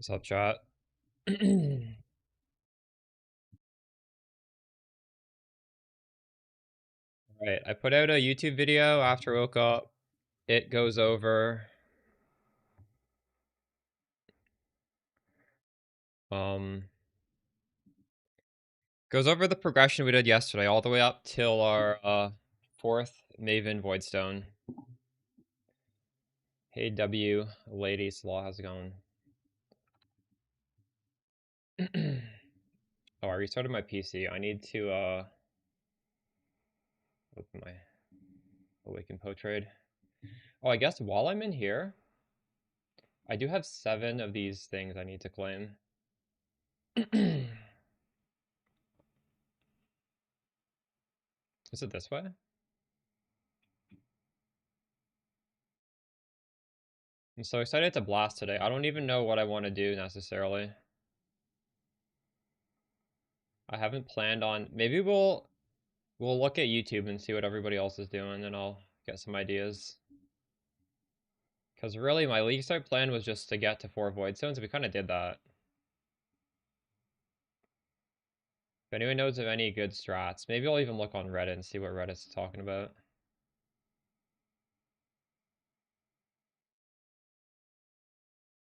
What's up, chat? Alright, I put out a YouTube video after I woke up. It um goes over the progression we did yesterday, all the way up till our fourth Maven Voidstone. Hey W, ladies, law, how's it going? Oh, I restarted my PC. I need to open my Awaken Potrade. Oh, I guess while I'm in here, I do have 7 of these things I need to claim. Is it this way? I'm so excited to blast today. I don't even know what I want to do necessarily. I haven't planned on. Maybe we'll look at YouTube and see what everybody else is doing, and I'll get some ideas. Because really, my League Start plan was just to get to 4 Voidstones. We kind of did that. If anyone knows of any good strats, maybe I'll even look on Reddit and see what Reddit's talking about.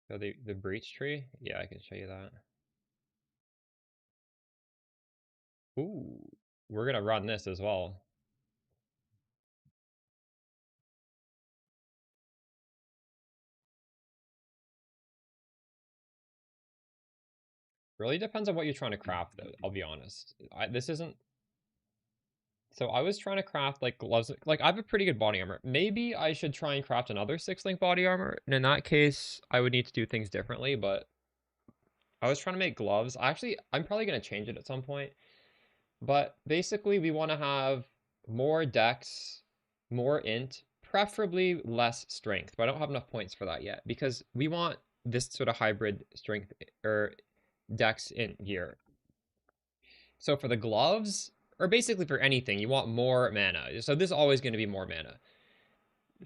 So the breach tree? Yeah, I can show you that. Ooh, we're gonna run this as well. Really depends on what you're trying to craft, though. I'll be honest. This isn't. So I was trying to craft like gloves. Like I have a pretty good body armor. Maybe I should try and craft another 6 link body armor. And in that case, I would need to do things differently. But I was trying to make gloves. I'm probably gonna change it at some point. But basically, we want to have more dex, more int, preferably less strength. But I don't have enough points for that yet because we want this sort of hybrid strength or dex int gear. So for the gloves, or basically for anything, you want more mana. So this is always going to be more mana.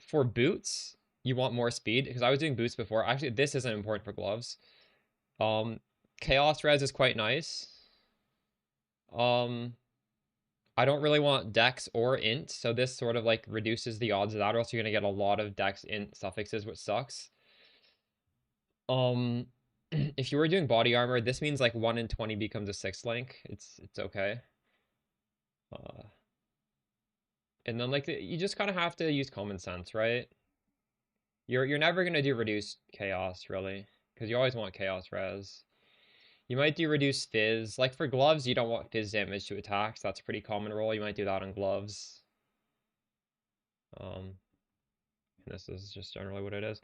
For boots, you want more speed because I was doing boots before. Actually, this isn't important for gloves. Um, Chaos res is quite nice. Um, I don't really want dex or int, so this sort of like reduces the odds of that, or else you're gonna get a lot of dex int suffixes, which sucks. Um, if you were doing body armor, this means like 1 in 20 becomes a 6 link. It's okay. Uh, and then like you just kind of have to use common sense, right? You're never gonna do reduced chaos really, because you always want chaos res. You might do reduced fizz. Like for gloves, you don't want fizz damage to attacks. That's a pretty common role. You might do that on gloves. Um, this is just generally what it is.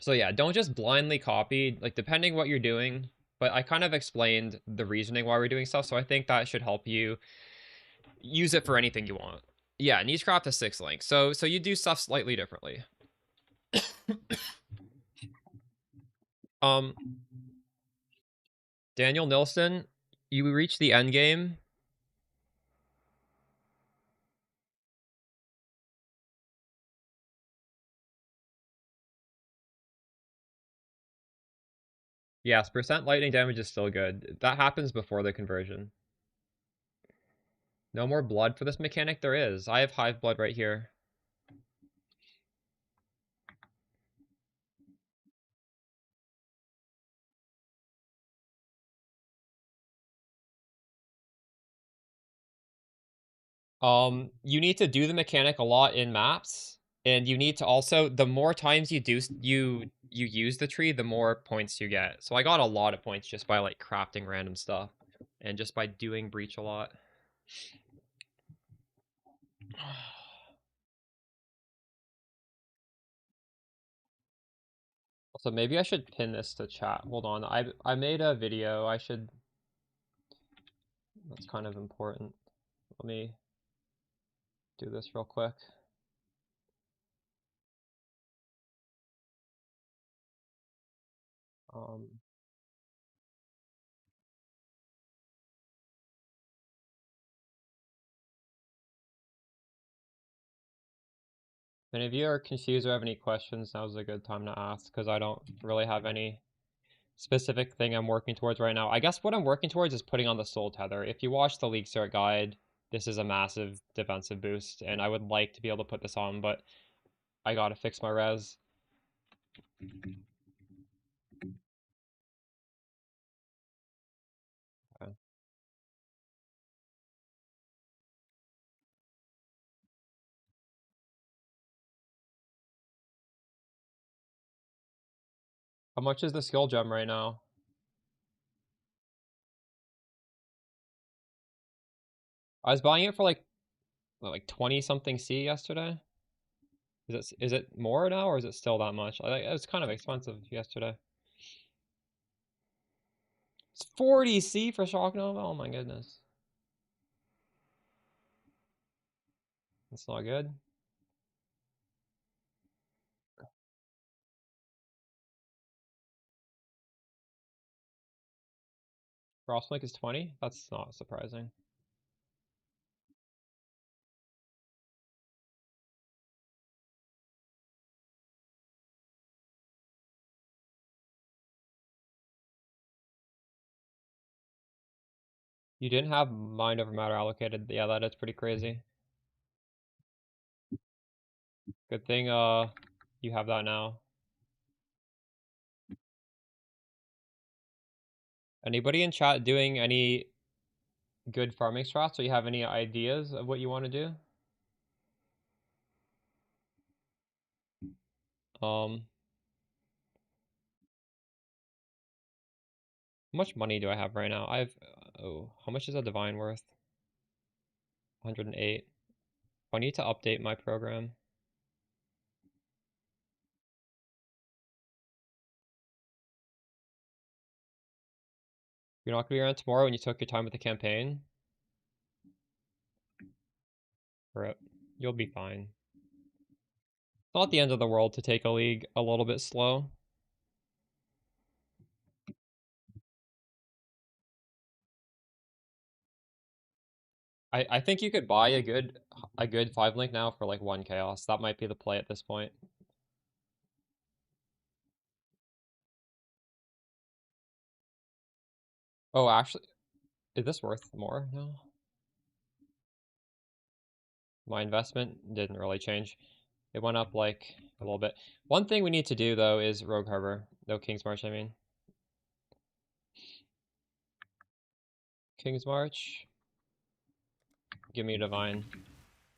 So yeah, don't just blindly copy. Like depending what you're doing. But I kind of explained the reasoning why we're doing stuff, so I think that should help you use it for anything you want. Yeah, Nichecraft is 6 link. So you do stuff slightly differently. Um, Daniel Nilsson, you reached the end game. Yes, percent lightning damage is still good. That happens before the conversion. No more blood for this mechanic? There is. I have hive blood right here. You need to do the mechanic a lot in maps, and you need to also the more times you use the tree, the more points you get. So I got a lot of points just by like crafting random stuff, and just by doing breach a lot. Also, maybe I should pin this to chat. Hold on, I made a video. I should. That's kind of important. Let me do this real quick. Um, And if you are confused or have any questions, now's a good time to ask because I don't really have any specific thing I'm working towards right now. I guess what I'm working towards is putting on the Soul Tether. If you watch the League Start Guide, this is a massive defensive boost, and I would like to be able to put this on, but I gotta fix my res. Okay. How much is the skill gem right now? I was buying it for like 20 something C yesterday. Is it more now or is it still that much? It was kind of expensive yesterday. It's 40 C for Shock Nova. Oh my goodness. That's not good. Frostlink is 20? That's not surprising. You didn't have mind over matter allocated. Yeah, that is pretty crazy. Good thing you have that now. Anybody in chat doing any good farming strats, or you have any ideas of what you want to do? How much money do I have right now? Oh, how much is a divine worth? 108. I need to update my program. You're not gonna be around tomorrow when you took your time with the campaign? Rip. You'll be fine. It's not the end of the world to take a league a little bit slow. I think you could buy a good 5 link now for like 1 chaos. That might be the play at this point. Oh, actually, is this worth more? No. My investment didn't really change. It went up like a little bit. One thing we need to do though is Rogue Harbor. No, King's March, I mean. King's March. Give me a divine.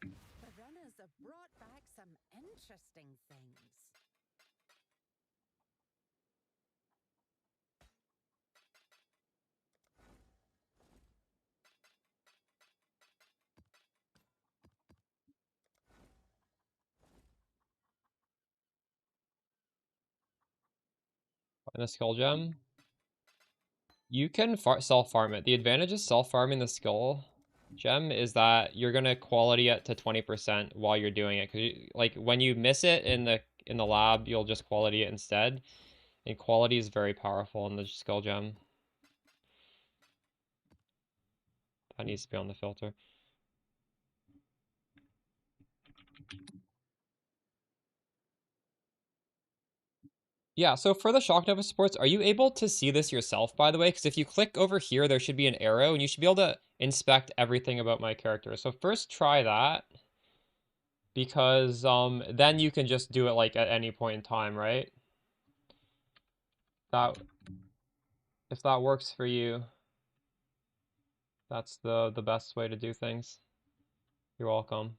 The runners have brought back some interesting things. And a skill gem. You can self-farm it. The advantage of self-farming the skill gem is that you're gonna quality it to 20% while you're doing it. Cause like when you miss it in the lab, you'll just quality it instead. And quality is very powerful in the skill gem. That needs to be on the filter. Yeah, so for the Shock Nova supports, are you able to see this yourself, by the way? Because if you click over here, there should be an arrow, and you should be able to inspect everything about my character. So first try that, because then you can just do it like at any point in time, right? That if that works for you, that's the best way to do things. You're welcome.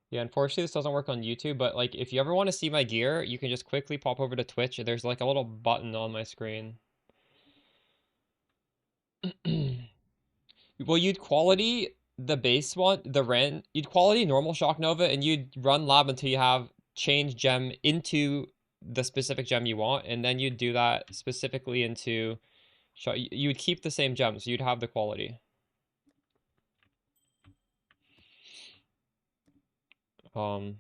Yeah, unfortunately this doesn't work on YouTube, but like if you ever want to see my gear, you can just quickly pop over to Twitch. There's like a little button on my screen. Well, you'd quality the base one, the Ren. You'd quality normal Shock Nova, and you'd run lab until you have change gem into the specific gem you want, and then you'd do that specifically into. You would keep the same gem, so you'd have the quality. Um,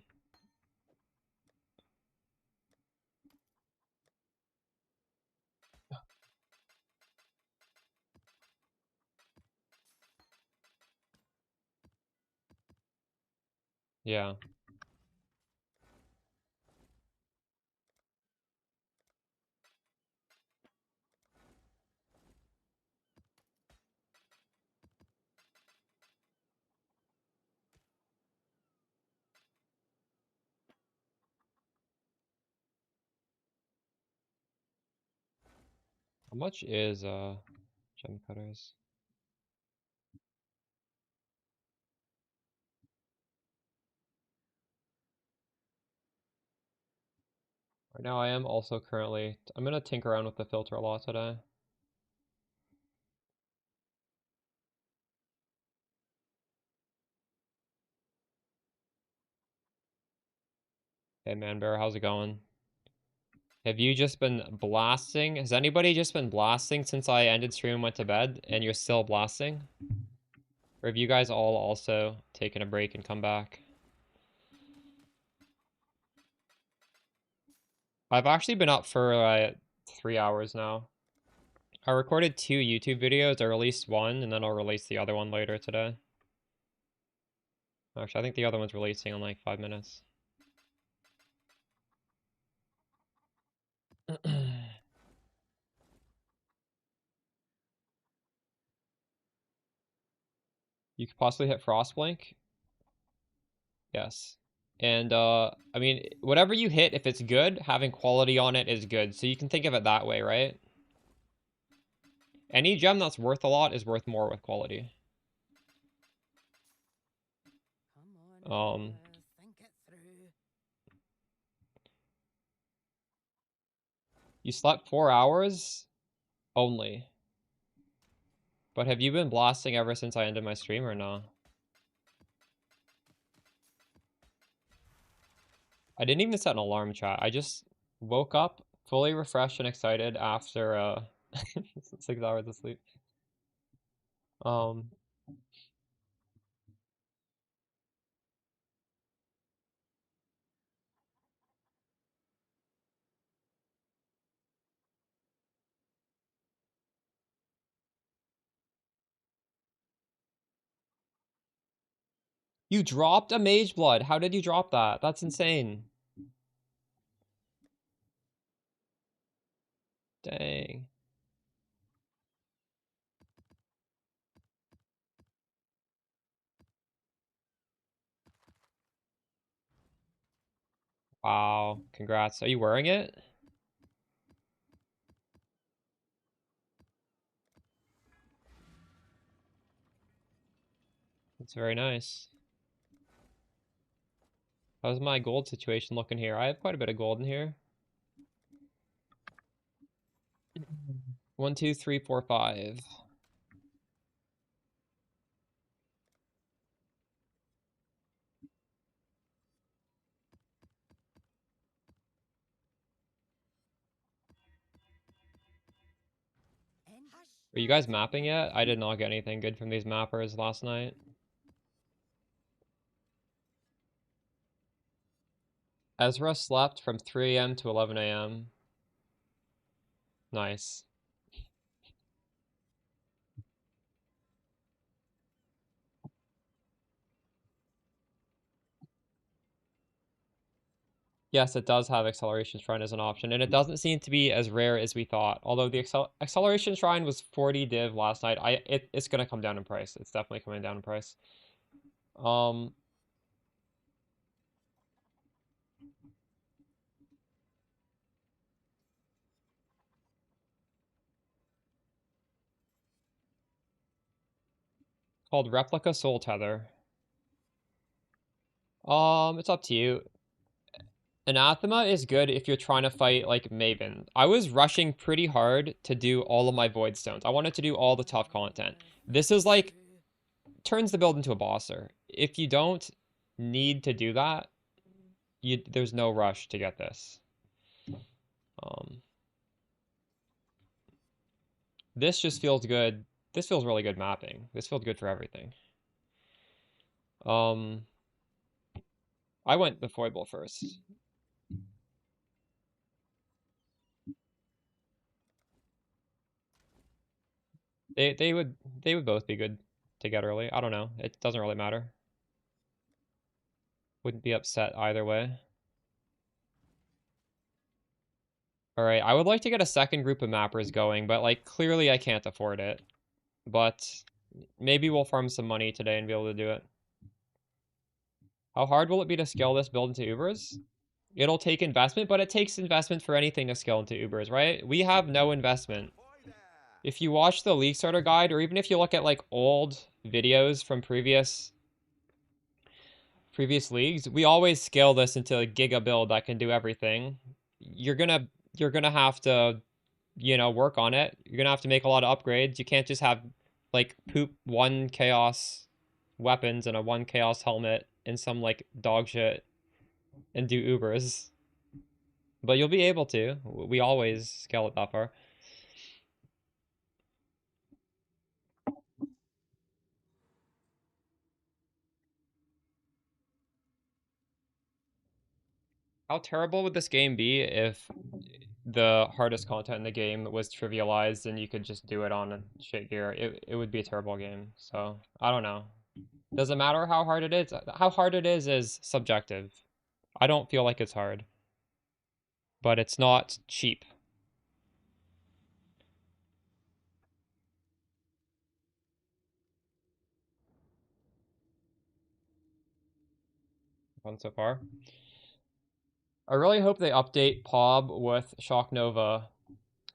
yeah. How much is gem cutters? Right now I am also currently I'm gonna tinker around with the filter a lot today. Hey man bear, how's it going? Have you just been blasting? Has anybody just been blasting since I ended stream and went to bed and you're still blasting? Or have you guys all also taken a break and come back? I've actually been up for 3 hours now. I recorded 2 YouTube videos. I released one and then I'll release the other one later today. Actually, I think the other one's releasing in like 5 minutes. You could possibly hit Frostblink. Yes. And I mean, whatever you hit, if it's good, having quality on it is good. So you can think of it that way, right? Any gem that's worth a lot is worth more with quality. Come on, Um, think it through. you slept 4 hours only. But have you been blasting ever since I ended my stream or no? I didn't even set an alarm, chat. I just woke up fully refreshed and excited after 6 hours of sleep. Um, you dropped a Mage Blood. How did you drop that? That's insane. Dang. Wow. Congrats. Are you wearing it? That's very nice. How's my gold situation looking here? I have quite a bit of gold in here. 1, 2, 3, 4, 5. Are you guys mapping yet? I did not get anything good from these mappers last night. Ezra slept from 3 a.m. to 11 a.m. Nice. Yes, it does have Acceleration Shrine as an option, and it doesn't seem to be as rare as we thought. Although the Acceleration Shrine was 40 div last night, it's gonna come down in price. It's definitely coming down in price. Um, called Replica Soul Tether. It's up to you. Anathema is good if you're trying to fight like Maven. I was rushing pretty hard to do all of my Voidstones. I wanted to do all the tough content. This is like turns the build into a bosser. If you don't need to do that, there's no rush to get this. Um, this just feels good. This feels really good mapping. This feels good for everything. Um, I went the foible first. They would both be good to get early. I don't know. It doesn't really matter. Wouldn't be upset either way. All right, I would like to get a second group of mappers going, but like clearly I can't afford it. But maybe we'll farm some money today and be able to do it. How hard will it be to scale this build into Ubers? It'll take investment, but it takes investment for anything to scale into Ubers, right? We have no investment. if you watch the League Starter guide, or even if you look at like old videos from previous leagues, we always scale this into a giga build that can do everything. You're gonna have to, work on it. You're gonna have to make a lot of upgrades. You can't just have like poop one chaos weapons and a one chaos helmet and some like dog shit and do Ubers. But you'll be able to. We always scale it that far. How terrible would this game be if the hardest content in the game was trivialized and you could just do it on shit gear? It would be a terrible game. So, I don't know. Does it matter how hard it is? How hard it is subjective. I don't feel like it's hard, but it's not cheap. Fun so far. I really hope they update POB with Shock Nova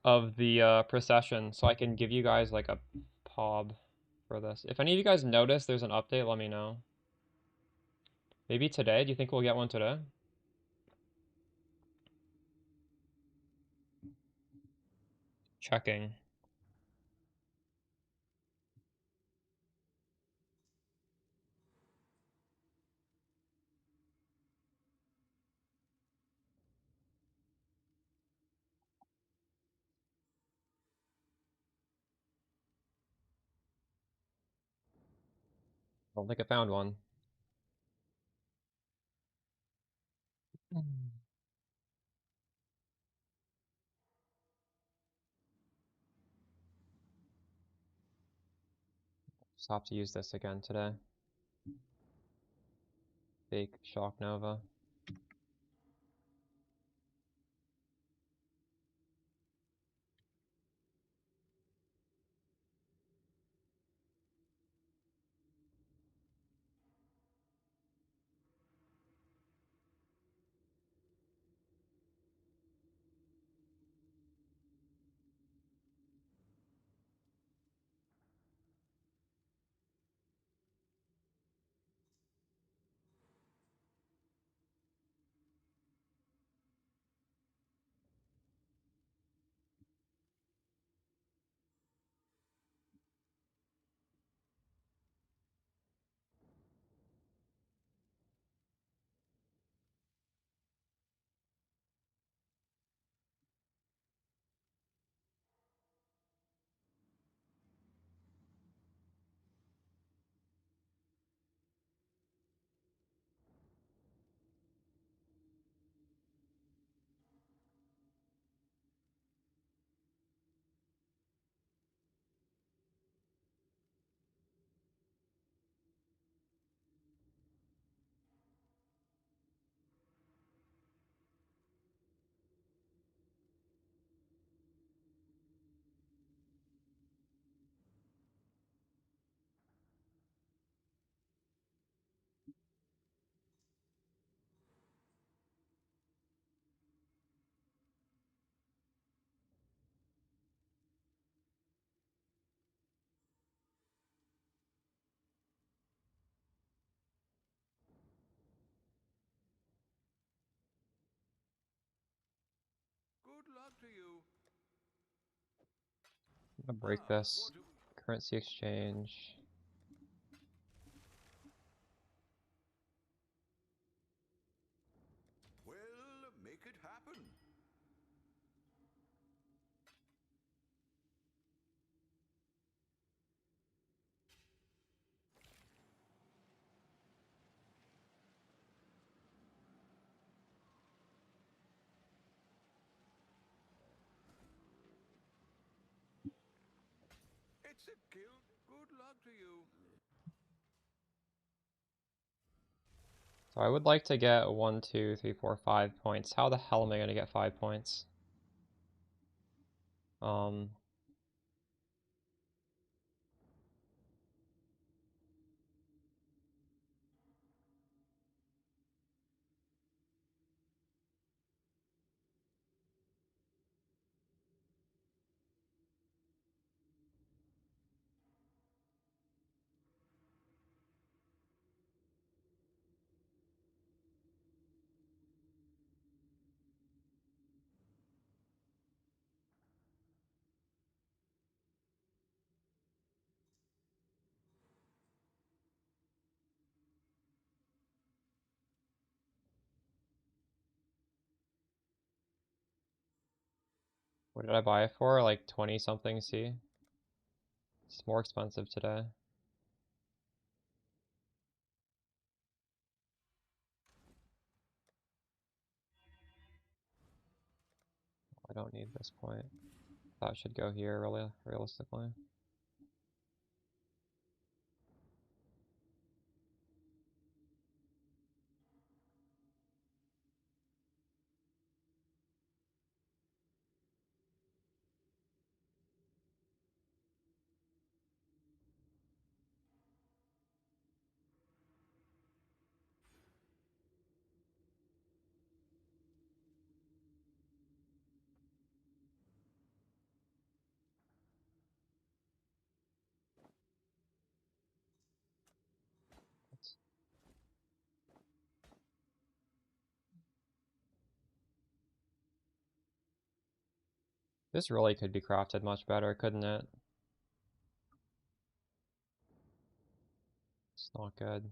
of the procession so I can give you guys like a POB for this. If any of you guys notice there's an update, let me know. Maybe today? Do you think we'll get one today? Checking. I don't think I found one. Just have to use this again today. Fake Shock Nova. Good luck to you. I'm gonna break Ah, this. Currency exchange. well, make it happen. It's a kill. Good luck to you. So I would like to get 1, 2, 3, 4, 5 points. How the hell am I gonna get 5 points? Um, What did I buy it for? Like 20 something C? It's more expensive today. I don't need this point. That should go here really realistically. This really could be crafted much better, couldn't it? It's not good.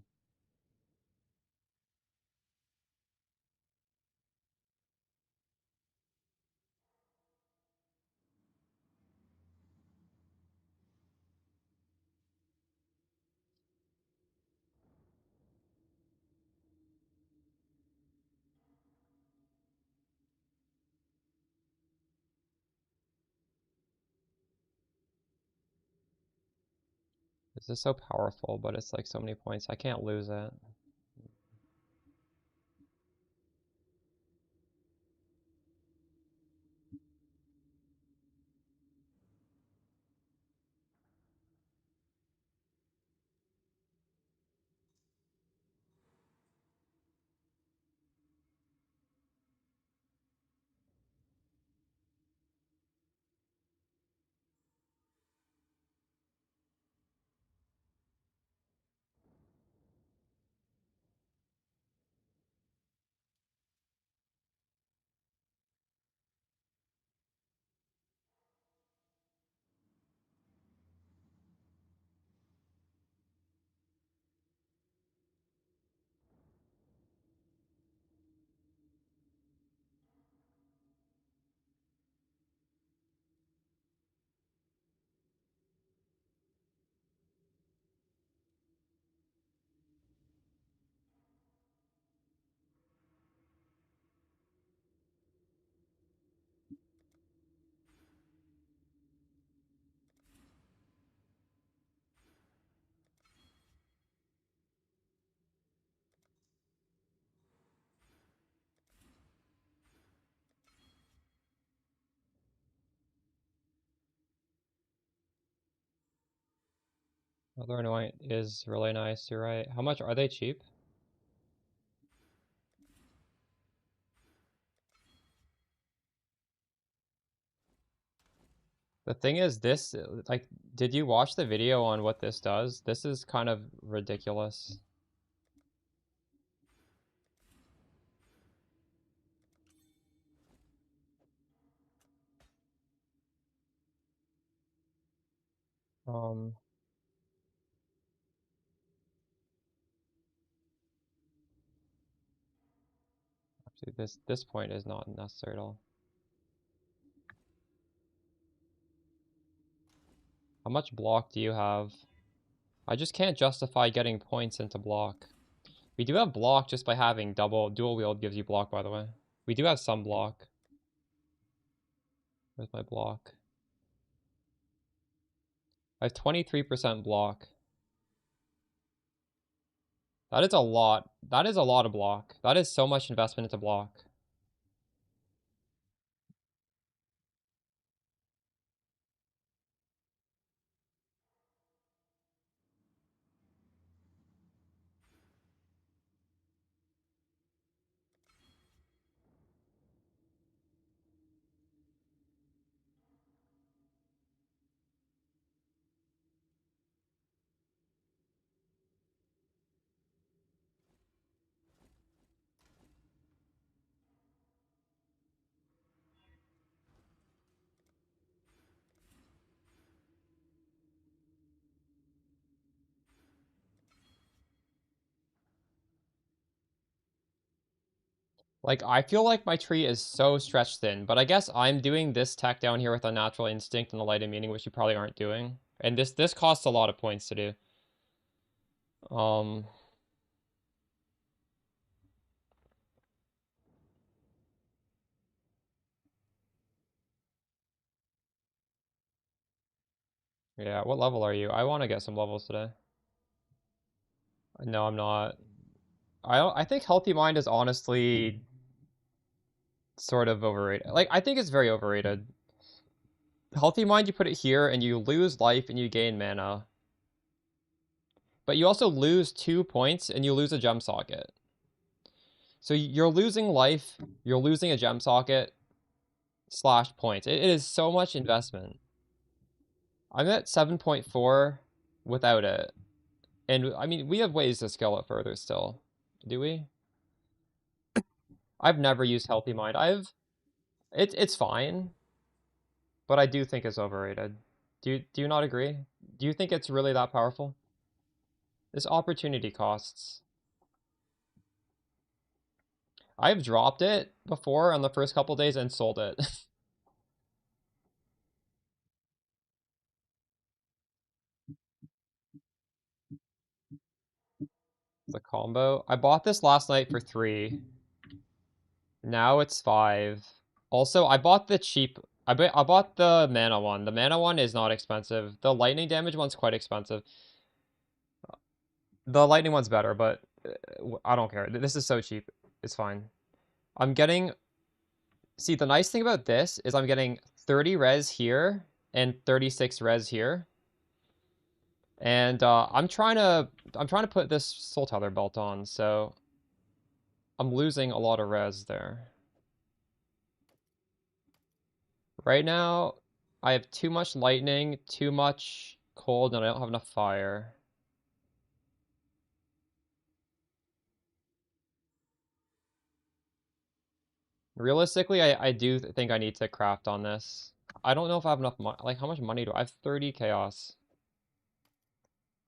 This is so powerful, but it's like so many points. I can't lose it. Other annoying is really nice, you're right. How much are they cheap? The thing is this, like, did you watch the video on what this does? This is kind of ridiculous. Um, Actually, this point is not necessary at all. How much block do you have? I just can't justify getting points into block. We do have block just by having dual wield gives you block, by the way. We do have some block. Where's my block? I have 23% block. That is a lot. That is a lot of block. That is so much investment into block. Like, I feel like my tree is so stretched thin, but I guess I'm doing this tech down here with Unnatural Instinct and the Light of Meaning, which you probably aren't doing. And this costs a lot of points to do. Um, yeah, what level are you? I want to get some levels today. No, I'm not. I think Healthy Mind is honestly sort of overrated. Like, I think it's very overrated. Healthy Mind, you put it here and you lose life and you gain mana. But you also lose 2 points and you lose a gem socket. So you're losing life, you're losing a gem socket, slash points. It is so much investment. I'm at 7.4 without it. And I mean, we have ways to scale it further still. Do we? I've never used Healthy Mind. It's fine, but I do think it's overrated. Do you not agree? Do you think it's really that powerful? This opportunity costs. I've dropped it before on the first couple days and sold it. The combo. I bought this last night for 3. Now it's 5. Also, I bought the cheap. I bought the mana one. The mana one is not expensive. The lightning damage one's quite expensive. The lightning one's better, but I don't care. This is so cheap. It's fine. I'm getting. See, the nice thing about this is I'm getting 30 res here and 36 res here. And I'm trying to put this Soul Tether belt on, so I'm losing a lot of res there. Right now, I have too much lightning, too much cold, and I don't have enough fire. Realistically, I do think I need to craft on this. I don't know if I have enough money. Like, how much money do I have? 30 chaos.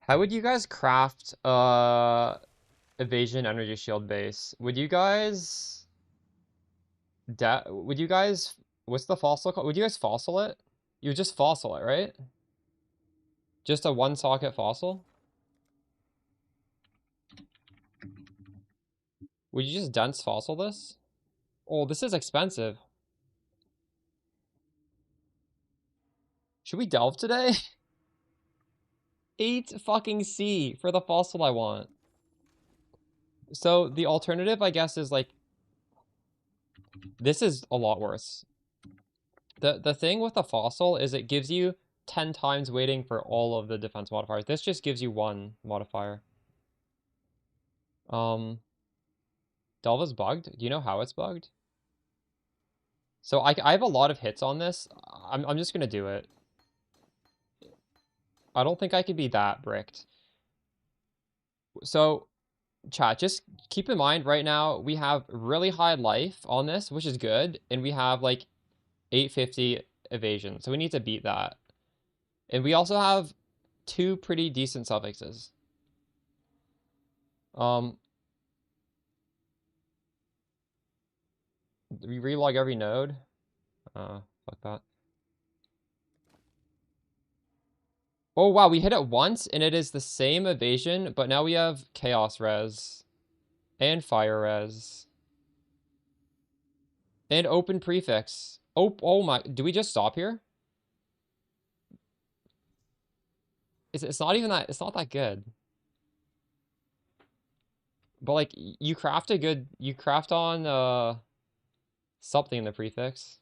How would you guys craft evasion energy shield base? Would you guys what's the fossil called? Would you guys fossil it? You would just fossil it, right? Just a one socket fossil? Would you just dense fossil this? Oh, this is expensive. Should we delve today? 8 fucking C for the fossil I want. So the alternative, I guess, is like this is a lot worse. The thing with the fossil is it gives you 10 times waiting for all of the defense modifiers. This just gives you one modifier. Um, Delve is bugged. Do you know how it's bugged? So I have a lot of hits on this. I'm just gonna do it. I don't think I could be that bricked. So chat, just keep in mind right now we have really high life on this, which is good, and we have like 850 evasion, so we need to beat that. And we also have 2 pretty decent suffixes. Um, we relog every node. Fuck that. Oh wow, we hit it once, and it is the same evasion, but now we have chaos res and fire res and open prefix. Oh my, do we just stop here? It's not even that, it's not that good. But like you craft on something in the prefix.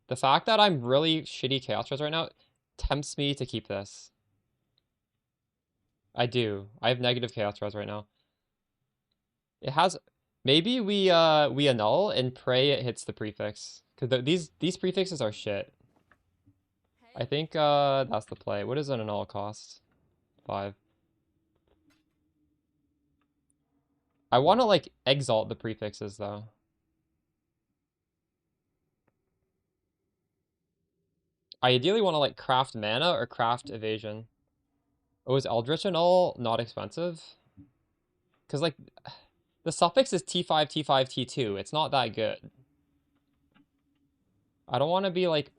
The fact that I'm really shitty chaos res right now tempts me to keep this. I do. I have negative chaos res right now. It has maybe we annul and pray it hits the prefix. Cause these prefixes are shit. I think that's the play. What does an annul cost? 5. I want to like exalt the prefixes though. I ideally want to like craft mana or craft evasion. Oh, is Eldritch Annul not expensive? Because like The suffix is T5, T5, T2. It's not that good. I don't want to be like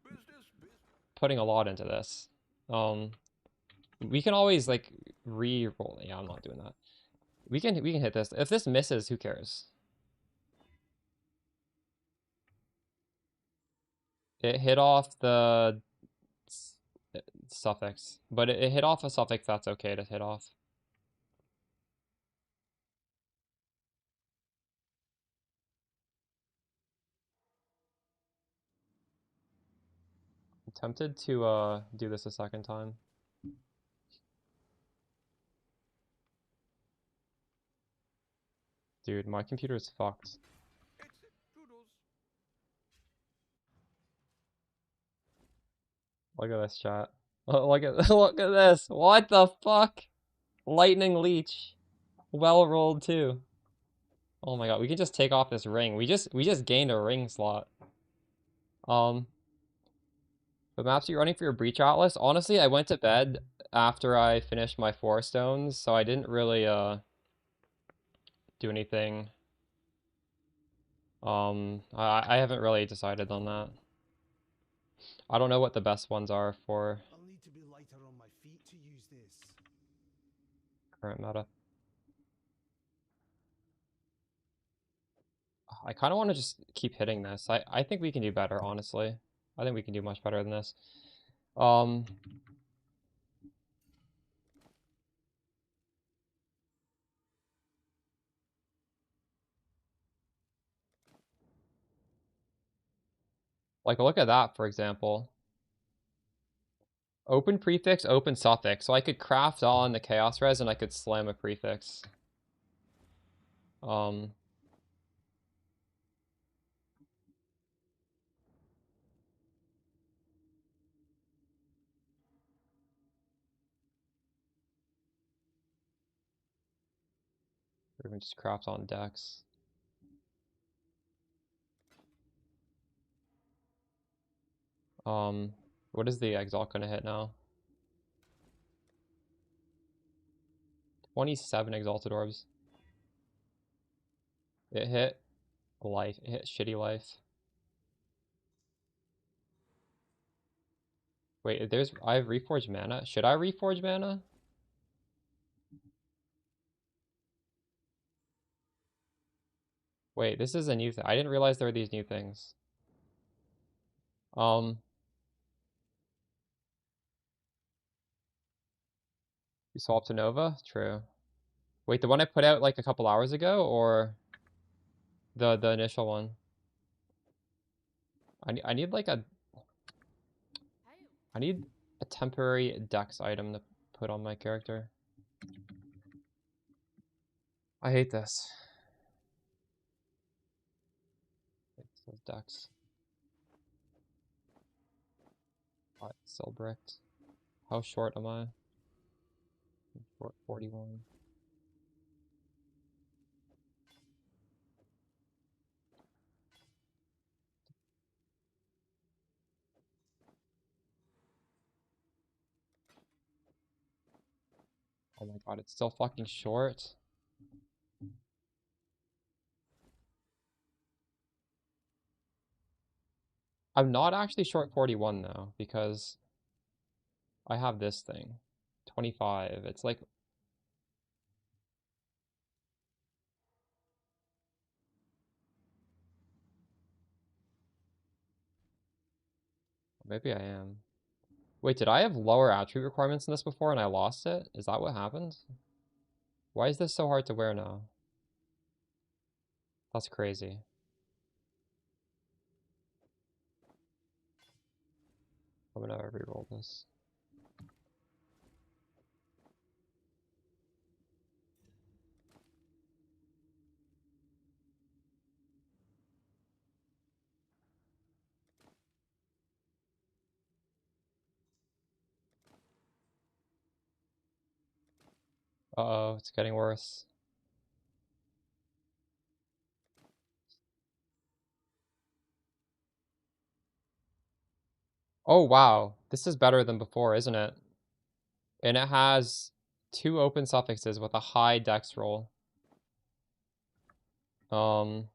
Business, business. putting a lot into this. Um, we can always like re-roll. Yeah, I'm not doing that. We can hit this. If this misses, who cares? It hit off the suffix, but it hit off a suffix that's okay to hit off. I'm tempted to do this a second time. Dude, my computer's fucked. Exit. Toodles. Look at this chat. Look at look at this. What the fuck? Lightning leech. Well rolled too. Oh my god, we can just take off this ring. We just gained a ring slot. Um, the maps you're running for your Breach Atlas, honestly, I went to bed after I finished my 4 stones, so I didn't really do anything. I haven't really decided on that. I don't know what the best ones are for I'll need to be lighter on my feet to use this. current meta. I kind of want to just keep hitting this. I think we can do better, honestly. I think we can do much better than this. Um, like look at that, for example. Open prefix, open suffix. So I could craft on the chaos res and I could slam a prefix. Um, or even just craft on decks. What is the exalt gonna hit now? 27 exalted orbs. It hit life. It hit shitty life. Wait, I have reforged mana. Should I reforge mana? Wait, this is a new thing. I didn't realize there were these new things. You swap to Nova? True. Wait, the one I put out like a couple hours ago, or the initial one? I need like I need a temporary dex item to put on my character. I hate this. It says dex. Still bricked. How short am I? Short 41. Oh my god, it's still fucking short. I'm not actually short 41 though, because I have this thing. 25. It's like maybe I am. Wait, did I have lower attribute requirements in this before and I lost it? Is that what happened? Why is this so hard to wear now? That's crazy. I'm gonna reroll this. Uh-oh, it's getting worse. Oh wow, this is better than before, isn't it? And it has 2 open suffixes with a high dex roll. Um,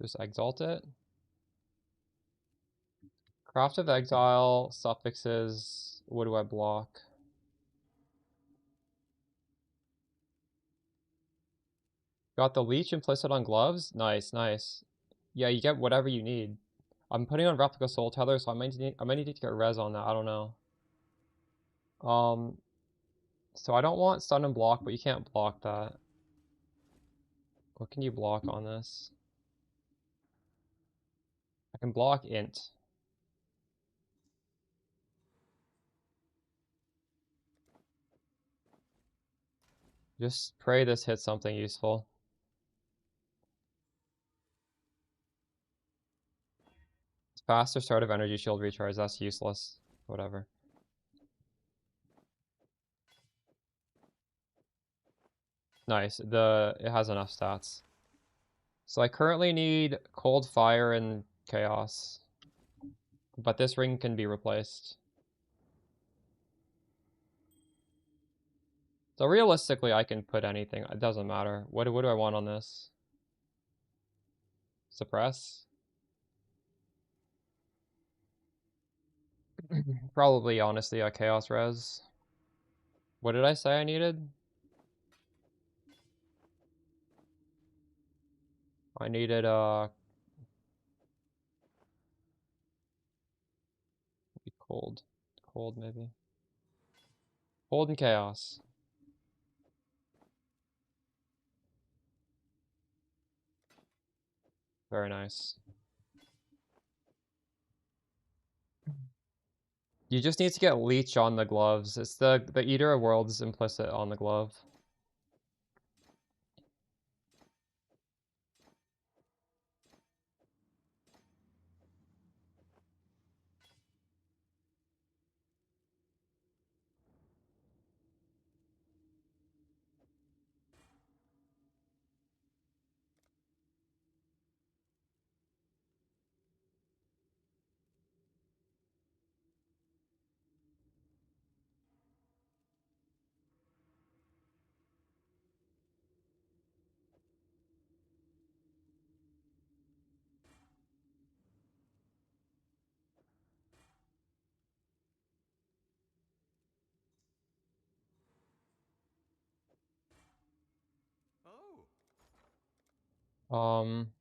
just exalt it. Craft of Exile, suffixes. What do I block? Got the leech implicit on gloves? Nice, nice. Yeah, you get whatever you need. I'm putting on replica soul tether, so I might need to get res on that. I don't know. So I don't want stun and block, but you can't block that. What can you block on this? I can block int. Just pray this hits something useful. Faster start of energy shield recharge. That's useless. Whatever. Nice. It has enough stats. So I currently need cold, fire, and chaos. But this ring can be replaced. So realistically, I can put anything. It doesn't matter. What do I want on this? Suppress? Probably, honestly, a chaos res. What did I say I needed? I needed cold. Cold maybe. Cold and chaos. Very nice. You just need to get leech on the gloves. It's the Eater of Worlds implicit on the glove. Oh. Um,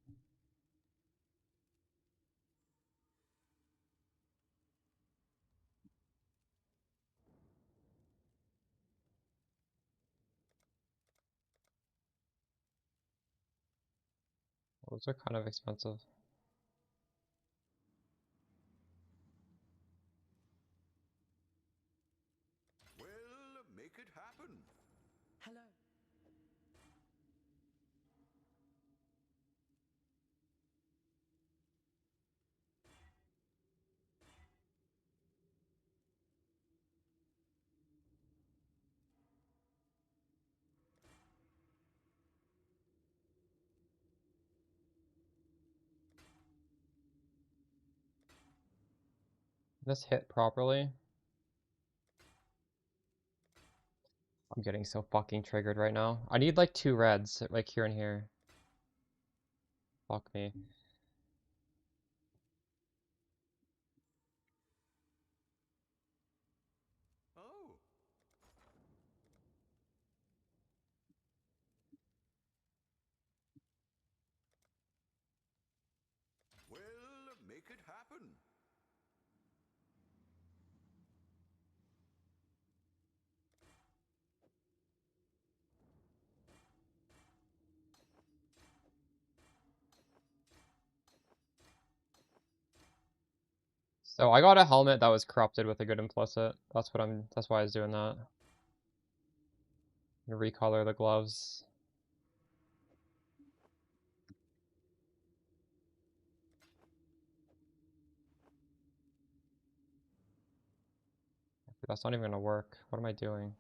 those are kind of expensive. Well, make it happen. Hello. This hit properly. I'm getting so fucking triggered right now. I need like 2 reds, like here and here. Fuck me. Oh. Well, make it happen. So I got a helmet that was corrupted with a good implicit. That's why I was doing that. Recolor the gloves. That's not even gonna work. What am I doing?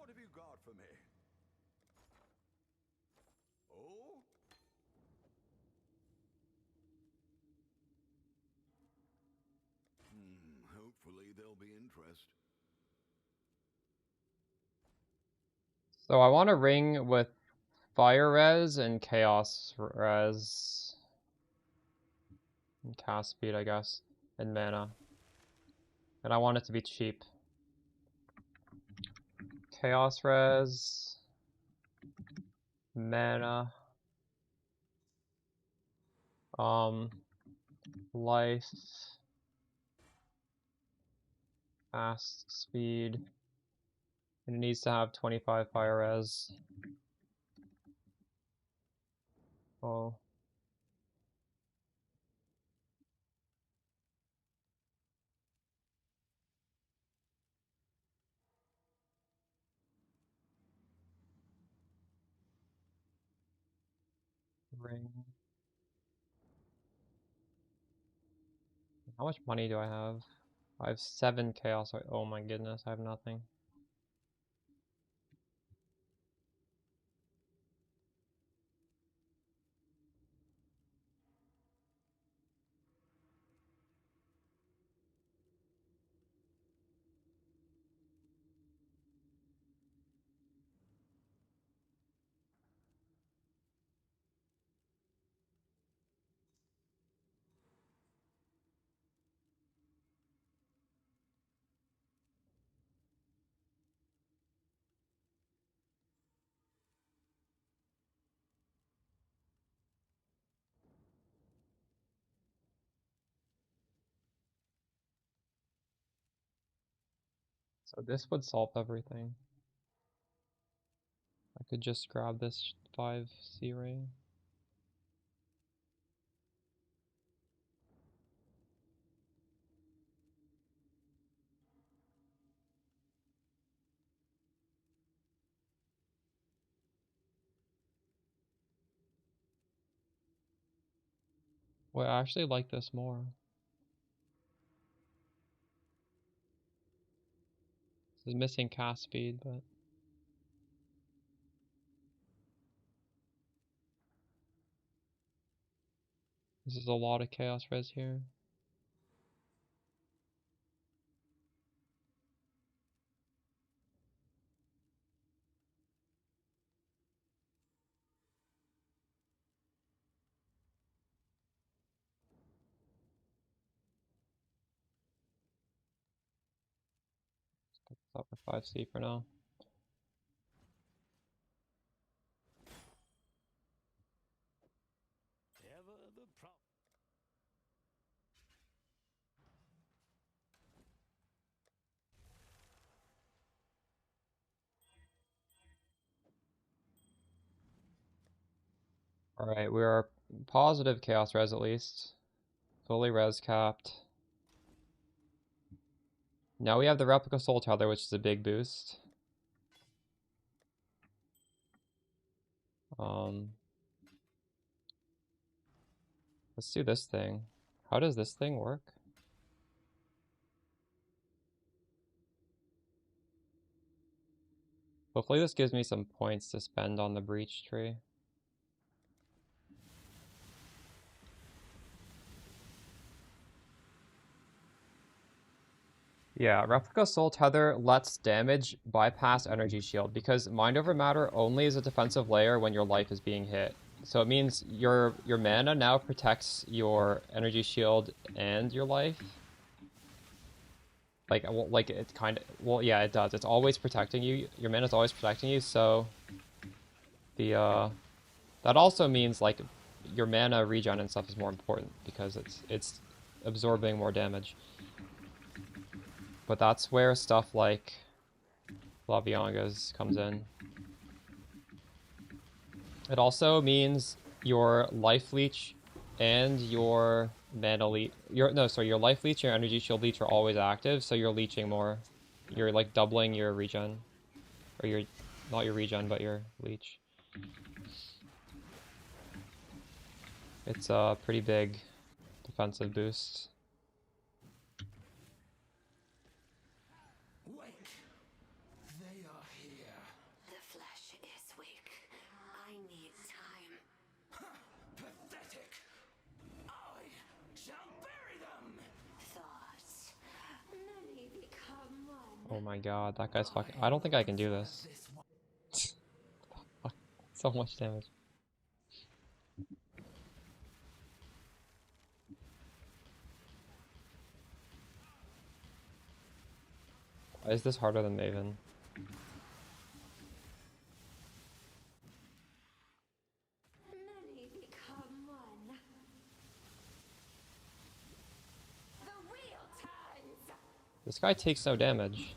What have you got for me? Oh? Hopefully there'll be interest. So I want a ring with fire res and chaos res. And cast speed, I guess. And mana. And I want it to be cheap. Chaos res. Mana. Life. Fast speed. And it needs to have 25 fire res. Oh. Ring. How much money do I have? I have 7 chaos. Oh my goodness, I have nothing. So this would solve everything. I could just grab this 5C ring. Wait, I actually like this more. This is missing cast speed, but this is a lot of chaos res here. Stop for 5C for now. Alright, we are positive chaos res at least. Fully res capped. Now we have the replica soul tether, which is a big boost. Let's do this thing. How does this thing work? Hopefully this gives me some points to spend on the breach tree. Yeah, Replica Soul Tether lets damage bypass Energy Shield because Mind Over Matter only is a defensive layer when your life is being hit. So it means your mana now protects your Energy Shield and your life. Like it kind of, well, yeah, it does. It's always protecting you. Your mana's always protecting you, so the that also means like your mana regen and stuff is more important because it's absorbing more damage. But that's where stuff like Laviangas comes in. It also means your life leech and your mana leech, your life leech and your energy shield leech are always active, so you're leeching more. You're like doubling your regen, or your not your regen, but your leech. It's a pretty big defensive boost. Wait! They are here. Oh my god, that guy's fucking. I don't think I can do this. Fuck, so much damage. Why is this harder than Maven? Many become one. The wheel turns. This guy takes no damage.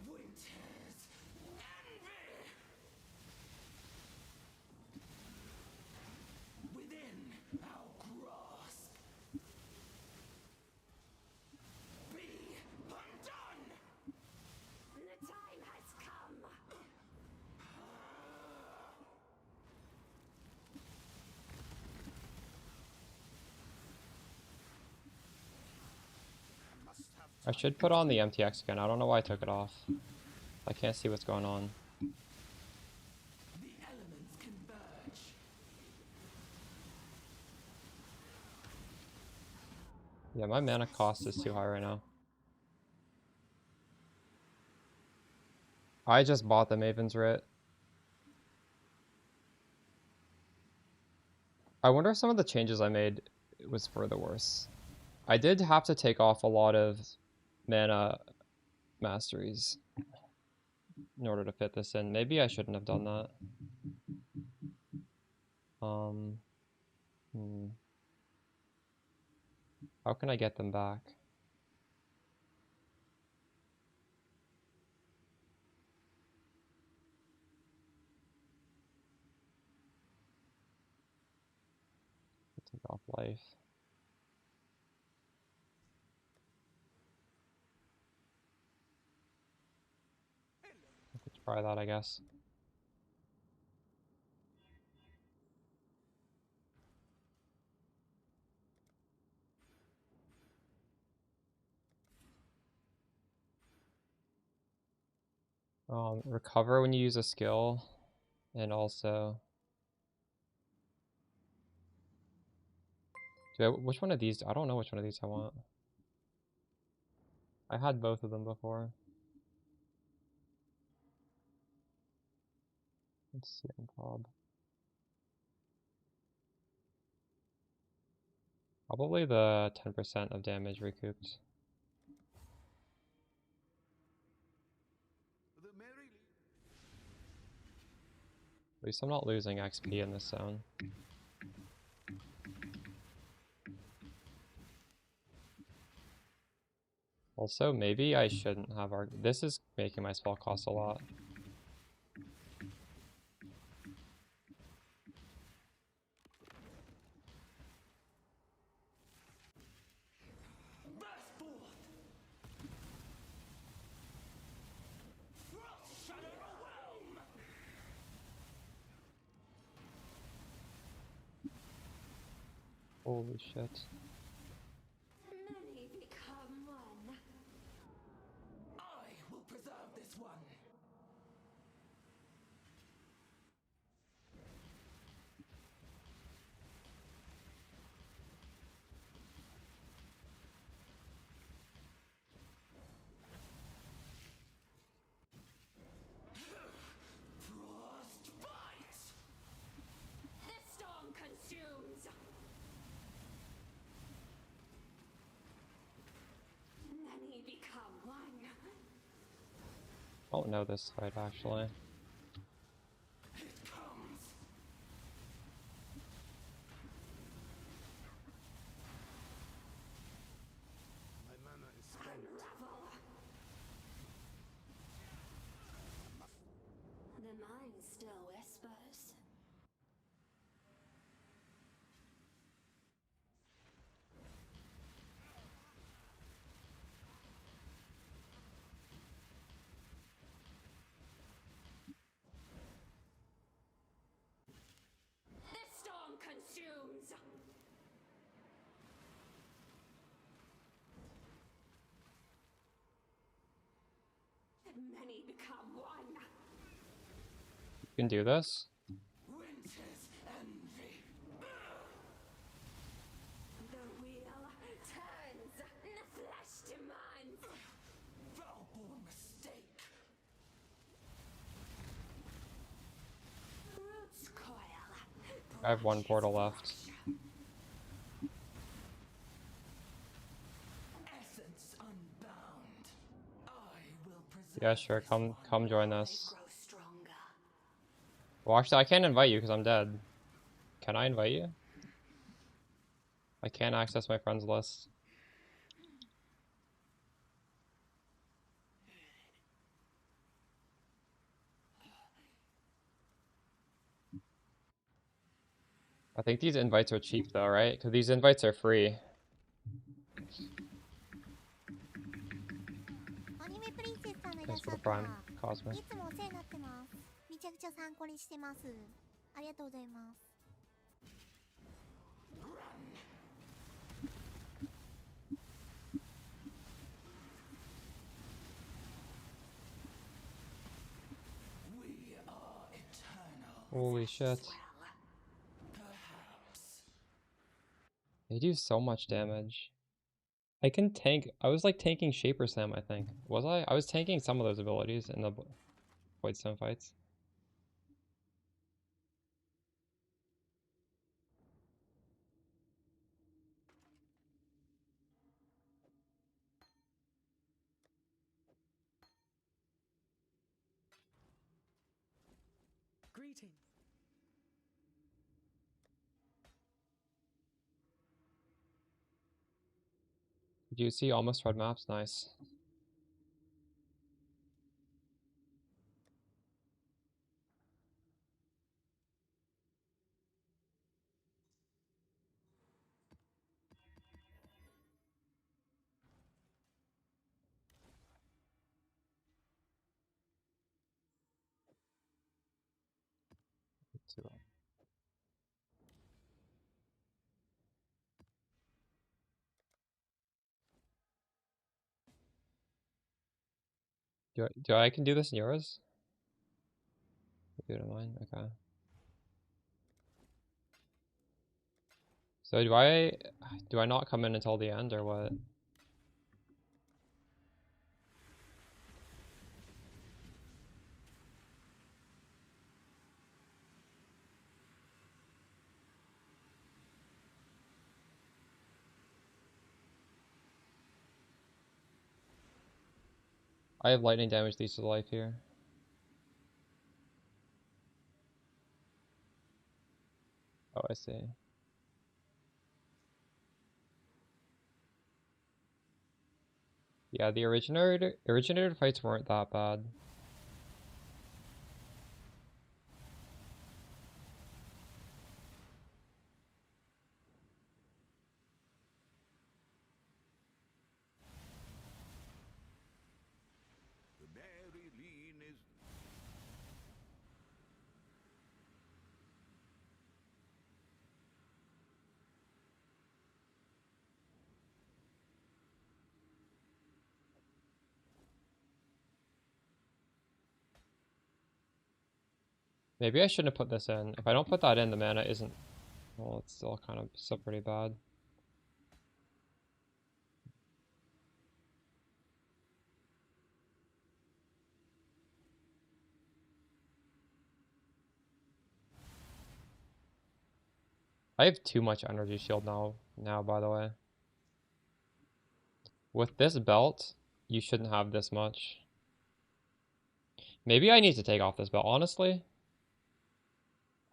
Winter's envy. Within our grasp. Be undone. The time has come. I should put on the MTX again. I don't know why I took it off. I can't see what's going on. The elements converge. Yeah, my mana cost is too high right now. I just bought the Maven's Writ. I wonder if some of the changes I made was for the worse. I did have to take off a lot of mana masteries in order to fit this in. Maybe I shouldn't have done that. How can I get them back? Take off life. I could try that, I guess. Recover when you use a skill, and also which one of these? I don't know which one of these I want. I had both of them before. Let's see on Bob. Probably the 10% of damage recouped. The merry At least I'm not losing XP in this zone. Also, maybe I shouldn't have our. This is making my spell cost a lot. Burst forth. Frost shadow overwhelm. Holy shit. Many become one. I will preserve this one. Frost bites. The storm consumes. Many become one. I don't know this fight actually. It comes. My mana is spent. Unravel. The mind still whispers. The storm consumes. Many become one. You can do this? Winter's envy. The wheel turns. The flesh demands. I have one portal left. Essence unbound. I will preserve Yeah, sure. this Come one join while I us. grow stronger. Well, actually, I can't invite you because I'm dead. Can I invite you? I can't access my friends list. I think these invites are cheap though, right? Because these invites are free. アニメプリンセスさんがいらっ Thanks し for ゃ the った。prime, Cosmic. いつもお世話になってます。めちゃくちゃ参考にしてます。ありがとうございます。We are eternal. Holy shit. Perhaps. They do so much damage. I can tank. I was like tanking Shaper Slam, I think. Was I? I was tanking some of those abilities in the Voidstone fights. Greetings. Did you see almost red maps? Nice. Do I can do this in yours? Do it in mine? Okay. So do I not come in until the end or what? I have lightning damage leads to life here. Oh, I see. Yeah, the originator fights weren't that bad. The very lean is Maybe I shouldn't have put this in. If I don't put that in, the mana isn't... Well, it's still pretty bad. I have too much energy shield now, by the way. With this belt, you shouldn't have this much. Maybe I need to take off this belt, honestly.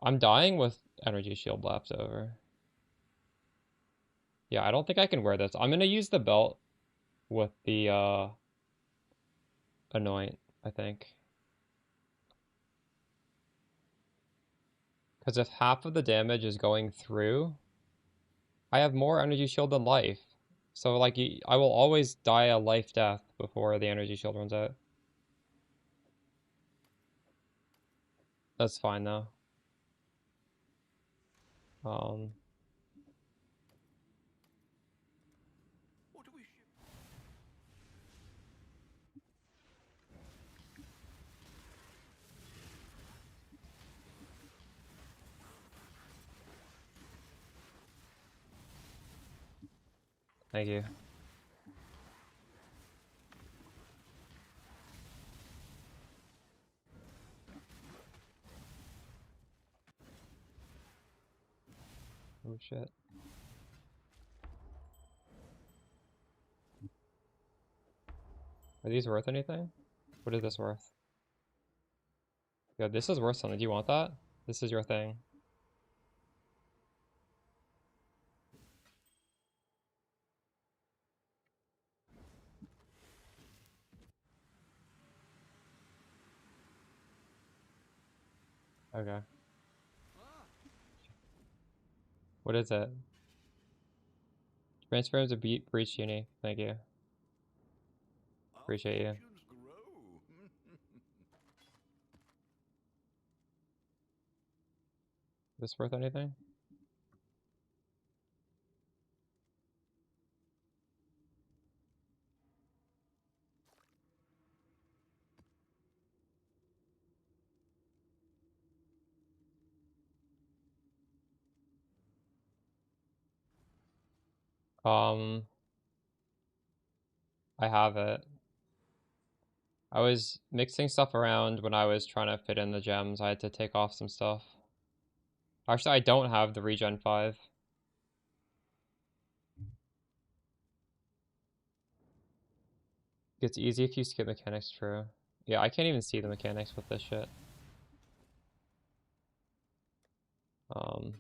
I'm dying with energy shield left over. Yeah, I don't think I can wear this. I'm gonna use the belt with the anoint, I think. Because if half of the damage is going through, I have more energy shield than life. So like I will always die a life death before the energy shield runs out. That's fine though. Um, what do we ship? Thank you. Oh shit. Are these worth anything? What is this worth? Yeah, this is worth something. Do you want that? This is your thing. Okay. What is it? Transforms a beat breach uni. Thank you. Our Appreciate you. fortunes grow. This worth anything? I have it. I was mixing stuff around when I was trying to fit in the gems. I had to take off some stuff. Actually, I don't have the regen 5. It's easy if you skip mechanics, true. Yeah, I can't even see the mechanics with this shit. Um,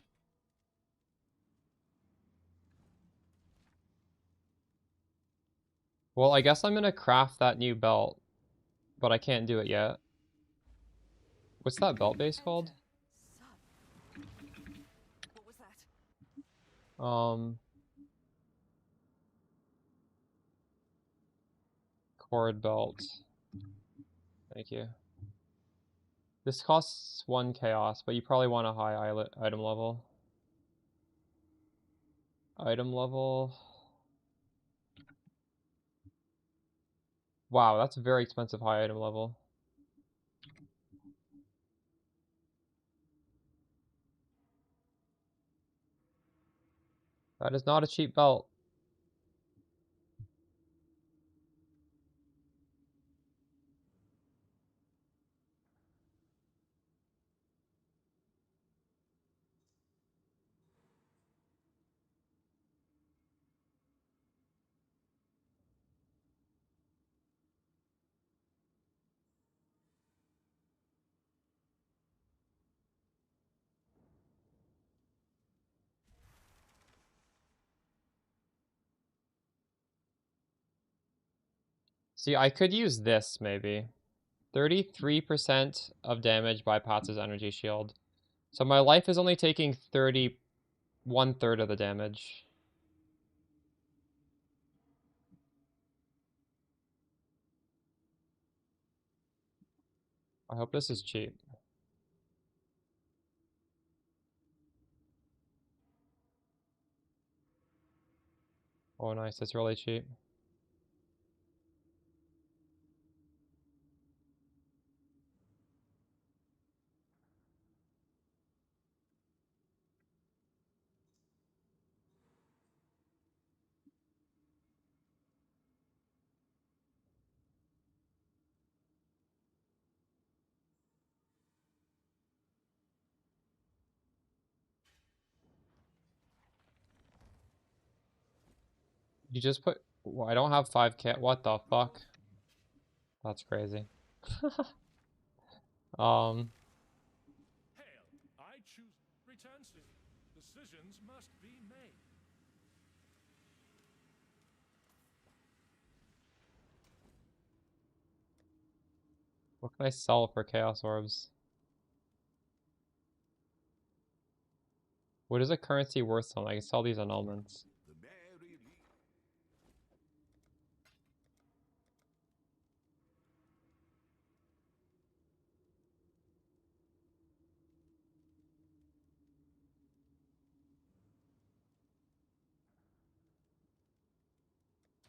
well, I guess I'm gonna craft that new belt, but I can't do it yet. What's that belt base called? Sub. What was that? Cord belt. Thank you. This costs 1 chaos, but you probably want a high item level. Item level. Wow, that's a very expensive high item level. That is not a cheap belt. See, I could use this maybe. 33% of damage bypasses energy shield. So my life is only taking 1/3 of the damage. I hope this is cheap. Oh nice, it's really cheap. You just put... Well, I don't have 5k. What the fuck? That's crazy. Um, Hail, I choose. Return soon. Decisions must be made. what can I sell for chaos orbs? What is a currency worth something? I can sell these annulments. The very least.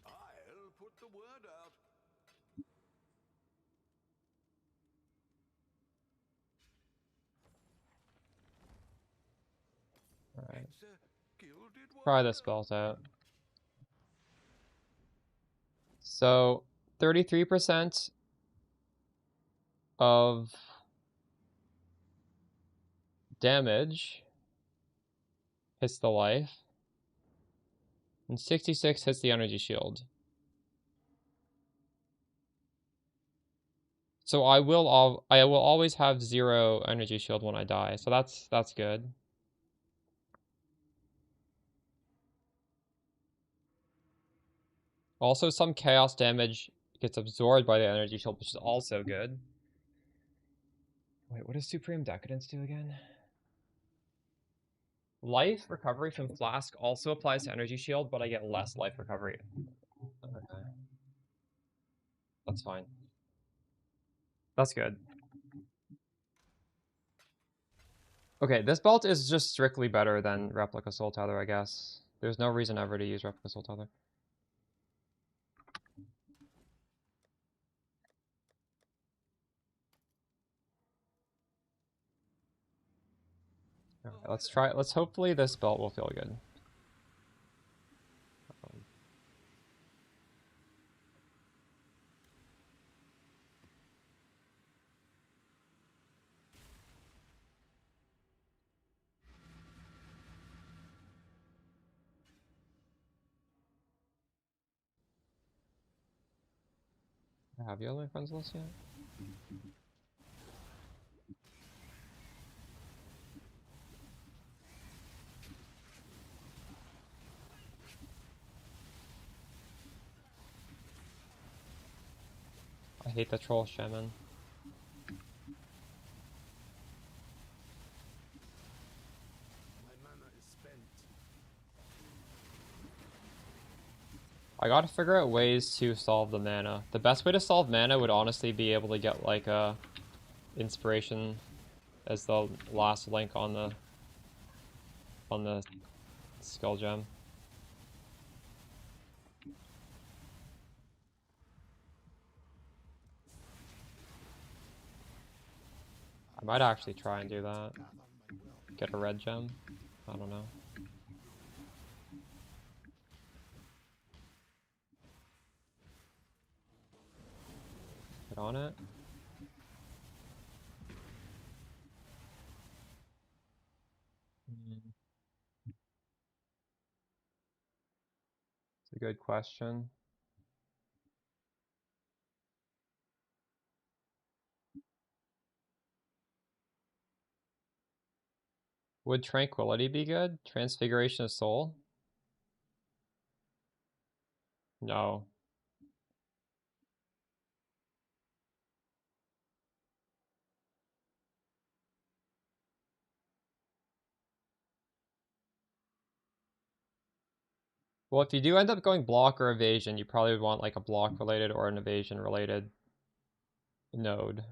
I'll put the word out. Alright. It's a gilded Try this wonder. belt out. So 33% of damage hits the life. And 66 hits the energy shield. So I will always have 0 energy shield when I die. So that's good. Also, some chaos damage gets absorbed by the energy shield, which is also good. Wait, what does Supreme Decadence do again? Life recovery from Flask also applies to energy shield, but I get less life recovery. Okay. That's fine. That's good. Okay, this belt is just strictly better than Replica Soul Tether, I guess. There's no reason ever to use Replica Soul Tether. Okay, let's hopefully this belt will feel good. Have you on my friends list yet? I hate the troll shaman. My mana is spent. I gotta figure out ways to solve the mana. The best way to solve mana would honestly be able to get like a inspiration as the last link on the skull gem. I might actually try and do that. Get a red gem. I don't know. Get on it. It's a good question. Would Tranquility be good? Transfiguration of Soul? No. Well, if you do end up going block or evasion, you probably would want like a block related or an evasion related node.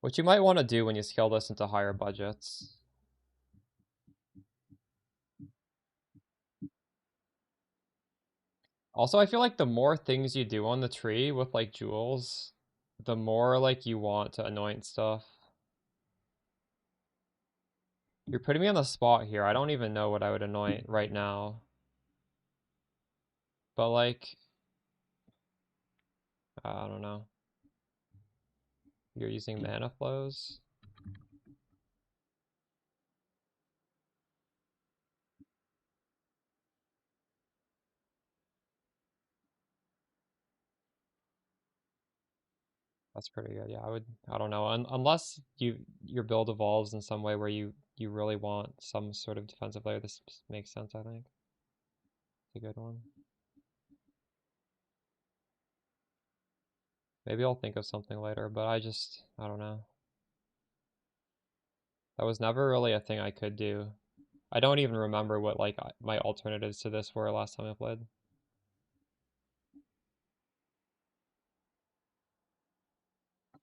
What you might want to do when you scale this into higher budgets. Also, I feel like the more things you do on the tree with like jewels, the more like you want to anoint stuff. You're putting me on the spot here. I don't even know what I would anoint right now. But like, I don't know. You're using mana flows. That's pretty good. Yeah, I don't know. Unless your build evolves in some way where you really want some sort of defensive layer, this makes sense, I think. It's a good one. Maybe I'll think of something later, but I don't know. That was never really a thing I could do. I don't even remember what like my alternatives to this were last time I played.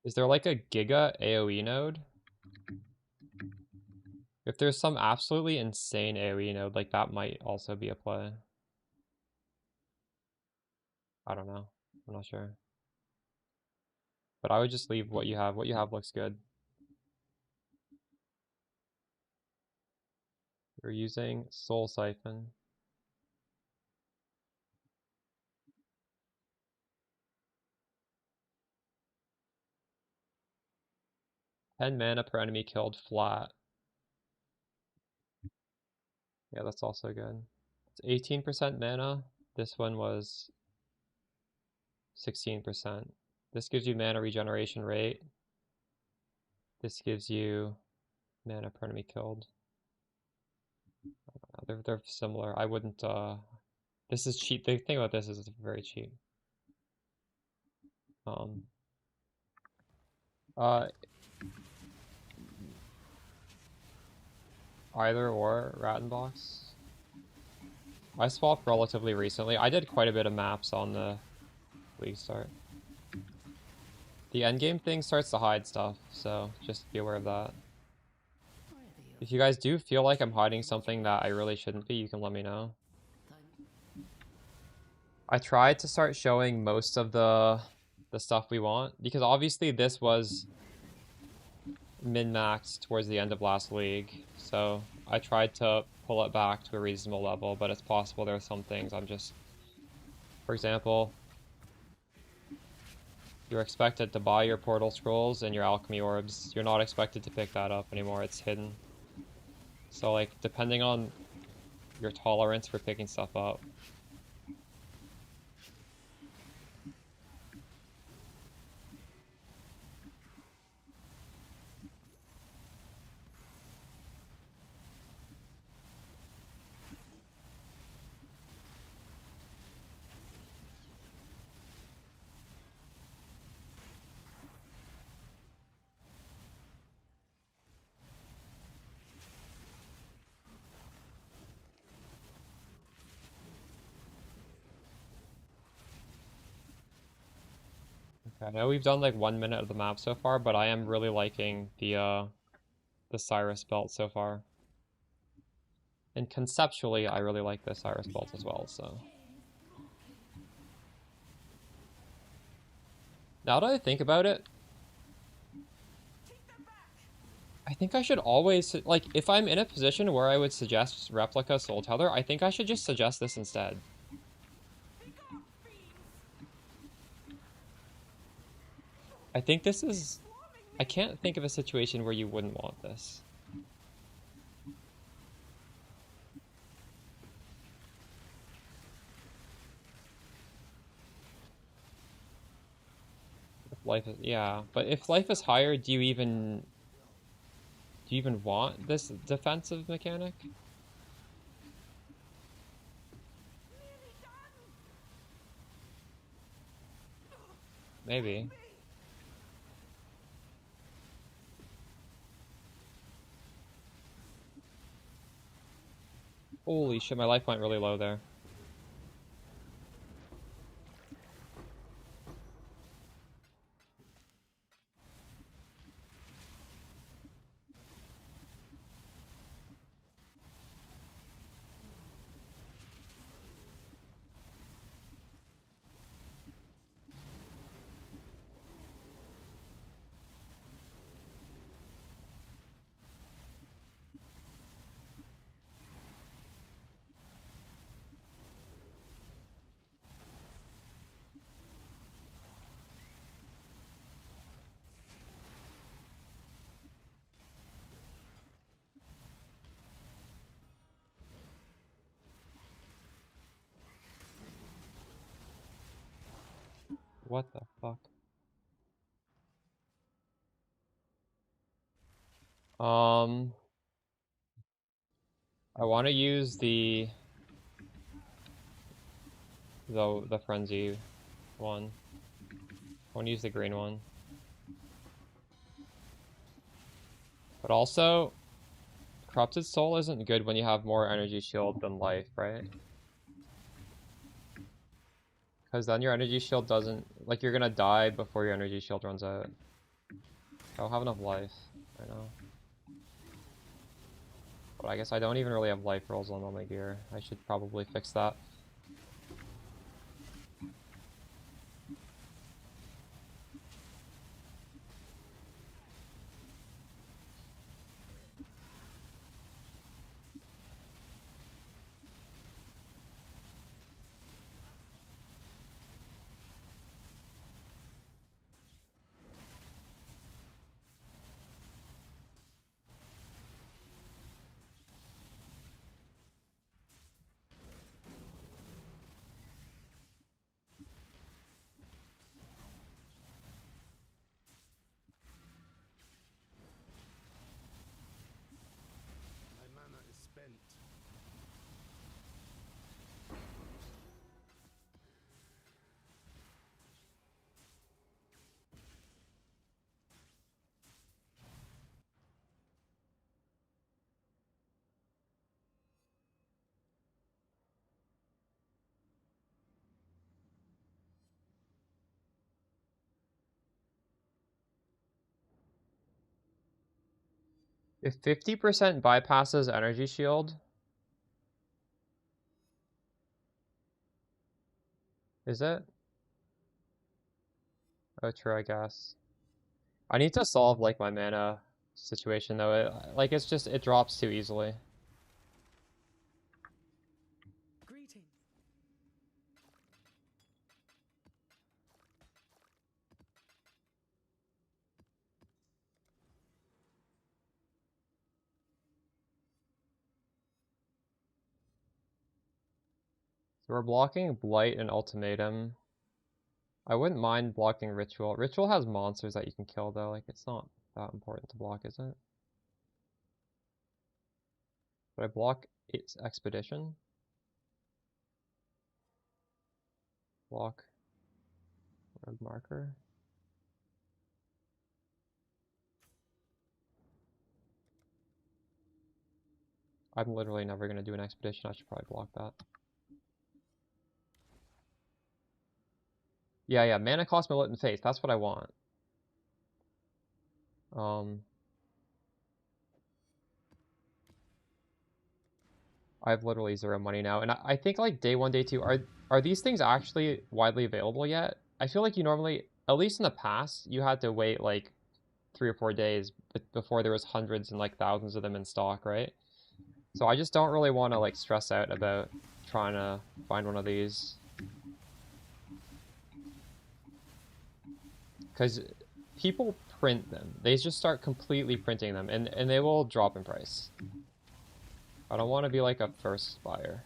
Is there like a Giga AoE node? If there's some absolutely insane AoE node, like that might also be a play. I don't know. I'm not sure. But I would just leave what you have. What you have looks good. You're using Soul Siphon. Ten mana per enemy killed flat. Yeah, that's also good. It's 18% mana. This one was 16%. This gives you mana regeneration rate. This gives you mana per enemy killed. They're similar. I wouldn't this is cheap. The thing about this is it's very cheap. Uh Either or Rattenbox. I swapped relatively recently. I did quite a bit of maps on the league start. The endgame thing starts to hide stuff, so just be aware of that. If you guys do feel like I'm hiding something that I really shouldn't be, you can let me know. I tried to start showing most of the stuff we want, because obviously this was min-maxed towards the end of last league, so I tried to pull it back to a reasonable level, but it's possible there are some things I'm just... For example, you're expected to buy your portal scrolls and your alchemy orbs. You're not expected to pick that up anymore, it's hidden. So like, depending on your tolerance for picking stuff up. Okay, I know we've done like 1 minute of the map so far, but I am really liking the Cyrus belt so far. And conceptually, I really like the Cyrus belt as well, so. Now that I think about it, I think I should always, like, if I'm in a position where I would suggest Replica Soul Tether, I think I should just suggest this instead. I think this is... I can't think of a situation where you wouldn't want this. If life is... Yeah, but if life is higher, do you even want this defensive mechanic? Maybe. Holy shit, my life went really low there. What the fuck? I want to use the frenzy one. I want to use the green one. But also, Corrupted Soul isn't good when you have more energy shield than life, right? Because then your energy shield doesn't... Like, you're gonna die before your energy shield runs out. I don't have enough life right now. But I guess I don't even really have life rolls on all my gear. I should probably fix that. If 50% bypasses energy shield, is it? Oh, true, I guess. I need to solve like my mana situation though. Like it's just it drops too easily. Greetings. So we're blocking Blight and Ultimatum. I wouldn't mind blocking Ritual. Ritual has monsters that you can kill though. Like it's not that important to block, is it? But I block its Expedition. Block Rogue Marker. I'm literally never gonna do an Expedition. I should probably block that. Yeah, mana cost Militant Faith. That's what I want. I have literally 0 money now, and I think like day 1, day 2, are these things actually widely available yet? I feel like you normally, at least in the past, you had to wait like 3 or 4 days before there was hundreds and like thousands of them in stock, right? So I just don't really want to like stress out about trying to find one of these. Because people print them. They just start completely printing them, and they will drop in price. I don't want to be like a first buyer.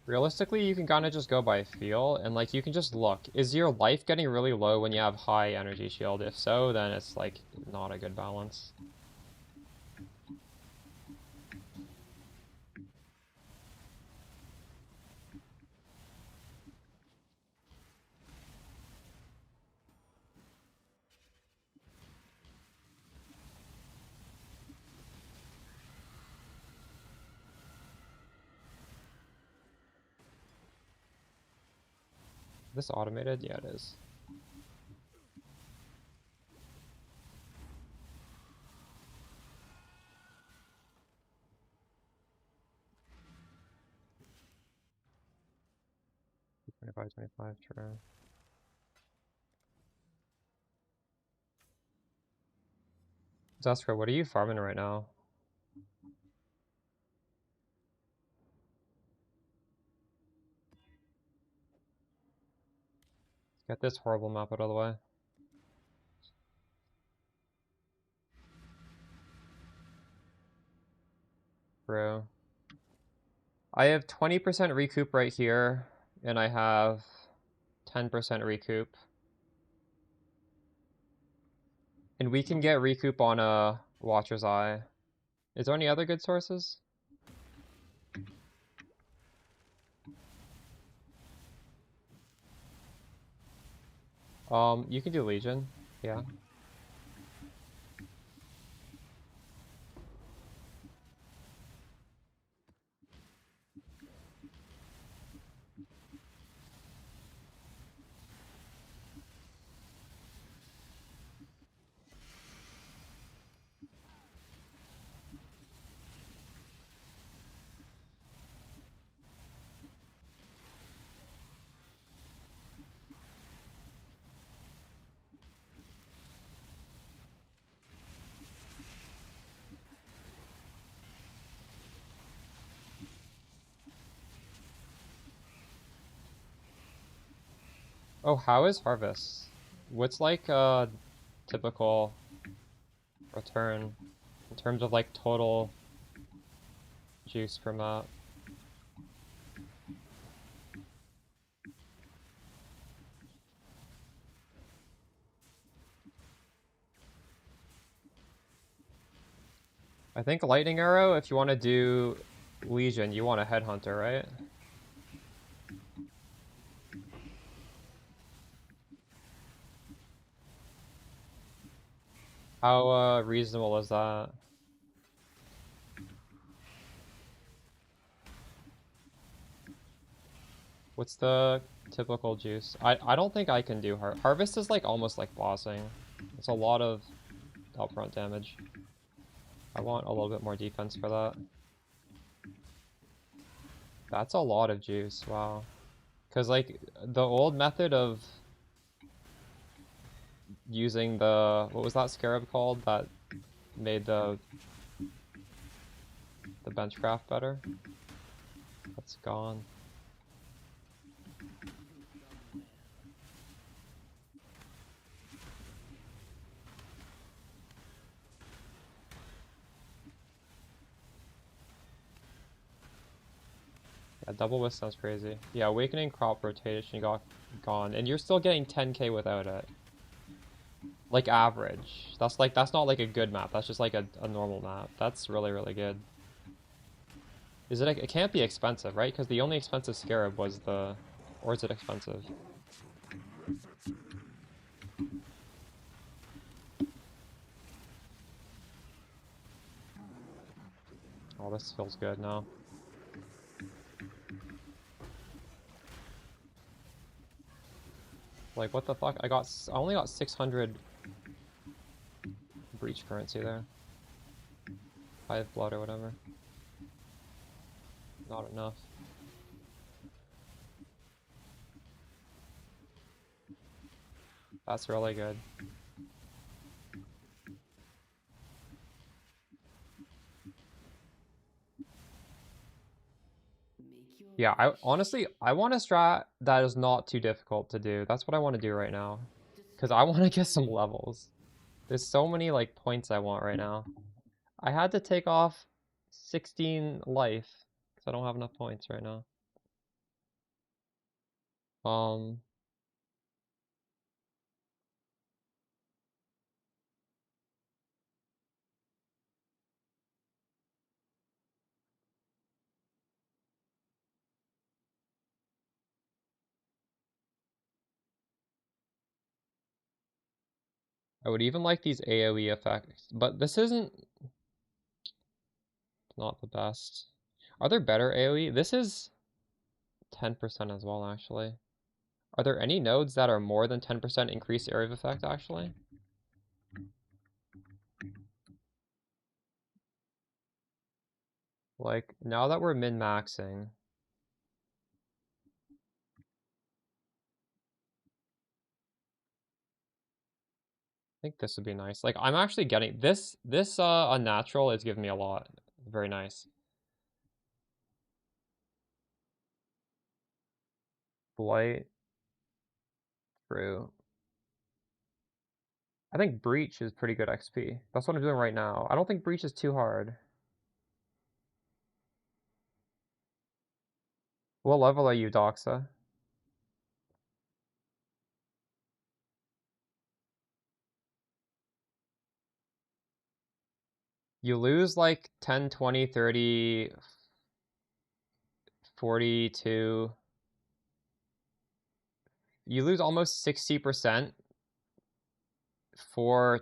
Realistically, you can kind of just go by feel, and like you can just look. Is your life getting really low when you have high energy shield? If so, then it's like not a good balance. Is this automated? Yeah, it is. $25, $25, true. Zestra, what are you farming right now? Get this horrible map out of the way. True. I have 20% recoup right here, and I have 10% recoup. And we can get recoup on a Watcher's Eye. Is there any other good sources? You can do Legion, yeah. Oh, how is Harvest? What's like a typical return in terms of like total juice per map? I think Lightning Arrow, if you want to do Legion, you want a headhunter, right? How reasonable is that? What's the typical juice? I don't think I can do Harvest is like almost like bossing. It's a lot of upfront damage. I want a little bit more defense for that. That's a lot of juice, wow. Because like the old method of using the, what was that scarab called that made the benchcraft better? That's gone. Yeah, double whisk sounds crazy. Yeah, awakening crop rotation got gone, and you're still getting 10k without it. Like average. That's not like a good map. That's just like a normal map. That's really, really good. Is it? It can't be expensive, right? Because the only expensive scarab was the, or is it expensive? Oh, this feels good now. Like, what the fuck? I only got 600 breach currency there. 5 blood or whatever. Not enough. That's really good. Yeah, I honestly, I want a strat that is not too difficult to do. That's what I want to do right now. Because I want to get some levels. There's so many, like, points I want right now. I had to take off 16 life because I don't have enough points right now. Um, I would even like these AoE effects, but this isn't not the best. Are there better AoE? This is 10% as well, actually. Are there any nodes that are more than 10% increased area of effect, actually? Like, now that we're min-maxing, I think this would be nice. Like, I'm actually getting this unnatural is giving me a lot. Very nice. Blight, true. I think Breach is pretty good XP. That's what I'm doing right now. I don't think Breach is too hard. What level are you, Doxa? You lose like 10, 20, 30, 42. You lose almost 60% for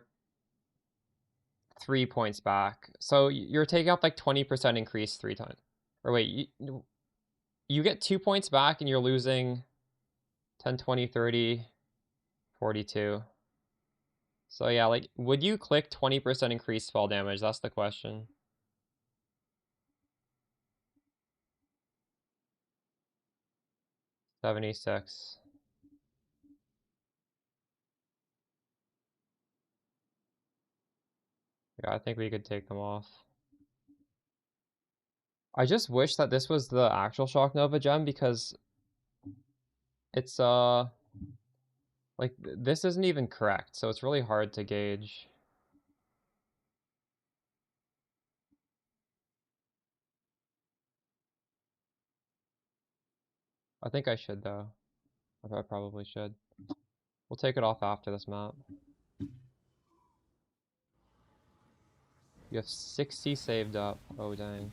3 points back. So you're taking up like 20% increase 3 times. Or wait, you get 2 points back and you're losing 10, 20, 30, 42. So yeah, like, would you click 20% increased spell damage? That's the question. 76. Yeah, I think we could take them off. I just wish that this was the actual Shock Nova gem because it's like this isn't even correct, so it's really hard to gauge. I think I should though. I probably should. We'll take it off after this map. You have 60 saved up. Oh dang.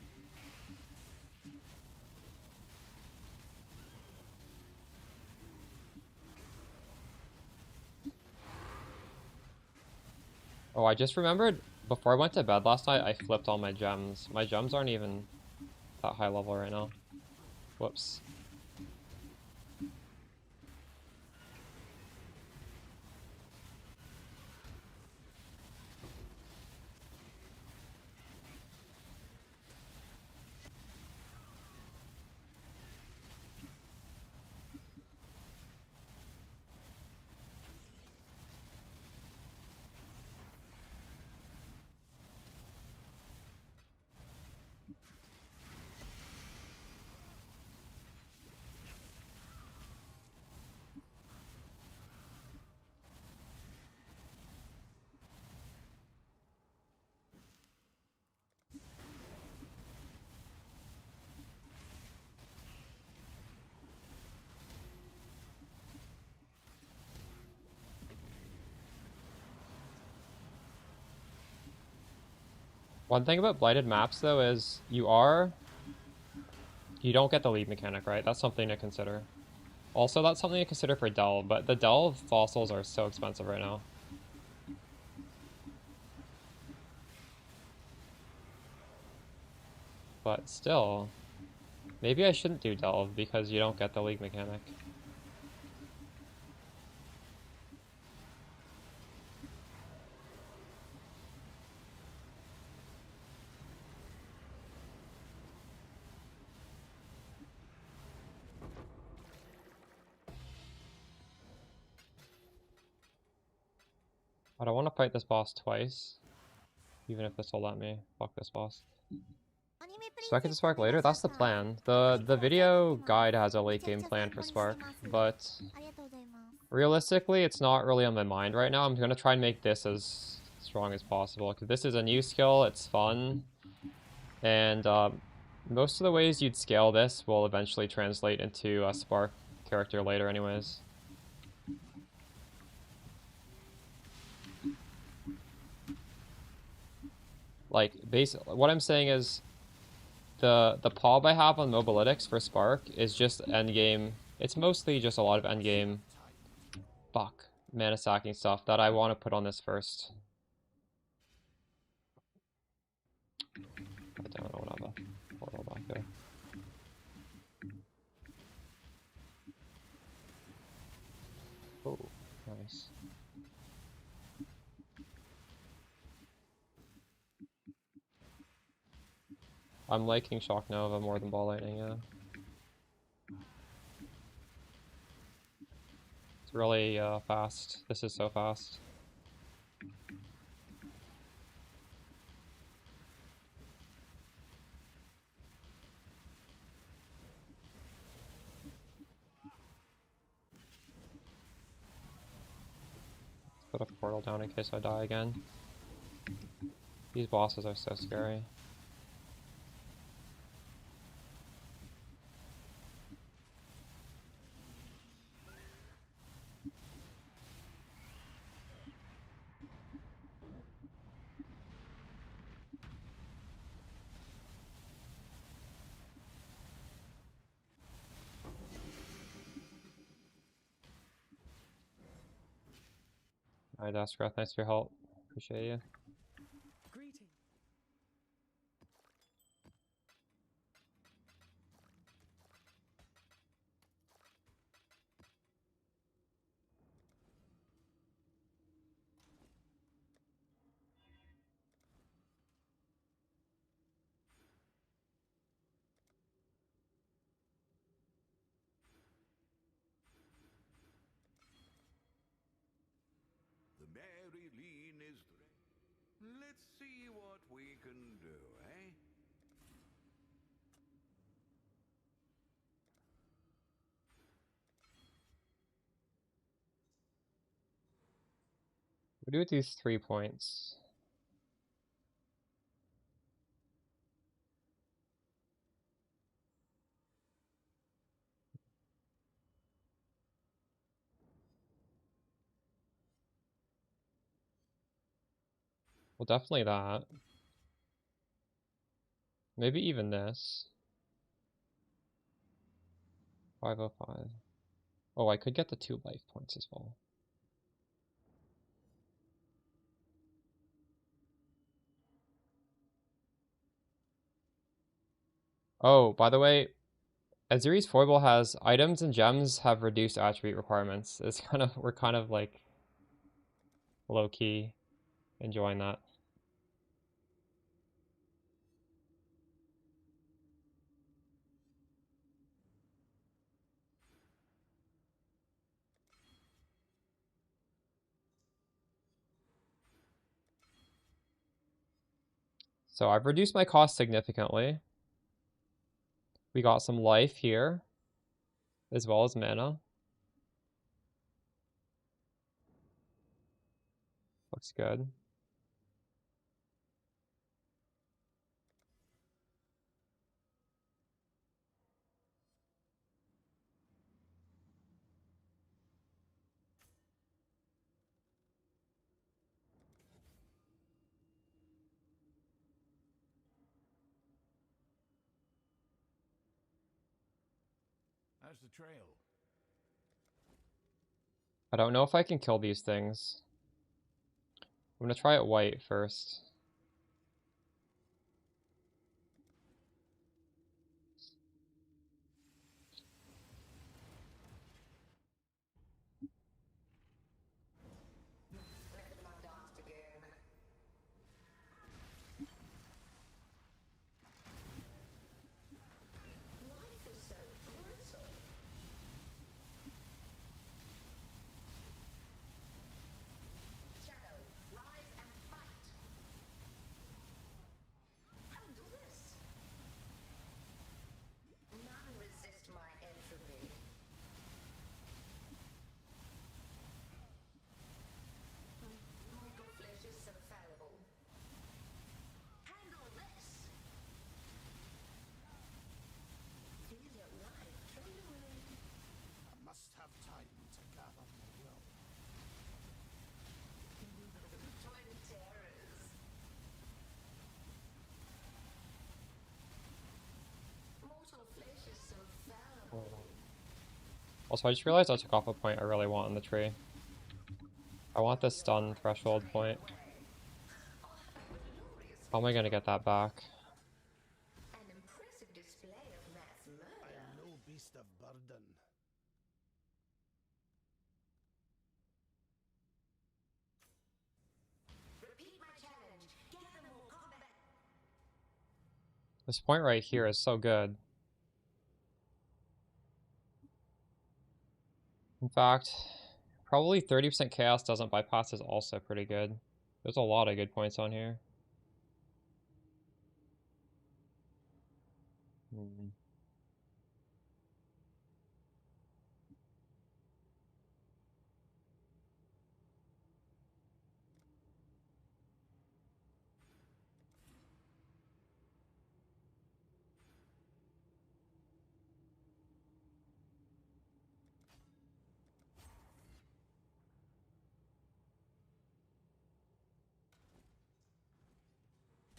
Oh, I just remembered before I went to bed last night, I flipped all my gems. My gems aren't even that high level right now. Whoops. One thing about blighted maps though is you don't get the lead mechanic, right? That's something to consider. Also, that's something to consider for Delve, but the Delve fossils are so expensive right now. But still, maybe I shouldn't do Delve because you don't get the league mechanic. I don't want to fight this boss twice, even if this will let me. Fuck this boss. So I can Spark later? That's the plan. The video guide has a late game plan for Spark, but realistically, it's not really on my mind right now. I'm gonna try and make this as strong as possible, because this is a new skill, it's fun, and most of the ways you'd scale this will eventually translate into a Spark character later anyways. Like, what I'm saying is, the pop I have on Mobalytics for Spark is just endgame. It's mostly just a lot of endgame mana stacking stuff that I want to put on this first. God damn it, I don't have a portal back there. Oh, nice. I'm liking Shock Nova more than Ball Lightning, yeah. It's really fast. This is so fast. Put a portal down in case I die again. These bosses are so scary. Alright, Askrath, thanks for your help. Appreciate you. Greeting. The Mary Lean is let's see what we can do, eh? We'll do it these 3 points. Well, definitely that. Maybe even this. 505. Oh, I could get the 2 life points as well. Oh, by the way, Aziri's foible has items and gems have reduced attribute requirements. We're kind of like low key enjoying that. So I've reduced my cost significantly. We got some life here, as well as mana. Looks good. How's the trail? I don't know if I can kill these things. I'm gonna try it white first. Let my dance begin. Life is so brutal. Shadow, rise and fight. Handle this. None resist my entropy. Mortal flesh is so fallible. Handle this. Feel your life trade away. I must have time to gather my will. Twin terrors. Mortal flesh is so fallible. Also, I just realized I took off a point I really want in the tree. I want this stun threshold point. How am I gonna get that back? An impressive display of mass murder. I'm no beast of burden. Repeat my challenge. Get them more combat. This point right here is so good. In fact, probably 30% chaos doesn't bypass is also pretty good. There's a lot of good points on here.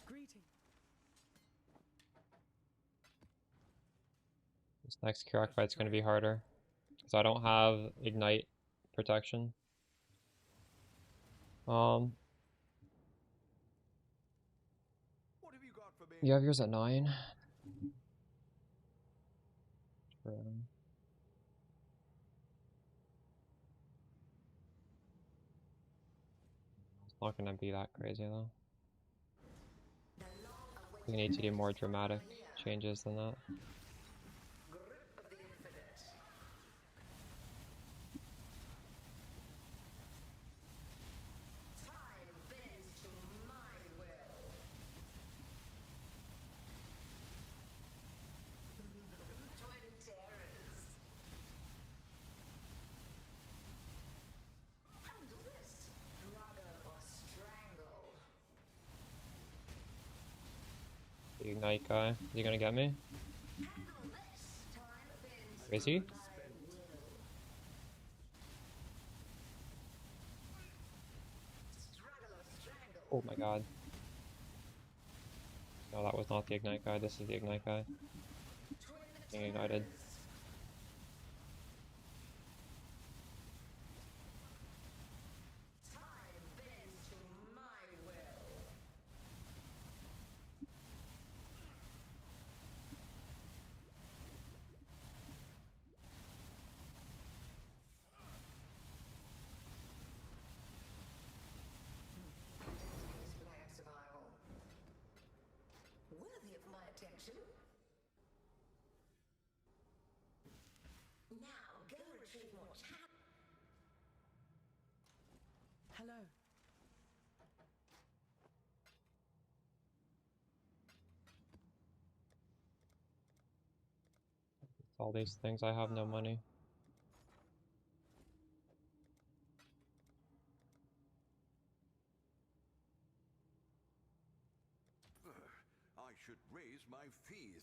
Greeting. This next Karak fight's gonna be harder. Because I don't have Ignite protection. What have you got for me? You have yours at 9. It's not gonna be that crazy though. We need to do more dramatic changes than that. Grip of the infinite. Time bends to my will. Twin terrors. Handle this. Struggle or strangle. The Ignite guy. Is he gonna get me? Handle this. Time bends Is he? to my will. Struggle or strangle. Oh my god. No, that was not the Ignite guy. This is the Ignite guy. Twin Being ignited. terrors. Time bends to my will. all these things. I have no money. I should raise my fees.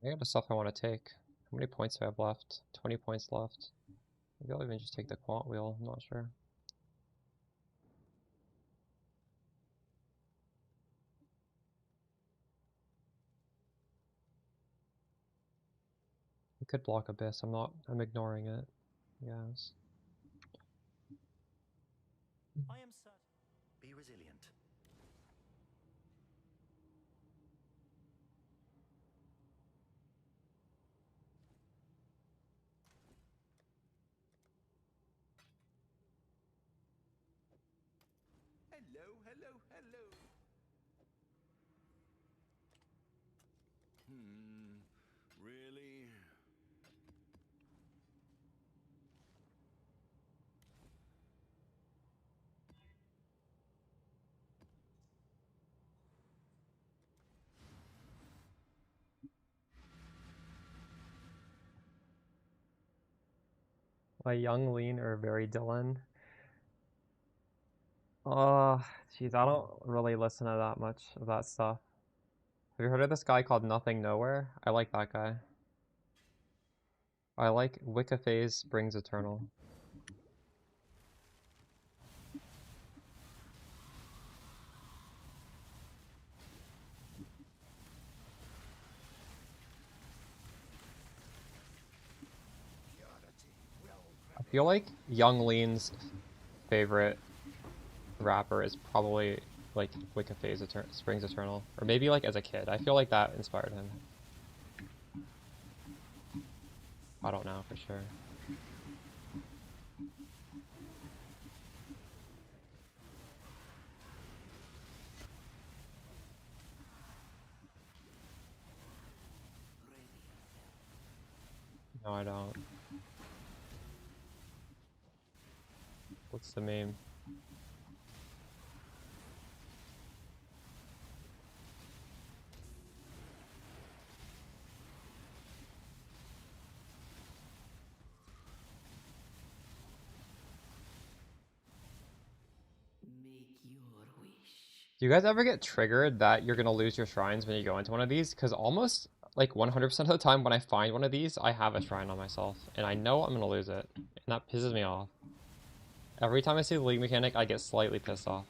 I got the stuff I want to take. How many points do I have left? 20 points left. Maybe I'll even just take the quant wheel, I'm not sure. We could block Abyss, I'm ignoring it. Yes. I am certain. Be resilient. Hello, hello, hello. Really? My young lean or very Dylan. Jeez, I don't really listen to that much of that stuff. Have you heard of this guy called Nothing Nowhere? I like that guy. I like Wicca Phase Springs Eternal. I feel like Young Lean's favorite rapper is probably like Wicca Phase Springs Eternal. Or maybe like as a kid. I feel like that inspired him. I don't know for sure. No, I don't. What's the meme? Make your wish. Do you guys ever get triggered that you're gonna lose your shrines when you go into one of these? Because almost like 100% of the time when I find one of these, I have a shrine on myself. And I know I'm gonna lose it. And that pisses me off. Every time I see the league mechanic, I get slightly pissed off.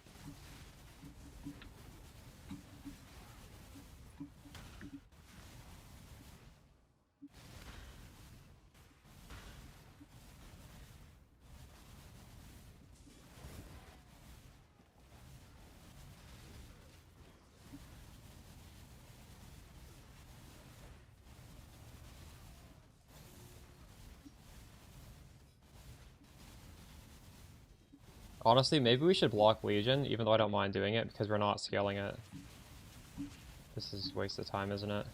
Honestly, maybe we should block Legion, even though I don't mind doing it, because we're not scaling it. This is a waste of time, isn't it?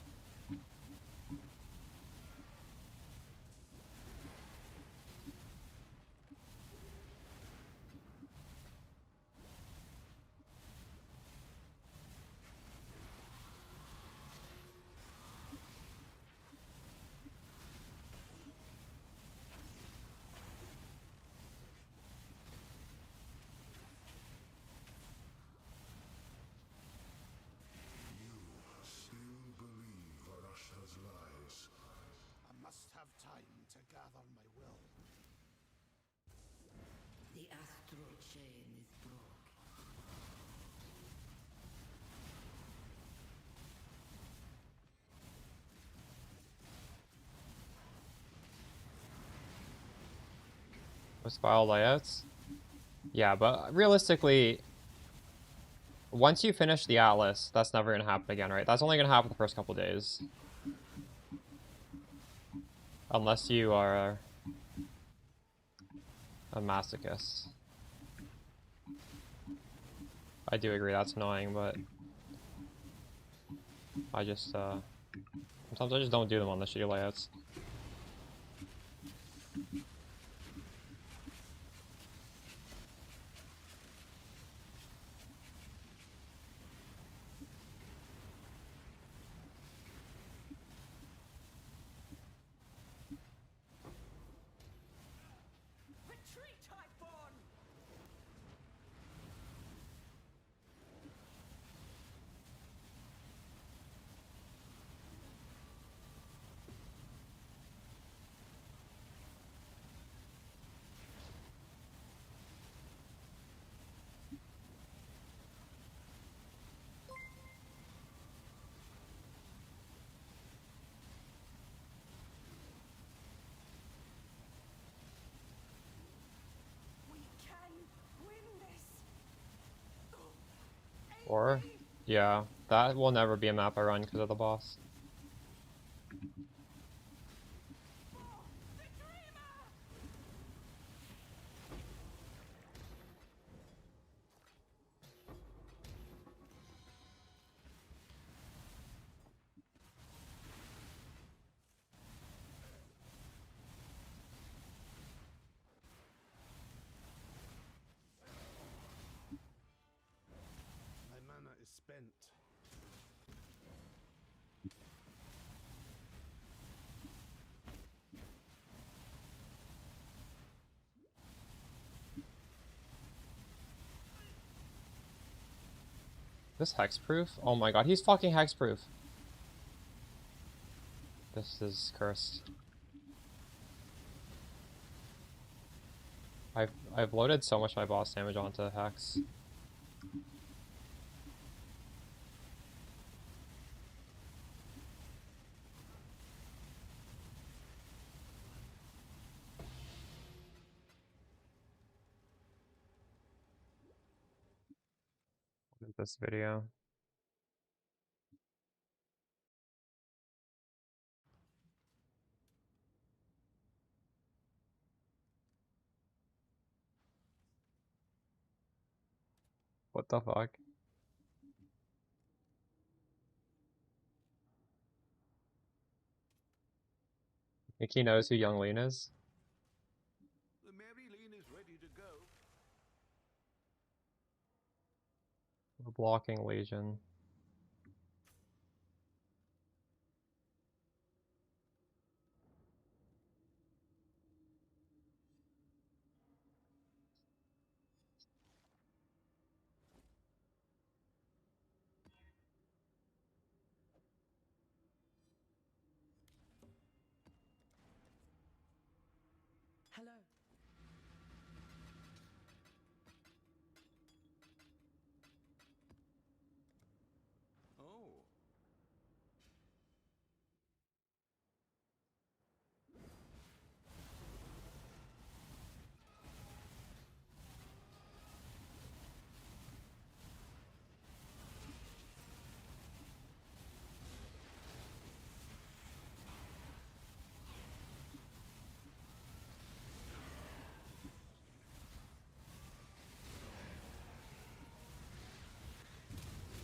gather my will. The astral chain is broken. With file layouts? Yeah, but realistically, once you finish the Atlas, that's never going to happen again, right? That's only going to happen the first couple days. Unless you are a masochist. I do agree that's annoying, but I just, sometimes I just don't do them on the shitty layouts. Retreat, Highborn! We can win this. Or, yeah, that will never be a map I run because of the boss. My mana is spent. This hexproof? Oh my god, he's fucking hexproof. This is cursed. I've loaded so much of my boss damage onto hex. Look at this video. What the fuck? Think he knows who Young Lean is? The Mary Lean is ready to go. We're blocking Legion. Hello. Oh.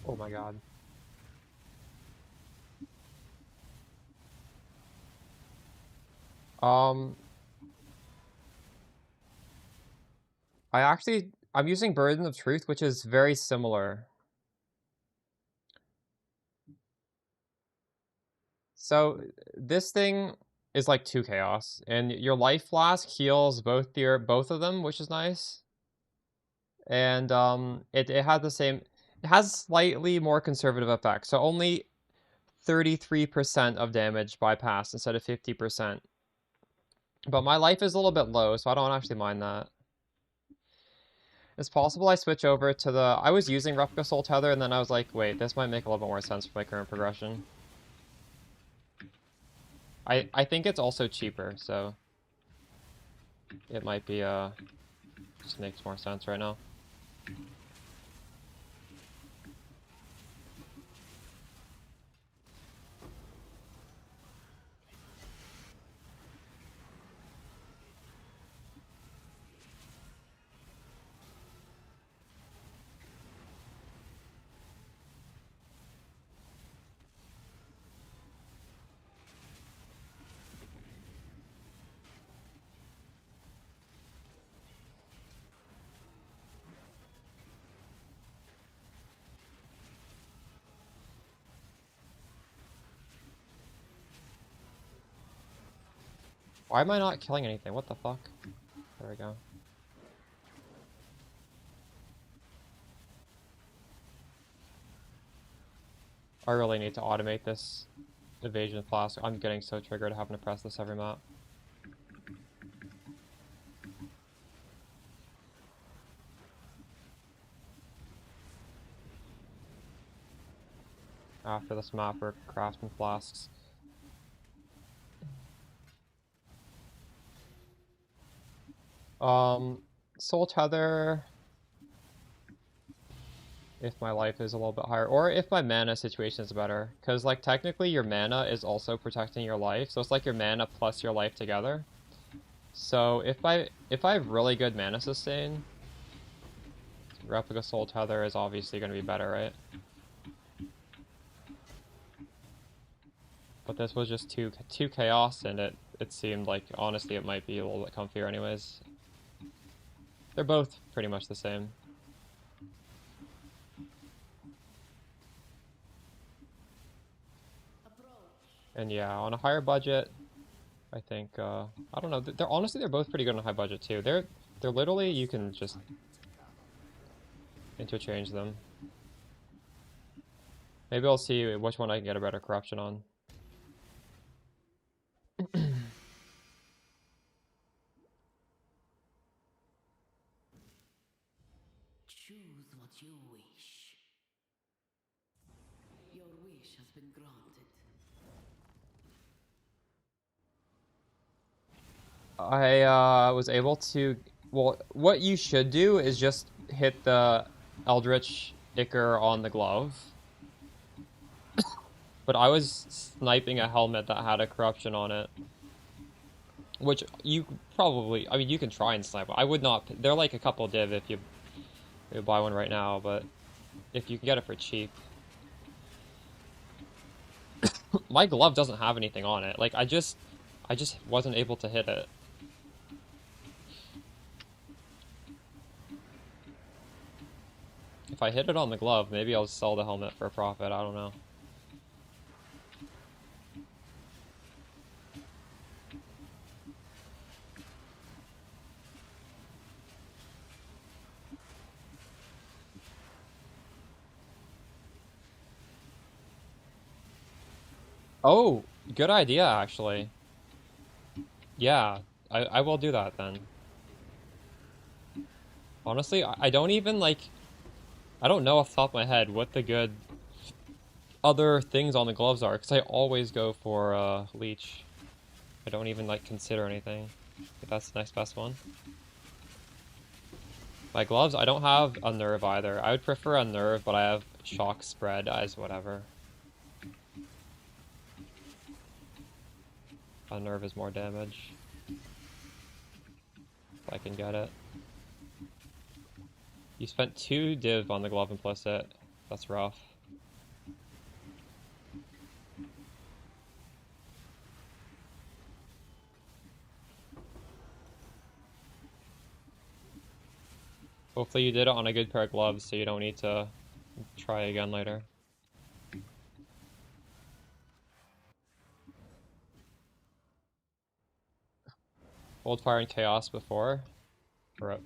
Oh my god. Um, I'm using Burden of Truth, which is very similar. So this thing is like 2 chaos, and your life flask heals both of them, which is nice. And it has the same, it has slightly more conservative effects. So only 33% of damage bypass instead of 50%. But my life is a little bit low, so I don't actually mind that. It's possible I switch over to the... I was using Replica Soul Tether, and then I was like, wait, this might make a little bit more sense for my current progression. I think it's also cheaper, so... It might be, just makes more sense right now. Why am I not killing anything? What the fuck? There we go. I really need to automate this evasion flask. I'm getting so triggered having to press this every map. After this map, we're crafting flasks. Soul Tether... If my life is a little bit higher, or if my mana situation is better. Because, like, technically your mana is also protecting your life, so it's like your mana plus your life together. So if I have really good mana sustain, Replica Soul Tether is obviously going to be better, right? But this was just too chaos, and it seemed like, honestly, it might be a little bit comfier anyways. They're both pretty much the same. And yeah, on a higher budget, I think, I don't know, they're honestly, they're both pretty good on a high budget too. They're literally, you can just interchange them. Maybe I'll see which one I can get a better corruption on. Choose what you wish. Your wish has been granted. I was able to... Well, what you should do is just hit the Eldritch Ichor on the glove. But I was sniping a helmet that had a corruption on it. Which you probably... I mean, you can try and snipe. I would not... They're like a couple div if you buy one right now, but if you can get it for cheap. My glove doesn't have anything on it. Like, I just wasn't able to hit it. If I hit it on the glove, maybe I'll sell the helmet for a profit. I don't know. Oh, good idea, actually. Yeah, I will do that then. Honestly, I don't even, like... I don't know off the top of my head what the good other things on the gloves are, because I always go for leech. I don't even, like, consider anything. But that's the next best one. My gloves, I don't have a nerve either. I would prefer a nerve, but I have shock spread as whatever. A nerve is more damage. If I can get it. You spent 2 div on the glove implicit. That's rough. Hopefully you did it on a good pair of gloves so you don't need to try again later. Hold fire and chaos before. Rip.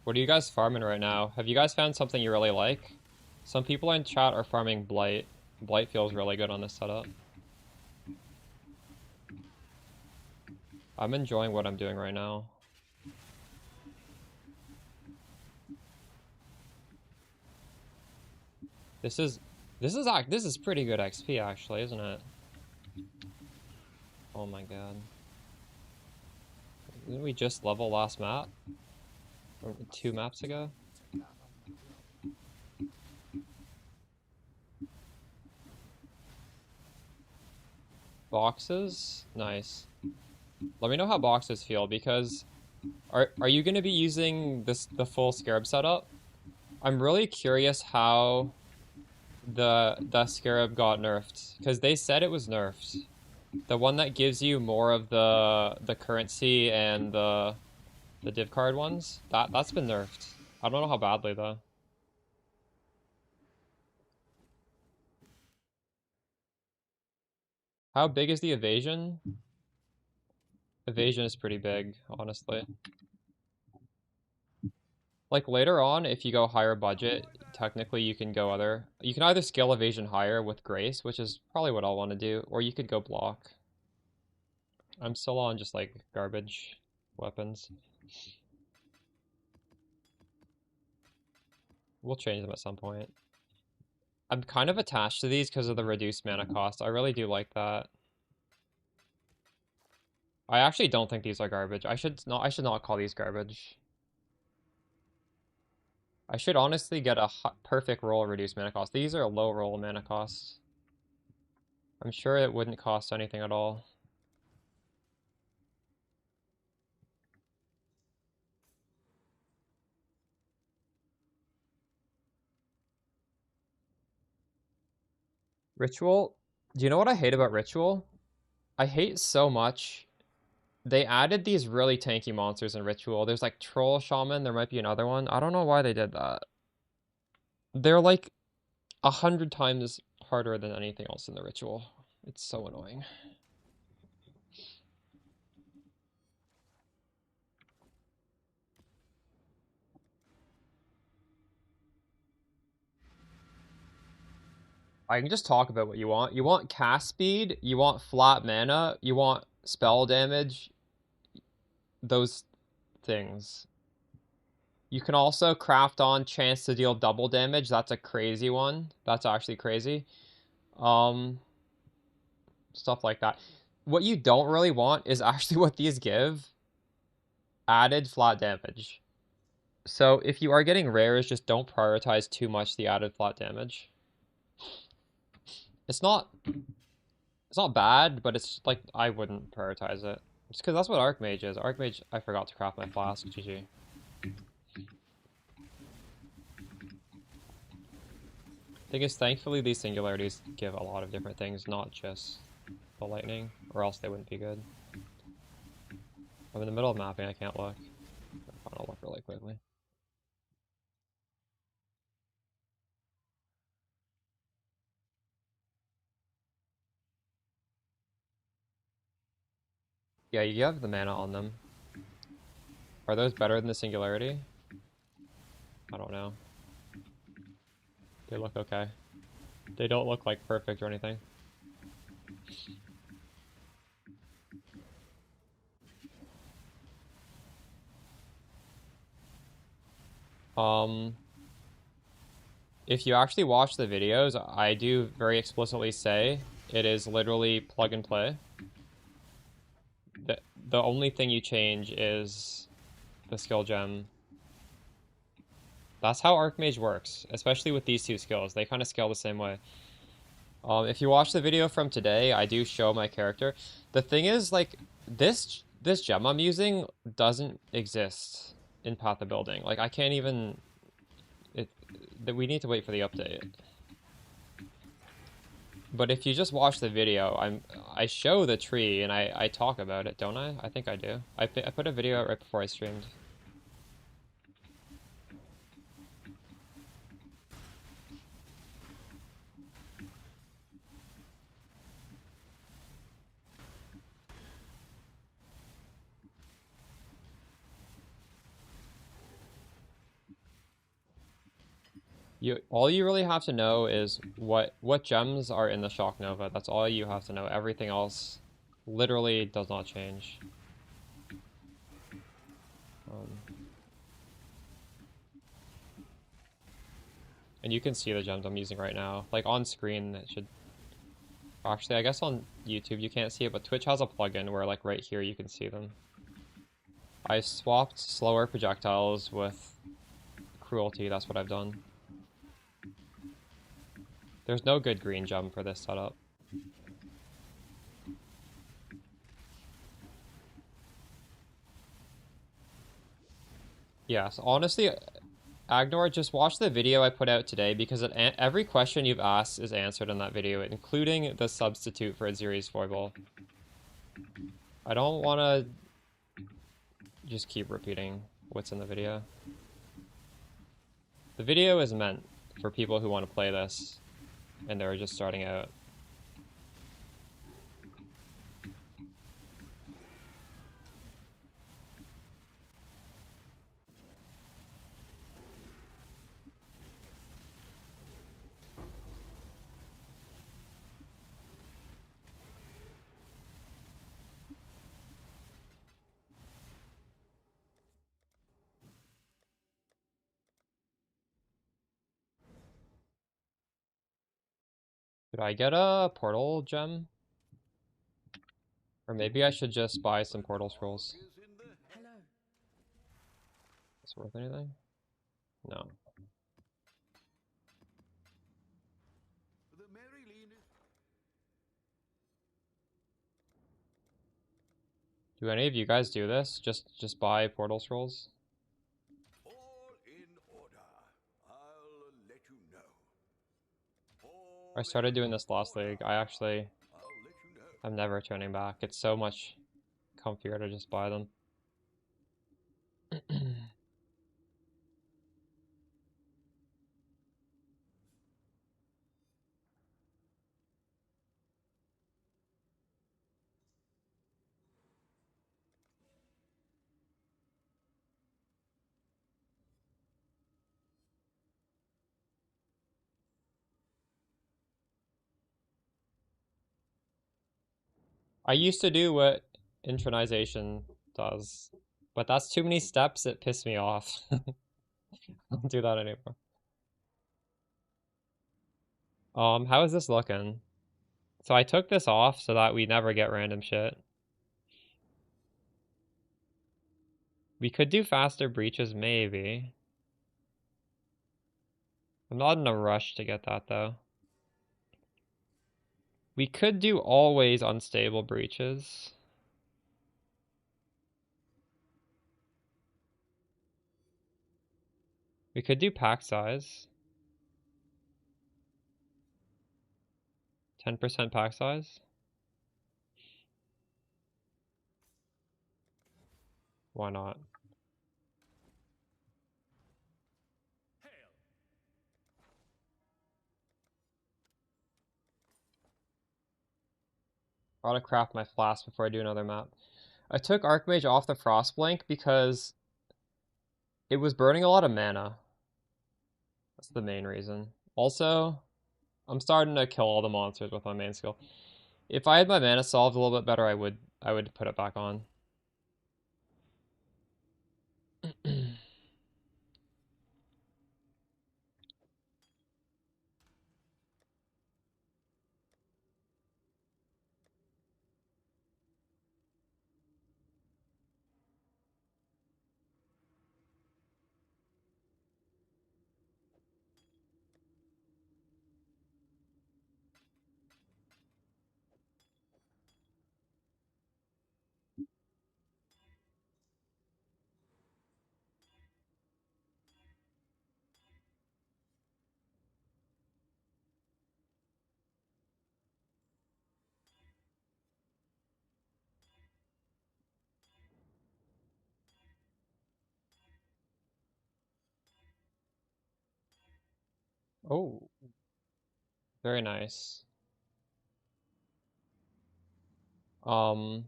What are you guys farming right now? Have you guys found something you really like? Some people in chat are farming Blight. Blight feels really good on this setup. I'm enjoying what I'm doing right now. This is pretty good XP actually, isn't it? Oh my god. Didn't we just level last map? Or 2 maps ago? Boxes? Nice. Let me know how boxes feel, because are you gonna be using the full Scarab setup? I'm really curious how the Scarab got nerfed, because they said it was nerfed. The one that gives you more of the currency and the div card ones, that's been nerfed. I don't know how badly though. How big is the evasion? Evasion is pretty big, honestly. Like later on, if you go higher budget, technically you can go you can either scale evasion higher with grace, which is probably what I'll want to do, or you could go block. I'm still on just like garbage weapons. We'll change them at some point. I'm kind of attached to these because of the reduced mana cost. I really do like that. I actually don't think these are garbage. I should not call these garbage. I should honestly get a perfect roll reduced mana cost. These are low roll mana costs. I'm sure it wouldn't cost anything at all. Ritual? Do you know what I hate about Ritual? I hate so much. They added these really tanky monsters in Ritual. There's like Troll Shaman, there might be another one. I don't know why they did that. They're like 100 times harder than anything else in the Ritual. It's so annoying. I can just talk about what you want. You want cast speed, you want flat mana, you want spell damage, those things. You can also craft on chance to deal double damage. That's a crazy one. That's actually crazy. Stuff like that. What you don't really want is actually what these give. Added flat damage. So if you are getting rares, just don't prioritize too much the added flat damage. It's not bad, but it's like I wouldn't prioritize it. Just because that's what Archmage is. Archmage, I forgot to craft my flask. GG. Thing is, thankfully these singularities give a lot of different things, not just the lightning, or else they wouldn't be good. I'm in the middle of mapping, I can't look. I'll look really quickly. Yeah, you have the mana on them. Are those better than the singularity? I don't know. They look okay. They don't look like perfect or anything. If you actually watch the videos, I do very explicitly say it is literally plug and play. The only thing you change is the skill gem. That's how Archmage works, especially with these two skills. They kind of scale the same way. If you watch the video from today, I do show my character. The thing is, like, this gem I'm using doesn't exist in Path of Building. Like, I can't even... we need to wait for the update. But if you just watch the video, I show the tree and I talk about it, don't I? I think I do. I put a video out right before I streamed. All you really have to know is what gems are in the Shock Nova. That's all you have to know. Everything else literally does not change. And you can see the gems I'm using right now. Like on screen, it should... Actually, I guess on YouTube you can't see it, but Twitch has a plugin where like right here you can see them. I swapped slower projectiles with cruelty, that's what I've done. There's no good green gem for this setup. Yes, honestly, Agnor, just watch the video I put out today because every question you've asked is answered in that video, including the substitute for Aziri's foible. I don't want to just keep repeating what's in the video. The video is meant for people who want to play this and they're just starting out. Should I get a portal gem? Or maybe I should just buy some portal scrolls. Hello. Is it worth anything? No. The Mary Lean is Do any of you guys do this? Just buy portal scrolls? all in order. I'll let you know. I started doing this last league. I'll let you know. I'm never turning back. It's so much comfier to just buy them. I used to do what intronization does, but that's too many steps. It pissed me off. I don't do that anymore. How is this looking? So I took this off so that we never get random shit. We could do faster breaches, maybe. I'm not in a rush to get that, though. We could do always unstable breaches. We could do pack size. 10% pack size. Why not? Hail. Gotta craft my flask before I do another map. I took Archmage off the Frostblink because it was burning a lot of mana. That's the main reason. Also, I'm starting to kill all the monsters with my main skill. If I had my mana solved a little bit better, I would put it back on. Oh, very nice. Um,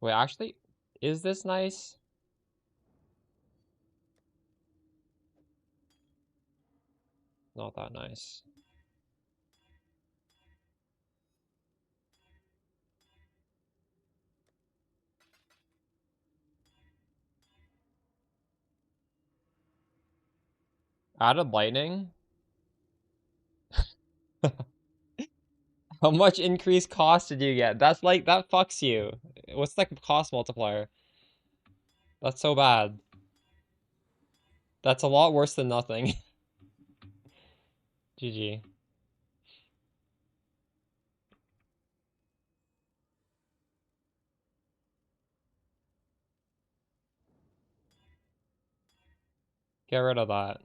Wait, actually, is this nice? not that nice. Added lightning? How much increased cost did you get? That's like, that fucks you. What's the cost multiplier? That's so bad. That's a lot worse than nothing. GG. Get rid of that.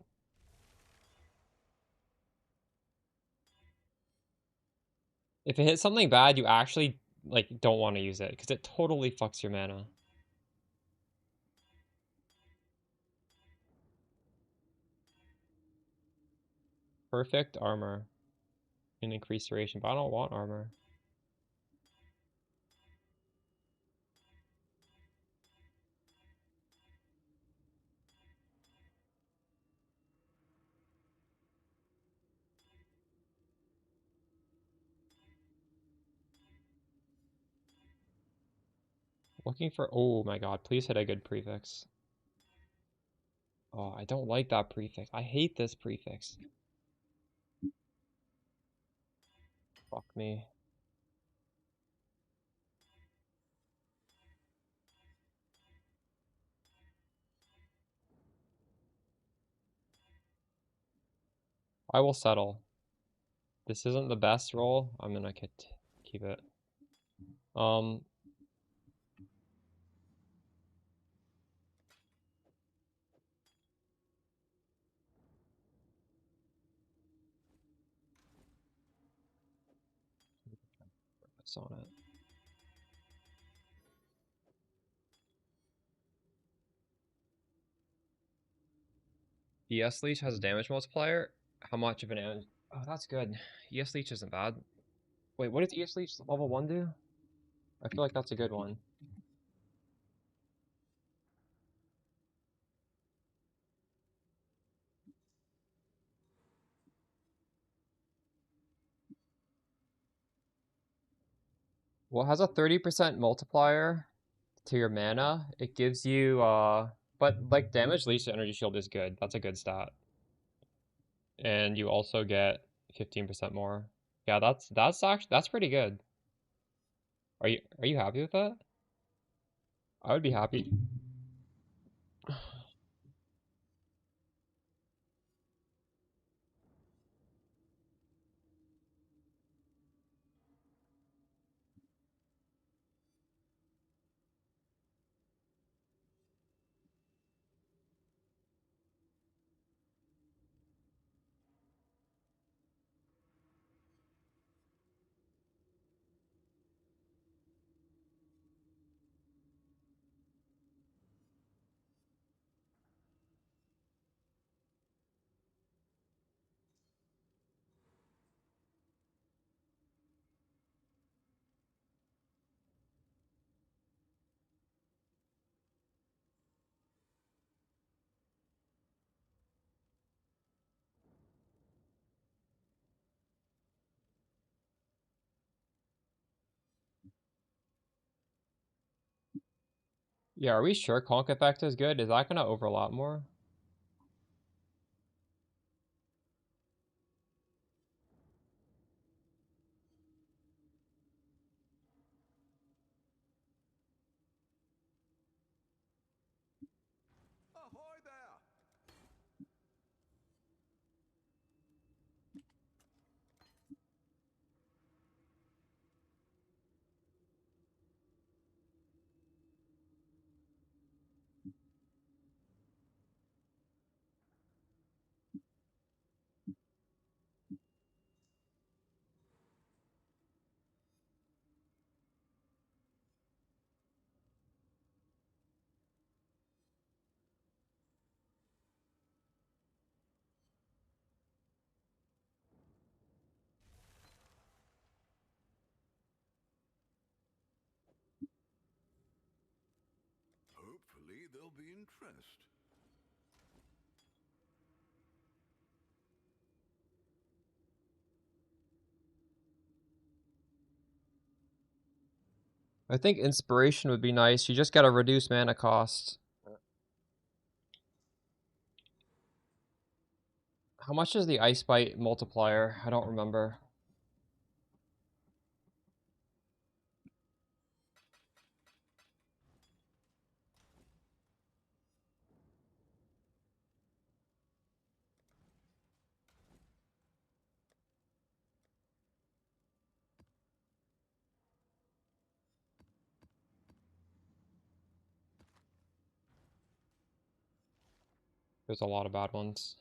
If it hits something bad, you actually, like, don't want to use it, because it totally fucks your mana. Perfect armor. And increased duration, but I don't want armor. Looking for, oh my god, please hit a good prefix. Oh, I don't like that prefix. I hate this prefix. Fuck me. I will settle. This isn't the best roll. I'm gonna keep it. This on it. ES Leech has a damage multiplier. How much of an damage? Oh, that's good. ES Leech isn't bad. Wait, what does ES Leech level 1 do? I feel like that's a good one. Well, it has a 30% multiplier to your mana. It gives you, but like damage leech to energy shield is good. That's a good stat. And you also get 15% more. Yeah, that's actually that's pretty good. Are you happy with that? I would be happy. Yeah, are we sure Conk Effect is good? Is that gonna overlap more? Ahoy there! Hopefully there'll be interest. I think inspiration would be nice. You just gotta reduce mana cost. How much is the Ice Bite multiplier? I don't remember. There's a lot of bad ones.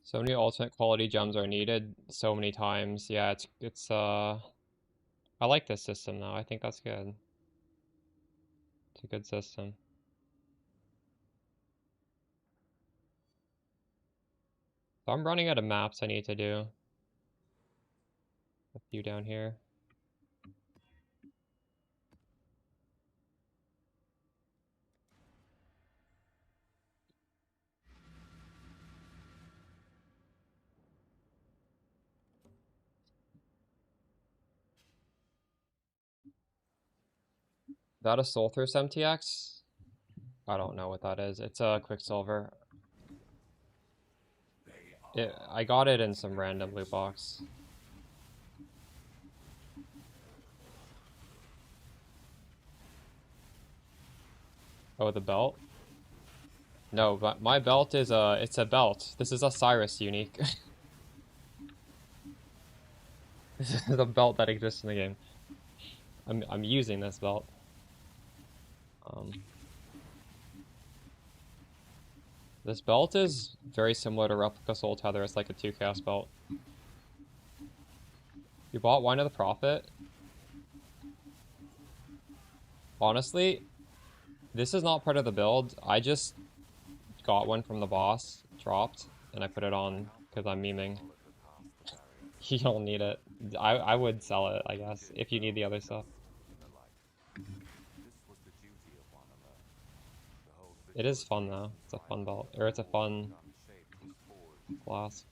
So many ultimate quality gems are needed so many times. Yeah, it's I like this system though. I think that's good. It's a good system. So I'm running out of maps I need to do. A few down here. Is that a Soulthirst MTX? I don't know what that is. It's a Quicksilver. I got it in some random loot box. Oh, the belt? No, but my belt is it's a belt. This is a Cyrus unique. This is a belt that exists in the game. I'm using this belt. This belt is very similar to Replica Soul Tether. It's like a 2-cast belt. You bought Wine of the Prophet? Honestly, this is not part of the build. I just got one from the boss, dropped, and I put it on because I'm memeing. You don't need it. I would sell it, I guess, if you need the other stuff. It is fun though. It's a fun belt, or it's a fun class.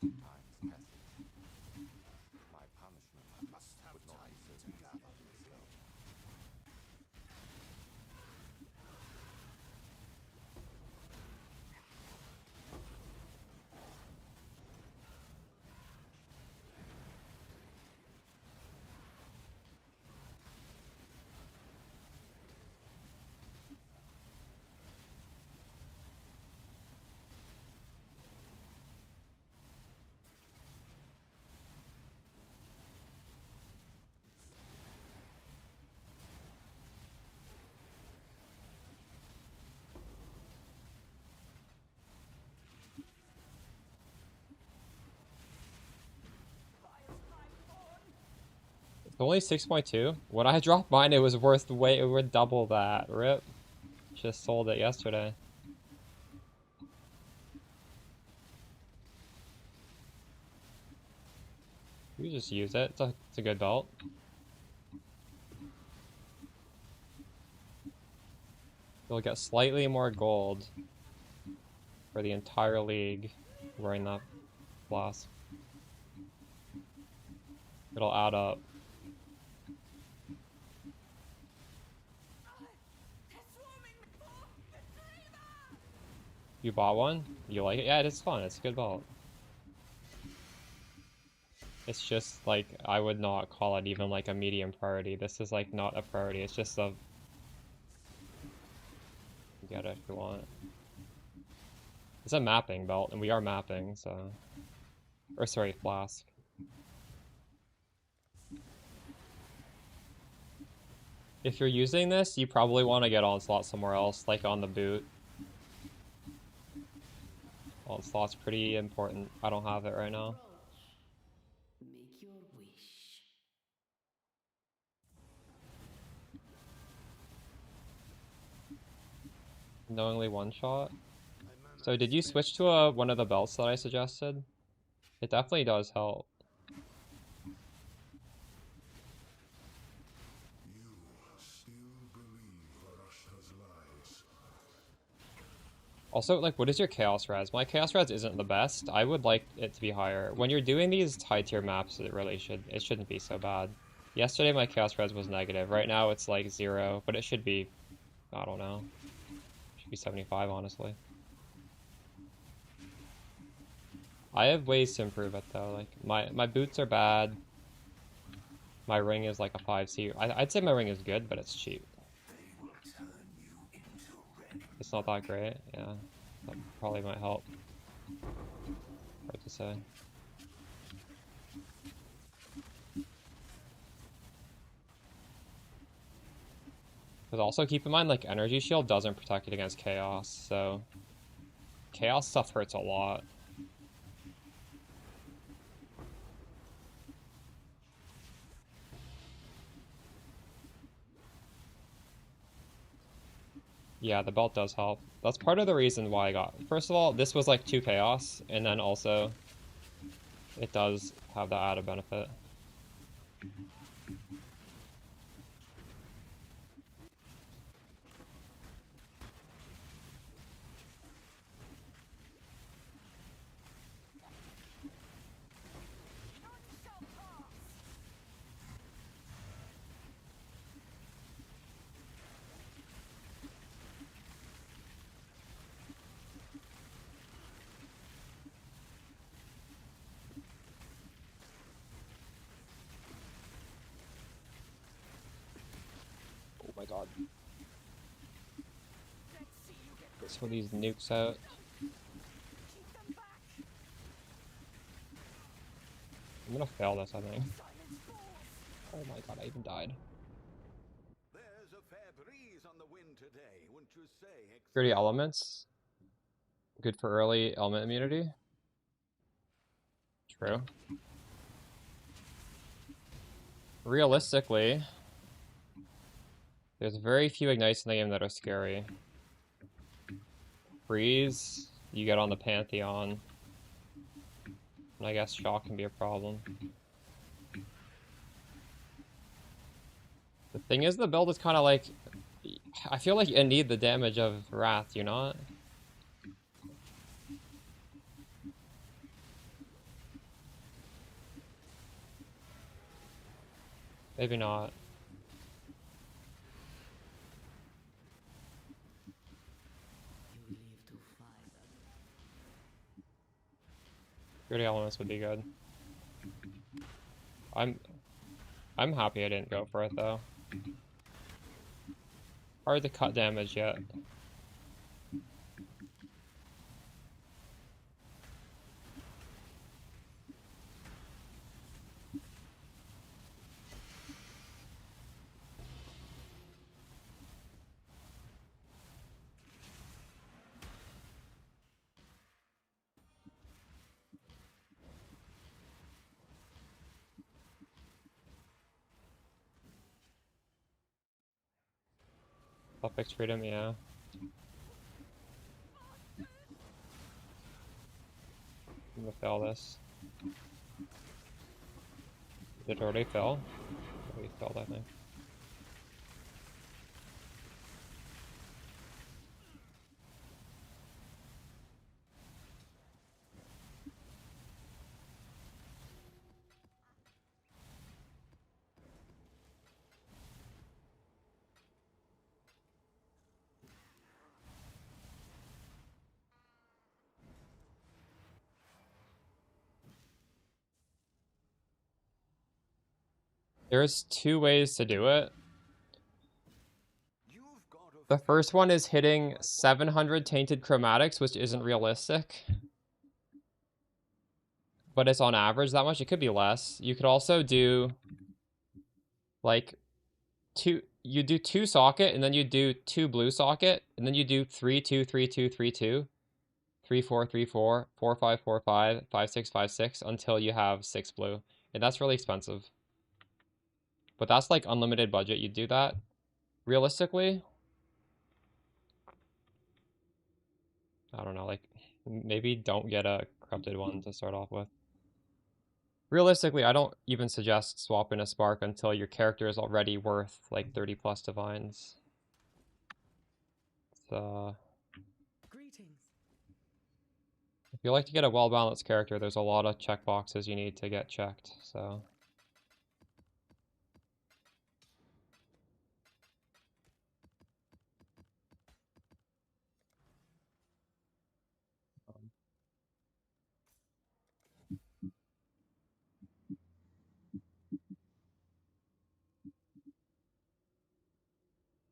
It's only 6.2. When I dropped mine, it was worth it would double that. Rip. Just sold it yesterday. You just use it. It's a good belt. You'll get slightly more gold for the entire league wearing that flask. It'll add up. You bought one? You like it? Yeah, it is fun. It's a good belt. It's just like, I would not call it even like a medium priority. This is like not a priority. It's just a... Get it if you want. It's a mapping belt, and we are mapping, so... Or sorry, flask. If you're using this, you probably want to get Onslaught somewhere else, like on the boot. Onslaught's pretty important. I don't have it right now. Make your wish. Knowingly one shot. So did you switch to one of the belts that I suggested? It definitely does help. You still believe Arashta's lies. Also, like, what is your Chaos Res? My Chaos Res isn't the best. I would like it to be higher. When you're doing these high tier maps, it shouldn't be so bad. Yesterday my Chaos Res was negative. Right now it's like 0, but it should be, I don't know. It should be 75, honestly. I have ways to improve it though. Like my boots are bad. My ring is like a 5C. I'd say my ring is good, but it's cheap. It's not that great, yeah. That probably might help. Hard to say. But also keep in mind, like, Energy Shield doesn't protect it against Chaos, so Chaos stuff hurts a lot. Yeah, the belt does help. That's part of the reason why I got... First of all, this was like 2 Chaos, and then also it does have that added benefit. Oh my god. Let's throw these nukes out. I'm gonna fail this, I think. Oh my god, I even died. There's a fair breeze on the wind today, wouldn't you say? Security elements. Good for early element immunity. True. Realistically, there's very few ignites in the game that are scary. Freeze, you get on the Pantheon. And I guess shock can be a problem. The thing is, the build is kind of like... I feel like you need the damage of Wrath, you not? Maybe not. You live to fight them. Security elements would be good. I'm happy I didn't go for it though. Hard to cut damage yet. Fixed freedom, yeah. I'm gonna fail this. Did it already fail? We failed, I think. There's 2 ways to do it. The first one is hitting 700 tainted chromatics, which isn't realistic. But it's on average that much. It could be less. You could also do like you do 2 socket, and then you do 2 blue socket, and then you do 3 2 3 2 3 2 3 4 3 4 4 5 4 5 5 6 5 6 until you have 6 blue. And that's really expensive. But that's like unlimited budget. You do that. Realistically, I don't know, like maybe don't get a corrupted one to start off with. Realistically, I don't even suggest swapping a spark until your character is already worth like 30 plus divines. So Greetings. If you like to get a well-balanced character, there's a lot of checkboxes you need to get checked, so...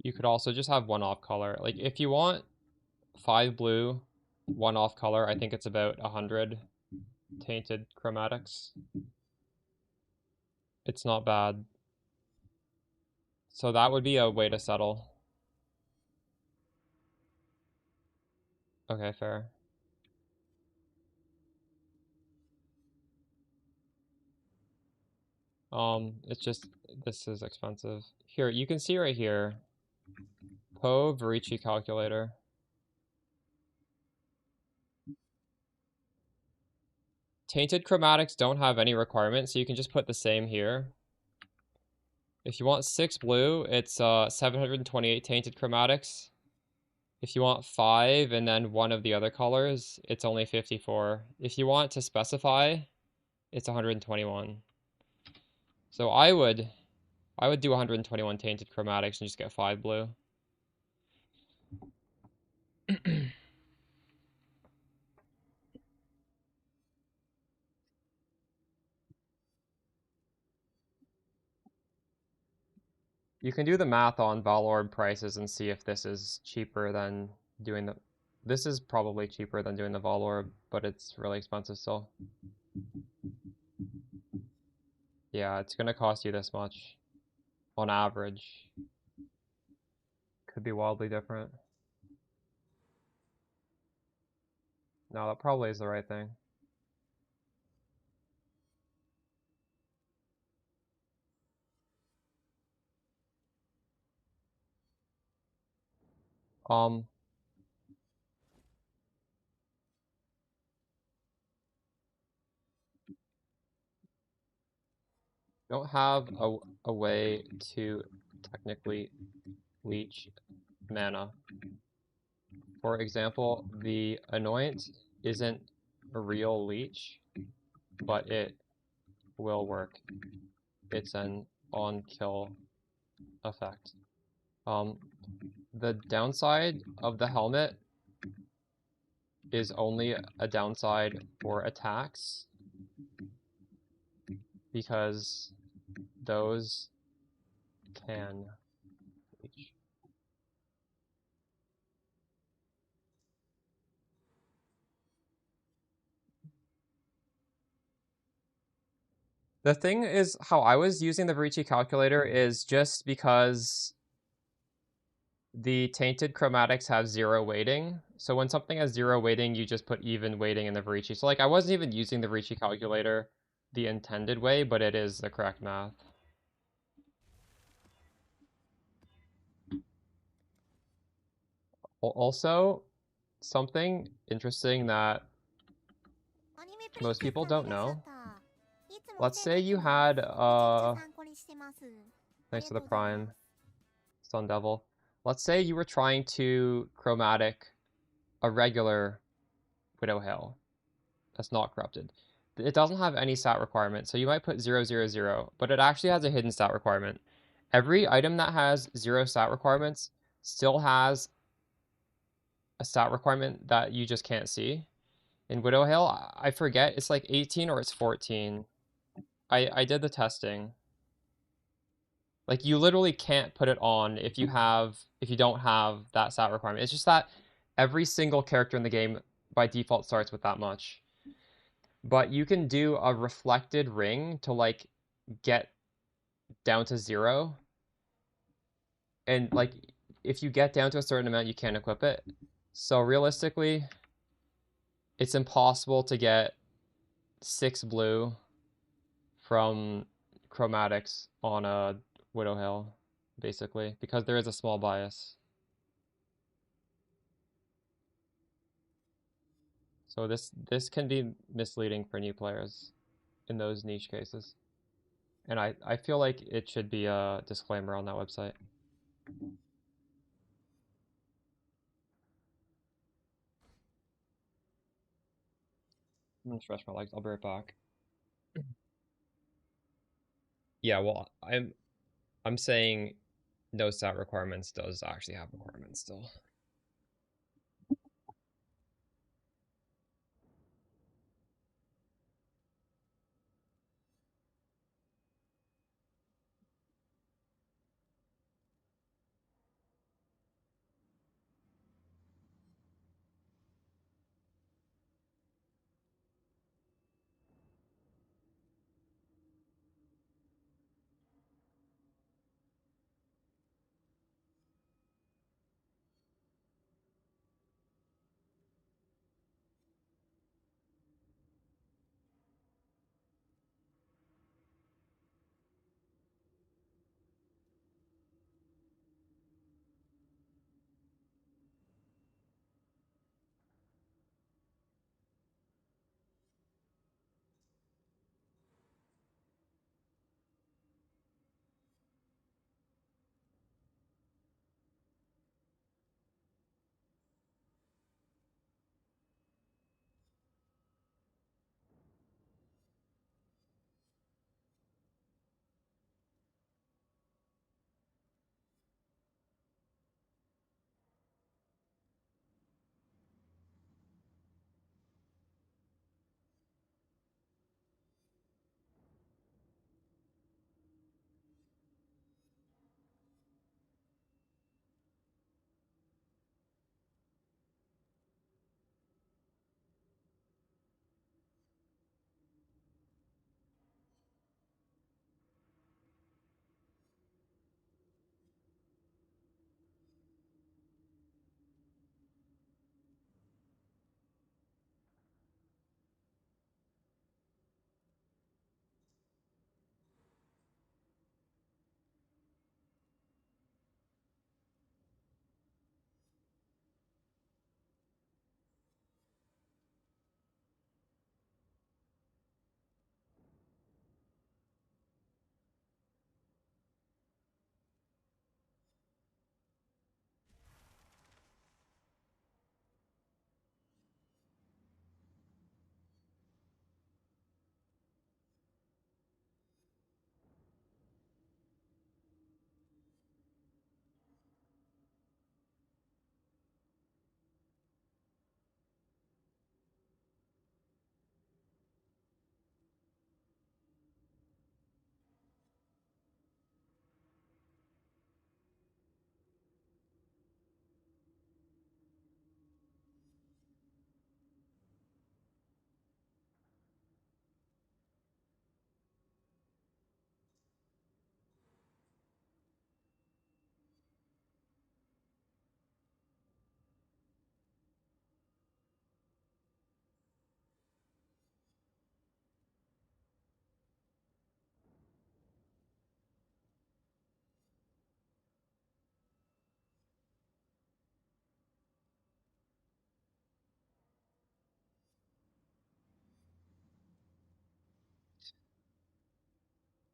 You could also just have one off color. Like, if you want 5 blue, 1 off color, I think it's about 100 tainted chromatics. It's not bad. So that would be a way to settle. Okay, fair. It's just, this is expensive. Here, you can see right here, Po Verici calculator. Tainted chromatics don't have any requirements, so you can just put the same here. If you want 6 blue, it's 728 tainted chromatics. If you want 5 and then one of the other colors, it's only 54. If you want to specify, it's 121. So I would do 121 tainted chromatics and just get 5 blue. You can do the math on Valorb prices and see if this is cheaper than doing the... This is probably cheaper than doing the Valorb, but it's really expensive still. Yeah, it's gonna cost you this much on average. Could be wildly different. No, that probably is the right thing. Um, don't have a way to technically leech mana. For example, the Anoint isn't a real leech, but it will work. It's an on-kill effect. The downside of the helmet is only a downside for attacks, because those can leech. The thing is, how I was using the Verici calculator is just because the tainted chromatics have 0 weighting. So when something has 0 weighting, you just put even weighting in the Verici. So like I wasn't even using the Verici calculator the intended way, but it is the correct math. Also, something interesting that most people don't know. Let's say you had thanks for the prime, Sun Devil. Let's say you were trying to chromatic a regular Widow Hail that's not corrupted. It doesn't have any stat requirement, so you might put 000, but it actually has a hidden stat requirement. Every item that has 0 stat requirements still has a stat requirement that you just can't see. In Widow Hail, I forget, it's like 18 or it's 14. I did the testing. Like you literally can't put it on if you don't have that stat requirement. It's just that every single character in the game by default starts with that much. But you can do a reflected ring to like get down to 0. And like if you get down to a certain amount, you can't equip it. So realistically, it's impossible to get 6 blue from chromatics on a Widow Hail, basically, because there is a small bias. So this can be misleading for new players in those niche cases. And I feel like it should be a disclaimer on that website. I'm gonna stretch my legs. I'll be right back. Yeah, well, I'm saying no stat requirements does actually have requirements still.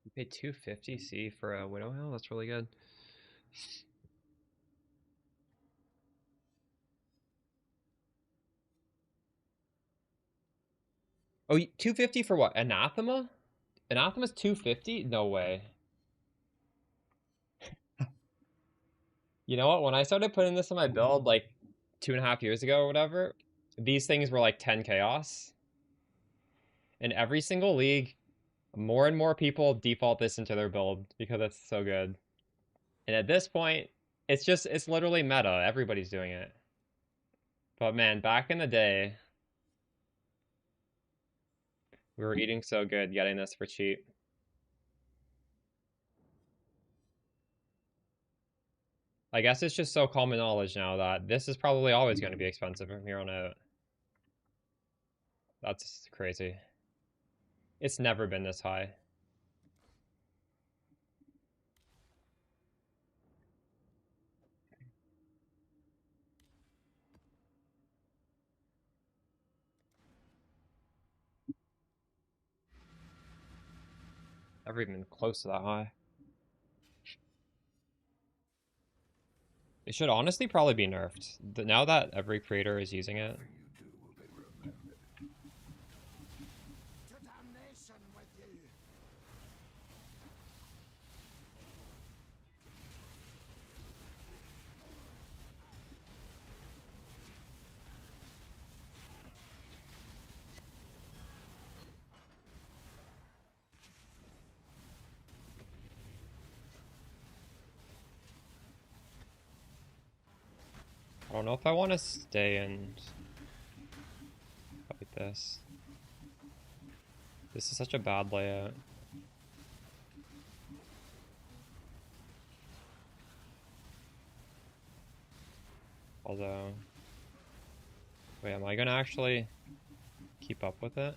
You paid 250 C for a Widow Hill? That's really good. Oh, 250 for what? Anathema? Anathema's 250? No way. You know what? When I started putting this in my build like 2.5 years ago or whatever, these things were like 10 chaos. In every single league, more and more people default this into their build because it's so good. And at this point, it's literally meta. Everybody's doing it. But man, back in the day, we were eating so good getting this for cheap. I guess it's just so common knowledge now that this is probably always going to be expensive from here on out. That's crazy. It's never been this high. Never even close to that high. It should honestly probably be nerfed. Now that every creator is using it. I don't know if I want to stay and fight this. This is such a bad layout. Although, wait, am I gonna actually keep up with it?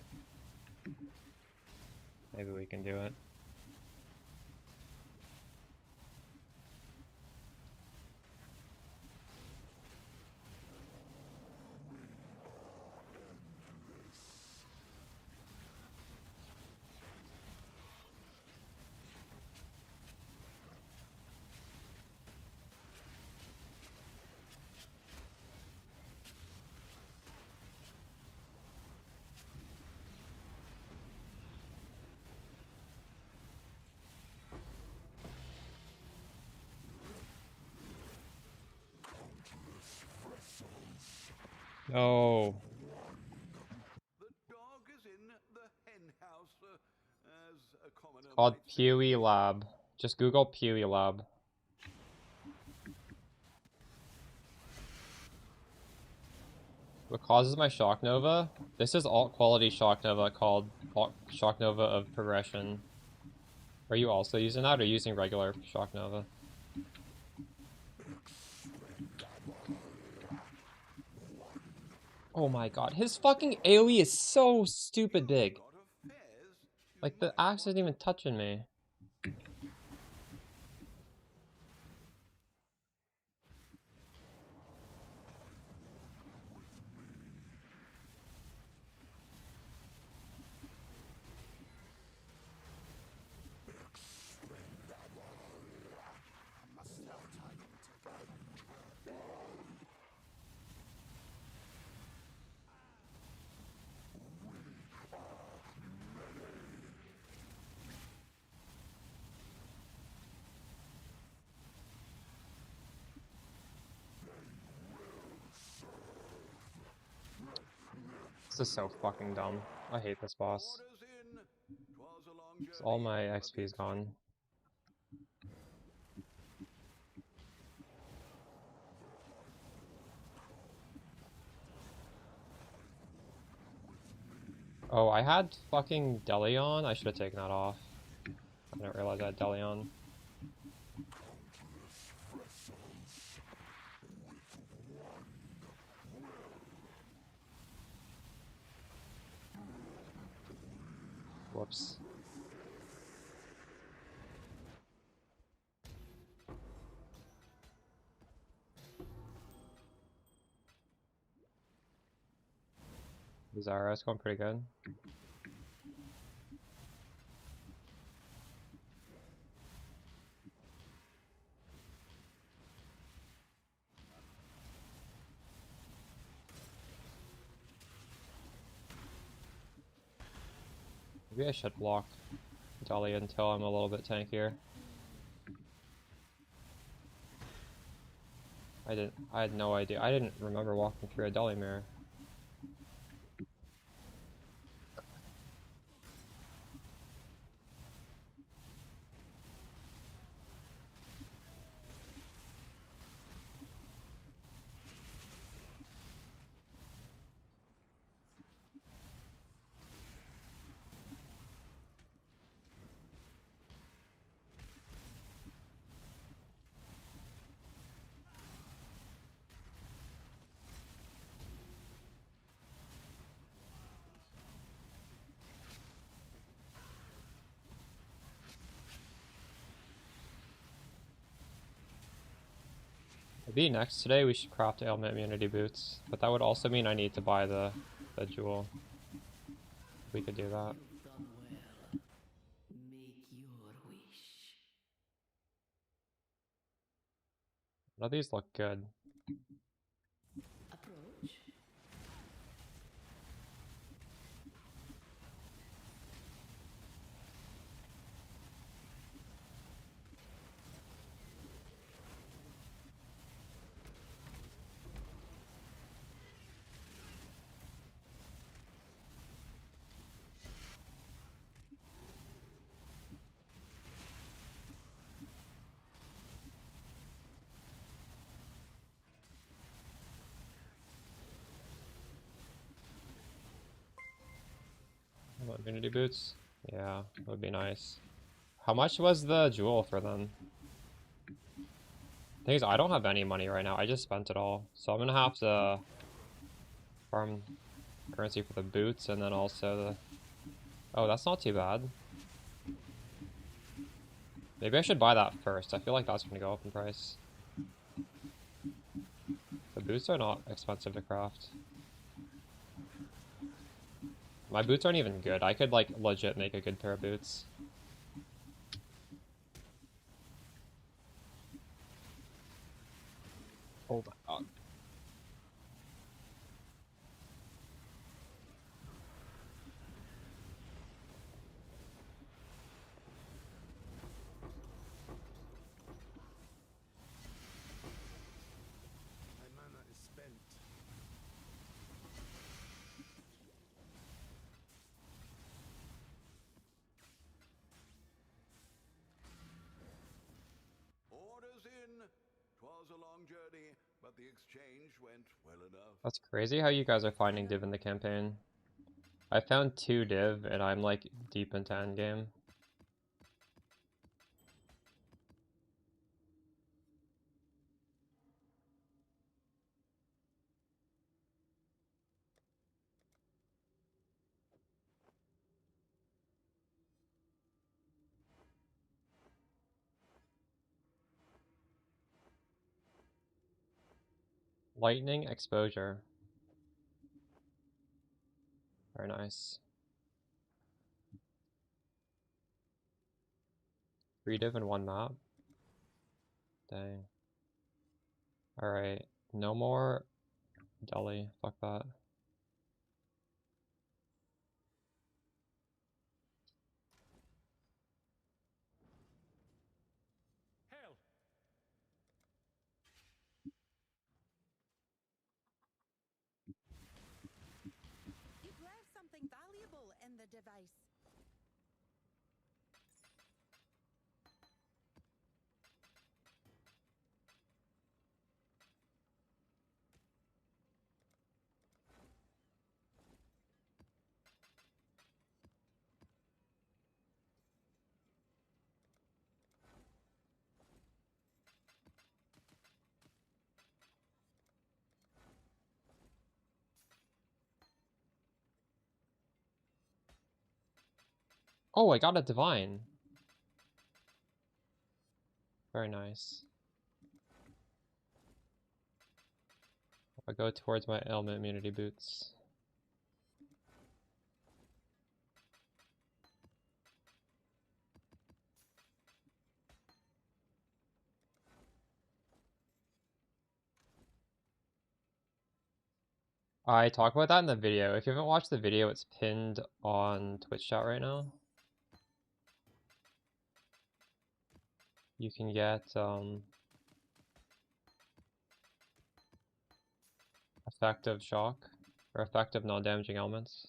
Maybe we can do it. No. The dog is in the hen house, as a commoner Called might say. Pewee Lab. Just Google Pewee Lab. What causes my Shock Nova? This is alt quality Shock Nova called Shock Nova of Progression. Are you also using that or using regular Shock Nova? Oh my god, his fucking AoE is so stupid big. Got a fez? Like, the axe isn't even touching me. This is so fucking dumb. I hate this boss. Orders in. 'Twas a long journey, All my but XP is the gone. Oh, I had fucking Deli on. I should have taken that off. I didn't realize I had Deli on. Whoops. Zara is going pretty good. Maybe I should block Deli until I'm a little bit tankier. I had no idea. I didn't remember walking through a Deli mirror. Maybe next today we should craft ailment immunity boots, but that would also mean I need to buy the jewel. We could do that. You've done well. Make your wish. None of these look good. Approach. Immunity boots? Yeah, would be nice. How much was the jewel for them? Thing is, I don't have any money right now. I just spent it all. So I'm gonna have to farm currency for the boots and then also the... Oh, that's not too bad. Maybe I should buy that first. I feel like that's gonna go up in price. The boots are not expensive to craft. My boots aren't even good. I could, like, legit make a good pair of boots. Oh my god. My mana is spent. Orders in. 'Twas a long journey, but the exchange went well enough. That's crazy how you guys are finding div in the campaign. I found 2 div and I'm like deep into endgame. Lightning exposure. Very nice. 3 div in 1 map. Dang. Alright. No more Delhi. Fuck that. Hell! You've left something valuable in the device. Oh, I got a divine. Very nice. I'll go towards my ailment immunity boots. I talk about that in the video. If you haven't watched the video, it's pinned on Twitch chat right now. You can get effective shock or effective non-damaging elements.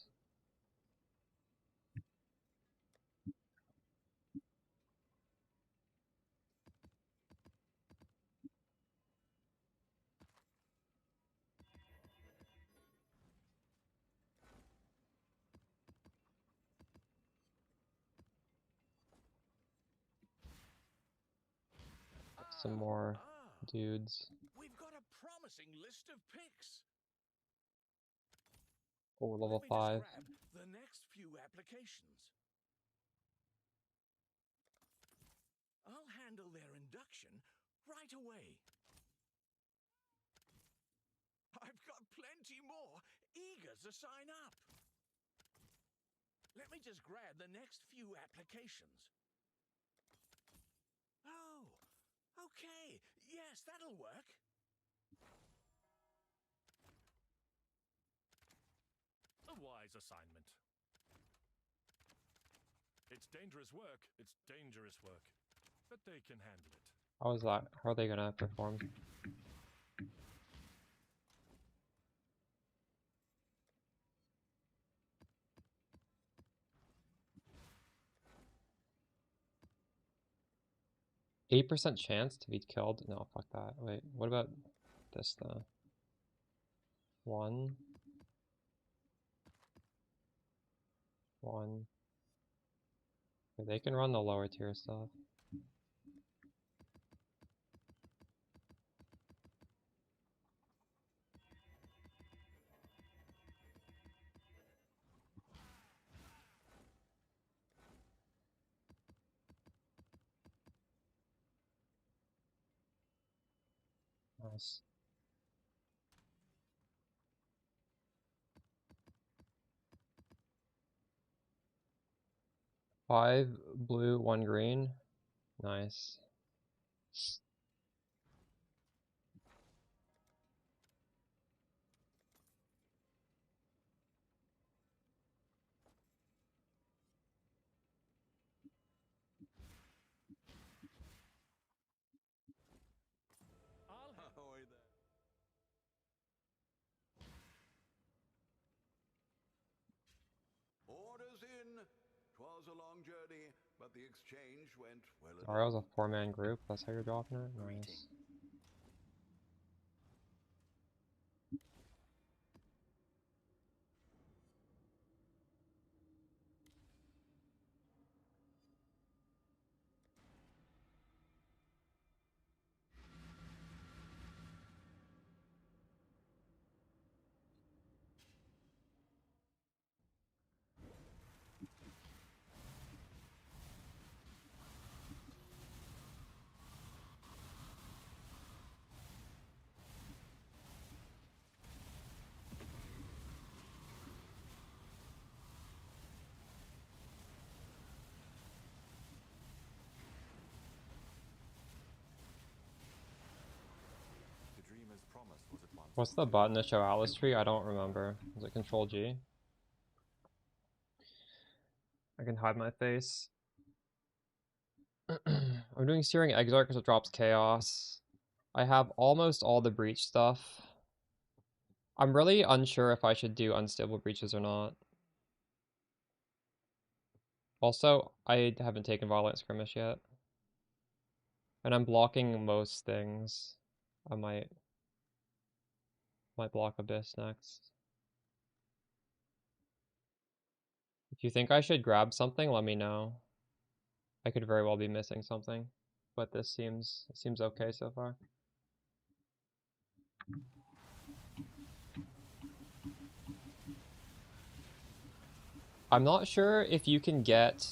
Some more dudes. We've got a promising list of picks. Oh, level Let me 5. just grab the next few applications. I'll handle their induction right away. I've got plenty more eager to sign up. Let me just grab the next few applications. Oh, okay. Yes, that'll work. A wise assignment. It's dangerous work. It's dangerous work. But they can handle it. How is that? How are they gonna perform? %8 chance to be killed? No, fuck that. Wait, what about this though? 1. 1. They can run the lower tier stuff. Nice. 5 blue, 1 green. Nice. I'll have Ahoy there. Orders in. 'Twas a long journey, but the exchange went well Dario's enough. a 4-man group. That's how you're dropping it? Nice. The dreamer's promise was at once What's the button to show Atlas tree? I don't remember. Is it Control G? I can hide my face. I'm doing Searing Exarch because it drops Chaos. I have almost all the Breach stuff. I'm really unsure if I should do Unstable Breaches or not. Also, I haven't taken Violent Skirmish yet. And I'm blocking most things. I might block Abyss next. If you think I should grab something, let me know. I could very well be missing something, but this seems okay so far. I'm not sure if you can get...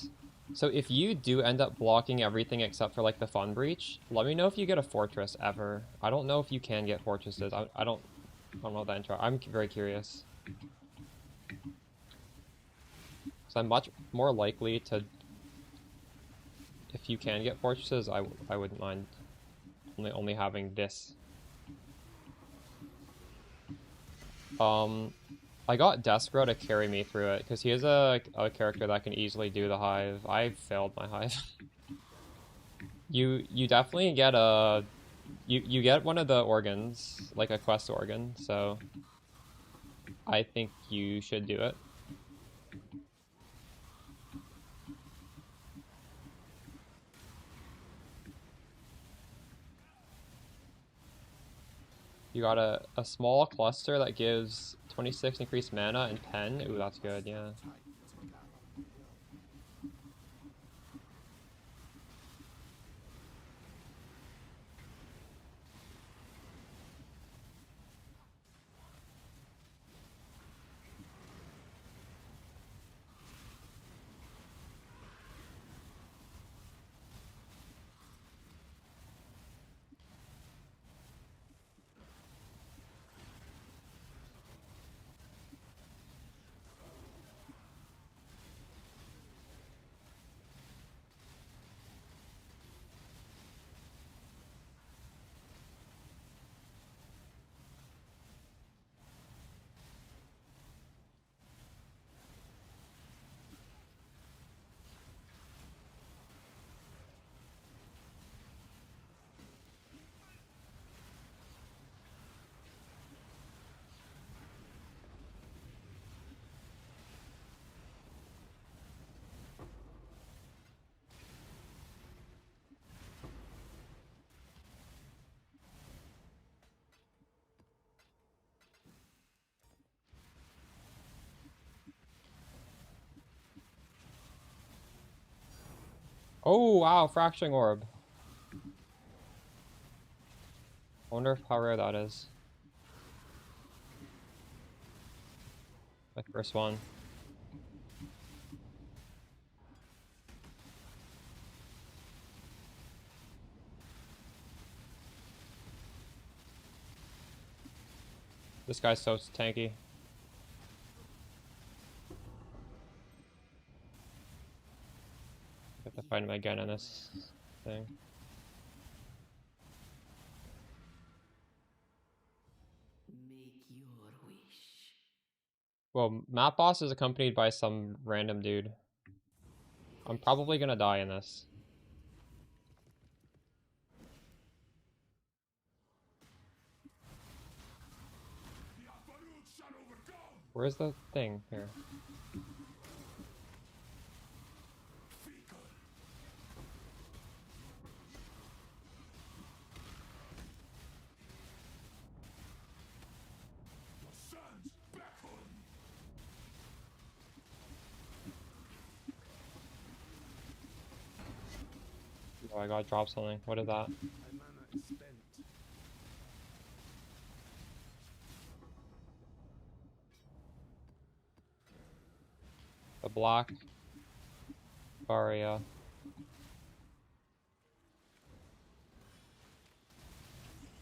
So if you do end up blocking everything except for like the Fun Breach, let me know if you get a Fortress ever. I don't know if you can get Fortresses. I don't know that intro. I'm very curious. So I'm much more likely to... If you can get Fortresses, I wouldn't mind only having this. I got Deskro to carry me through it, because he is a character that can easily do the Hive. I failed my Hive. You definitely get a... You get one of the organs, like a quest organ, so... I think you should do it. You got a small cluster that gives 26 increased mana and pen. Ooh, that's good, yeah. Oh, wow, fracturing orb. I wonder how rare that is. My first one. This guy's so tanky. I have to find him again in this thing. Make your wish. Well, map boss is accompanied by some random dude. I'm probably gonna die in this. Where's the thing here? Oh, I gotta drop something. What is that? The black Varia.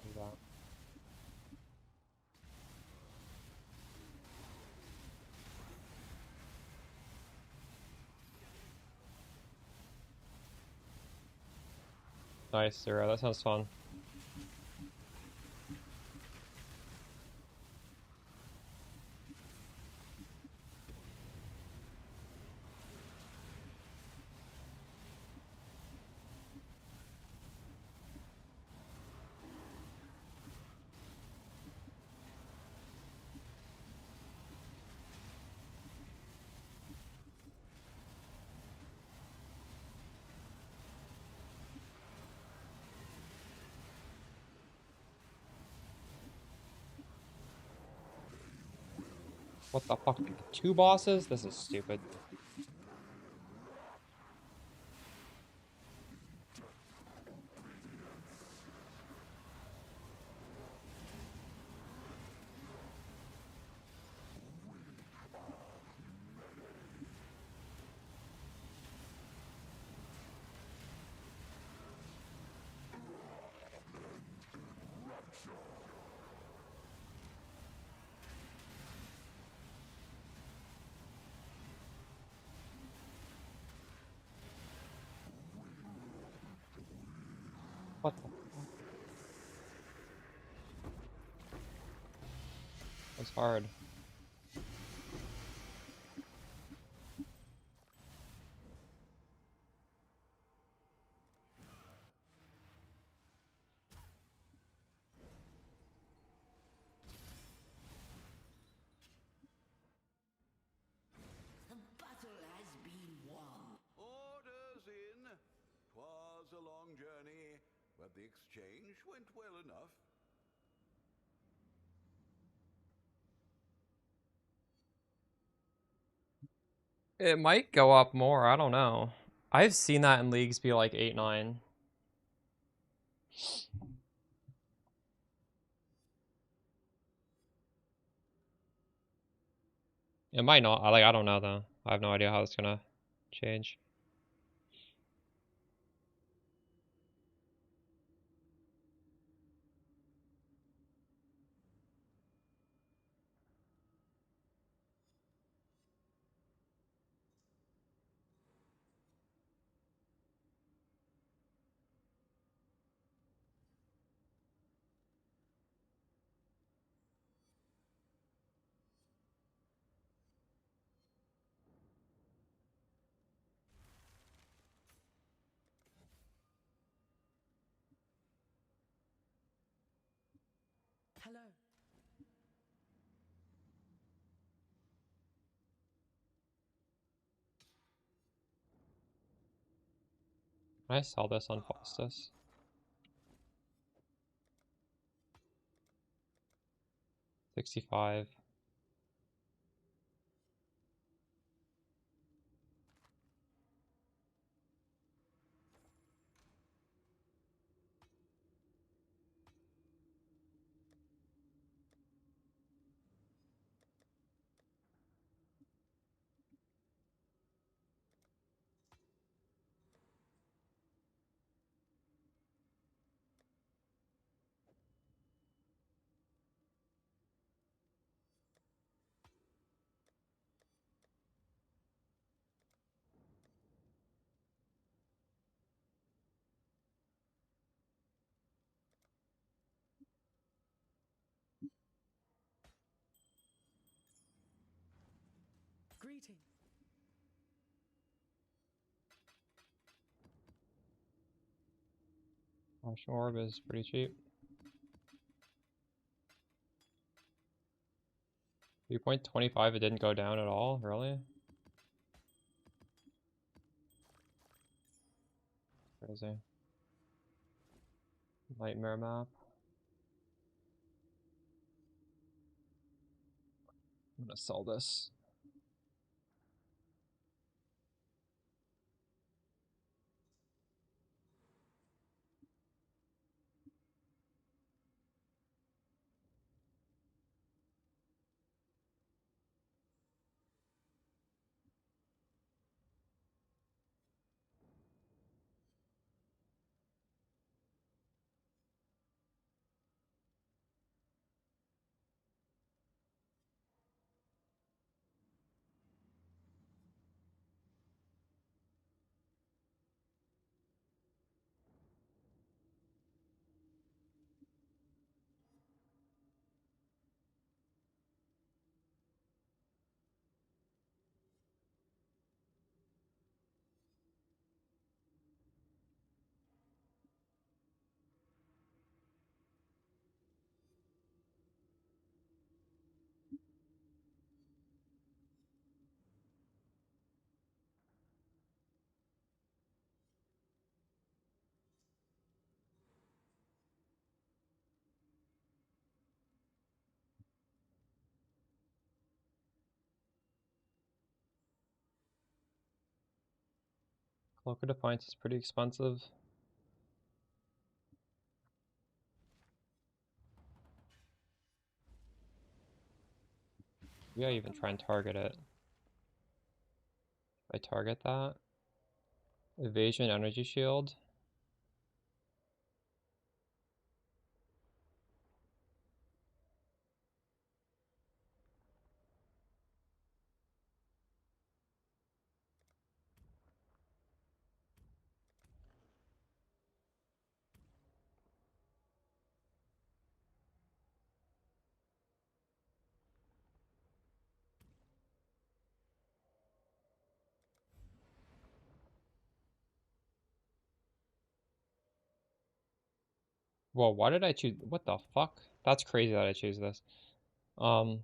What is that? Nice, 0. That sounds fun. What the fuck? 2 bosses? This is stupid. What the fuck? That's hard. The battle has been won. Orders in. 'Twas a long journey, but the exchange went well enough. It might go up more, I don't know. I've seen that in leagues be like 8, 9. It might not. I don't know though. I have no idea how it's gonna change. Hello. Can I sell this on Faustus? 65. Greetings. Ash Orb is pretty cheap. 3.25, it didn't go down at all, really? Crazy. Nightmare map. I'm gonna sell this. Cloak of Defiance is pretty expensive. Yeah, even try and target it. If I target that. Evasion Energy Shield. Whoa, why did I choose? What the fuck? That's crazy that I choose this. Um,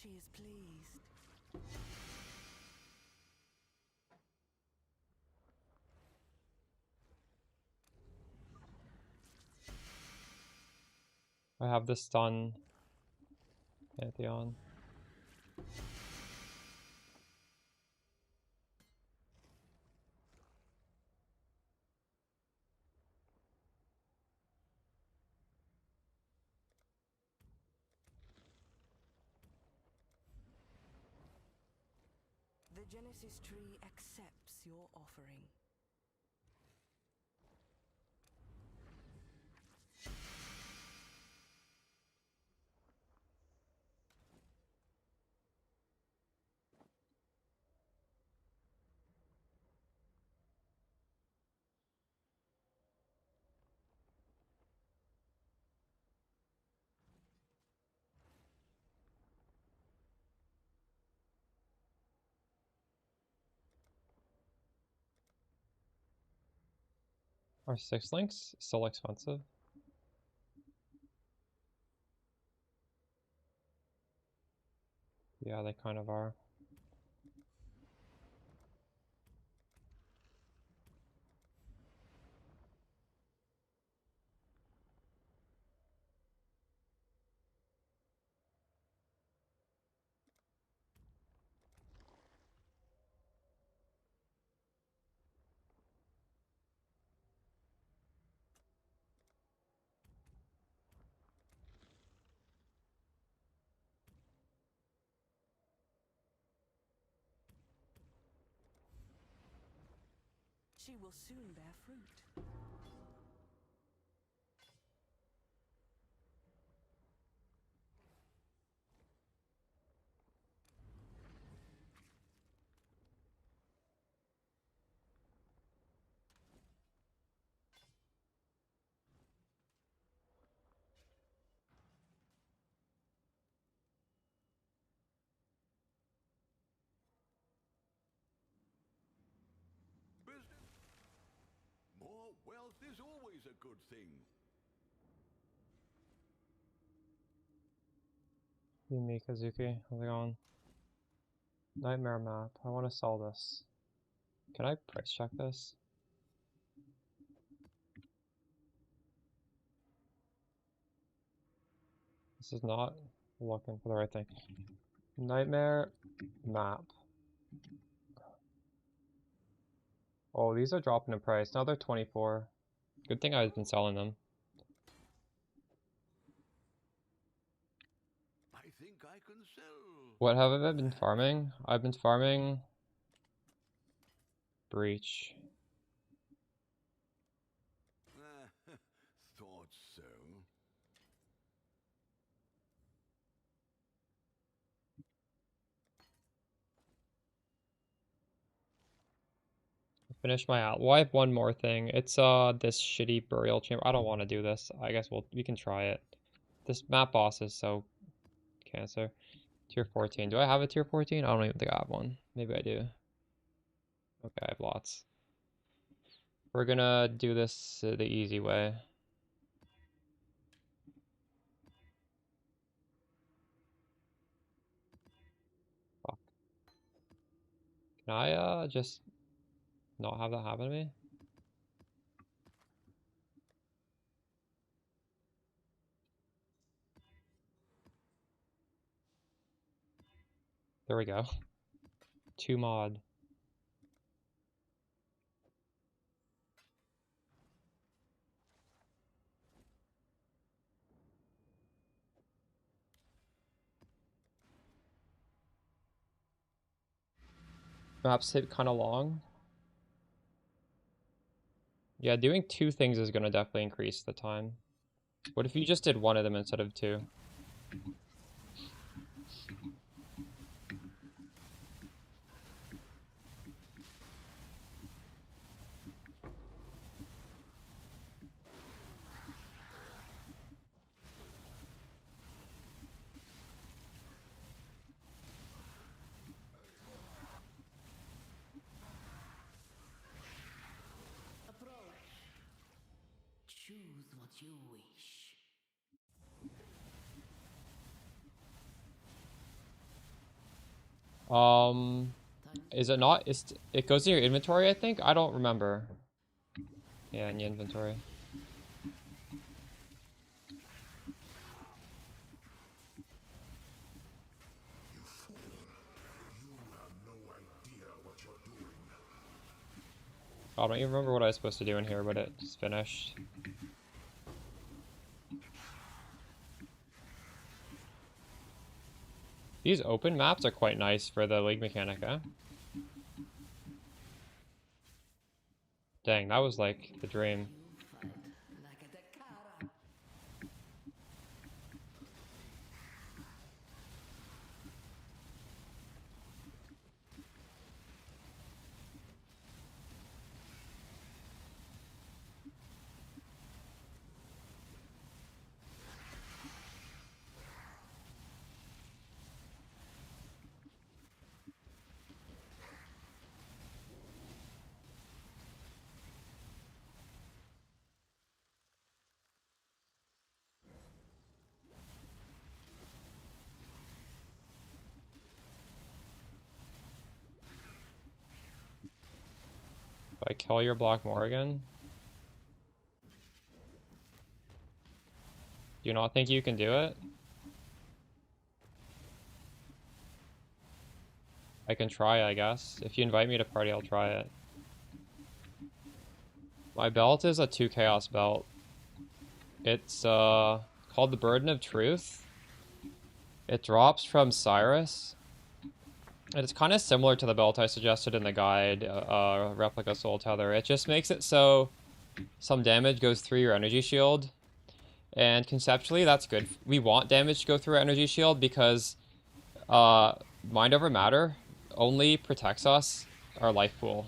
She is pleased. I have this stun. Pantheon. The Genesis tree accepts your offering. Are 6 links still expensive? Yeah, they kind of are. She will soon bear fruit. Business. More wealth is always a good thing. Yumi Kazuki, how's it going? Nightmare map. I want to sell this. Can I price check this? This is not looking for the right thing. Nightmare map. Oh, these are dropping in price. Now they're 24. Good thing I've been selling them. I think I can sell. What have I been farming? I've been farming Breach. Thought so. Finish my out. Well, I have one more thing. It's this shitty burial chamber. I don't want to do this. I guess we can try it. This map boss is so cancer. Tier 14. Do I have a tier 14? I don't even think I have one. Maybe I do. Okay, I have lots. We're gonna do this the easy way. Fuck. Can I just not have that happen to me? There we go. 2 mod. Maps hit kind of long. Yeah, doing 2 things is gonna definitely increase the time. What if you just did one of them instead of 2? Approach. Choose what you wish. Is it not? It goes in your inventory, I think? I don't remember. Yeah, in your inventory. I don't even remember what I was supposed to do in here, but it's finished. These open maps are quite nice for the league mechanic, huh? Dang, that was like the dream. You fight like a Dakara. If I kill your Black Morgan, do you not think you can do it? I can try, I guess. If you invite me to party, I'll try it. My belt is a 2 chaos belt. It's called the Burden of Truth. It drops from Cyrus. And it's kind of similar to the belt I suggested in the guide, Replica Soul Tether. It just makes it so some damage goes through your energy shield. And conceptually, that's good. We want damage to go through our energy shield because Mind over Matter only protects us, our life pool.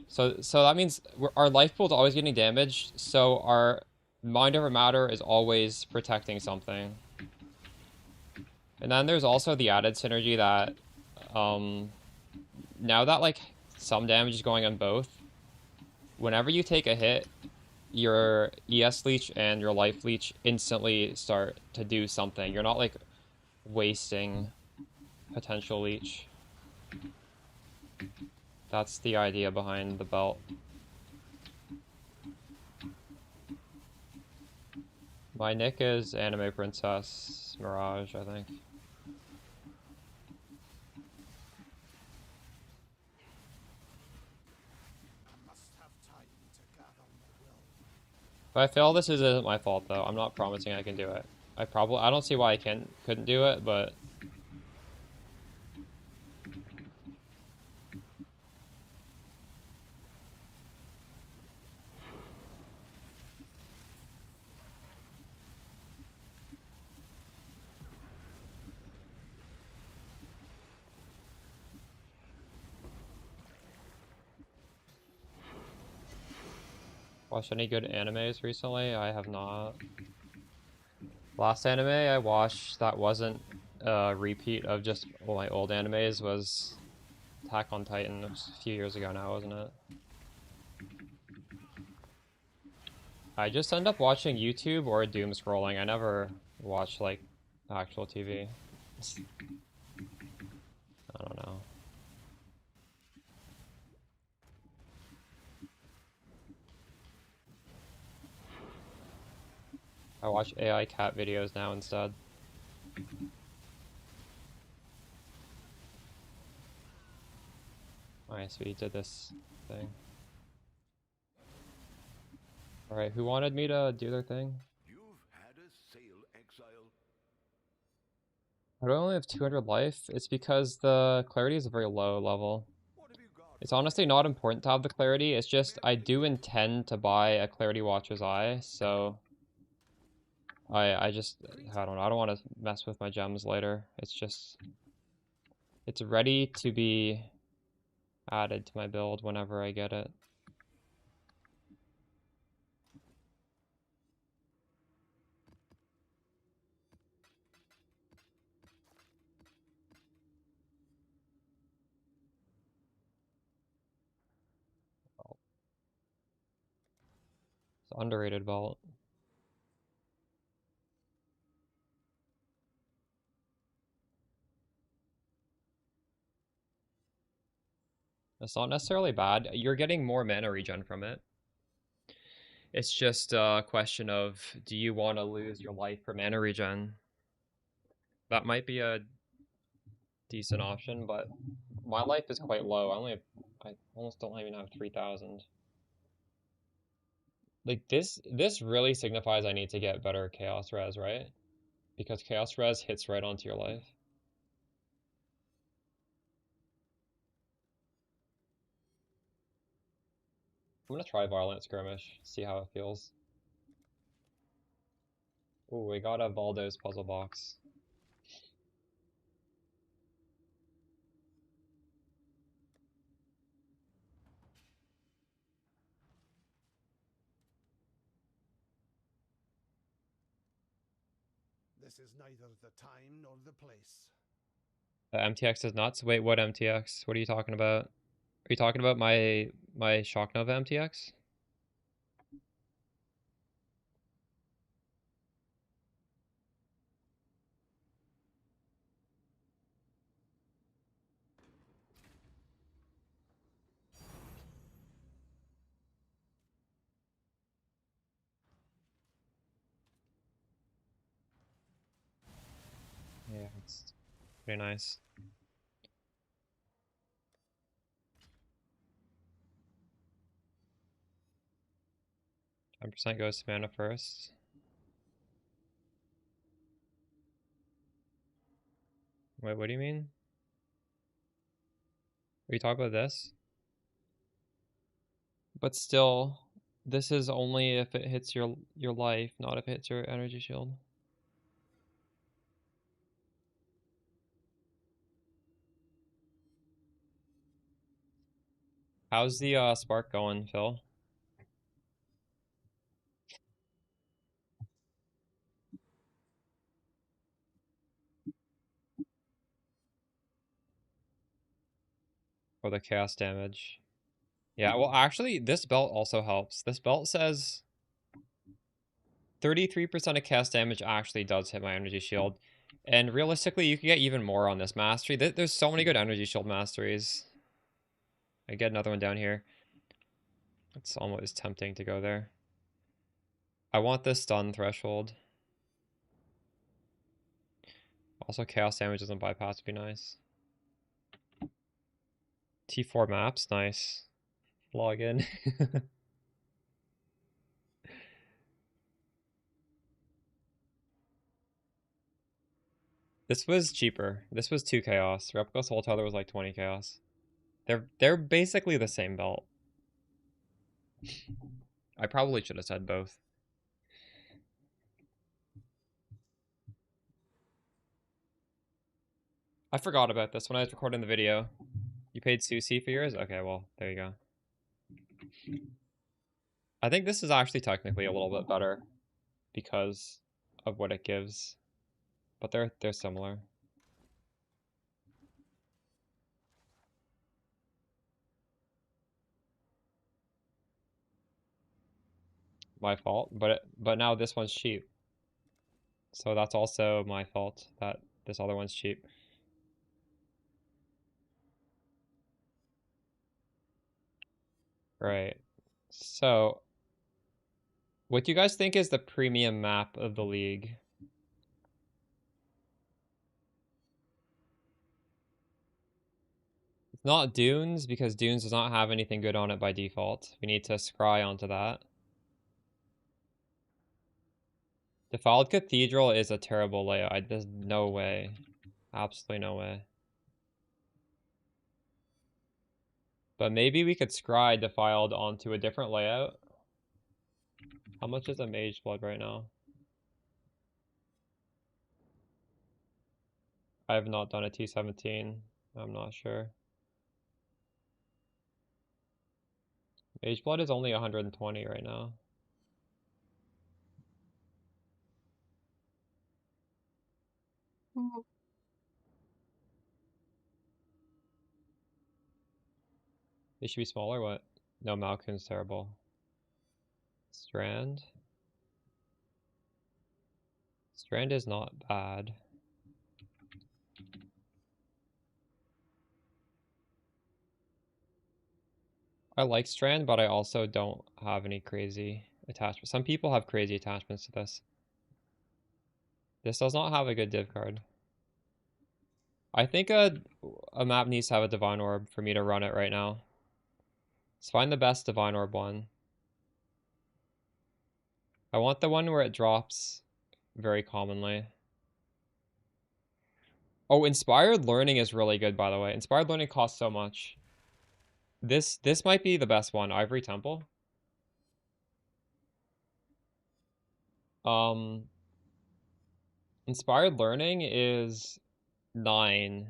So that means our life pool is always getting damaged, so our Mind over Matter is always protecting something. And then there's also the added synergy that now that like some damage is going on both, whenever you take a hit, your ES leech and your life leech instantly start to do something. You're not like wasting potential leech. That's the idea behind the belt. My nick is Anime Princess Mirage, I think. If I fail, this isn't my fault though. I'm not promising I can do it. I don't see why I couldn't do it, but watched any good animes recently? I have not. Last anime I watched that wasn't a repeat of just my old animes was Attack on Titan. It was a few years ago now, wasn't it? I just end up watching YouTube or doom scrolling. I never watch like actual TV. I don't know. I watch AI cat videos now instead. Nice, we did this thing. Alright, who wanted me to do their thing? You've had a sail, exile. I only have 200 life. It's because the clarity is a very low level. What have you got? It's honestly not important to have the clarity. It's just I do intend to buy a Clarity Watcher's Eye, so I just I don't know. I don't want to mess with my gems later. It's just it's ready to be added to my build whenever I get it. It's an underrated vault. It's not necessarily bad. You're getting more mana regen from it. It's just a question of, do you want to lose your life for mana regen? That might be a decent option, but my life is quite low. I almost don't even have 3,000. Like this really signifies I need to get better Chaos Res, right? Because Chaos Res hits right onto your life. I'm gonna try Violent Skirmish, see how it feels. Ooh, we got a Valdo's puzzle box. This is neither the time nor the place. MTX is nuts. Wait, what MTX? What are you talking about? Are you talking about my Shock Nova MTX? Yeah, it's pretty nice. 10% goes to mana first. Wait, what do you mean? Are you talking about this? But still, this is only if it hits your life, not if it hits your energy shield. How's the spark going, Phil? Or the chaos damage? Yeah, well, actually, this belt also helps. This belt says 33% of cast damage actually does hit my energy shield. And realistically, you can get even more on this mastery. There's so many good energy shield masteries. I get another one down here. It's almost tempting to go there. I want this stun threshold. Also, chaos damage doesn't bypass would be nice. T4 maps, nice. Log in. This was cheaper. This was 2 chaos. Replica Soul Tether was like 20 chaos. They're basically the same belt. I probably should have said both. I forgot about this when I was recording the video. You paid Susie for yours? Okay, well, there you go. I think this is actually technically a little bit better because of what it gives. But they're similar. My fault, but now this one's cheap. So that's also my fault that this other one's cheap. Right. So, what do you guys think is the premium map of the league? It's not Dunes, because Dunes does not have anything good on it by default. We need to scry onto that. Defiled Cathedral is a terrible layout. There's no way. Absolutely no way. But maybe we could scry Defiled onto a different layout. How much is a Mage Blood right now? I have not done a T17. I'm not sure. Mage Blood is only 120 right now. They should be smaller, what? No, Malkun's terrible. Strand? Strand is not bad. I like Strand, but I also don't have any crazy attachments. Some people have crazy attachments to this. This does not have a good div card. I think a map needs to have a Divine Orb for me to run it right now. Let's find the best Divine Orb one. I want the one where it drops very commonly. Oh, Inspired Learning is really good, by the way. Inspired Learning costs so much. This might be the best one. Ivory Temple. Inspired Learning is 9.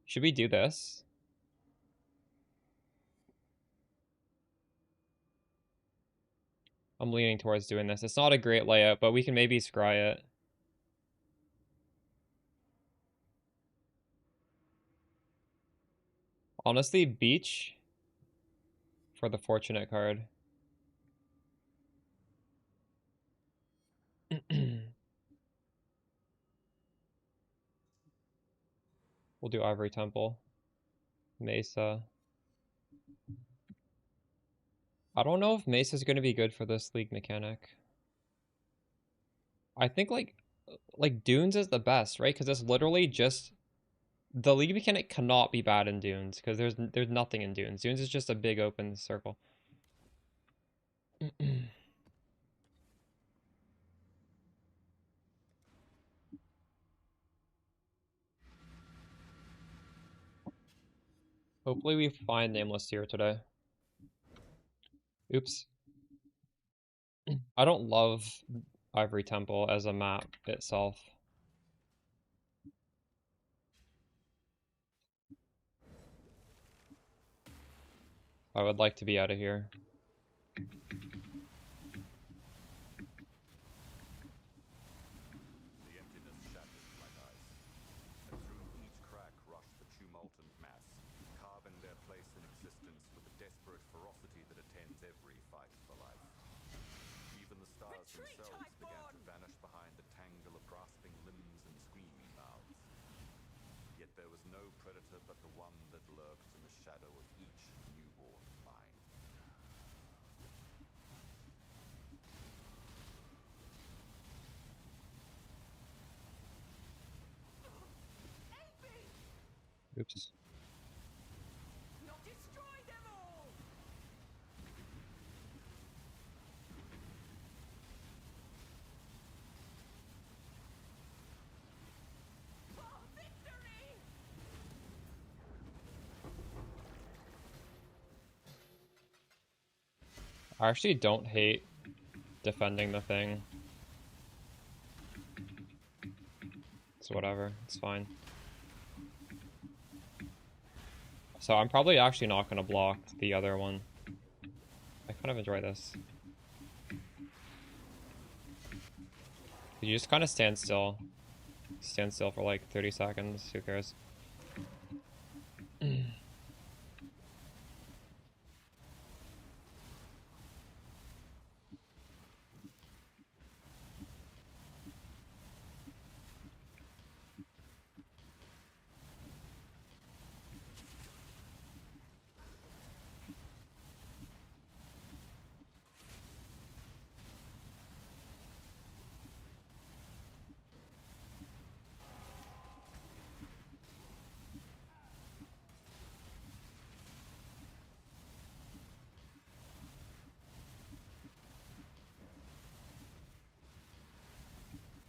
Should we do this? I'm leaning towards doing this. It's not a great layout, but we can maybe scry it. Honestly, Beach for the fortunate card. We'll do Ivory Temple. Mesa. I don't know if Mesa is going to be good for this league mechanic. I think like Dunes is the best, right? Because it's literally just the league mechanic cannot be bad in Dunes because there's nothing in Dunes. Dunes is just a big open circle. Hopefully we find Nameless here today. Oops. I don't love Ivory Temple as a map itself. I would like to be out of here. The emptiness shattered like ice, and through each crack rushed the tumultant mass, carving their place in existence with the desperate ferocity that attends every fight for life. Even the stars themselves began to vanish behind the tangle of grasping limbs and screaming mouths. Yet there was no predator but the one that lurks in the shadow of each newborn mind. Oops. Not destroy them all! For victory! I actually don't hate defending the thing. It's whatever, it's fine. So I'm probably actually not going to block the other one. I kind of enjoy this. You just kind of stand still. Stand still for like 30 seconds, who cares?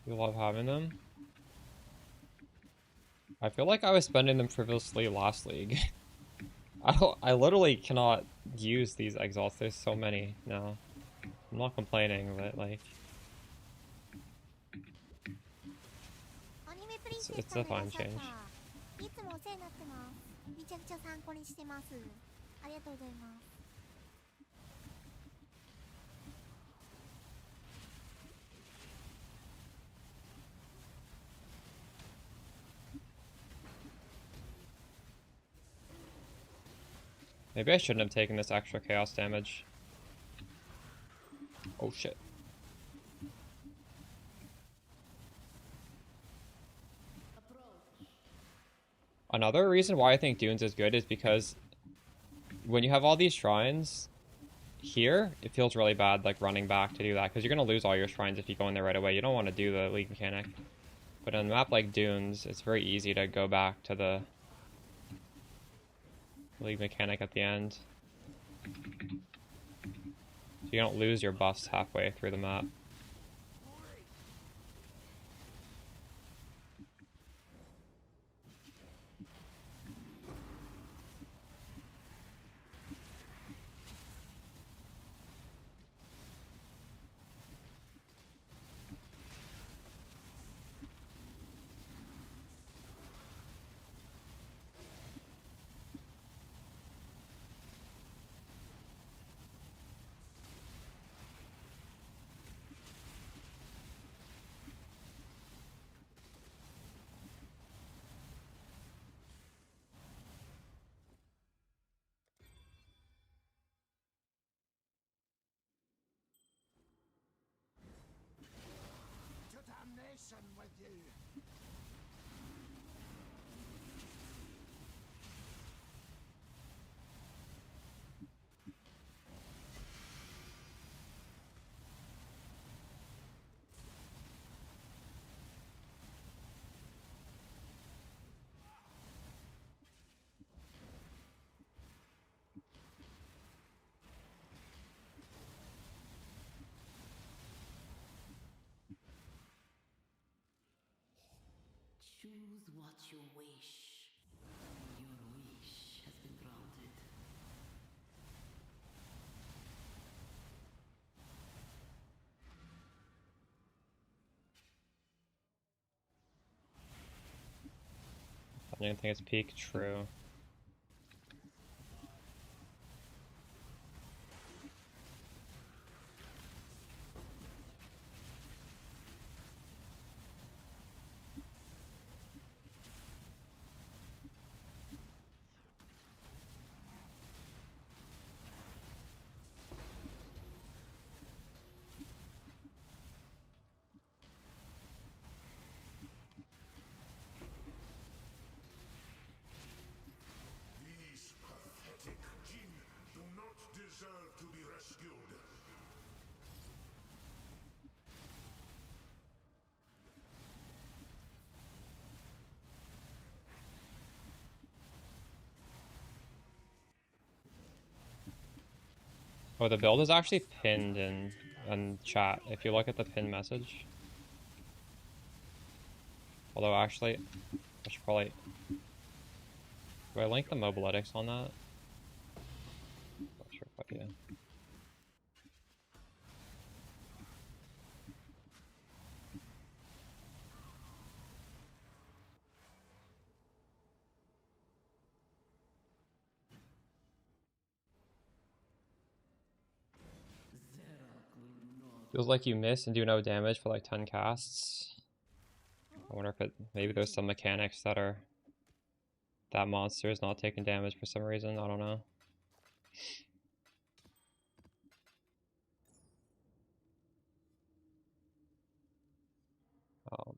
You love having them? I feel like I was spending them frivolously last league. I literally cannot use these exalts. There's so many now. I'm not complaining, but like アニメプリンセス it's さん a のいらっ fine しゃっ change. た。いつもお世話になってます。めちゃくちゃ参考にしてます。ありがとうございます。 Maybe I shouldn't have taken this extra chaos damage. Oh shit. Another reason why I think Dunes is good is because when you have all these shrines here, it feels really bad like running back to do that because you're going to lose all your shrines if you go in there right away. You don't want to do the league mechanic. But on a map like Dunes, it's very easy to go back to the league mechanic at the end. So you don't lose your buffs halfway through the map. To damnation with you! Choose what you wish. Your wish has been granted. I don't think it's peak. True. These pathetic Jin do not deserve to be rescued. Oh, the build is actually pinned in chat if you look at the pinned message. Although actually, I should probably... Do I link the mobiletics on that? Not sure if I do. Feels like you miss and do no damage for like 10 casts. I wonder if it... Maybe there's some mechanics that are... That monster is not taking damage for some reason, I don't know. Um,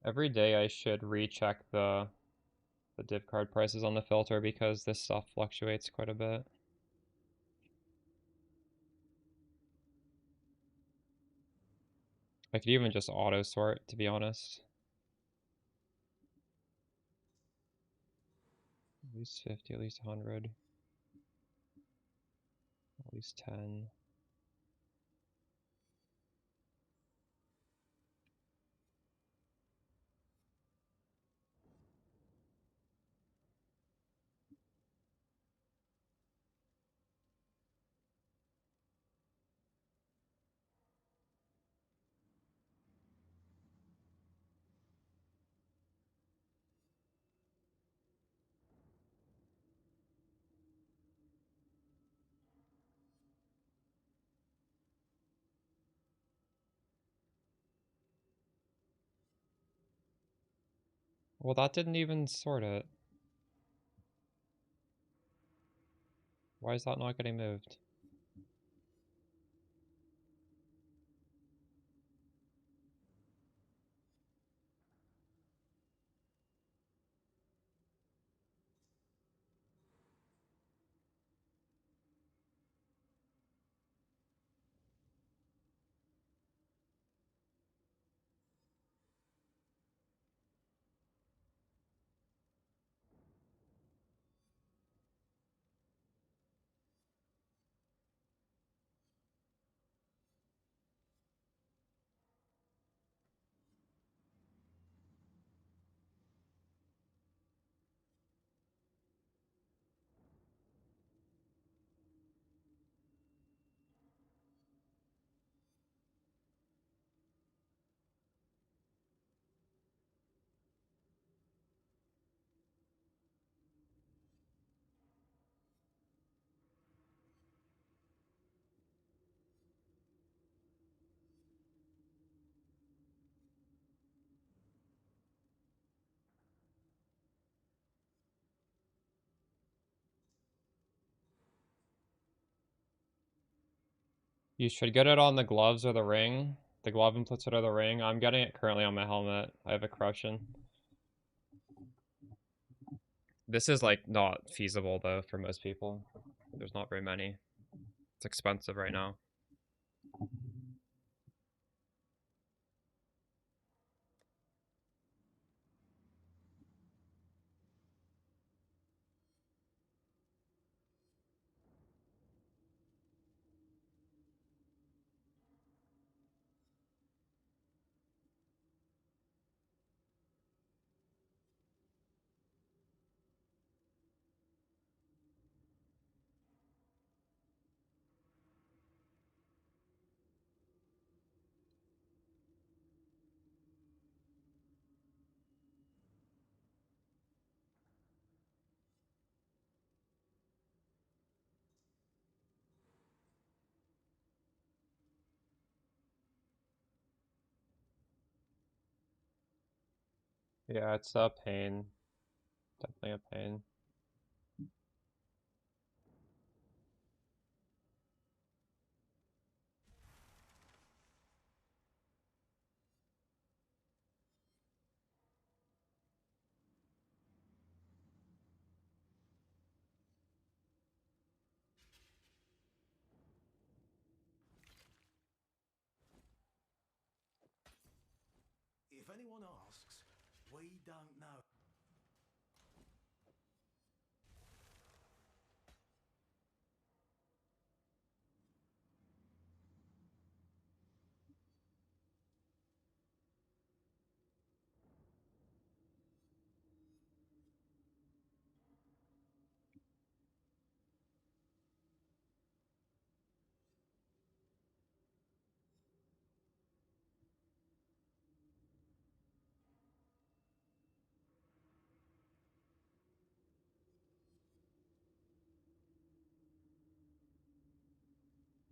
every day I should recheck the div card prices on the filter because this stuff fluctuates quite a bit. I could even just auto sort, to be honest. At least 50, at least 100. At least 10. Well, that didn't even sort it. Why is that not getting moved? You should get it on the gloves or the ring. The glove implicit or the ring. I'm getting it currently on my helmet. I have a corruption. This is like not feasible though for most people. There's not very many. It's expensive right now. Yeah, it's a pain. Definitely a pain. If anyone asks, we don't know.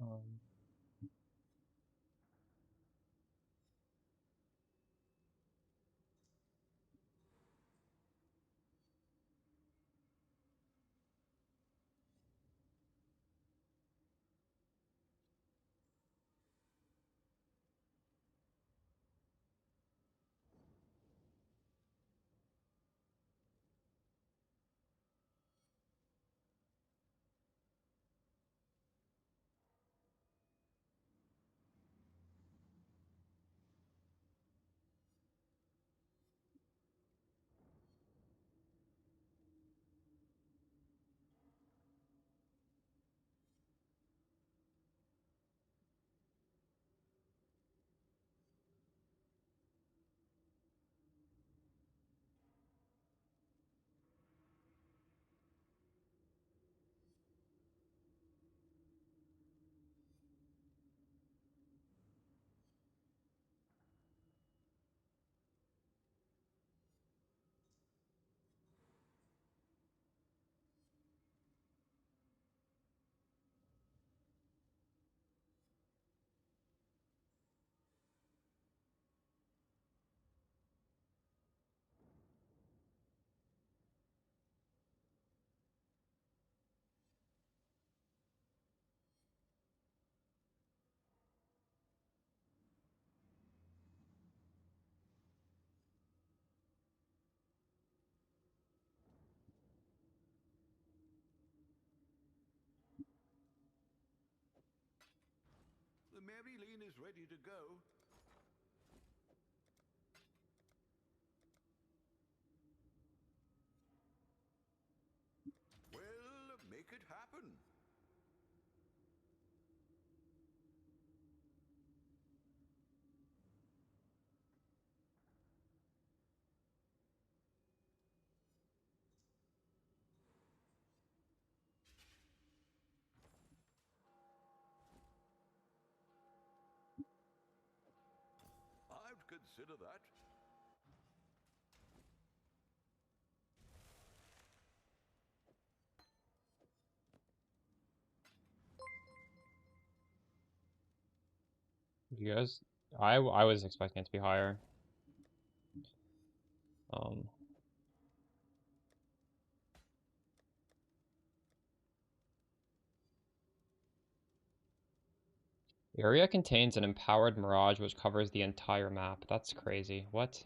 Um, The Maryline is ready to go. Well, make it happen. I'd consider that. you guys, I was expecting it to be higher. Um, the area contains an empowered mirage which covers the entire map. That's crazy. What?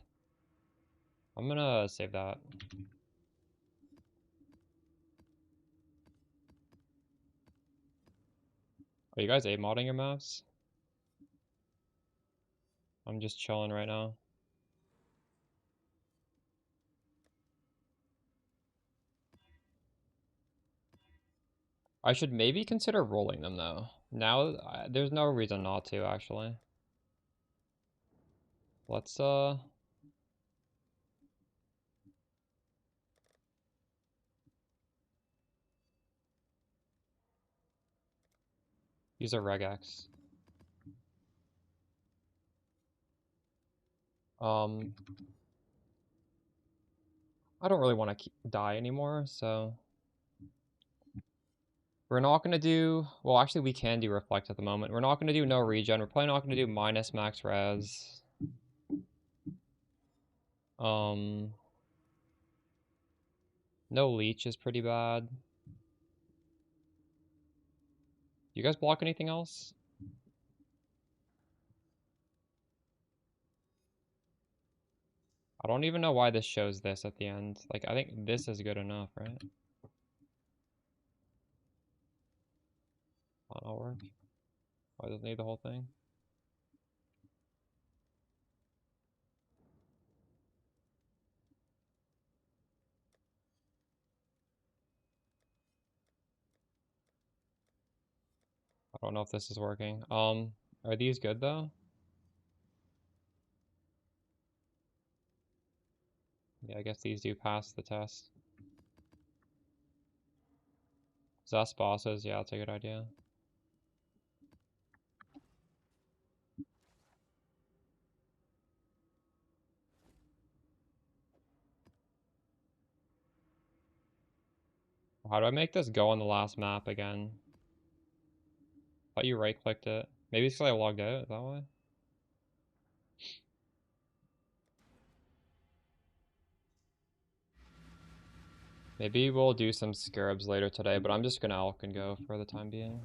I'm gonna save that. Are you guys A-modding your maps? I'm just chilling right now. I should maybe consider rolling them though. Now, there's no reason not to actually. Let's use a regex. Um, I don't really want to die anymore, so we're not gonna do. Well, actually, we can do reflect at the moment. We're not gonna do no regen. We're probably not gonna do minus max res. No leech is pretty bad. You guys block anything else? I don't even know why this shows this at the end. Like, I think this is good enough, right? That'll work. Why doesn't it need the whole thing? I don't know if this is working. Are these good though? Yeah, I guess these do pass the test. Zest bosses, yeah, that's a good idea. How do I make this go on the last map again? Thought you right clicked it. Maybe it's because I logged out, is that why? Maybe we'll do some scarabs later today, but I'm just gonna elk and go for the time being.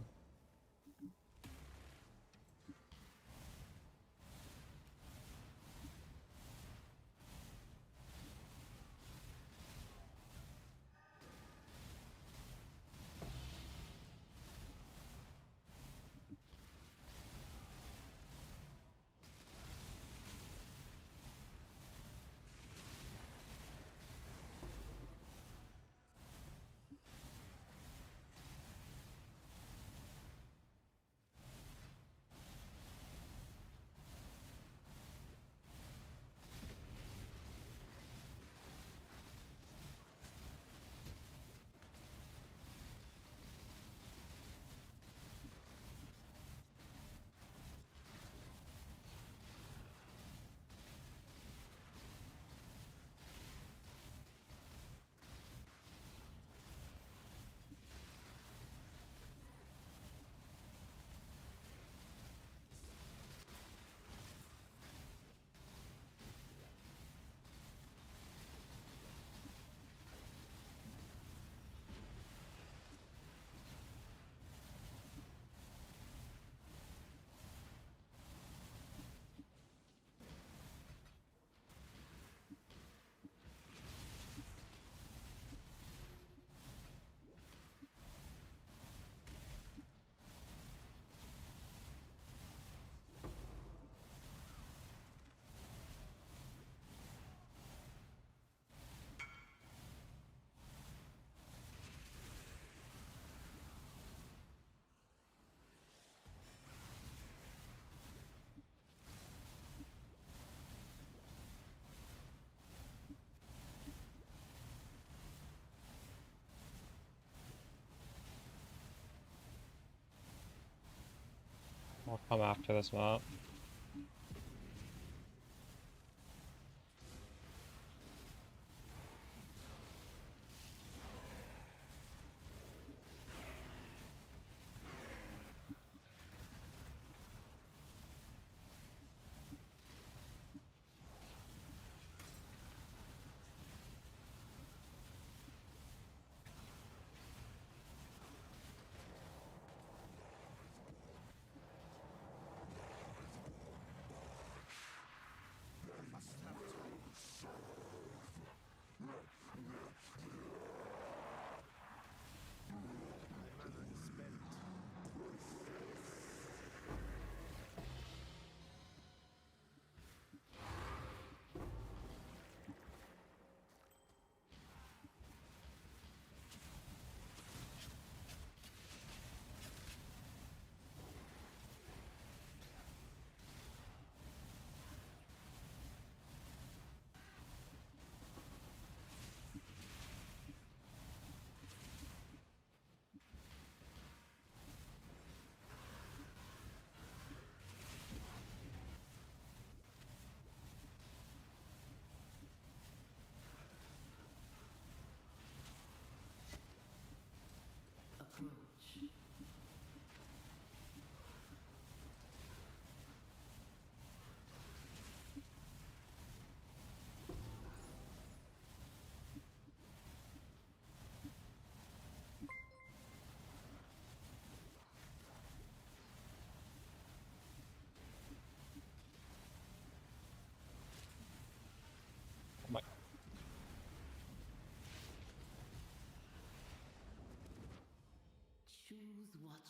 I'll come after this map.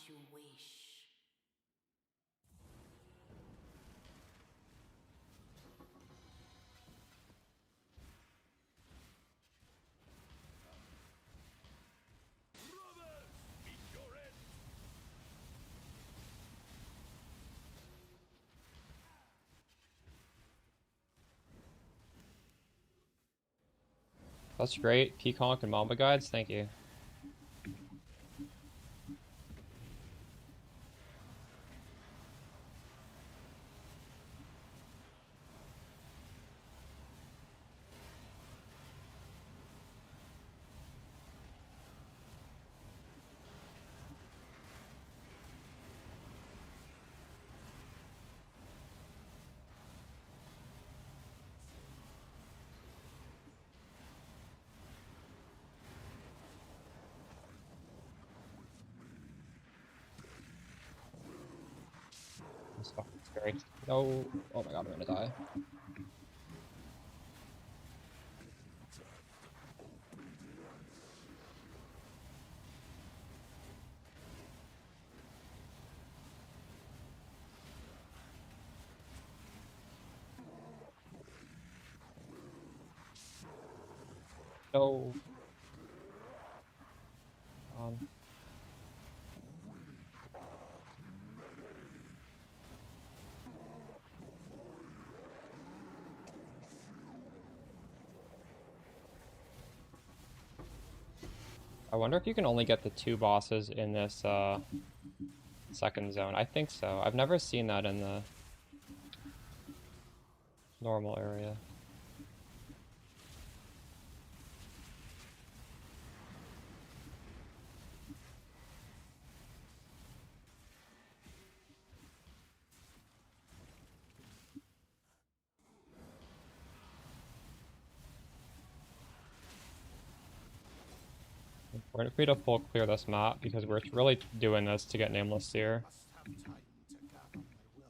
you wish. Brothers, meet your end. That's great. Peacock and Mamba guides, thank you. This fucking scary. No. Oh my god, I'm gonna die. No. Um, I wonder if you can only get the 2 bosses in this second zone. I think so. I've never seen that in the normal area. We're free to full clear this map because we're really doing this to get Nameless Seer. Must have time to gather my will.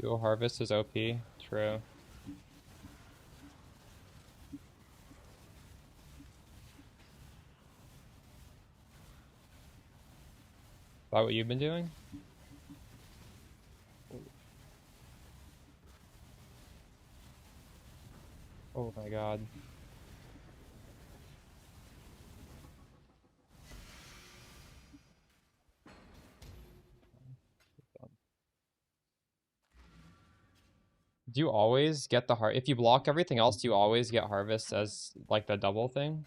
Fuel Harvest is OP. True. Is that what you've been doing? Oh my god. Do you always get the if you block everything else, do you always get Harvest as like the double thing?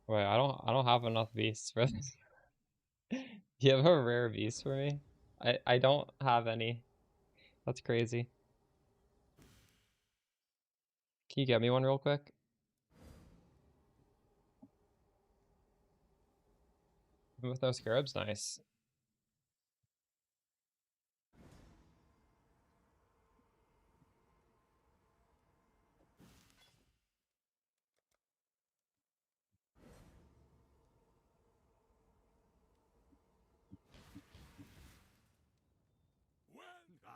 Wait, I don't have enough beasts for this. Do you have a rare beast for me? I don't have any. That's crazy. Can you get me one real quick? Even with those scarabs, nice. When I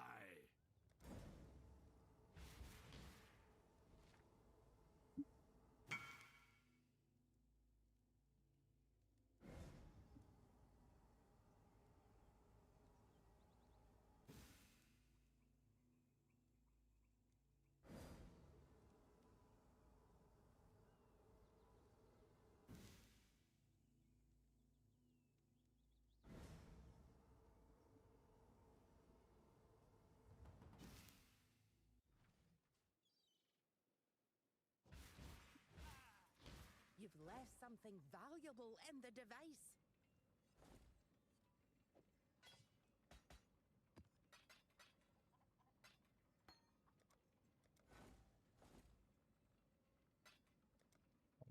You've left something valuable in the device.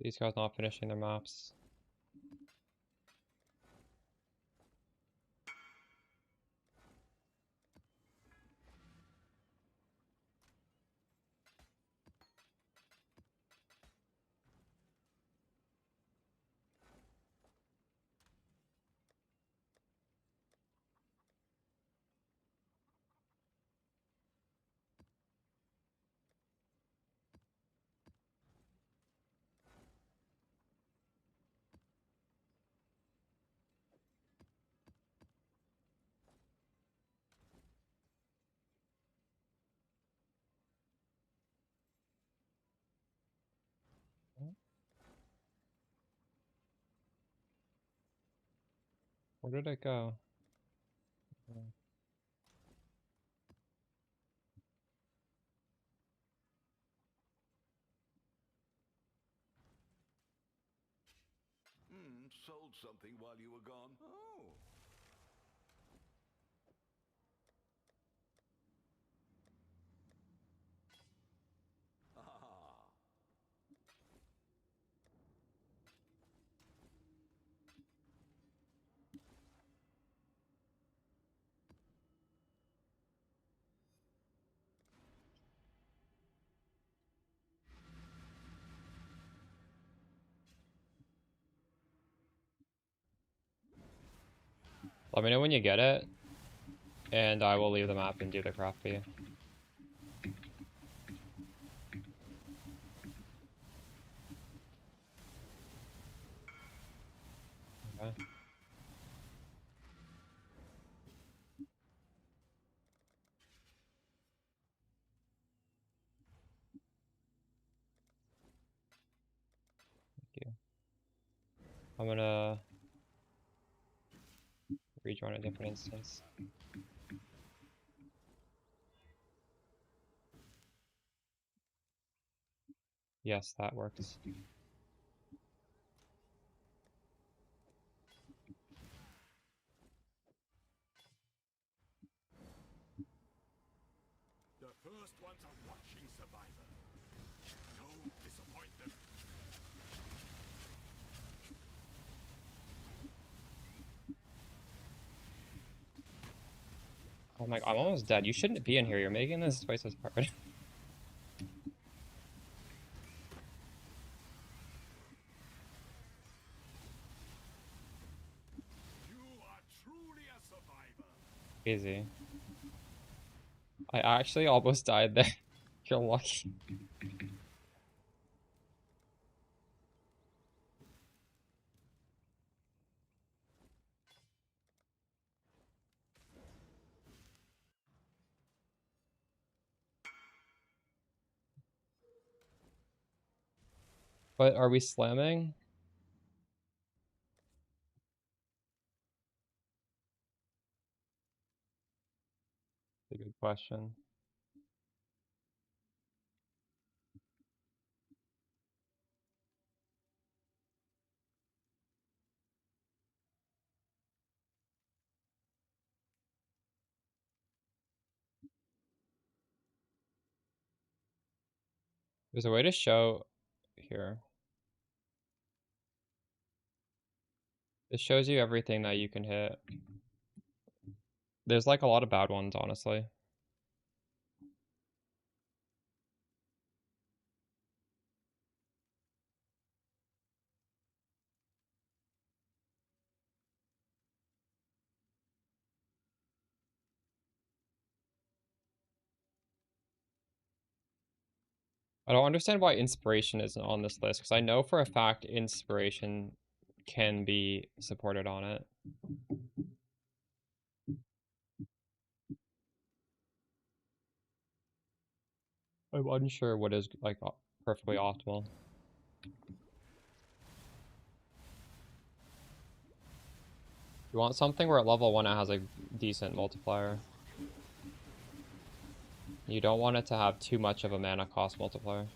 These guys not finishing their maps. Where did it go? Sold something while you were gone. Oh. Ah. Let me know when you get it, and I will leave the map and do the craft for you. Okay. Thank you. I'm gonna rejoin a different instance. Yes, that works. The first ones are watching Survivor. Don't disappoint them. Oh my, I'm almost dead. You shouldn't be in here. You're making this twice as hard. You are truly a survivor. Easy. I actually almost died there. You're lucky. But are we slamming? That's a good question. There's a way to show here. It shows you everything that you can hit. There's like a lot of bad ones, honestly. I don't understand why inspiration isn't on this list, because I know for a fact inspiration can be supported on it. I'm unsure what is like perfectly optimal. You want something where at level 1 it has a decent multiplier. You don't want it to have too much of a mana cost multiplier.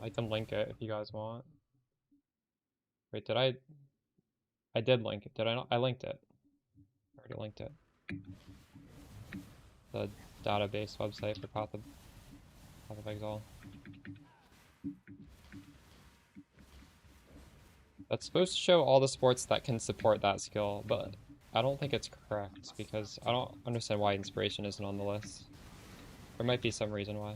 I can link it if you guys want. Wait, did I? I did link it. Did I not? I linked it. I already linked it. The database website for Path of Exile. That's supposed to show all the sports that can support that skill, but I don't think it's correct because I don't understand why Inspiration isn't on the list. There might be some reason why.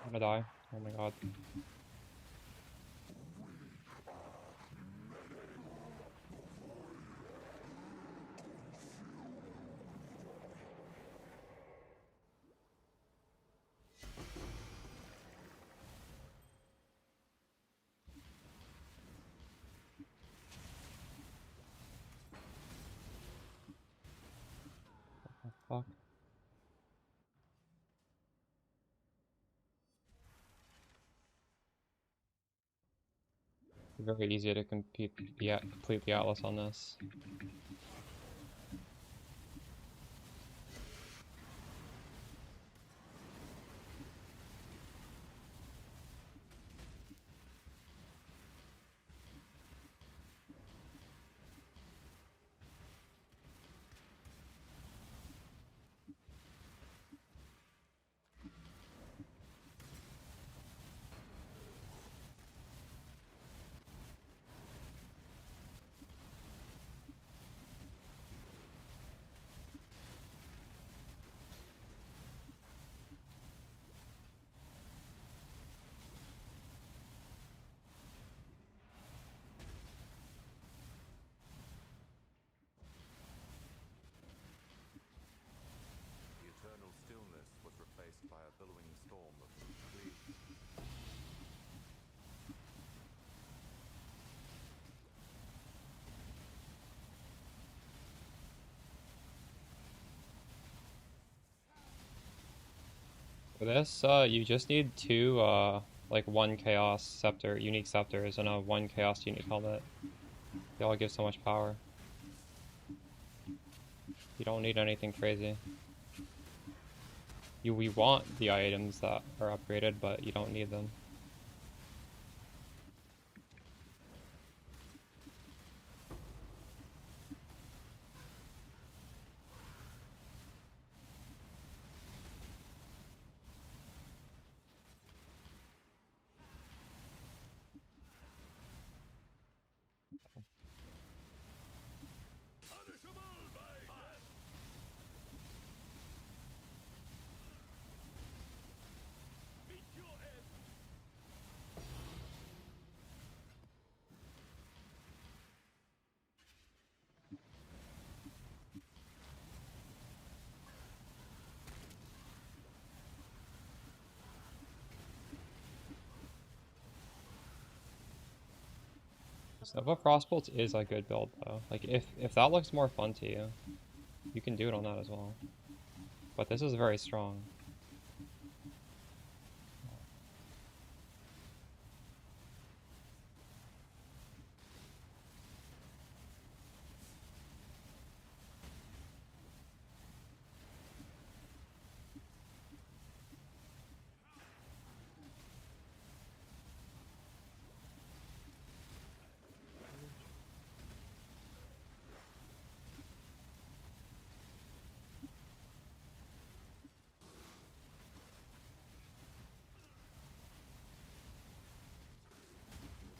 I'm gonna die. Oh my god. Fuck. Very easy to complete the Atlas on this. The eternal stillness was replaced by a billowing storm of complete. For this, you just need two, like one Chaos Scepter, unique Scepters, and a one Chaos unique helmet. They all give so much power. You don't need anything crazy. We want the items that are upgraded, but you don't need them. Nova Frostbolt is a good build though. Like if that looks more fun to you, you can do it on that as well. But this is very strong.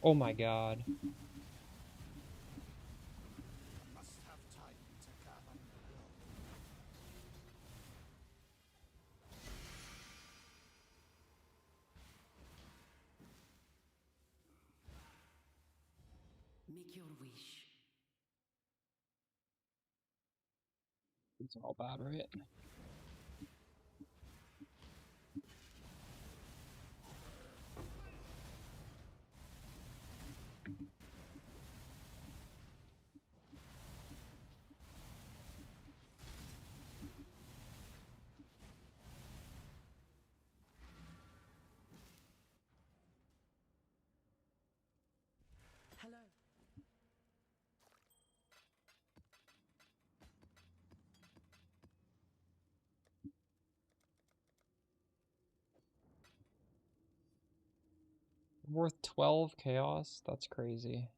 Oh my god. Must have Make your wish. These are all bad, right? Hello. Worth 12 chaos? That's crazy.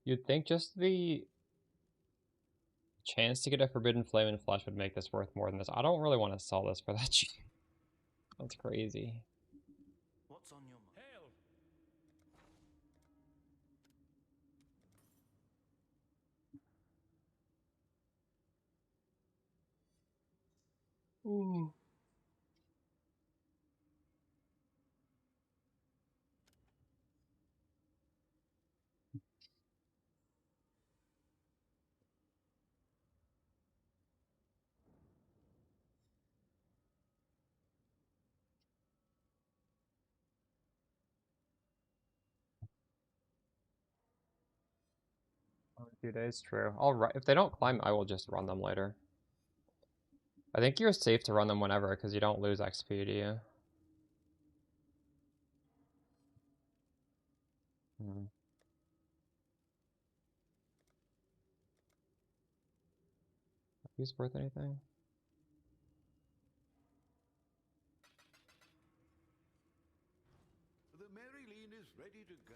You'd think just the chance to get a Forbidden Flame and Flesh would make this worth more than this. I don't really want to sell this for that cheap. That's crazy. What's on your mind? Hail! Ooh. A few days, true. If they don't climb, I will just run them later. I think you're safe to run them whenever because you don't lose XP, do you? Hmm. These worth anything? The Maryline is ready to go.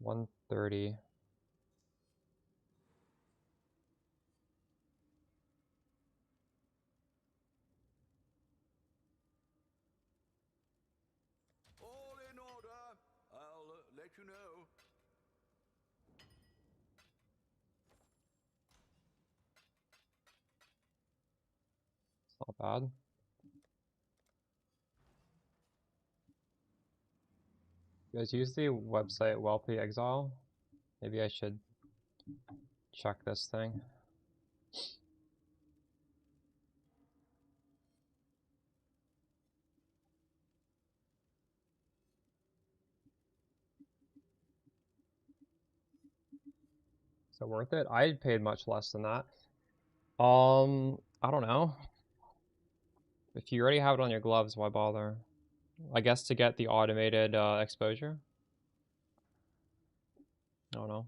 $130. All in order. I'll let you know. Not bad. You guys use the website Wealthy Exile? Maybe I should check this thing. Is it worth it? I paid much less than that. I don't know. If you already have it on your gloves, why bother? I guess to get the automated exposure? I don't know.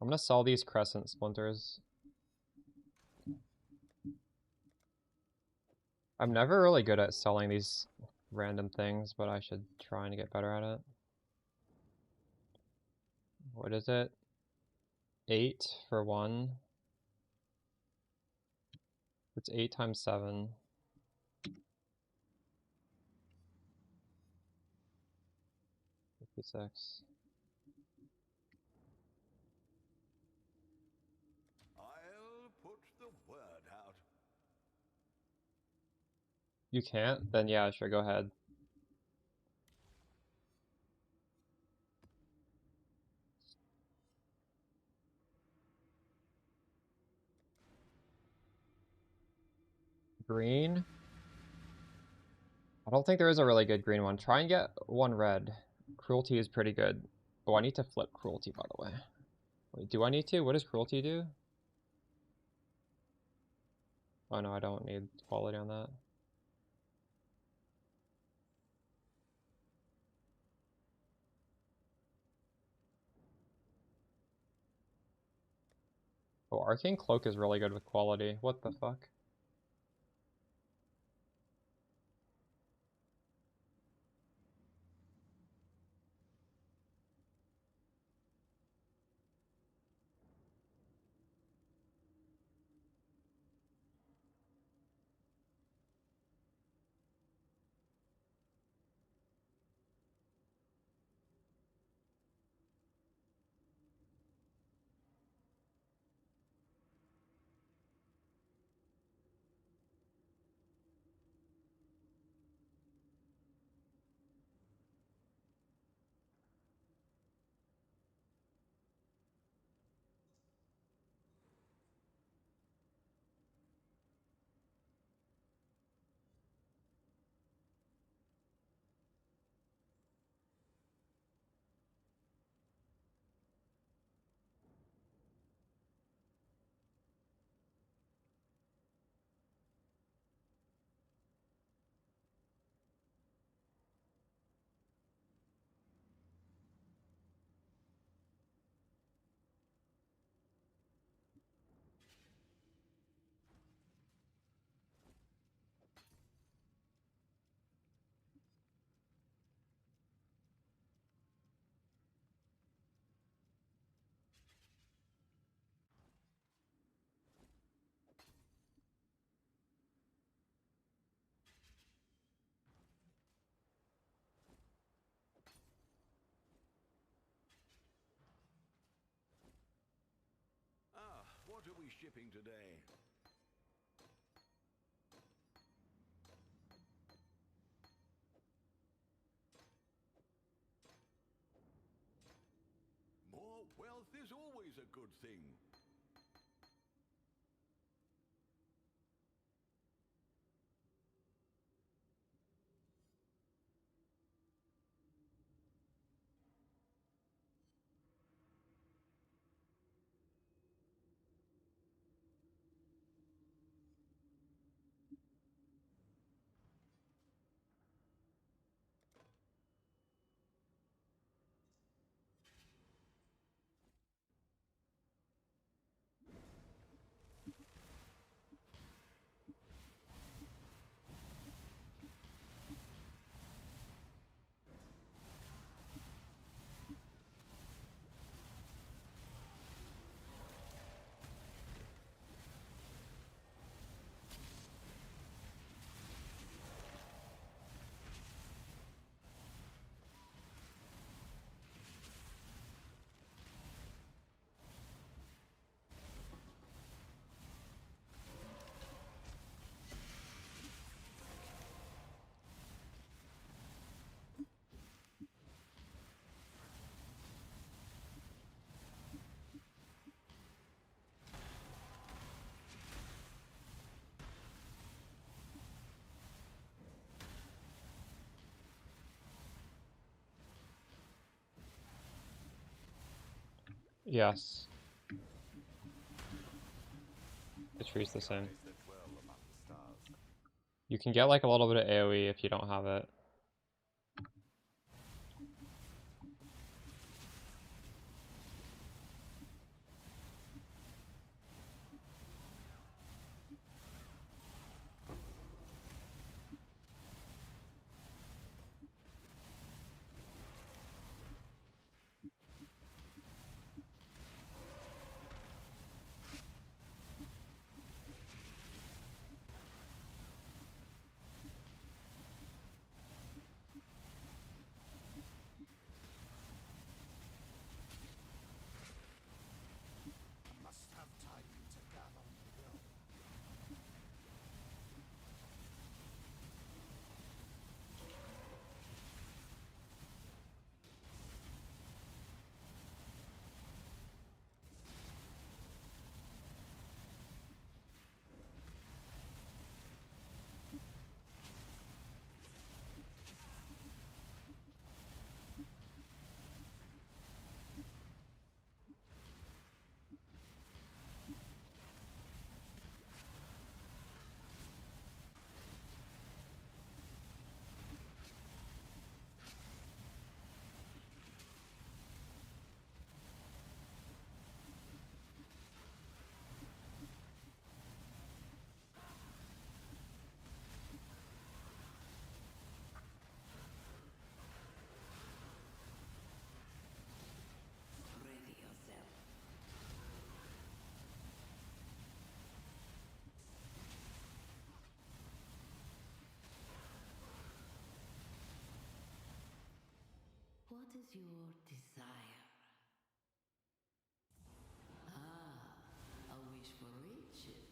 I'm gonna sell these crescent splinters. I'm never really good at selling these random things, but I should try and get better at it. What is it? 8 for 1. It's 8 times 7. 56. I'll put the word out. You can't? Then yeah, sure, go ahead. Green? I don't think there is a really good green one. Try and get one red. Cruelty is pretty good. Oh, I need to flip Cruelty, by the way. Wait, do I need to? What does Cruelty do? Oh no, I don't need quality on that. Oh, Arcane Cloak is really good with quality. What the fuck? we shipping today? More wealth is always a good thing. Yes. The tree's the same. Eyes that dwell among the stars. You can get like a little bit of AoE if you don't have it. Must have time to gather my will. Ready yourself. What is your desire? Ah, a wish for riches.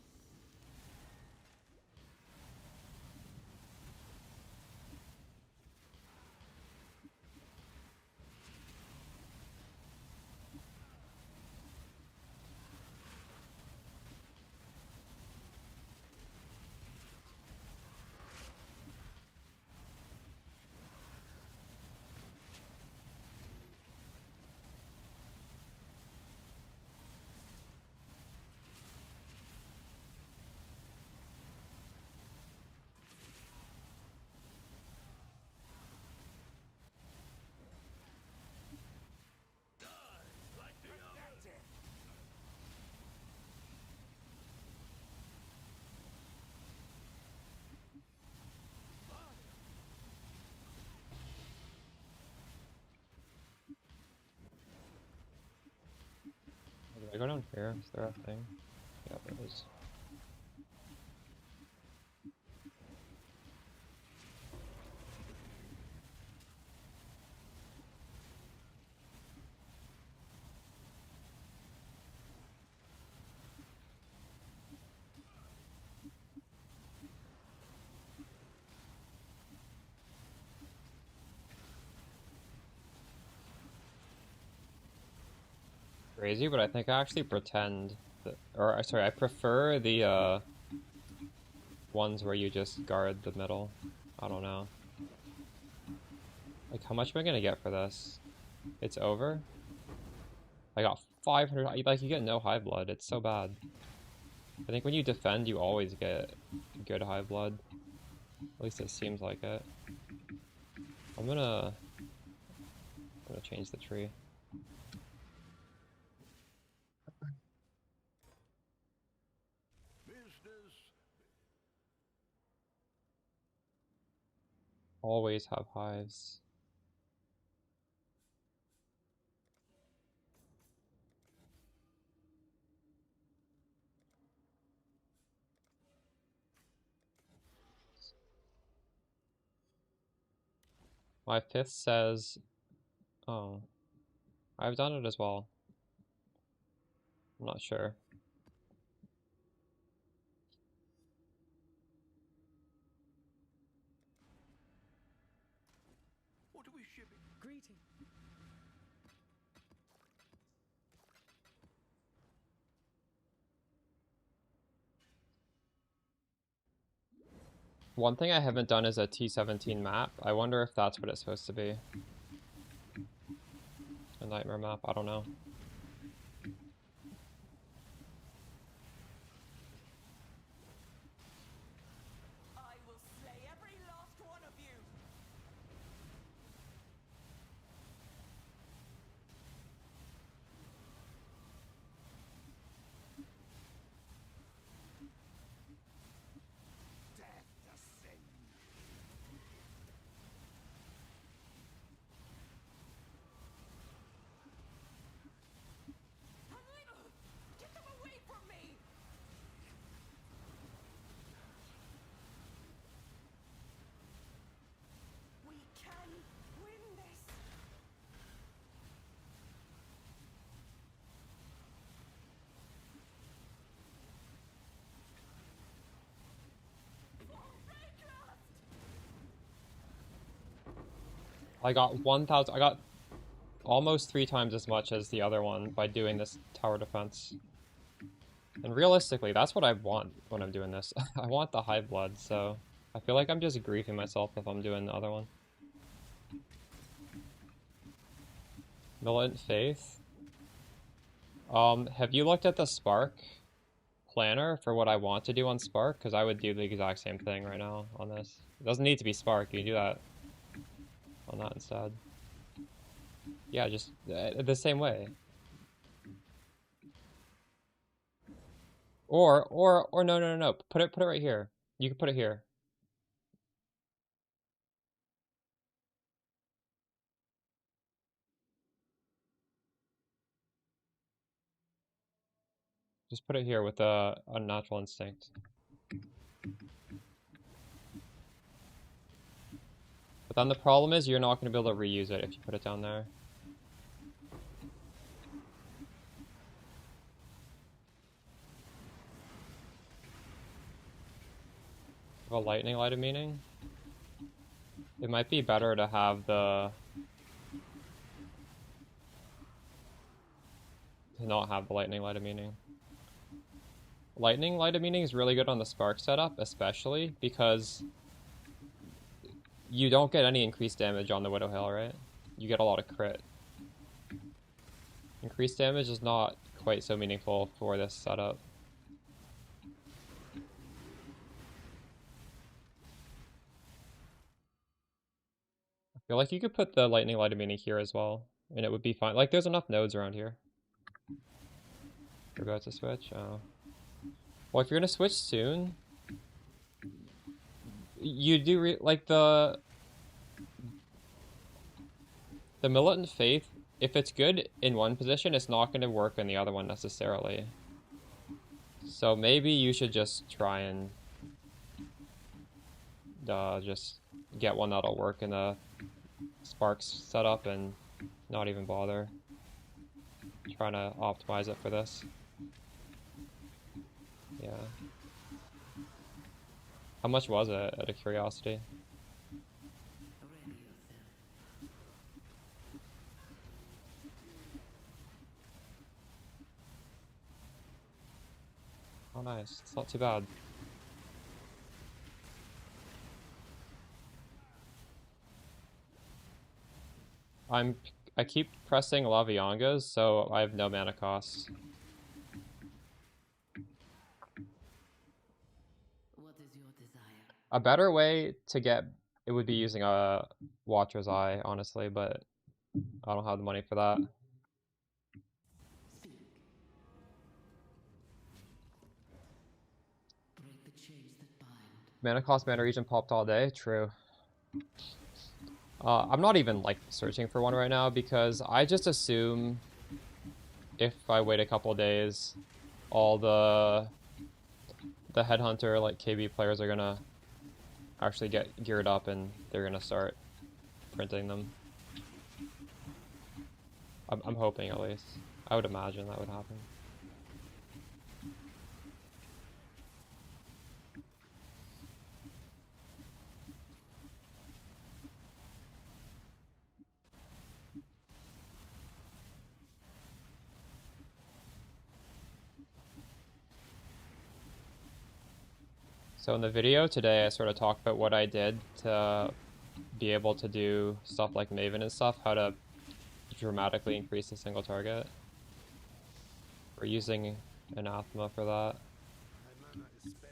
Did I go down here? Is there a thing? Yeah, there is. crazy, but I think I actually pretend that, or sorry, I prefer the ones where you just guard the middle. I don't know. Like, how much am I gonna get for this? It's over? I got 500, like, you get no high blood. It's so bad. I think when you defend, you always get good high blood. At least it seems like it. I'm gonna change the tree. Business. Always have hives. My fifth says, oh, I've done it as well. I'm not sure. What are we shipping? Greeting. One thing I haven't done is a T17 map. I wonder if that's what it's supposed to be. A nightmare map, I don't know. I will slay every last one of you. Death ascend. Get them away from me! We can win this! I got 1,000, I got almost 3 times as much as the other one by doing this tower defense. And realistically, that's what I want when I'm doing this. I want the high blood, so I feel like I'm just griefing myself if I'm doing the other one. Militant Faith. Have you looked at the Spark planner for what I want to do on Spark? Because I would do the exact same thing right now on this. It doesn't need to be Spark, you can do that on that instead. Yeah, just the same way. Or no. Put it right here. You can put it here. Just put it here with a unnatural instinct. But then the problem is you're not going to be able to reuse it if you put it down there. A lightning light of meaning? It might be better to have to not have the lightning light of meaning. Lightning light of meaning is really good on the spark setup, especially because you don't get any increased damage on the Widow Hail, right? You get a lot of crit. Increased damage is not quite so meaningful for this setup. I feel like you could put the lightning light of meaning here as well, and it would be fine. Like, there's enough nodes around here. You're about to switch? Oh. Well, if you're gonna switch soon, you do like the Militant Faith, if it's good in one position, it's not going to work in the other one necessarily. So maybe you should just try and just get one that'll work in the Sparks setup and not even bother trying to optimize it for this. Yeah. How much was it, out of curiosity? Oh, nice. It's not too bad. I keep pressing Laviangas, so I have no mana cost. What is your desire? A better way to get it would be using a Watcher's Eye, honestly, but I don't have the money for that. Speak. Break the chains that bind. Mana cost, mana region popped all day. True. I'm not even like searching for one right now because I just assume if I wait a couple days, all the headhunter like KB players are gonna actually get geared up and they're gonna start printing them. I'm hoping at least. I would imagine that would happen. So in the video today, I sort of talked about what I did to be able to do stuff like Maven and stuff, how to dramatically increase the single target. We're using Anathema for that. My mana is spent.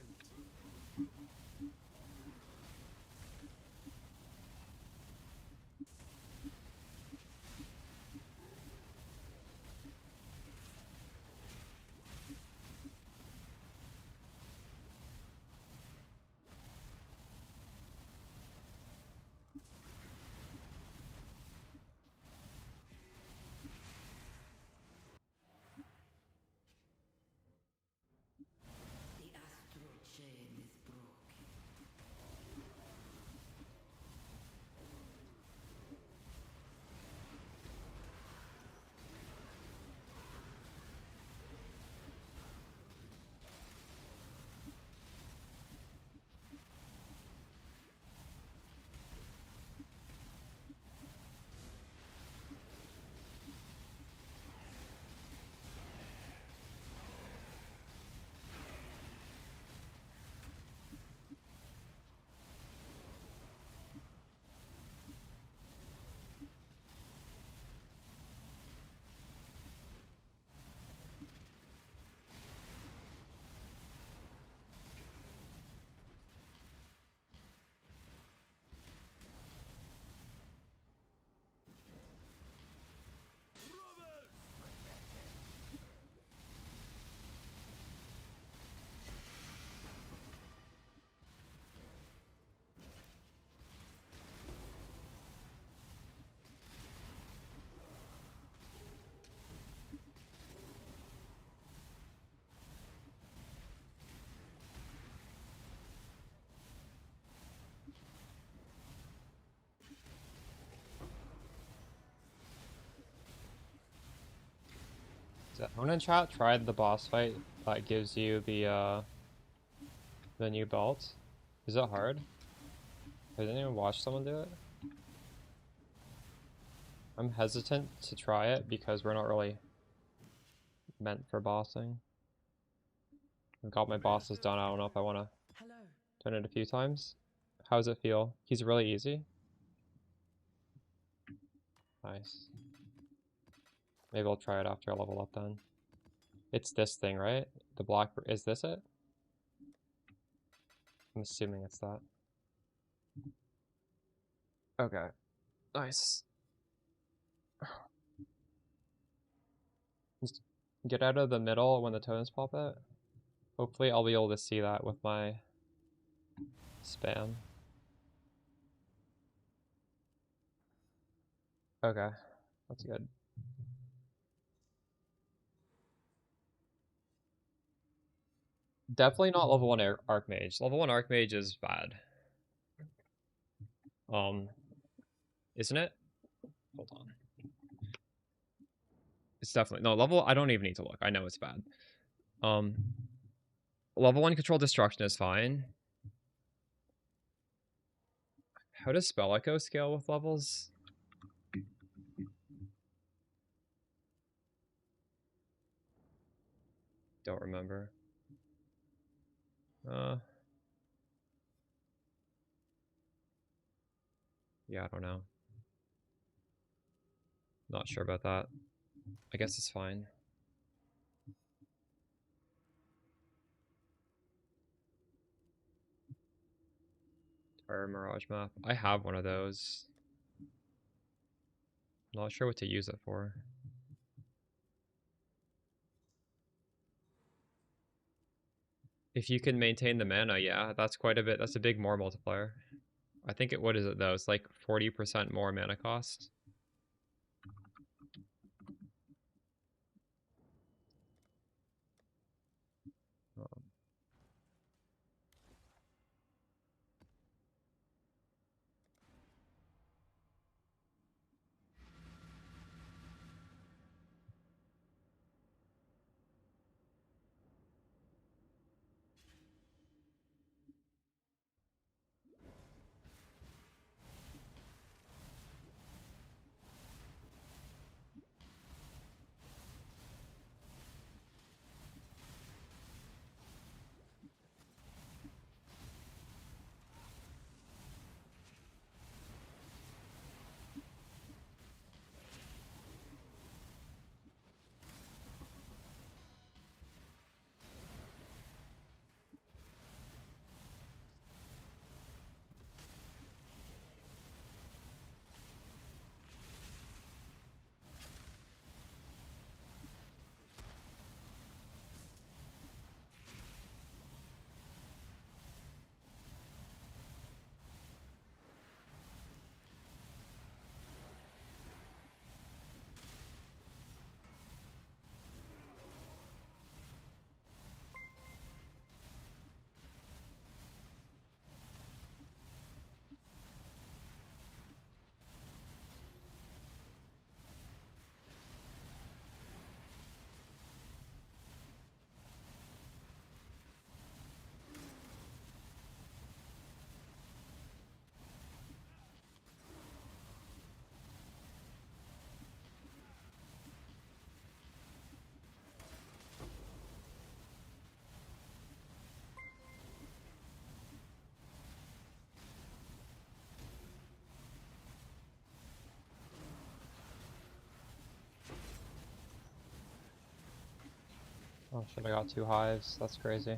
The astral chain is broken. Does anyone in chat tried the boss fight that gives you the new belt? Is it hard? Has anyone watched someone do it? I'm hesitant to try it because we're not really meant for bossing. I've got my bosses done. I don't know if I want to Hello. done it a few times. How does it feel? He's really easy. Nice. Maybe I'll try it after I level up then. It's this thing, right? The black, is this it? I'm assuming it's that. Okay. Nice. Just get out of the middle when the totems pop out. Hopefully I'll be able to see that with my spam. Okay, that's good. Definitely not level 1 Archmage. Level 1 Archmage is bad. Isn't it? Hold on. It's definitely, no, level, I don't even need to look. I know it's bad. Level 1 Control Destruction is fine. How does Spell Echo scale with levels? Don't remember. Yeah, I don't know. Not sure about that. I guess it's fine. Fire Mirage map. I have one of those. Not sure what to use it for. If you can maintain the mana, yeah, that's quite a bit. That's a big more multiplier. I think what is it though? It's like 40% more mana cost. Um, oh shit, I got 2 hives. That's crazy.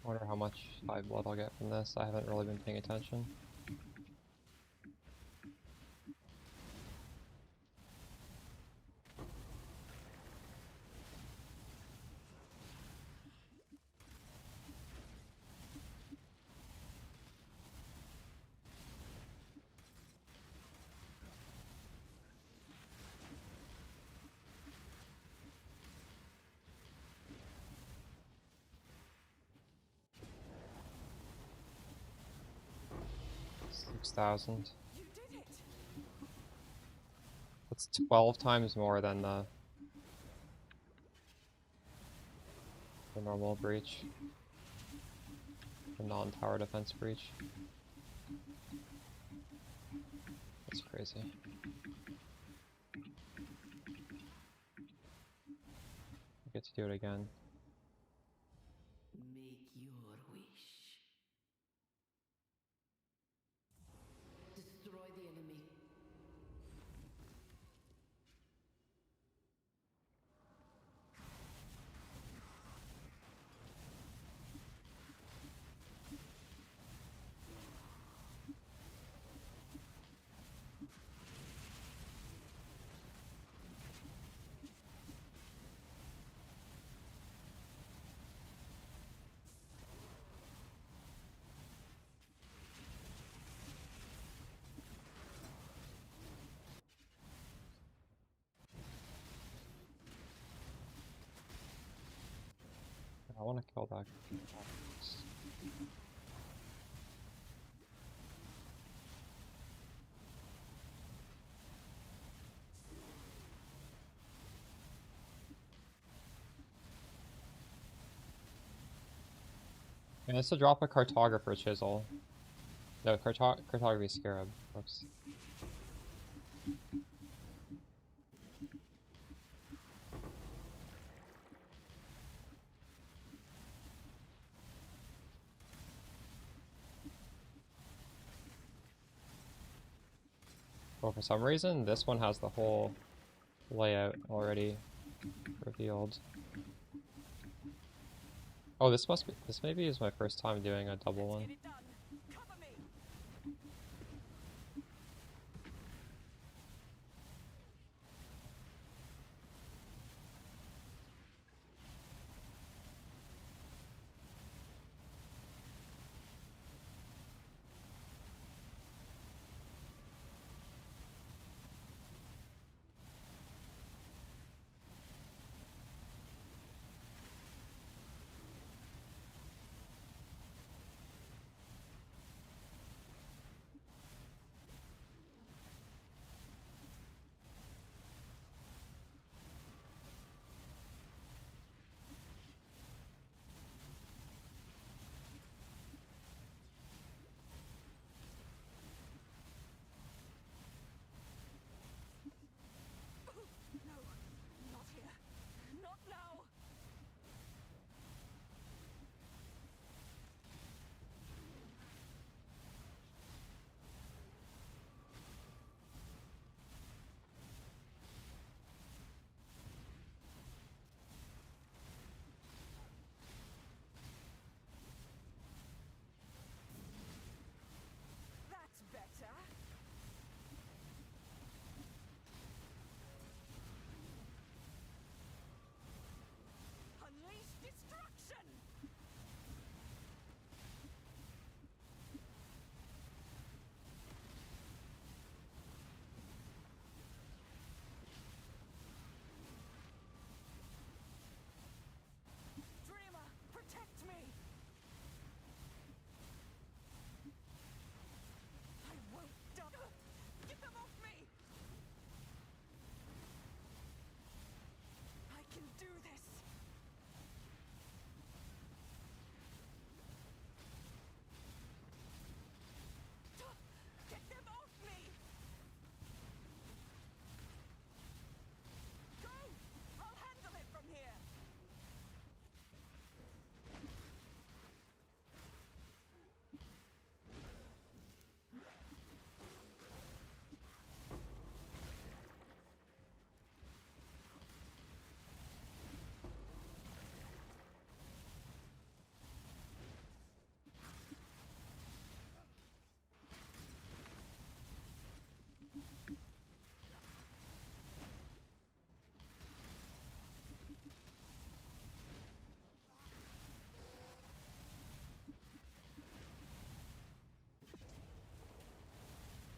Wonder how much 5 blood I'll get from this. I haven't really been paying attention. $6,000. You did it! That's 12 times more than the normal breach. The non-tower defense breach. That's crazy. I get to do it again. Make your wish. Destroy the enemy. I want to kill that. And this will drop a cartographer chisel. No, cartography scarab. Oops. Well, for some reason, this one has the whole layout already revealed. Oh, this maybe is my first time doing a double one. Get it done! Cover me!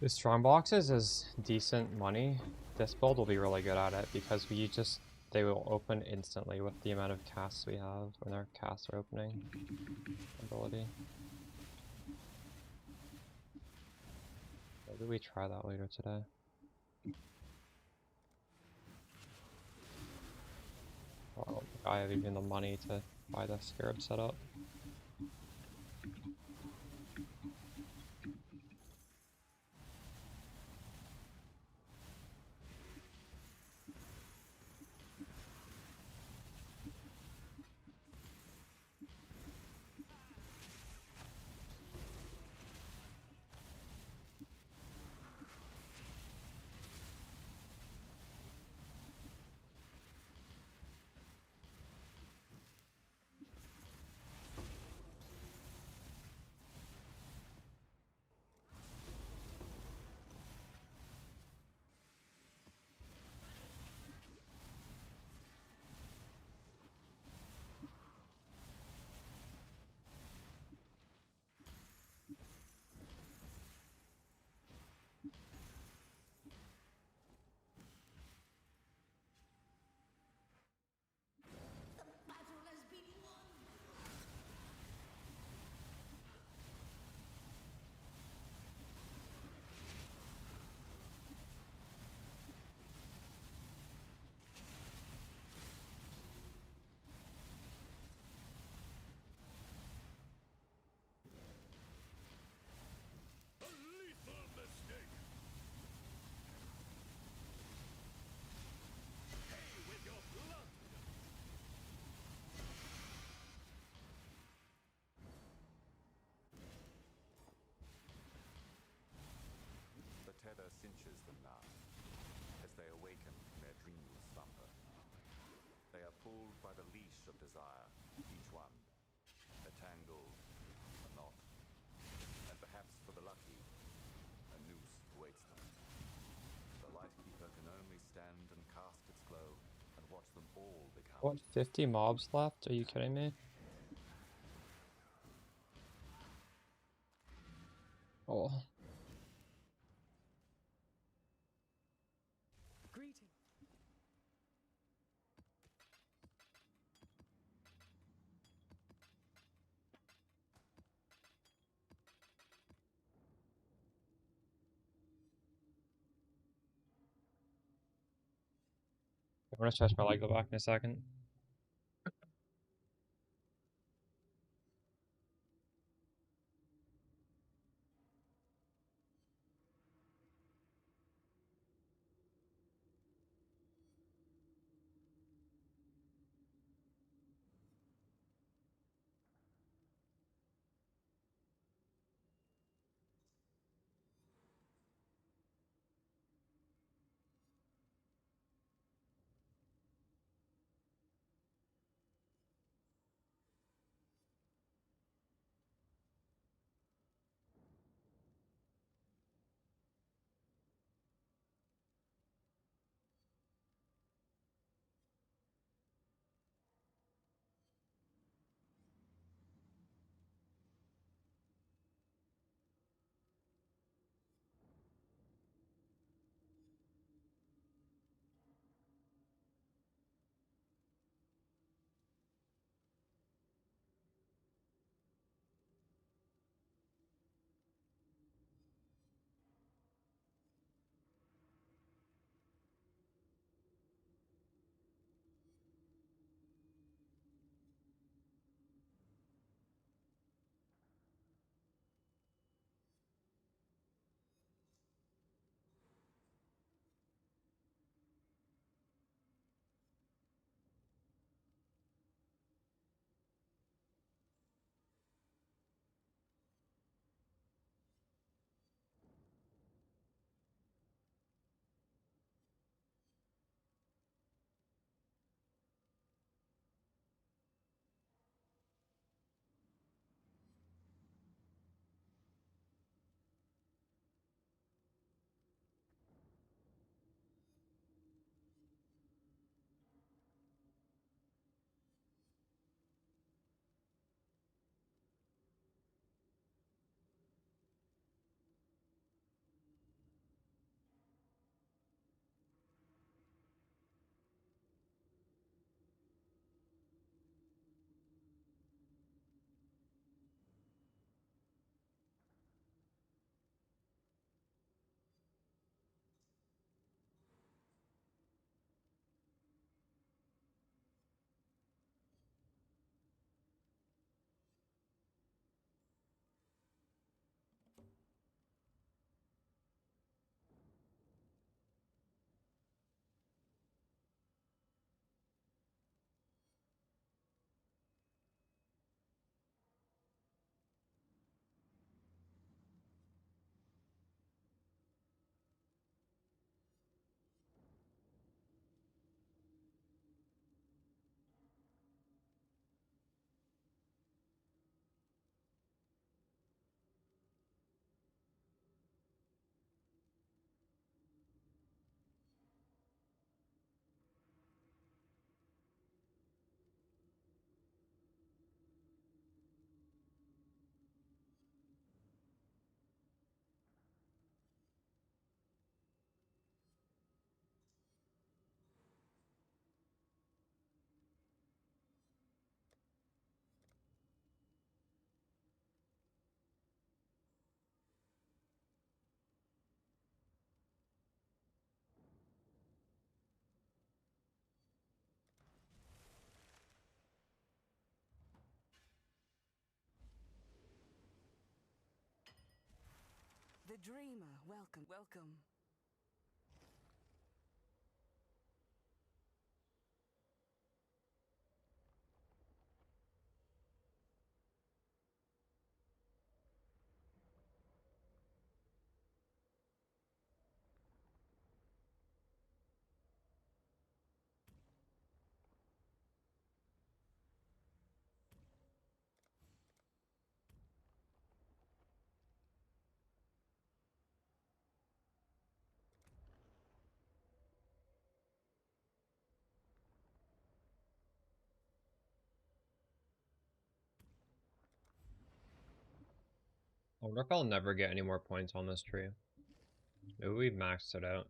The strong boxes is decent money. This build will be really good at it because they will open instantly with the amount of casts we have when our casts are opening ability. Maybe we try that later today. I don't think I have even the money to buy the scarab setup. The tether cinches them now, as they awaken from their dreamless slumber. They are pulled by the leash of desire, each one, a tangle, a knot, and perhaps for the lucky, a noose awaits them. The Lightkeeper can only stand and cast its glow, and watch them all become... What, 50 mobs left? Are you kidding me? Oh. Greeting. I'm gonna stretch my leg, go back in a second. The dreamer, welcome, welcome. I wonder if I'll never get any more points on this tree. Maybe we've maxed it out.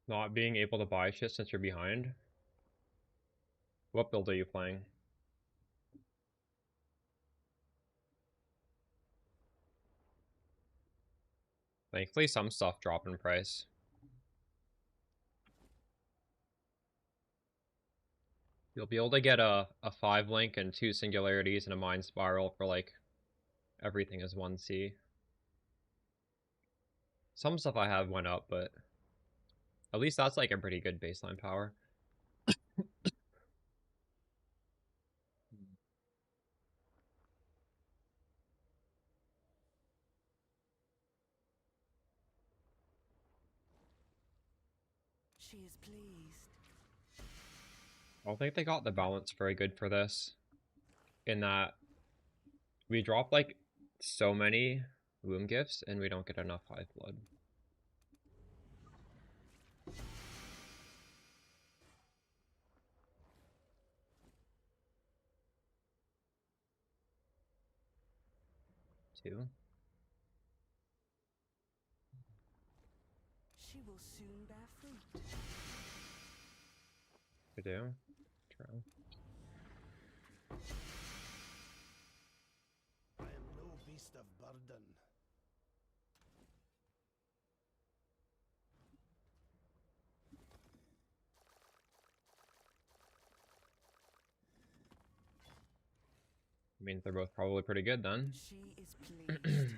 Not being able to buy shit since you're behind. What build are you playing? Thankfully, some stuff drop in price. You'll be able to get a 5 link and 2 singularities and a mind spiral for like everything is 1C. Some stuff I have went up, but at least that's like a pretty good baseline power. She is pleased. I don't think they got the balance very good for this. In that we drop like so many womb gifts and we don't get enough hive blood. Two. She will soon bear fruit. To do. True. I am no beast of burden. I mean, they're both probably pretty good then. She is pleased.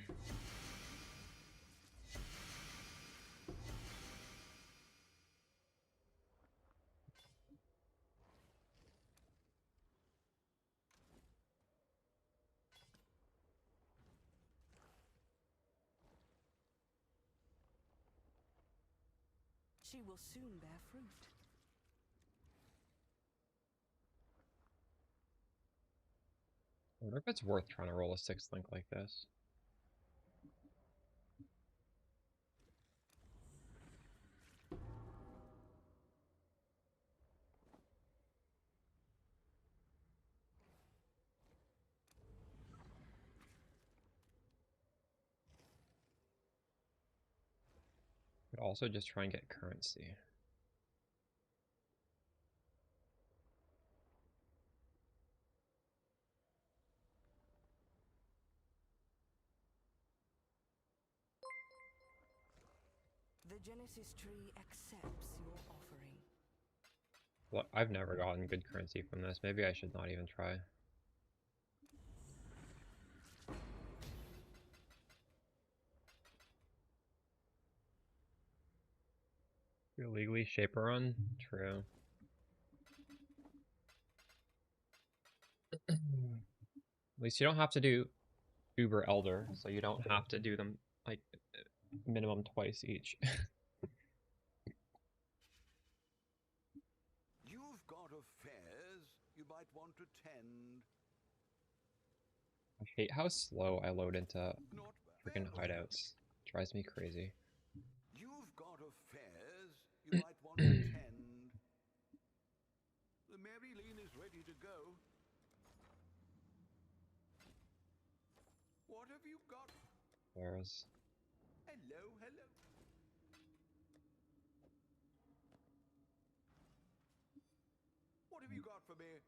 She will soon bear fruit. I wonder if it's worth trying to roll a 6 link like this. Could also just try and get currency. The Genesis tree accepts your offering. Well, I've never gotten good currency from this. Maybe I should not even try. Illegally shaper run? True. At least you don't have to do Uber Elder, so you don't have to do them like minimum twice each. You've got affairs you might want to tend. I hate how slow I load into Not freaking bad. hideouts. Drives me crazy. You've got affairs you might want to tend. The Maryline is ready to go. What have you got? There's Hello, hello. What have you got for me?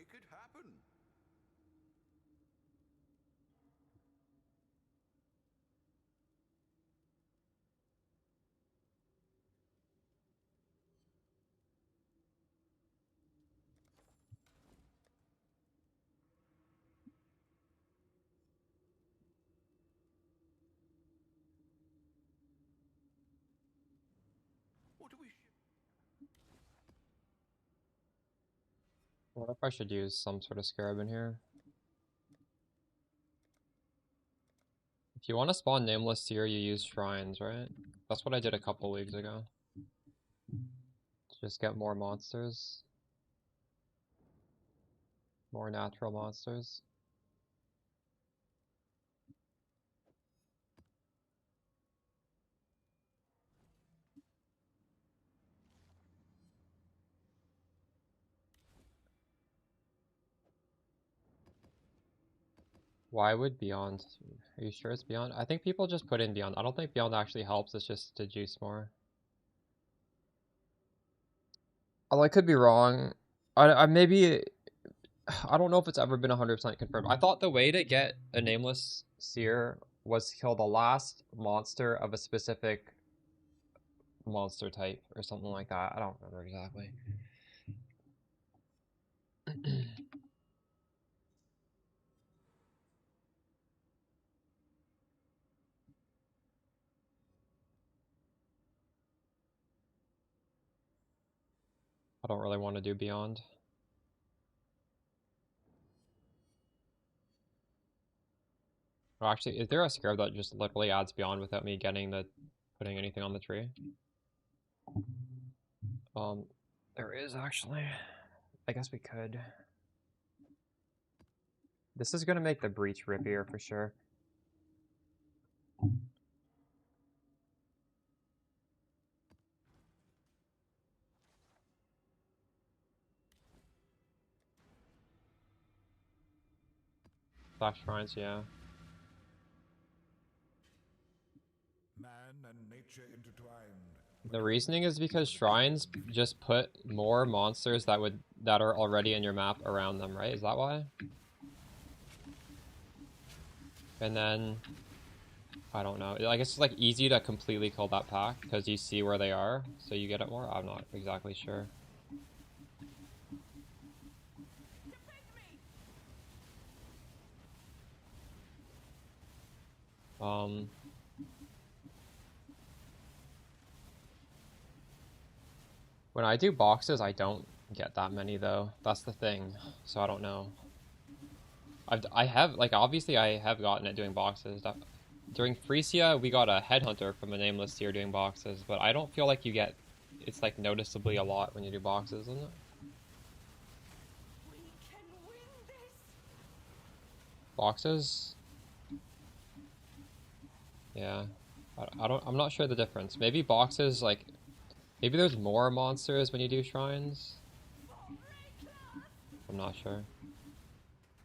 make it happen. What do we ship? I wonder if I should use some sort of scarab in here. If you want to spawn Nameless Seer, you use shrines, right? That's what I did a couple weeks ago. To just get more monsters. More natural monsters. Why would Beyond? Are you sure it's Beyond? I think people just put in Beyond. I don't think Beyond actually helps, it's just to juice more. Although I could be wrong. I maybe... I don't know if it's ever been 100% confirmed. I thought the way to get a Nameless Seer was to kill the last monster of a specific monster type or something like that. I don't remember exactly. I don't really want to do Beyond. Oh, actually, is there a scarab that just literally adds Beyond without me putting anything on the tree? There is actually. I guess we could. This is gonna make the breach rippier for sure. Flash shrines, yeah. Man and nature intertwined. The reasoning is because shrines just put more monsters that are already in your map around them, right? Is that why? And then I don't know. I guess it's like easy to completely kill that pack because you see where they are, so you get it more. I'm not exactly sure. When I do boxes, I don't get that many though. That's the thing. So I don't know. I have like obviously I have gotten it doing boxes. During Frisia, we got a headhunter from a Nameless Seer doing boxes, but I don't feel like you get it's like noticeably a lot when you do boxes, isn't it? We can win this. Boxes? Yeah. I'm not sure the difference. Maybe boxes like maybe there's more monsters when you do shrines. I'm not sure.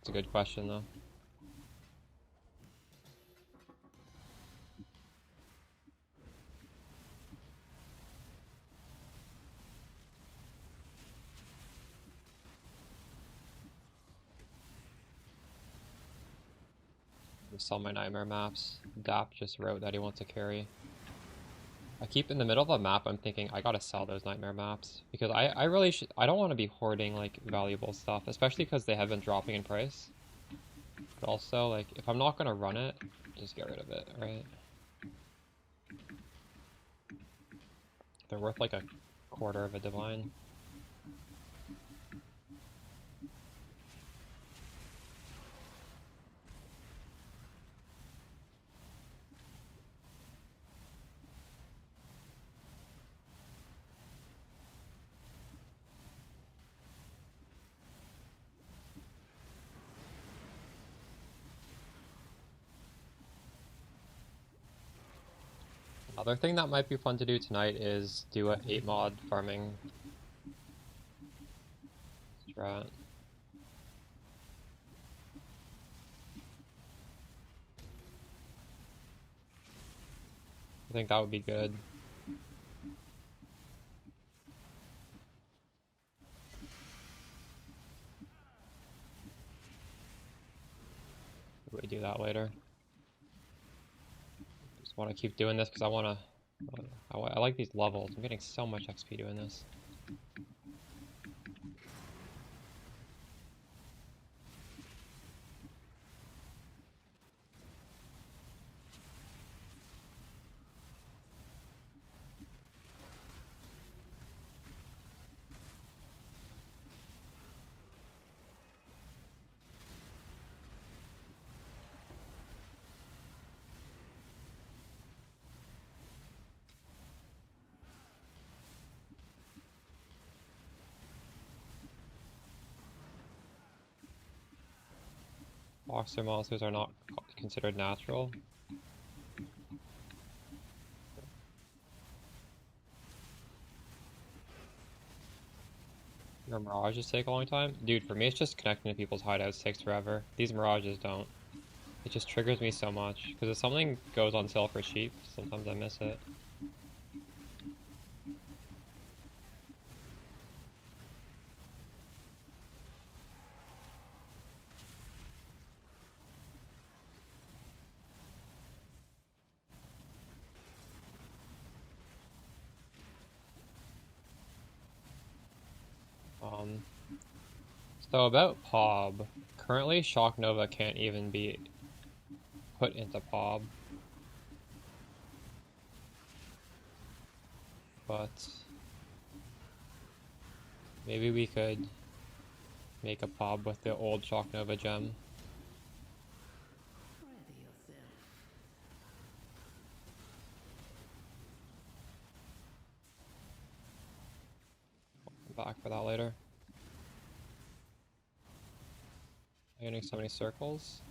It's a good question though. Sell my nightmare maps. Dap just wrote that he wants to carry. I keep in the middle of a map, I'm thinking I gotta sell those nightmare maps because I really I don't want to be hoarding like valuable stuff, especially because they have been dropping in price. But also like if I'm not gonna run it, just get rid of it, right? They're worth like a quarter of a divine. Another thing that might be fun to do tonight is do a 8 mod farming strat. I think that would be good. do that later. Just want to keep doing this because I want to. I like these levels. I'm getting so much XP doing this. Boxer monsters are not considered natural. Your mirages take a long time? Dude, for me it's just connecting to people's hideouts takes forever. These mirages don't. It just triggers me so much. Because if something goes on sale for cheap, sometimes I miss it. So about POB. Currently, Shock Nova can't even be put into POB. But maybe we could make a POB with the old Shock Nova gem. Ready yourself. Come back for that later. I'm getting so many circles.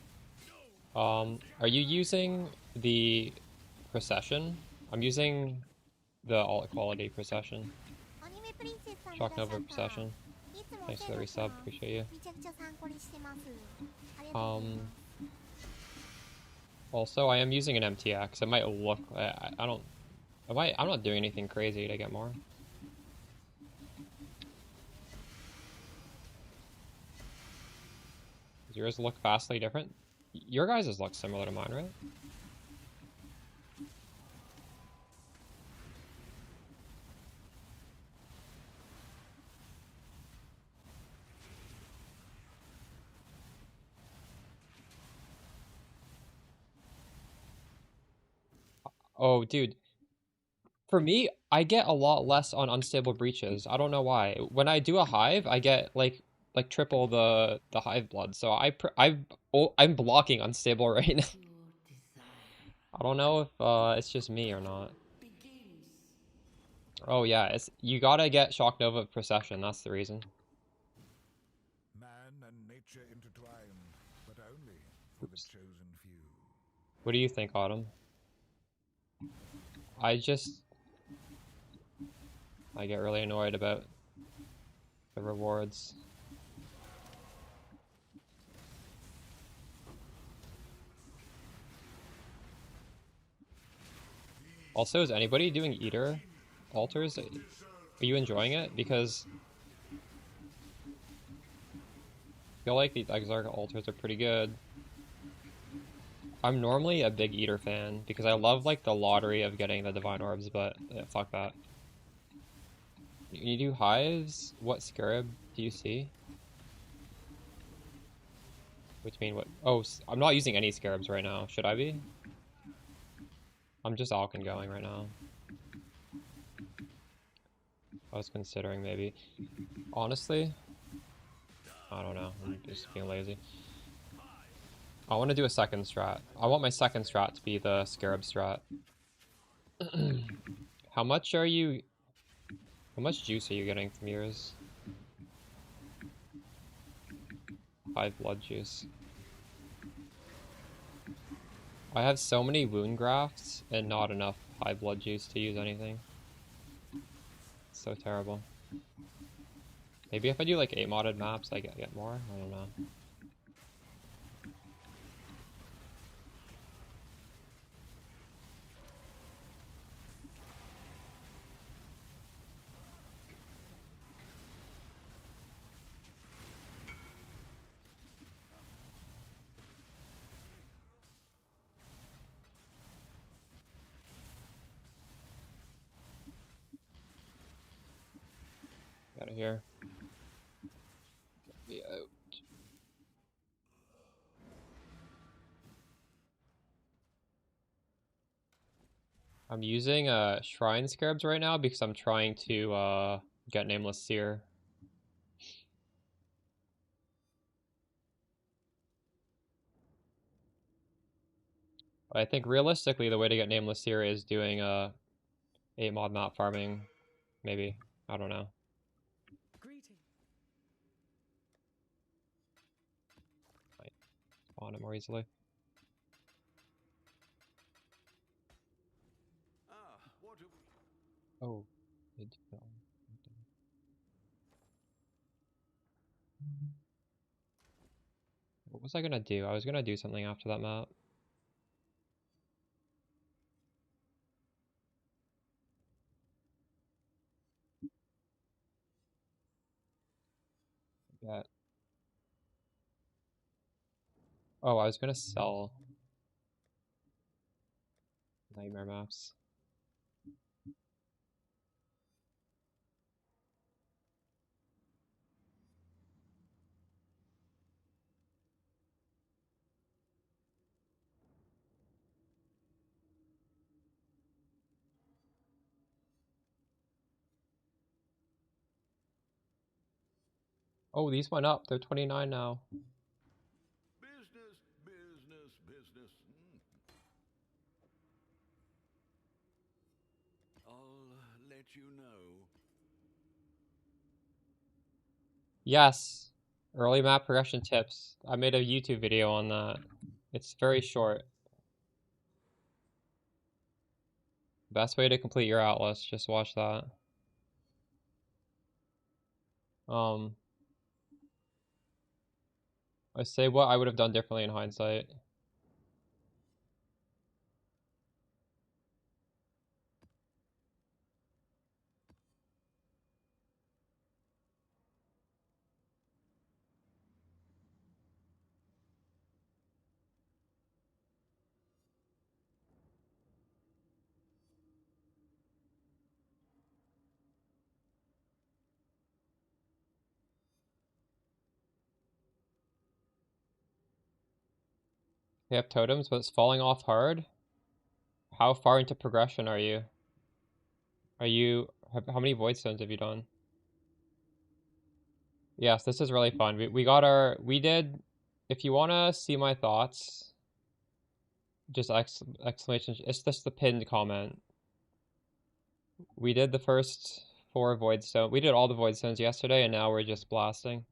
Are you using the procession? I'm using the alt quality procession. Shock Nova procession. Thanks for the resub, appreciate you. Also, I am using an MTX. It might look. I don't. I'm not doing anything crazy to get more. Does yours look vastly different? Your guys' look similar to mine, right? Oh, dude. For me, I get a lot less on unstable breaches. I don't know why. When I do a hive, I get like triple the hive blood. So I'm blocking unstable right now. I don't know if it's just me or not. Oh yeah, it's you gotta get Shock Nova Procession. That's the reason. Man and nature intertwined, but only for the chosen few. What do you think, Autumn? I get really annoyed about the rewards. Also, is anybody doing Eater altars? Are you enjoying it? Because I feel like the Exarch altars are pretty good. I'm normally a big Eater fan because I love like the lottery of getting the Divine Orbs, but yeah, fuck that. You do hives? What scarab do you see? Which mean what? Oh, I'm not using any scarabs right now. Should I be? I'm just Alkin going right now. I was considering maybe. Honestly, I don't know. I'm just being lazy. I want to do a second strat. I want my second strat to be the scarab strat. How much juice are you getting from yours? 5 blood juice. I have so many wound grafts and not enough high blood juice to use anything. It's so terrible. Maybe if I do like 8 modded maps, I get more? I don't know. Out of here. Get me out. I'm using Shrine Scarabs right now because I'm trying to get Nameless Seer. But I think realistically the way to get Nameless Seer is doing 8 mod map farming, maybe. I don't know. Might spawn it more easily. What have we? Oh. What was I gonna do? I was gonna do something after that map. Yeah. Oh, I was gonna sell Nightmare maps. Oh, these went up. They're 29 now. Business, business, business. I'll let you know. Yes. Early map progression tips. I made a YouTube video on that. It's very short. Best way to complete your Atlas. Just watch that. I say what I would have done differently in hindsight. They have totems, but it's falling off hard. How far into progression are you? How many Voidstones have you done? Yes, this is really fun. We did, if you want to see my thoughts, just exclamation, it's just the pinned comment. We did the first 4 Voidstones. We did all the Voidstones yesterday, and now we're just blasting.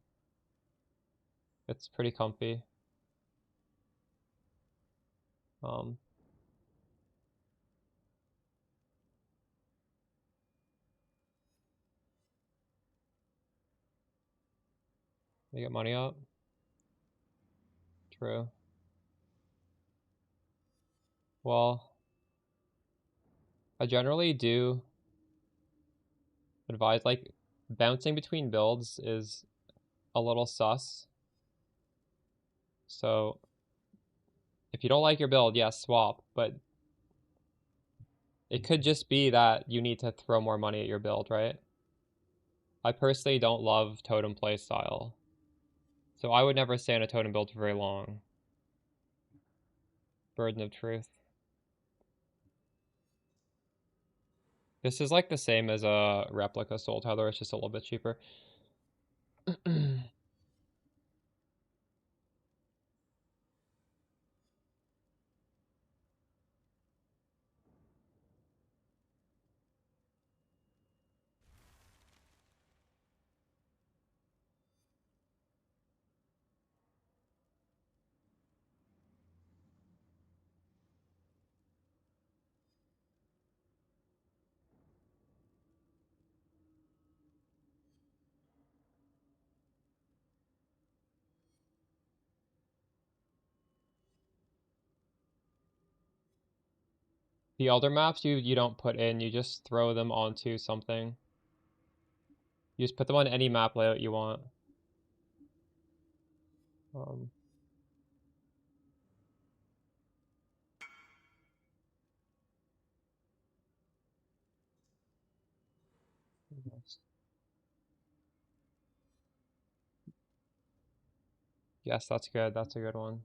It's pretty comfy. You get money up? True. Well, I generally do advise, like, bouncing between builds is a little sus. So, if you don't like your build, yes, swap, but it could just be that you need to throw more money at your build, right? I personally don't love totem playstyle, so I would never stay on a totem build for very long. Burden of truth. This is like the same as a replica Soul Tether, it's just a little bit cheaper. The elder maps you don't put in, you just throw them onto something. You just put them on any map layout you want. Yes, that's good. That's a good one.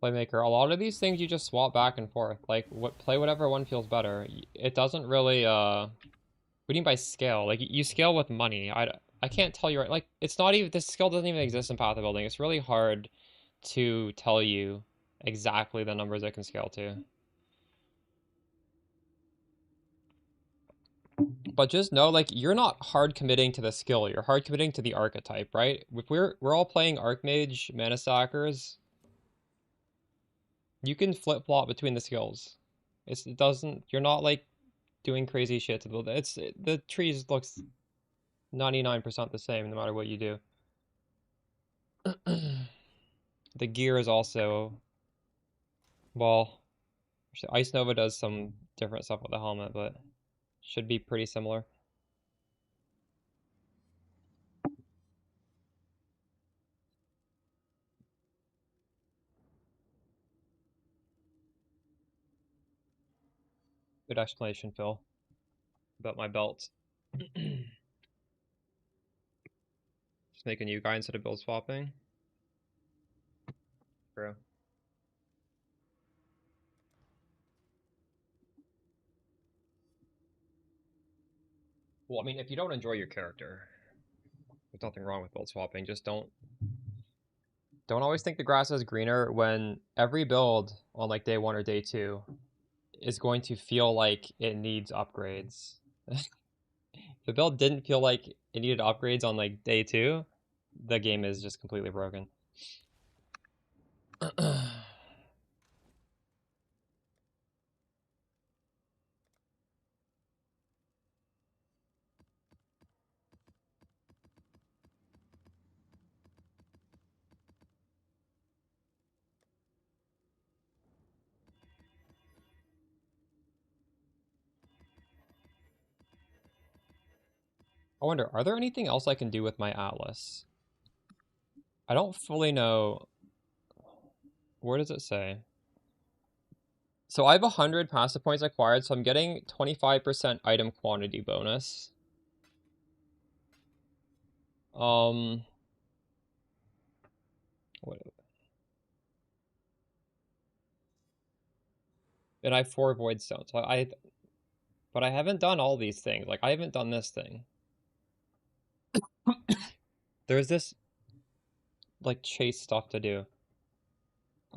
Playmaker, a lot of these things you just swap back and forth. Like, play whatever one feels better. It doesn't really, what do you mean by scale? Like, you scale with money. I can't tell you, like, it's not even, this skill doesn't even exist in Path of Building. It's really hard to tell you exactly the numbers it can scale to. But just know, like, you're not hard committing to the skill. You're hard committing to the archetype, right? If we're all playing Archmage, Mana Stackers, you can flip-flop between the skills. It doesn't, you're not, like, doing crazy shit to build it. The trees looks 99% the same no matter what you do. The gear is also, well, Ice Nova does some different stuff with the helmet, but should be pretty similar. Good explanation, Phil, about my belt. Just make a new guy instead of build swapping. True. Well, I mean, if you don't enjoy your character, there's nothing wrong with build swapping. Just don't always think the grass is greener when every build on like day 1 or day 2 is going to feel like it needs upgrades. The build didn't feel like it needed upgrades on like day 2, the game is just completely broken. I wonder, are there anything else I can do with my Atlas? I don't fully know. Where does it say? So I have 100 passive points acquired, so I'm getting 25% item quantity bonus. What? And I have 4 Voidstones. But I haven't done all these things. Like, I haven't done this thing. There's this, like, chase stuff to do.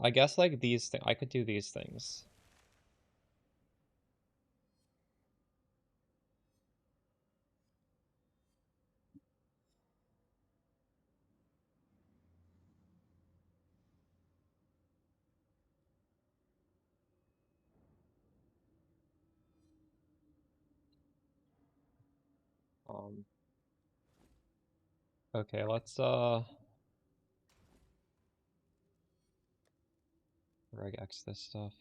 I guess, like, these things. I could do these things. Um, okay, let's, regex this stuff.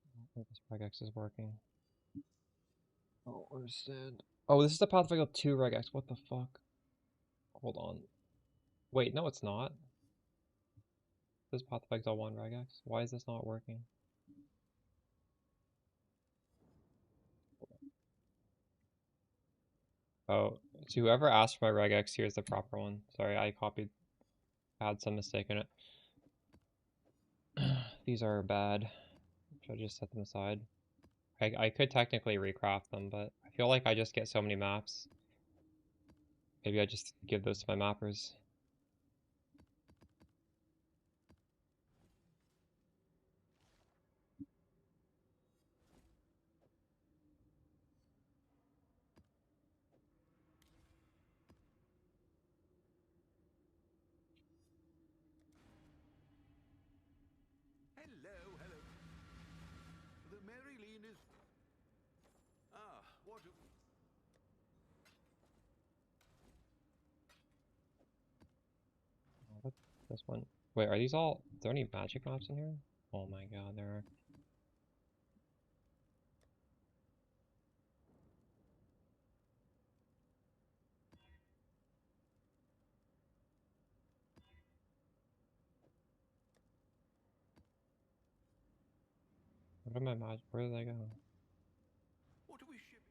I don't think this regex is working. I don't understand. Oh, this is the Pathfinder 2 regex. What the fuck? Hold on. Wait, no, it's not. This is Pathfinder 1 regex. Why is this not working? Oh, so whoever asked for my regex, here's the proper one. Sorry, I copied, had some mistake in it. These are bad. Should I just set them aside? I could technically recraft them, but I feel like I just get so many maps. Maybe I just give those to my mappers. Hello, hello. The Mary Lean is... Ah, what This one. Wait, are these all... Are there any magic maps in here? Oh my god, there are. What am I magic? Where did I go? What are we shipping?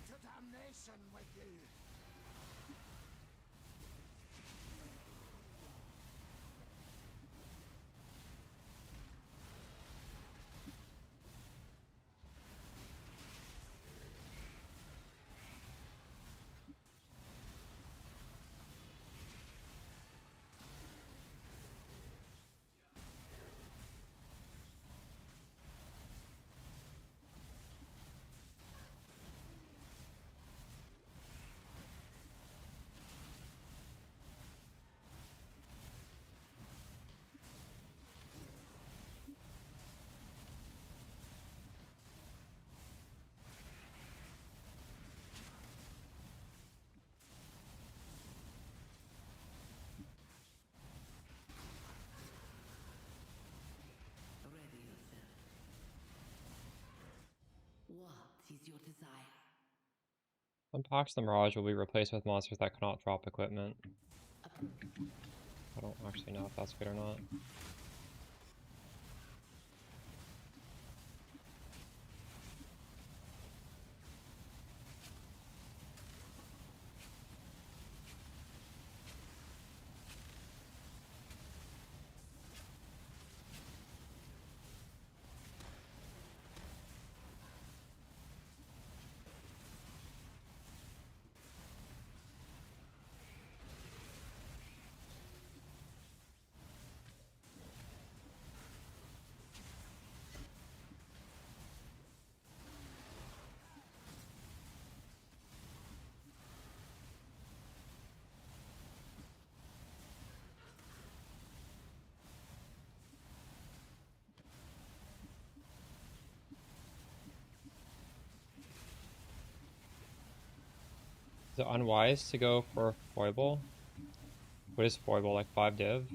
To damnation with you! Ready yourself. What is your desire? Some packs the Mirage will be replaced with monsters that cannot drop equipment. I don't actually know if that's good or not. Is it unwise to go for Foible? What is Foible, like 5 div?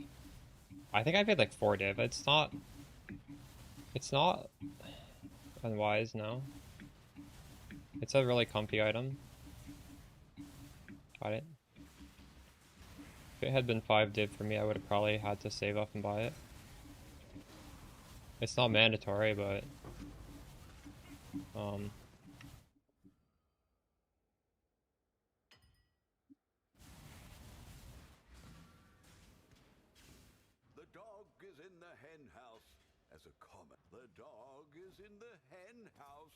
I think I paid like 4 div. It's not unwise, no. It's a really comfy item. Got it. If it had been 5 div for me, I would have probably had to save up and buy it. It's not mandatory, but The dog is in the hen house. As a comment, the dog is in the hen house.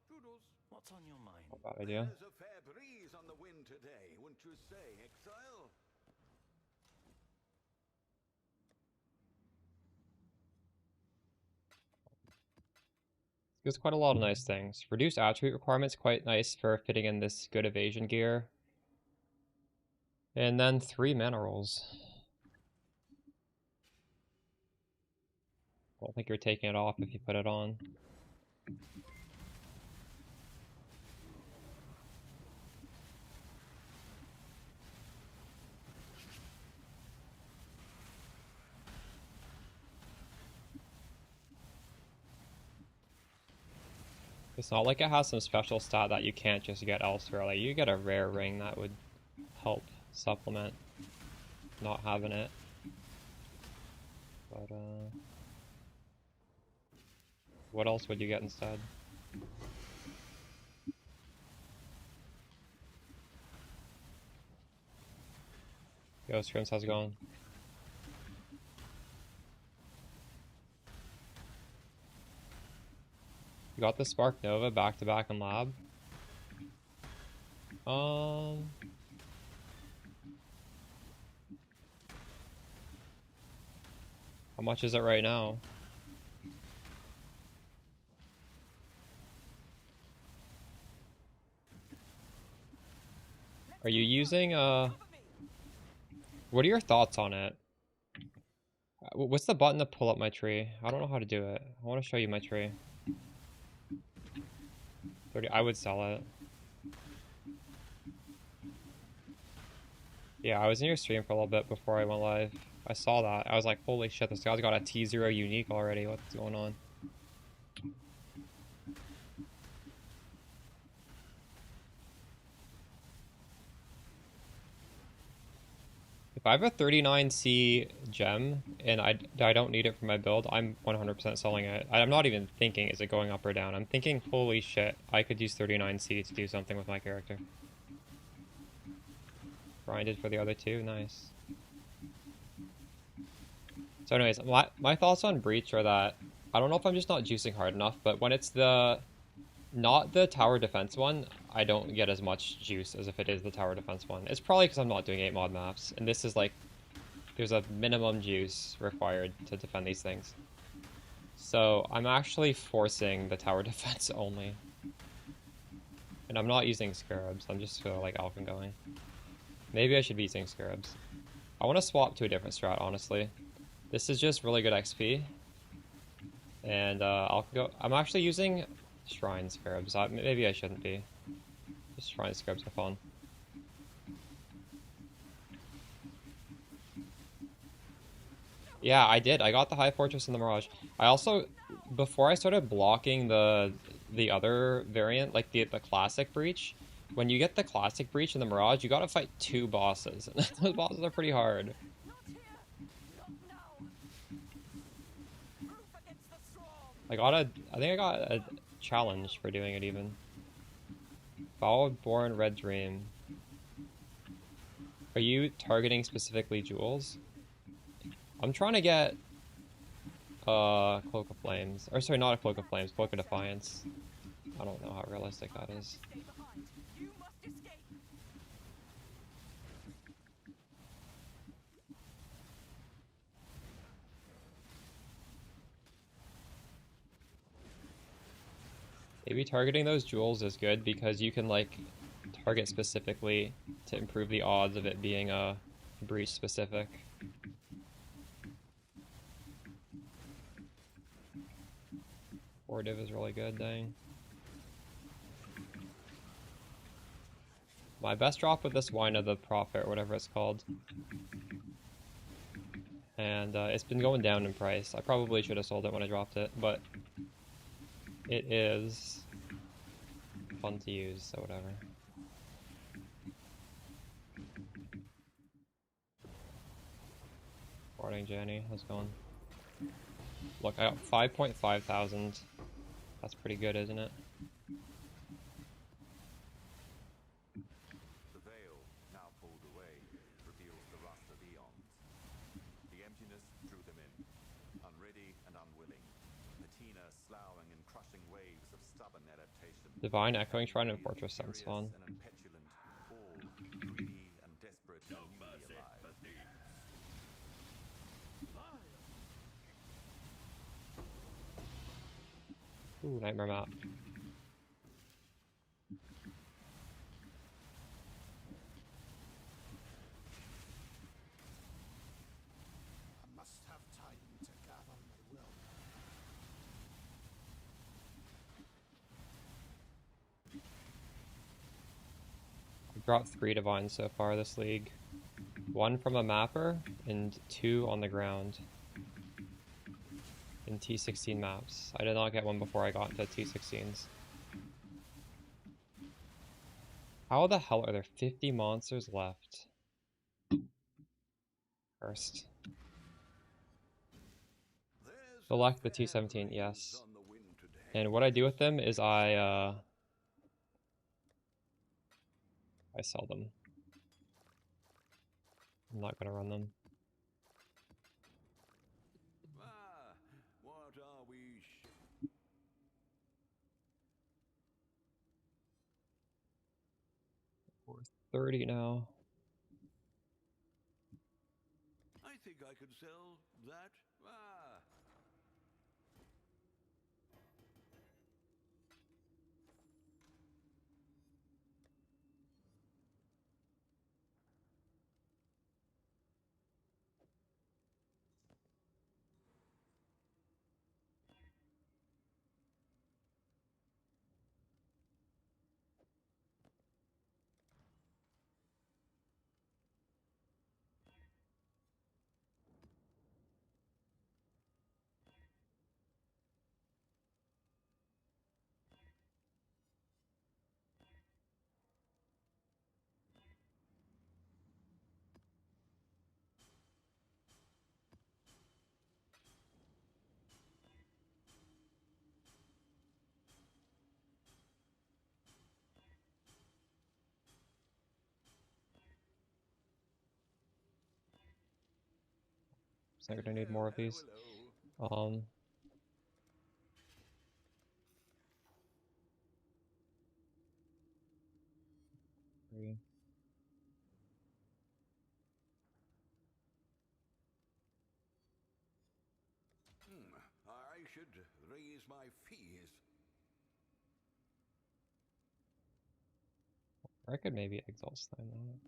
Toodles. What's on your mind? not a bad idea. There's a fair breeze on the wind today, wouldn't you say, Exile? There's quite a lot of nice things. Reduced attribute requirements, quite nice for fitting in this good evasion gear. And then 3 mana rolls. I don't think you're taking it off if you put it on. It's not like it has some special stat that you can't just get elsewhere. Like, you get a rare ring that would help supplement not having it. But, what else would you get instead? Yo, Scrims, how's it going? You got the Spark Nova back-to-back in lab? How much is it right now? Are you using, what are your thoughts on it? What's the button to pull up my tree? I don't know how to do it. I want to show you my tree. 30. I would sell it. Yeah, I was in your stream for a little bit before I went live. I saw that. I was like, holy shit, this guy's got a T0 unique already. What's going on? If I have a 39C gem and I don't need it for my build, I'm 100% selling it. I'm not even thinking, is it going up or down? I'm thinking, holy shit, I could use 39C to do something with my character. Grinded for the other two, nice. So anyways, my thoughts on Breach are that I don't know if I'm just not juicing hard enough, but when it's not the tower defense one, I don't get as much juice as if it is the tower defense one. It's probably because I'm not doing 8 mod maps, and this is like, there's a minimum juice required to defend these things. So I'm actually forcing the tower defense only. And I'm not using scarabs, I'm just like Alpha going. Maybe I should be using scarabs. I want to swap to a different strat, honestly. This is just really good XP. And I'm actually using Shrine Scarabs. Maybe I shouldn't be. Just Shrine Scarabs are fun. Yeah, I did. I got the High Fortress and the Mirage. I also, before I started blocking the other variant, like the classic Breach, when you get the classic Breach and the Mirage, you gotta fight 2 bosses. And those bosses are pretty hard. I think I got a challenge for doing it even. Fouled Born Red Dream. Are you targeting specifically jewels? I'm trying to get Cloak of Flames. Or sorry, not a Cloak of Flames, Cloak of Defiance. I don't know how realistic that is. Maybe targeting those jewels is good because you can like target specifically to improve the odds of it being a breach specific. Or div is really good, dang. My best drop with this Wine of the Prophet, or whatever it's called. And it's been going down in price. I probably should have sold it when I dropped it, but it is fun to use, so whatever. Morning, Jenny. How's it going? Look, I got 5.5 thousand. That's pretty good, isn't it? The veil, now pulled away, reveals the rust of eons. The emptiness drew them in, unready and unwilling. Patina sloughing in crushing waves of stubborn adaptation. Divine Echoing Shrine and Fortress sounds fun. And petulant, all greedy and desperate and newly alive. Ooh, Nightmare Map. I must have time to gather my will. I've dropped 3 Divines so far this league. 1 from a mapper, and 2 on the ground. In T16 maps. I did not get one before I got into T16s. How the hell are there 50 monsters left? First. Select the T17, yes. And what I do with them is I sell them. I'm not gonna run them. What are we? 430 now. I think I could sell that. So I'm gonna need more of these. Three. I should raise my fees. Or I could maybe exalt slime that.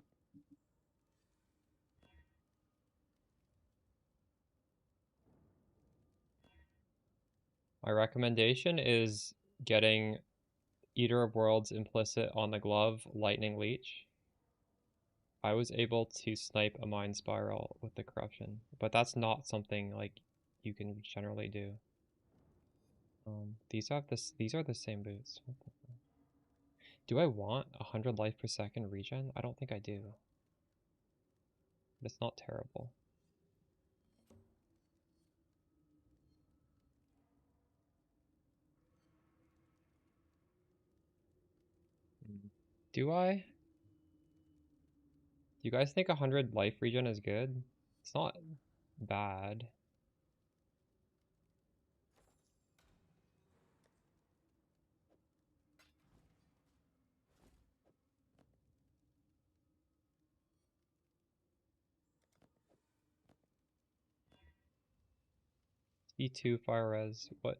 My recommendation is getting Eater of Worlds implicit on the glove, Lightning Leech. I was able to snipe a Mind Spiral with the Corruption, but that's not something like you can generally do. These are the same boots. Do I want 100 life per second regen? I don't think I do. But it's not terrible. Do I? Do you guys think 100 life regen is good? It's not bad. E2 fire res, what?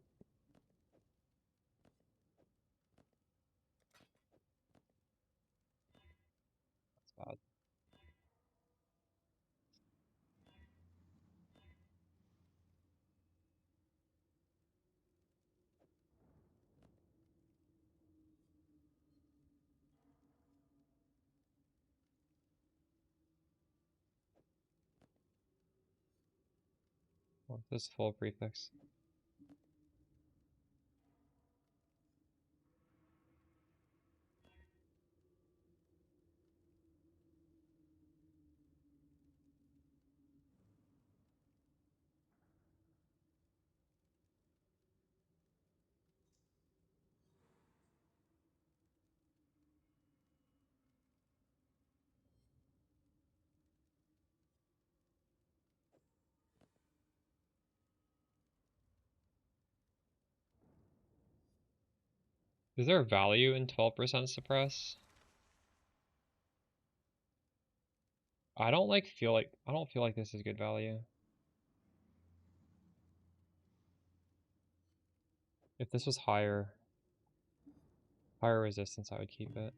That's bad. Oh, this is full prefix. Is there value in 12% suppress? I don't feel like this is good value. If this was higher resistance, I would keep it.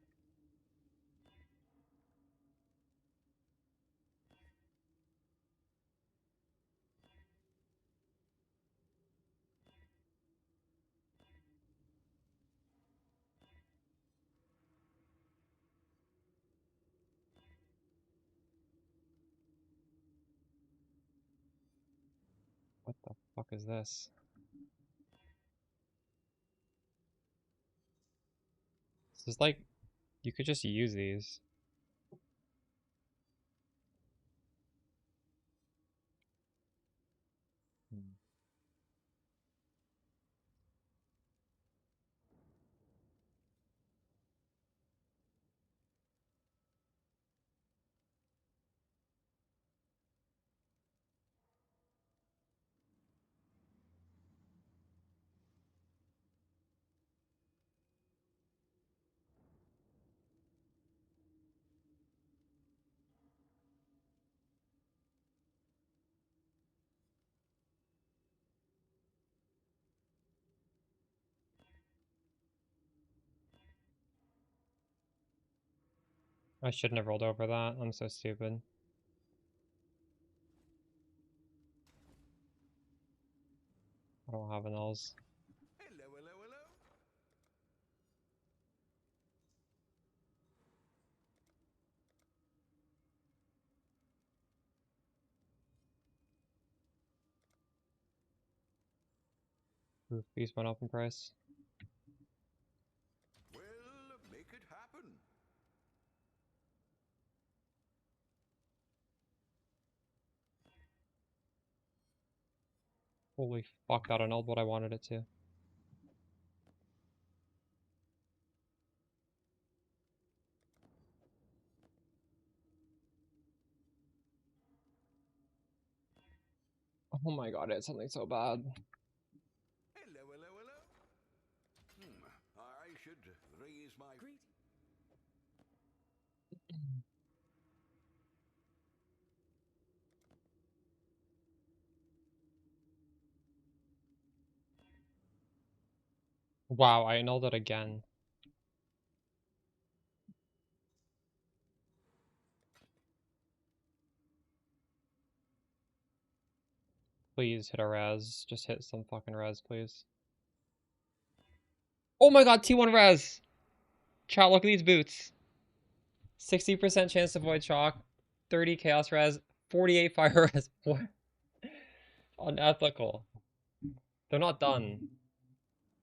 What the fuck is this? This is like, you could just use these. I shouldn't have rolled over that. I'm so stupid. I don't have an L's. Hello, hello, hello. Oof, these went up in price. Well, make it happen. Holy fuck, that annulled what I wanted it to. Oh my god, it's something so bad. Hello, hello, hello. I should raise my... Wow, I annulled it again. Please hit a res. Just hit some fucking res, please. Oh my god, T1 res! Chat, look at these boots. 60% chance to avoid shock, 30 chaos res, 48 fire res. What? Unethical. They're not done.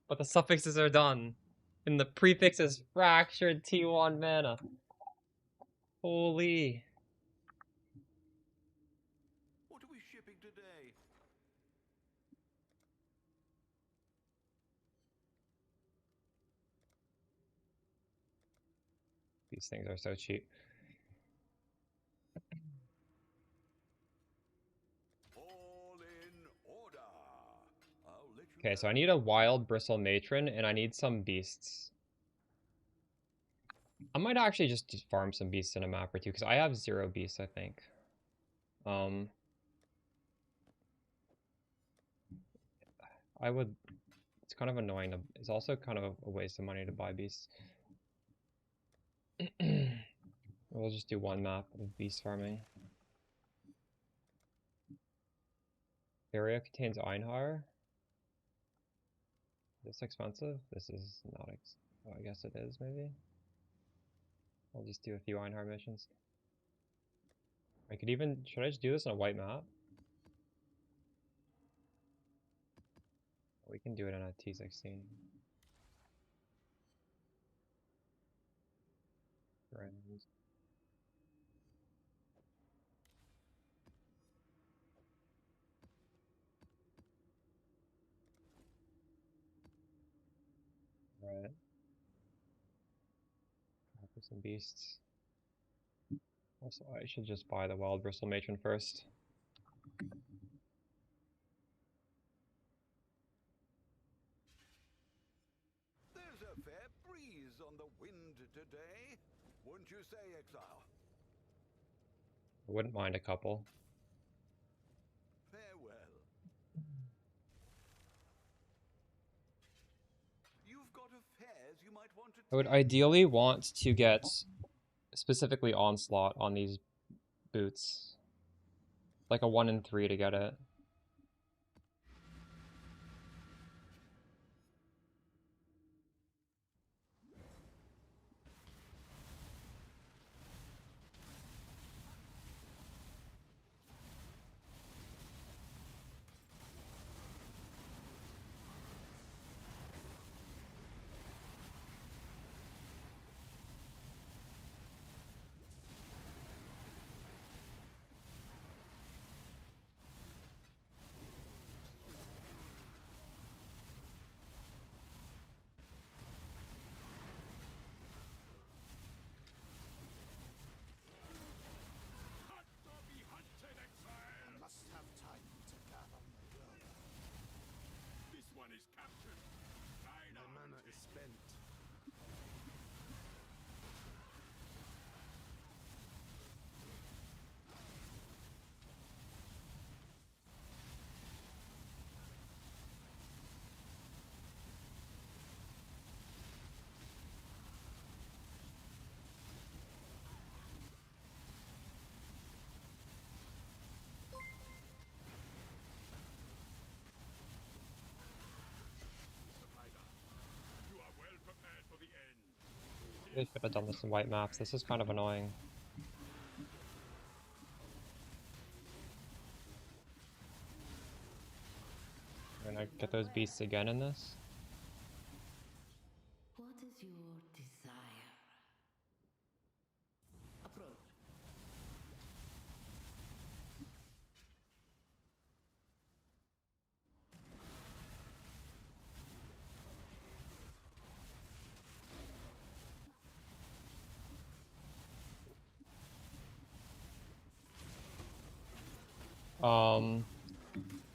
But the suffixes are done. And the prefix is fractured T1 mana. Holy. What are we shipping today? These things are so cheap. All in order. I'll let you Okay, so I know. need a wild bristle matron and I need some beasts. I might actually just farm some beasts in a map or two because I have 0 beasts, I think. I would. It's kind of annoying. It's also kind of a waste of money to buy beasts. We'll just do one map of beast farming. Area contains Einhar. Is this expensive? This is not oh, I guess it is, maybe? I'll just do a few Einhar missions. I could even... Should I just do this on a white map? We can do it on a T16. Right. Right. For some beasts. Also, I should just buy the Wild Bristle Matron first. There's a fair breeze on the wind today. Wouldn't you say, Exile? I wouldn't mind a couple. Farewell. You've got affairs you might want to I would tend. ideally want to get specifically Onslaught on these boots. Like a 1 in 3 to get it. I must have time to gather my brother. This one is captured. My mana is spent. You are well prepared for the end. I should have done this in white maps. This is kind of annoying. Can I get those beasts again in this? What is your desire? Approach.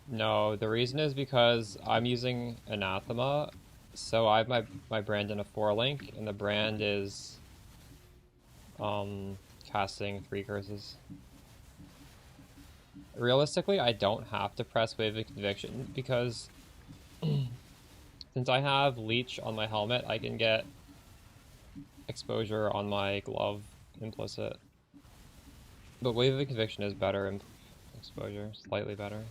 No, the reason is because I'm using Anathema, so I have my brand in a 4-link, and the brand is casting 3 curses. Realistically, I don't have to press Wave of Conviction because since I have Leech on my helmet, I can get exposure on my glove implicit. But Wave of Conviction is better in exposure, slightly better.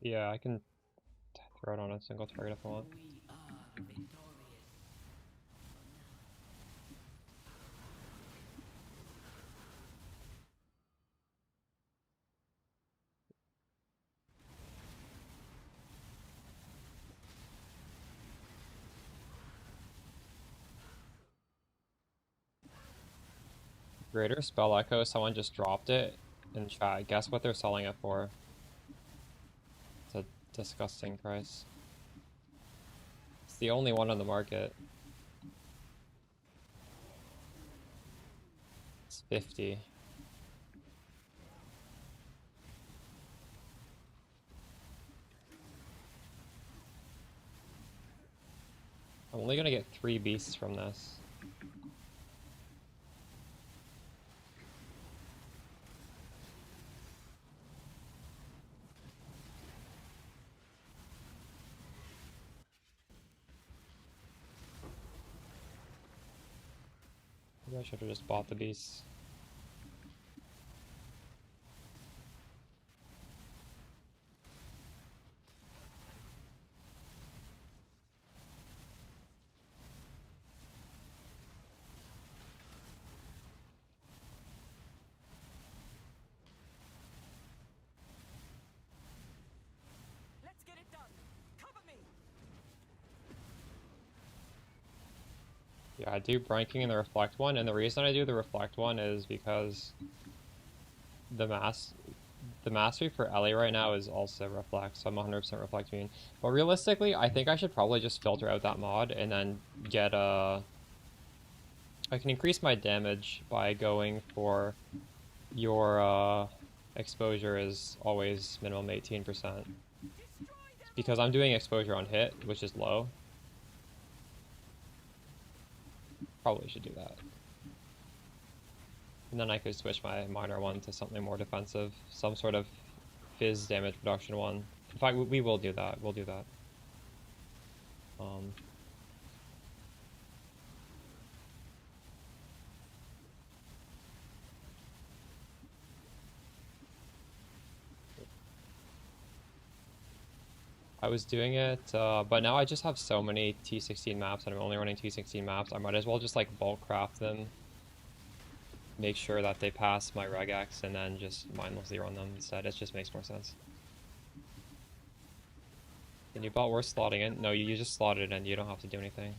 Yeah, I can throw it on a single target if I want. We are victorious. Greater Spell Echo, someone just dropped it in chat. Guess what they're selling it for? It's a disgusting price. It's the only one on the market. It's 50. I'm only gonna get 3 beasts from this. Maybe I should have just bought the beasts. Let's get it done. Cover me. Yeah, I do Branking in the Reflect one, and the reason I do the Reflect one is because the mastery for Ellie right now is also Reflect, so I'm 100% Reflect immune. But realistically, I think I should probably just filter out that mod and then get a... I can increase my damage by going for your exposure is always minimum 18%. Because I'm doing exposure on hit, which is low. Probably should do that. And then I could switch my minor one to something more defensive. Some sort of fizz damage reduction one. In fact, we will do that. We'll do that. I was doing it, but now I just have so many T16 maps and I'm only running T16 maps. I might as well just like bulk craft them. Make sure that they pass my regex and then just mindlessly run them instead. It just makes more sense. And you bought worse slotting in? No, you just slot it in. You don't have to do anything.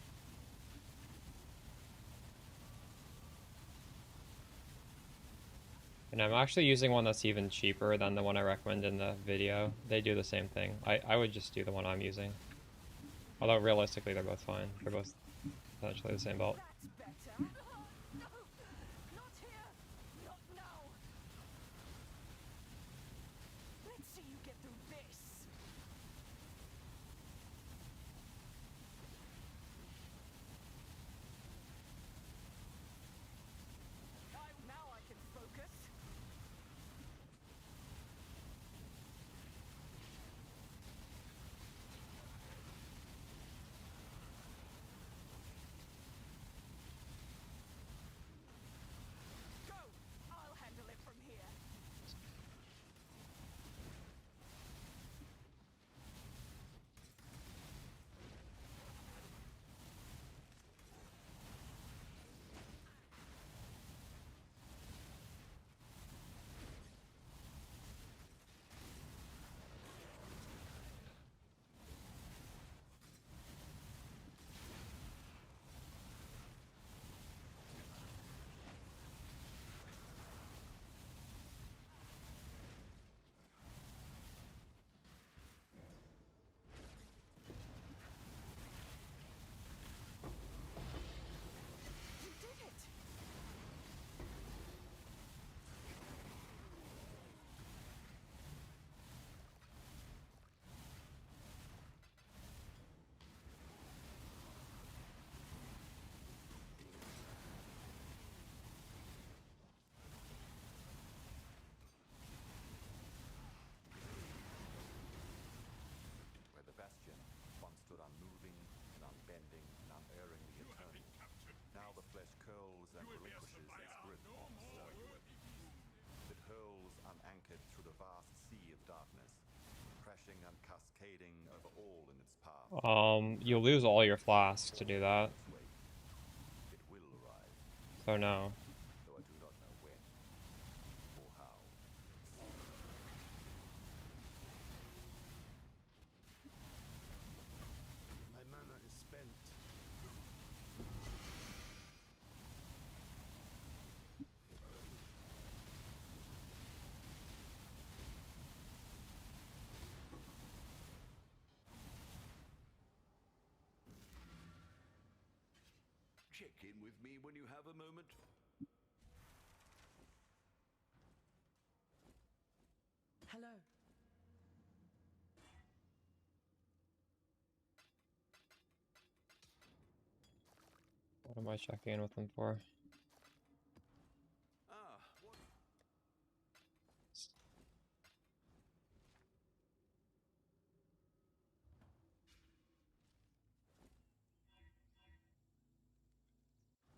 And I'm actually using one that's even cheaper than the one I recommend in the video. They do the same thing. I would just do the one I'm using. Although realistically they're both fine. They're both essentially the same belt. That's better. No, not here. Not now. Let's see you get through this. Now I can focus. and relinquishes its grip on the soil. It hurls unanchored through the vast sea of darkness, crashing and cascading over all in its path. You'll lose all your flasks to do that. It will arrive. So no. Though I do not know when or how. My mana is spent. Check in with me when you have a moment. Hello. What am I checking in with them for? Ah, what?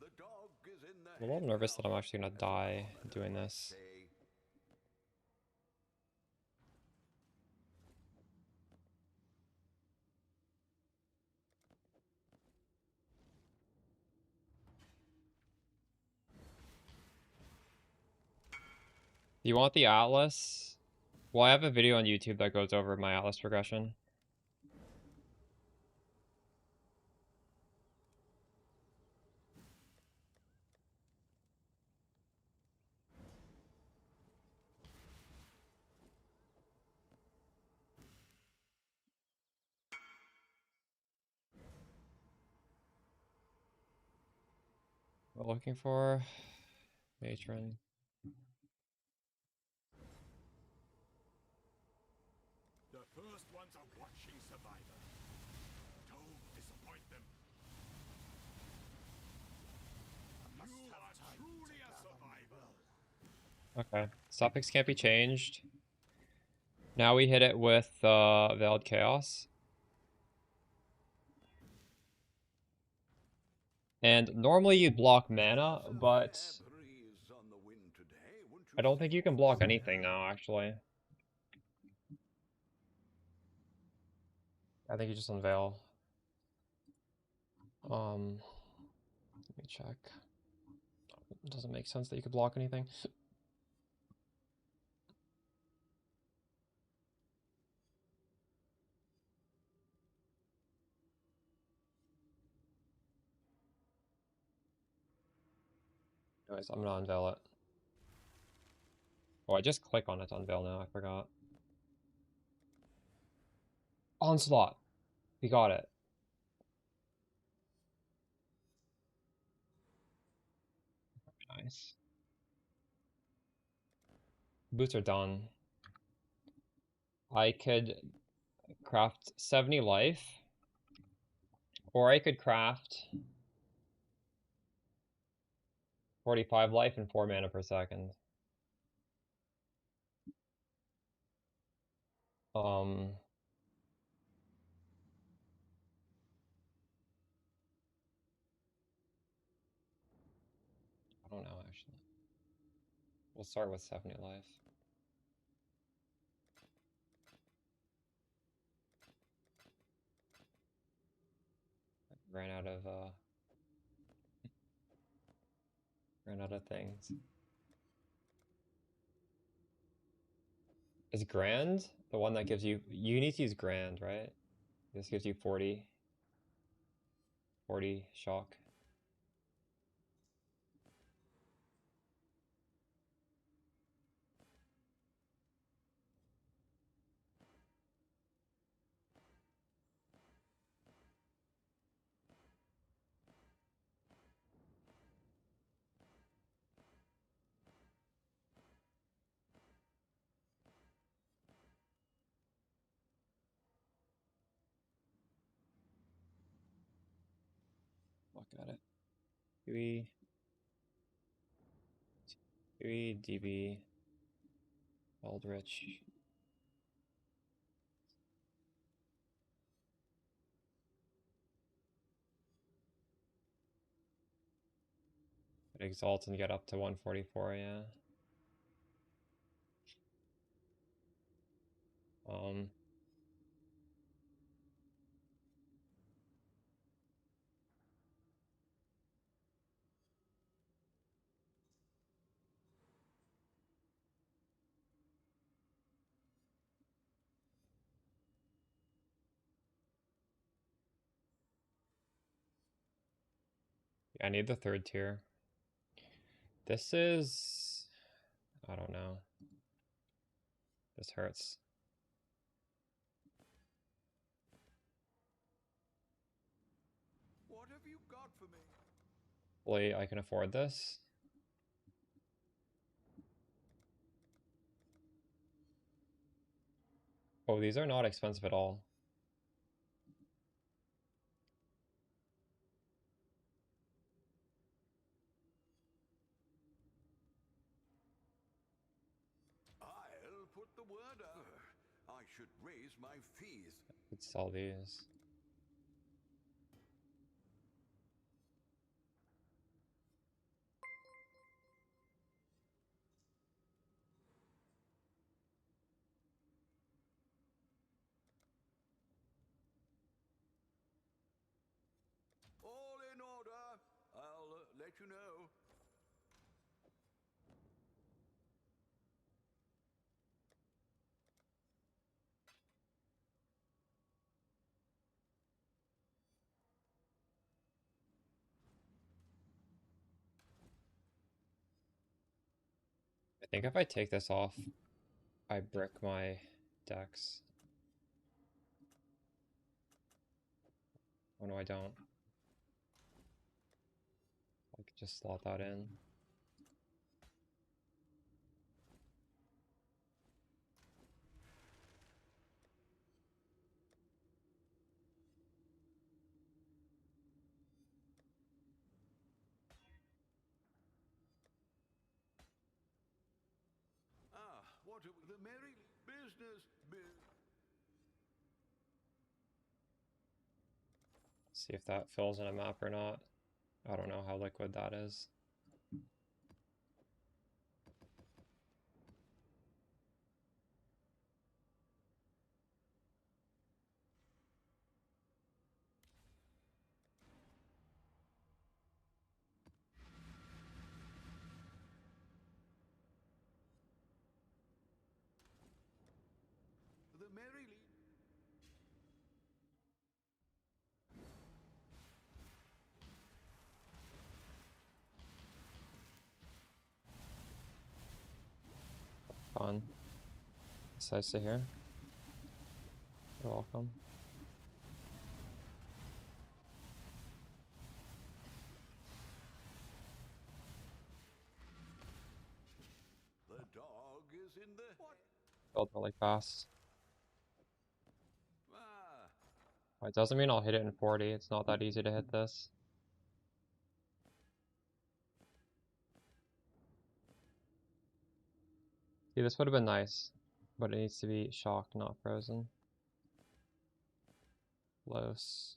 The dog is in the I'm a little nervous that I'm actually gonna die doing this. Do you want the Atlas? Well, I have a video on YouTube that goes over my Atlas progression. We're looking for matron. The first ones are watching Survivor. Don't disappoint them. You are truly a survivor. Okay, suffix can't be changed. Now we hit it with Veiled Chaos. And normally you'd block mana, but I don't think you can block anything now, actually. I think you just unveil. Let me check. It doesn't make sense that you could block anything. Anyways, I'm gonna unveil it. Oh, I just click on it to unveil now, I forgot. Onslaught! We got it. Nice. Boots are done. I could craft 70 life, or I could craft 45 life and 4 mana per second. I don't know, actually. We'll start with 70 life. Ran out of things. Is Grand the one that gives you need to use Grand, right? This gives you 40 shock. Look at it. 3 DB Eldritch. Exalt and get up to 144, yeah. I need the third tier. This is... I don't know. This hurts. What have you got for me? Hopefully I can afford this. Oh, these are not expensive at all. I'll put the word out. I should raise my fees. Could sell these. All in order. I'll let you know. I think if I take this off, I brick my decks. Oh no, I don't. I could just slot that in. What the merry business. See if that fills in a map or not. I don't know how liquid that is. The merry Fun. Nice to hear. You're welcome. The dog is in the... What? Build really fast. Ah. It doesn't mean I'll hit it in 40. It's not that easy to hit this. See, this would have been nice, but it needs to be shocked, not frozen. Los.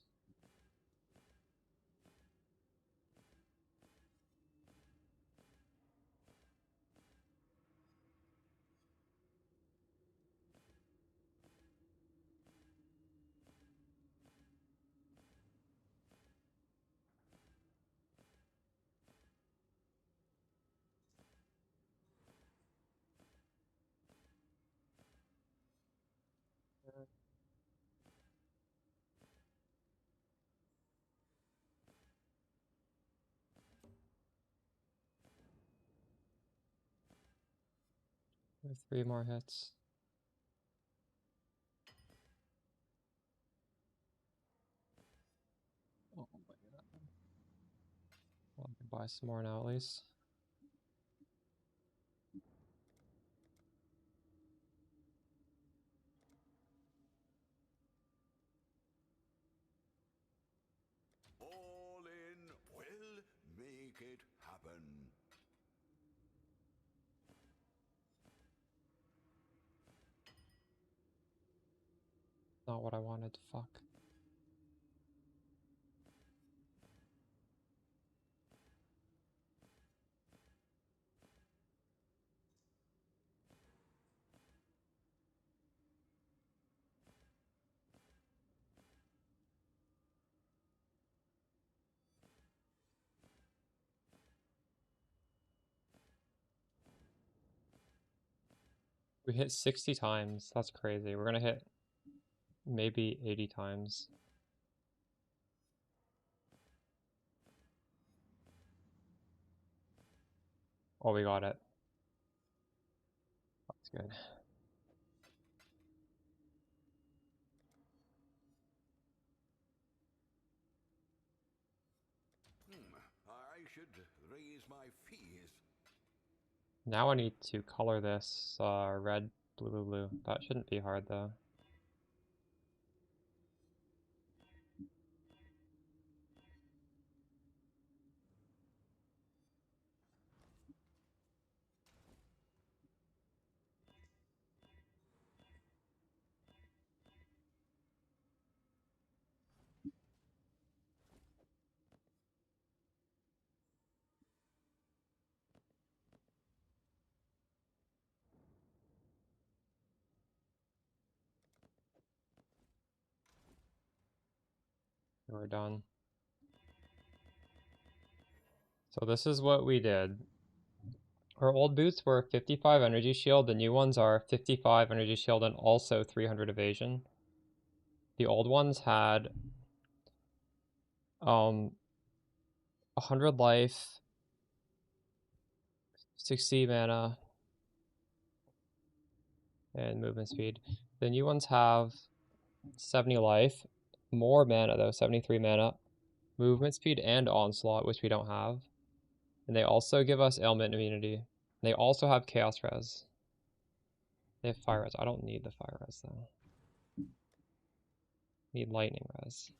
We have 3 more hits. Oh my god. Well, I can buy some more now at least. All in will make it happen. Not what I wanted, fuck. We hit 60 times. That's crazy. We're gonna hit maybe 80 times. Oh, we got it. That's good. I should raise my fees. Now I need to color this red, blue, blue, blue. That shouldn't be hard though. We're done. So this is what we did. Our old boots were 55 energy shield, the new ones are 55 energy shield and also 300 evasion. The old ones had 100 life, 60 mana, and movement speed. The new ones have 70 life, more mana though, 73 mana, movement speed and onslaught, which we don't have. And they also give us ailment immunity. They also have chaos res. They have fire res. I don't need the fire res though. Need lightning res.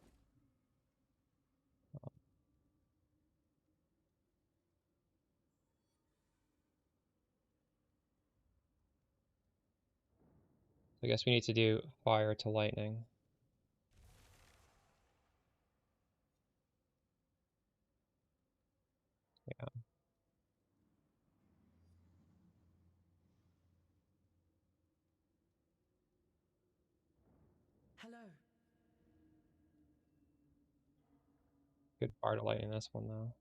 I guess we need to do fire to lightning. Yeah. Hello. Good fire to lightning this one though.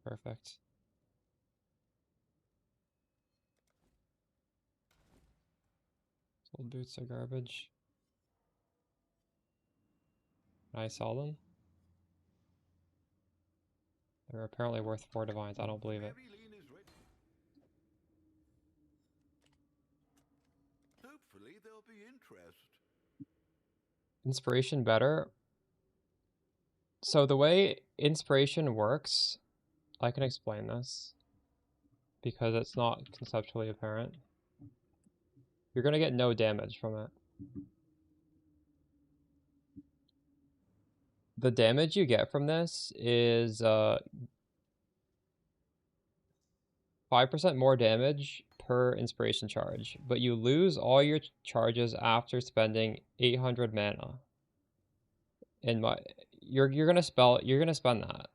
Perfect. Old boots are garbage. I sell them? They're apparently worth 4 divines. I don't believe it. Maryline is ready. Hopefully there'll be interest. Inspiration better. So the way inspiration works, I can explain this because it's not conceptually apparent. You're going to get no damage from it. The damage you get from this is 5% more damage per inspiration charge, but you lose all your charges after spending 800 mana. And you're gonna spend that.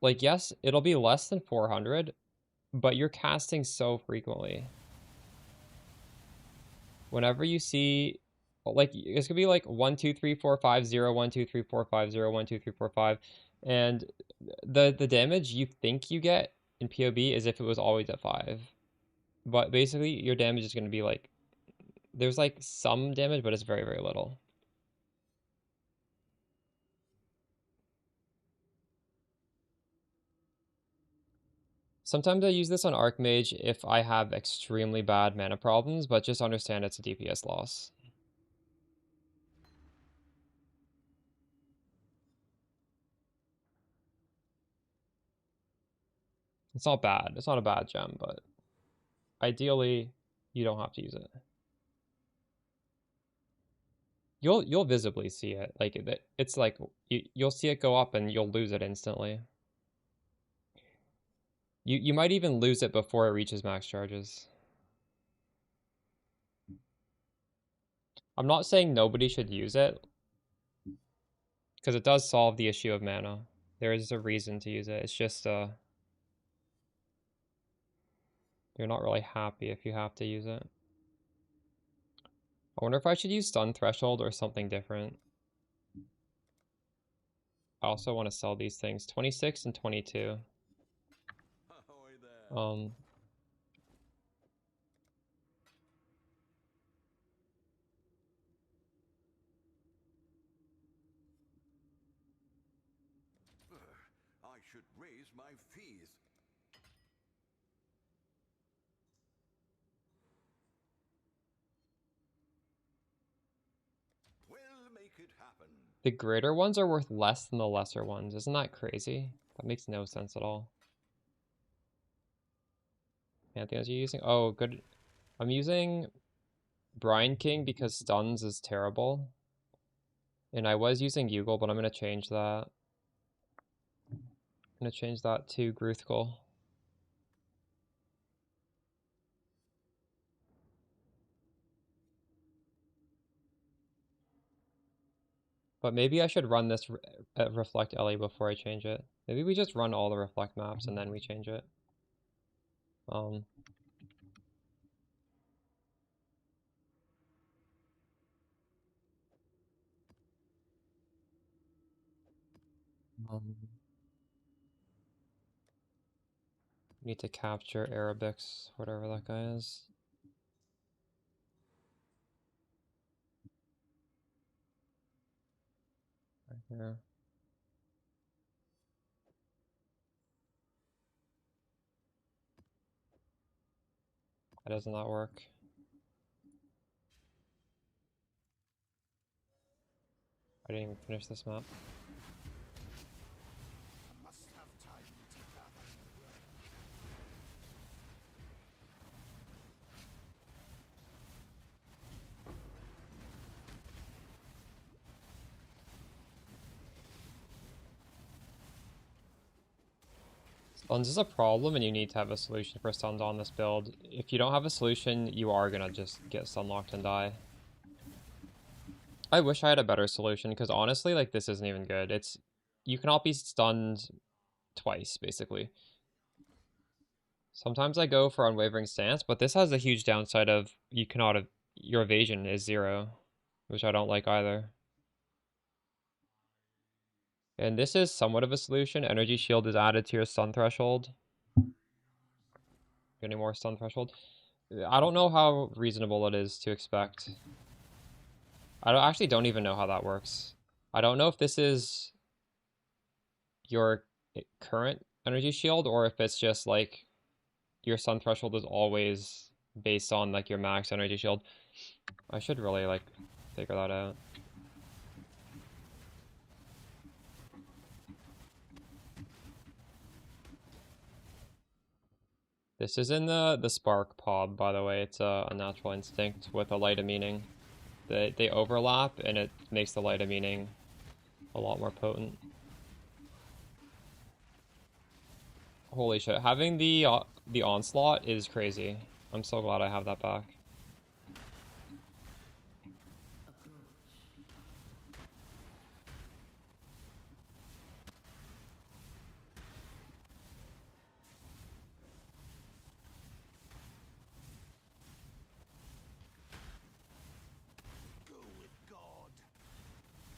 Like, yes, it'll be less than 400, but you're casting so frequently. Whenever you see, like, it's gonna be like 1 2 3 4 5 0 1 2 3 4 5 0 1 2 3 4 5, and the damage you think you get in POB is if it was always at 5. But basically, your damage is gonna be like, there's like some damage, but it's very, very little. Sometimes I use this on Archmage if I have extremely bad mana problems, but just understand it's a DPS loss. It's not bad. It's not a bad gem, but ideally, you don't have to use it. You'll visibly see it. Like it's like you'll see it go up and you'll lose it instantly. You might even lose it before it reaches max charges. I'm not saying nobody should use it, because it does solve the issue of mana. There is a reason to use it. It's just you're not really happy if you have to use it. I wonder if I should use stun threshold or something different. I also want to sell these things. 26 and 22. I should raise my fees. We'll make it happen. The greater ones are worth less than the lesser ones. Isn't that crazy? That makes no sense at all. Anything else you're using? Oh, good. I'm using Brian King because stuns is terrible. And I was using Yugle, but I'm going to change that. I'm going to change that to Gruthkul. But maybe I should run this Reflect Ellie before I change it. Maybe we just run all the Reflect maps and then we change it. Need to capture Arabics, whatever that guy is. Right here. Why doesn't that work? I didn't even finish this map. I must have time to gather my word. Stuns is a problem and you need to have a solution for stuns on this build. If you don't have a solution, you are gonna just get stun locked and die. I wish I had a better solution, because honestly, like, this isn't even good. You cannot be stunned twice, basically. Sometimes I go for Unwavering Stance, but this has the huge downside of your evasion is 0, which I don't like either. And this is somewhat of a solution. Energy Shield is added to your stun threshold. Getting more stun threshold. I don't know how reasonable it is to expect. I actually don't even know how that works. I don't know if this is your current energy shield or if it's just like your stun threshold is always based on like your max energy shield. I should really like figure that out. This is in the Spark Pod, by the way. It's a natural instinct with a light of meaning. They overlap and it makes the light of meaning a lot more potent. Holy shit, having the onslaught is crazy. I'm so glad I have that back.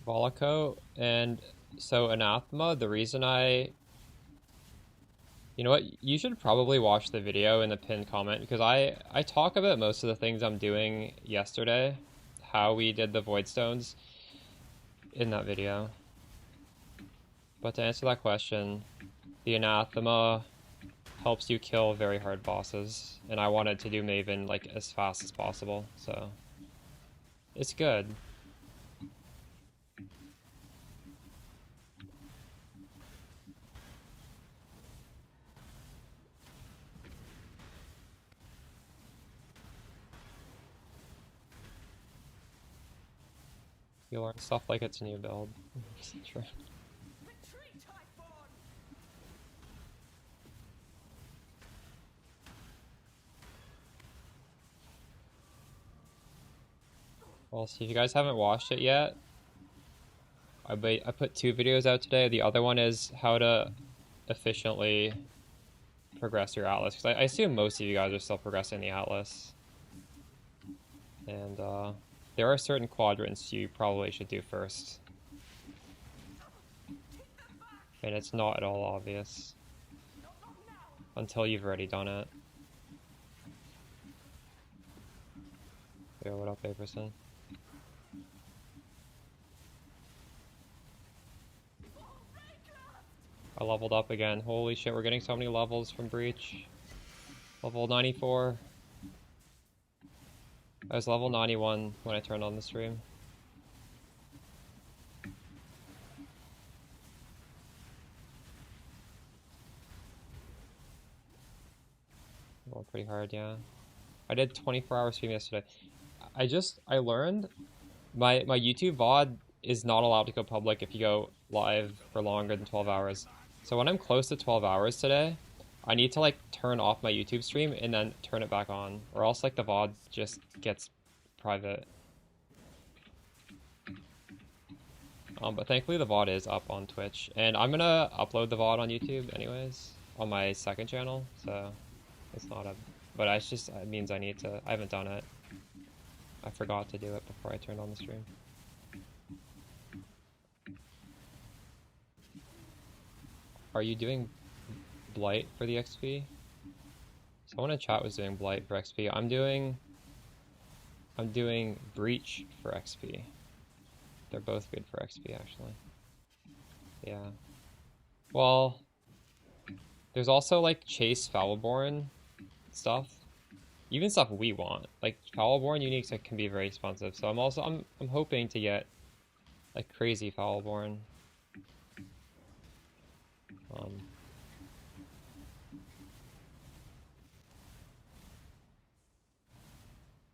Volaco, and so Anathema, the reason you know what, you should probably watch the video in the pinned comment, because I talk about most of the things I'm doing yesterday, how we did the Voidstones in that video. But to answer that question, the Anathema helps you kill very hard bosses, and I wanted to do Maven like as fast as possible, so it's good. You learn stuff like it's a new build. True. Retreat, Highborn! Well, see, if you guys haven't watched it yet, I put 2 videos out today. The other one is how to efficiently progress your Atlas, because I assume most of you guys are still progressing the Atlas. And there are certain quadrants you probably should do first. And it's not at all obvious until you've already done it. Yo, what up, Aperson? I leveled up again. Holy shit, we're getting so many levels from Breach. Level 94. I was level 91 when I turned on the stream. Going pretty hard, yeah. I did 24-hour stream yesterday. I learned my YouTube VOD is not allowed to go public if you go live for longer than 12 hours. So when I'm close to 12 hours today, I need to like turn off my YouTube stream and then turn it back on, or else like the VOD just gets private. But thankfully the VOD is up on Twitch, and I'm gonna upload the VOD on YouTube anyways on my second channel, so it's not a. But it's just it means I need to. I haven't done it. I forgot to do it before I turned on the stream. Are you doing Blight for the XP? Someone in chat was doing Blight for XP. I'm doing Breach for XP. They're both good for XP actually. Yeah. Well, there's also like Chase Foulborn stuff. Even stuff we want. Like Foulborn uniques that can be very expensive. So I'm hoping to get like crazy Foulborn.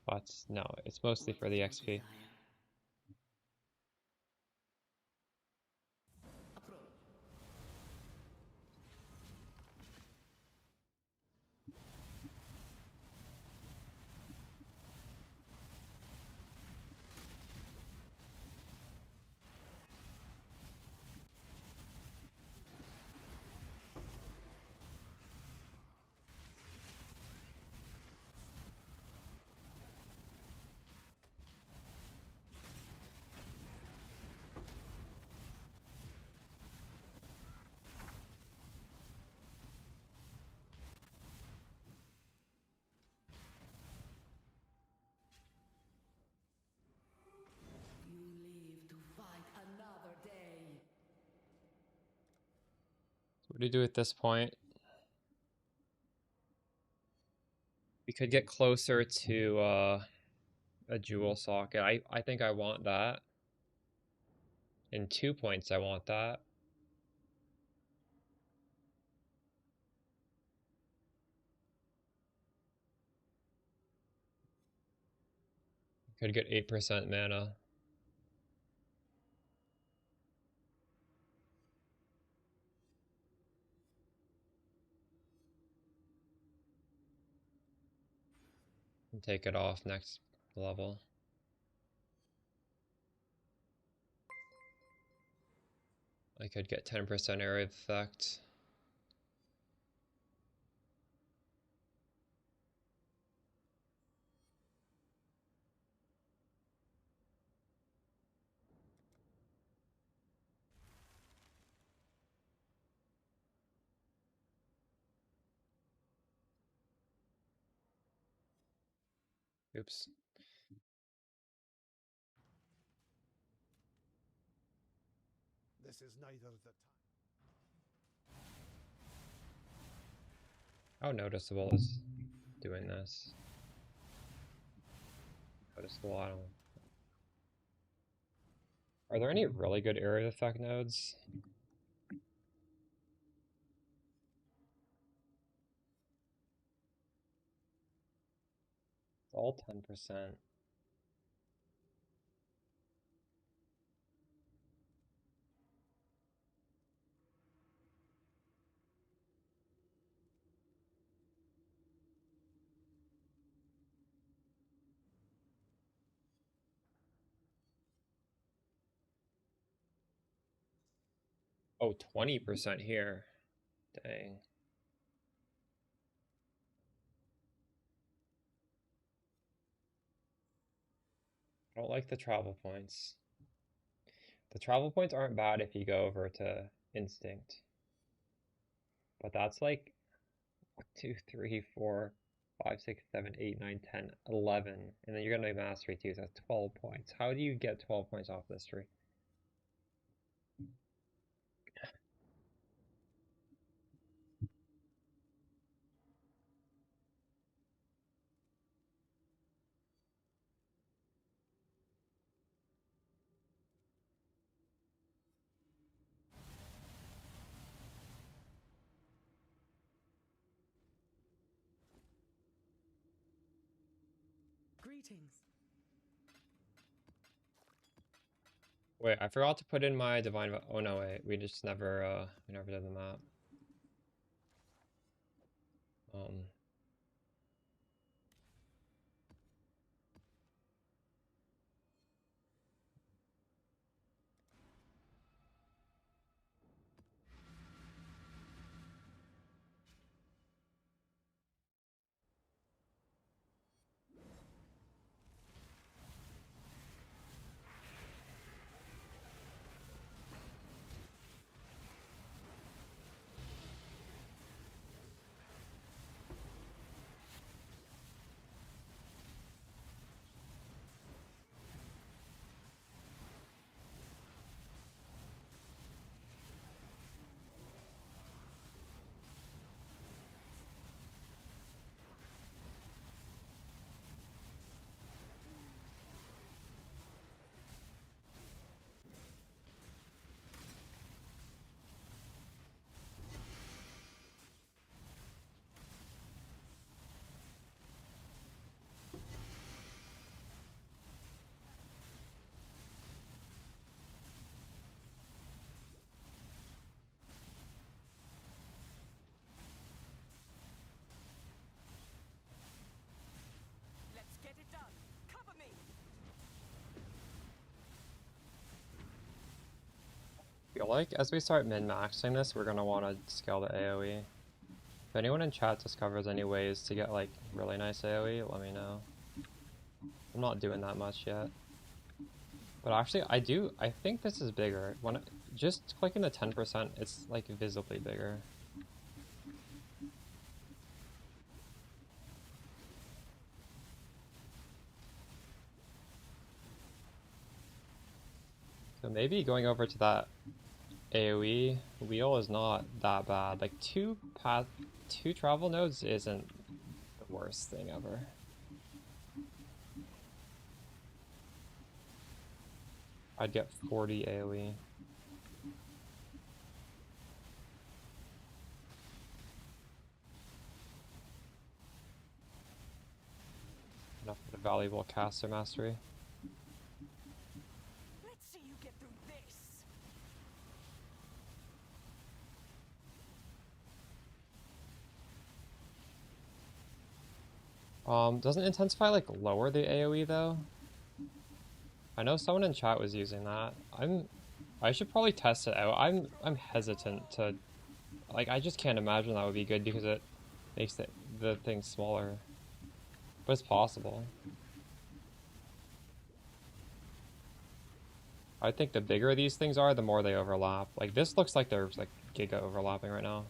But no, it's mostly for the XP. You live to fight another day. What do you do at this point? We could get closer to a jewel socket. I think I want that. In 2 points I want that. Could get 8% mana. And take it off next level. I could get 10% area effect. Oops. This is neither the time. How noticeable is doing this? Noticeable, I don't know. Are there any really good area effect nodes? It's all 10%. Oh, 20% here. Dang. I don't like the travel points. The travel points aren't bad if you go over to instinct. But that's like 2, 3, 4, 5, 6, 7, 8, 9, 10, 11. And then you're gonna mastery too, so that's 12 points. How do you get 12 points off this tree? Greetings. Wait, I forgot to put in my divine. Oh no, wait, we never did the map. Um, Let's get it done. Cover me. I feel like as we start min-maxing this, we're gonna want to scale the AoE. If anyone in chat discovers any ways to get like really nice AoE, let me know. I'm not doing that much yet. But actually, I think this is bigger. Just clicking the 10%, it's like visibly bigger. So maybe going over to that AoE wheel is not that bad. Like two travel nodes isn't the worst thing ever. I'd get 40 AoE. Enough for the valuable caster mastery. Let's see you get through this. Doesn't intensify like lower the AoE though? I know someone in chat was using that. I should probably test it out. I'm hesitant to, like, I just can't imagine that would be good because it makes the thing smaller. But it's possible. I think the bigger these things are, the more they overlap. Like this looks like they're like giga overlapping right now.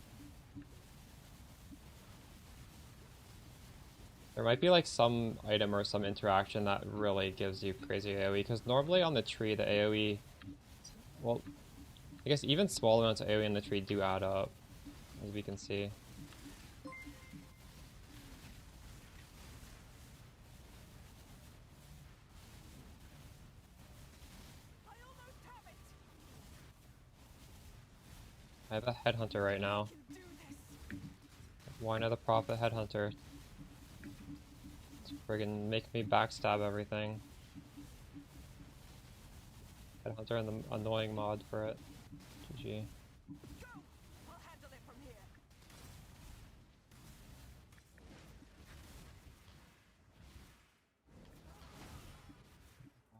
There might be like some item or some interaction that really gives you crazy AoE, because normally on the tree the AoE, well, I guess even small amounts of AoE in the tree do add up, as we can see. I almost have it. I have a headhunter right now. You do this. Why not the prophet headhunter? It's friggin' make me backstab everything. Headhunter and the annoying mod for it. GG. Go. I'll handle it from here.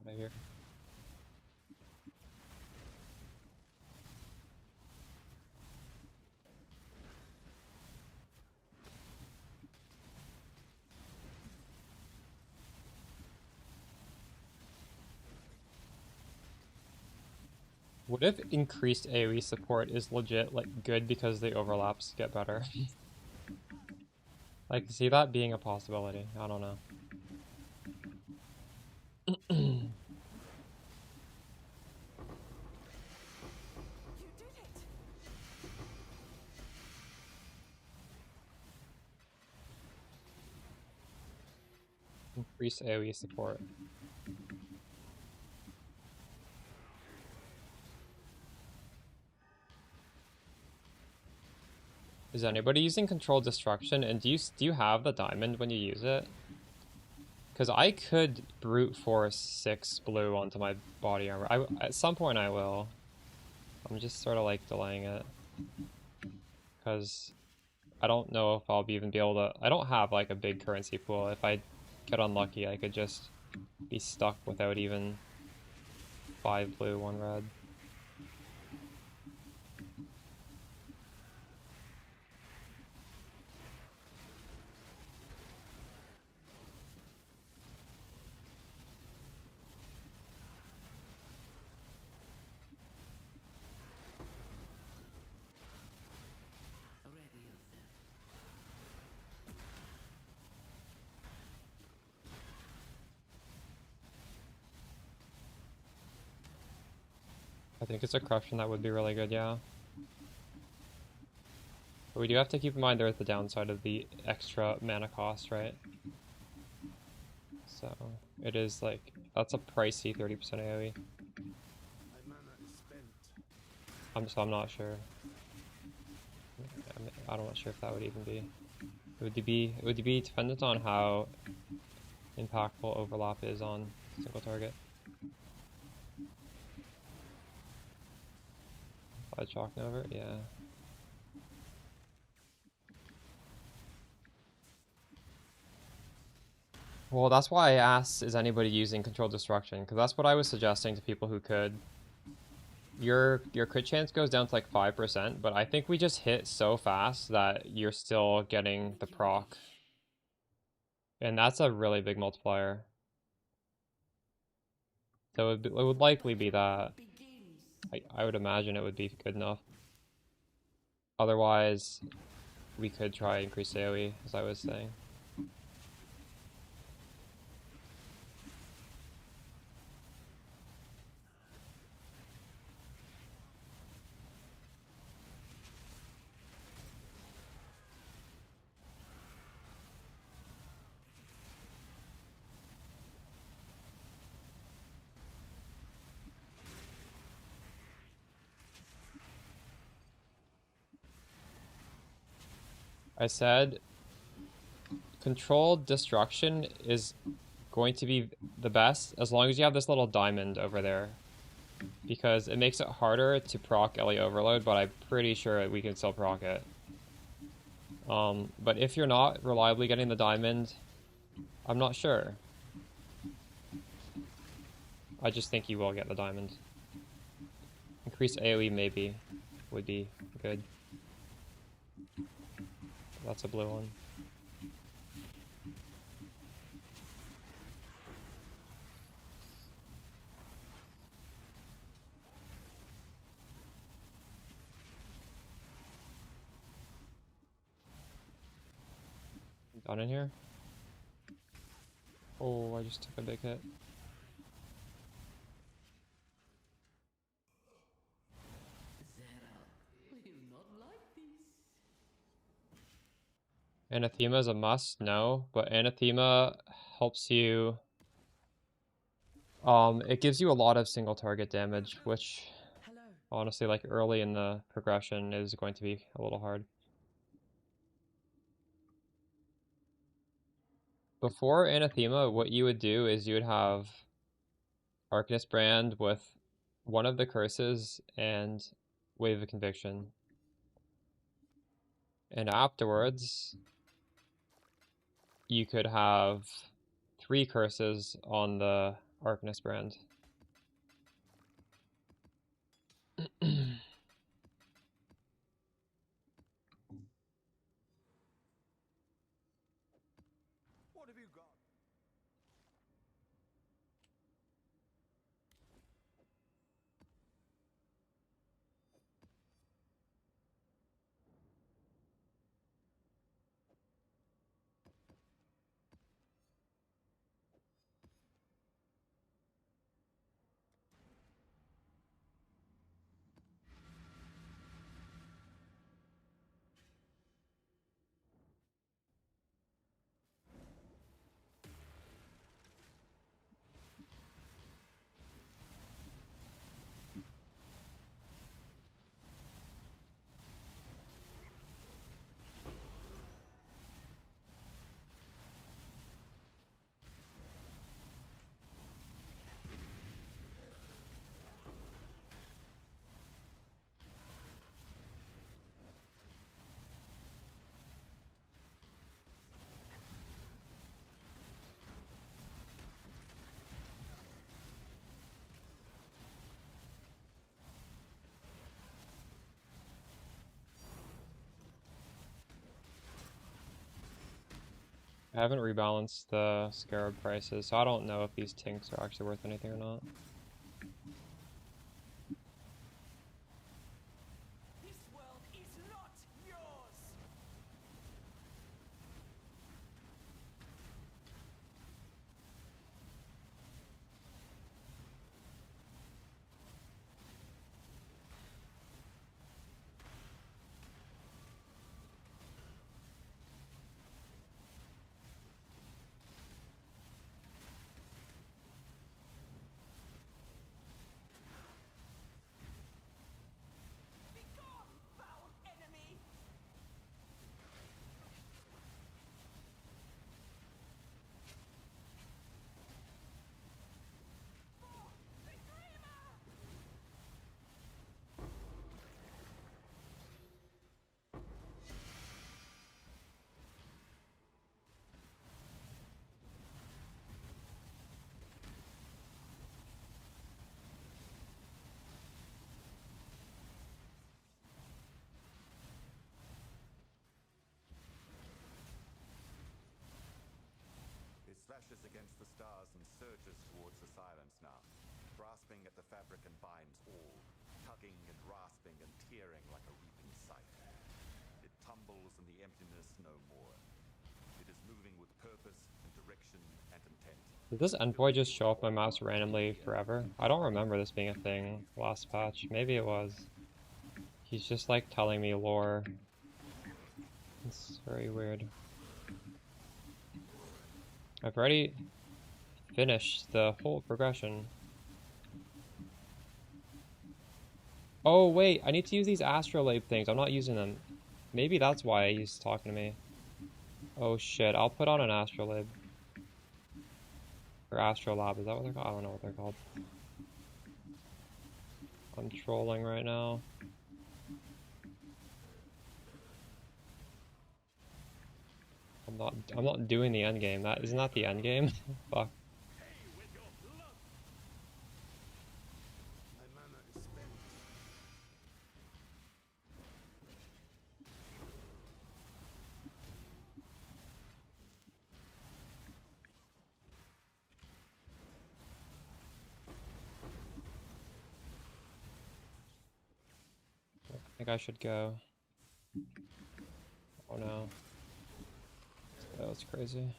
Out of here. What if increased AoE support is legit, like, good because the overlaps get better? Like, see that being a possibility. I don't know. You did it! Increase AoE support. Is anybody using controlled destruction? And do you have the diamond when you use it? Because I could brute force 6 blue onto my body armor. At some point I will. I'm just sort of like delaying it. Because I don't know if I'll even be able to... I don't have like a big currency pool. If I get unlucky, I could just be stuck without even 5 blue, 1 red. Ready yourself. I think it's a corruption that would be really good, yeah. But we do have to keep in mind there is the downside of the extra mana cost, right? So it is like, that's a pricey 30% AoE. My mana is spent. I'm not sure. I'm not sure if that would even be. It would be dependent on how impactful overlap is on single target. By chalk over, yeah. Well, that's why I asked, is anybody using controlled destruction? Because that's what I was suggesting to people who could. Your crit chance goes down to like 5%, but I think we just hit so fast that you're still getting the proc. And that's a really big multiplier. So it would likely be that. I would imagine it would be good enough. Otherwise, we could try increase AoE, as I was saying. I said controlled destruction is going to be the best as long as you have this little diamond over there. Because it makes it harder to proc Ellie Overload, but I'm pretty sure we can still proc it. But if you're not reliably getting the diamond, I'm not sure. I just think you will get the diamond. Increased AoE maybe would be good. That's a blue one. Done in here? Oh, I just took a big hit. Anathema is a must, no, but Anathema helps you. It gives you a lot of single target damage, which honestly, like early in the progression, is going to be a little hard. Before Anathema, what you would do is you would have Arcanist Brand with one of the curses and Wave of Conviction. And afterwards, you could have 3 curses on the Arcanist Brand. What have you got? I haven't rebalanced the scarab prices, so I don't know if these tinks are actually worth anything or not. This world is not yours. Begone, foul enemy. For the dreamer. It slashes against the stars and surges towards the silence now, grasping at the fabric and binds all, tugging and rasping and tearing like a reaping scythe. It tumbles in the emptiness no more. It is moving with purpose and direction and intent. Did this envoy just show up my mouse randomly forever? I don't remember this being a thing last patch. Maybe it was. He's just like telling me lore. It's very weird. I've already finished the whole progression. Oh wait, I need to use these astrolabe things. I'm not using them. Maybe that's why he's talking to me. Oh shit, I'll put on an astrolabe. Or astrolab, is that what they're called? I don't know what they're called. I'm trolling right now. I'm not doing the endgame. That isn't that the endgame? Fuck. My mana is spent. I think I should go. Oh no. That was crazy.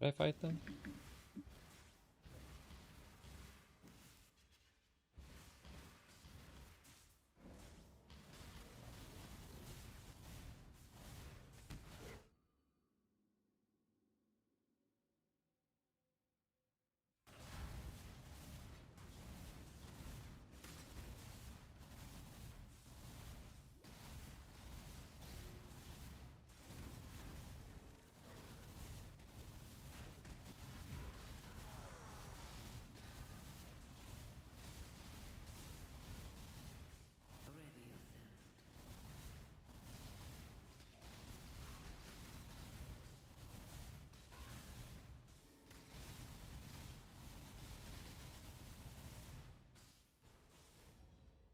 Did I fight them? Ready yourself.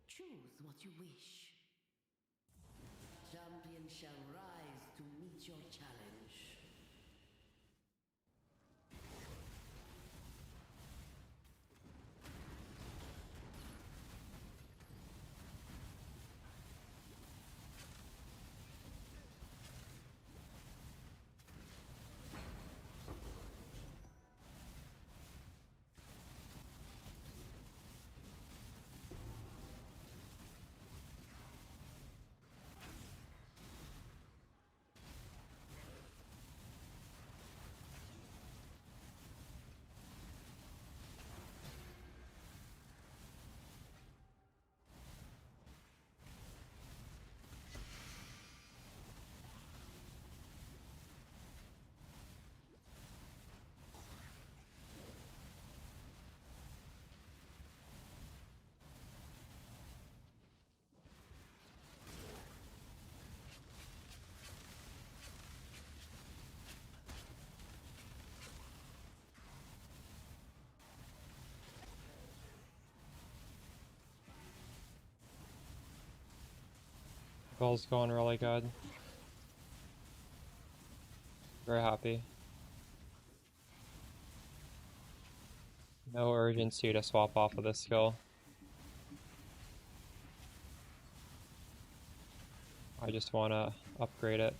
Choose what you wish. Champion shall rise to meet your challenge. Bill's going really good. Very happy. No urgency to swap off of this skill. I just want to upgrade it.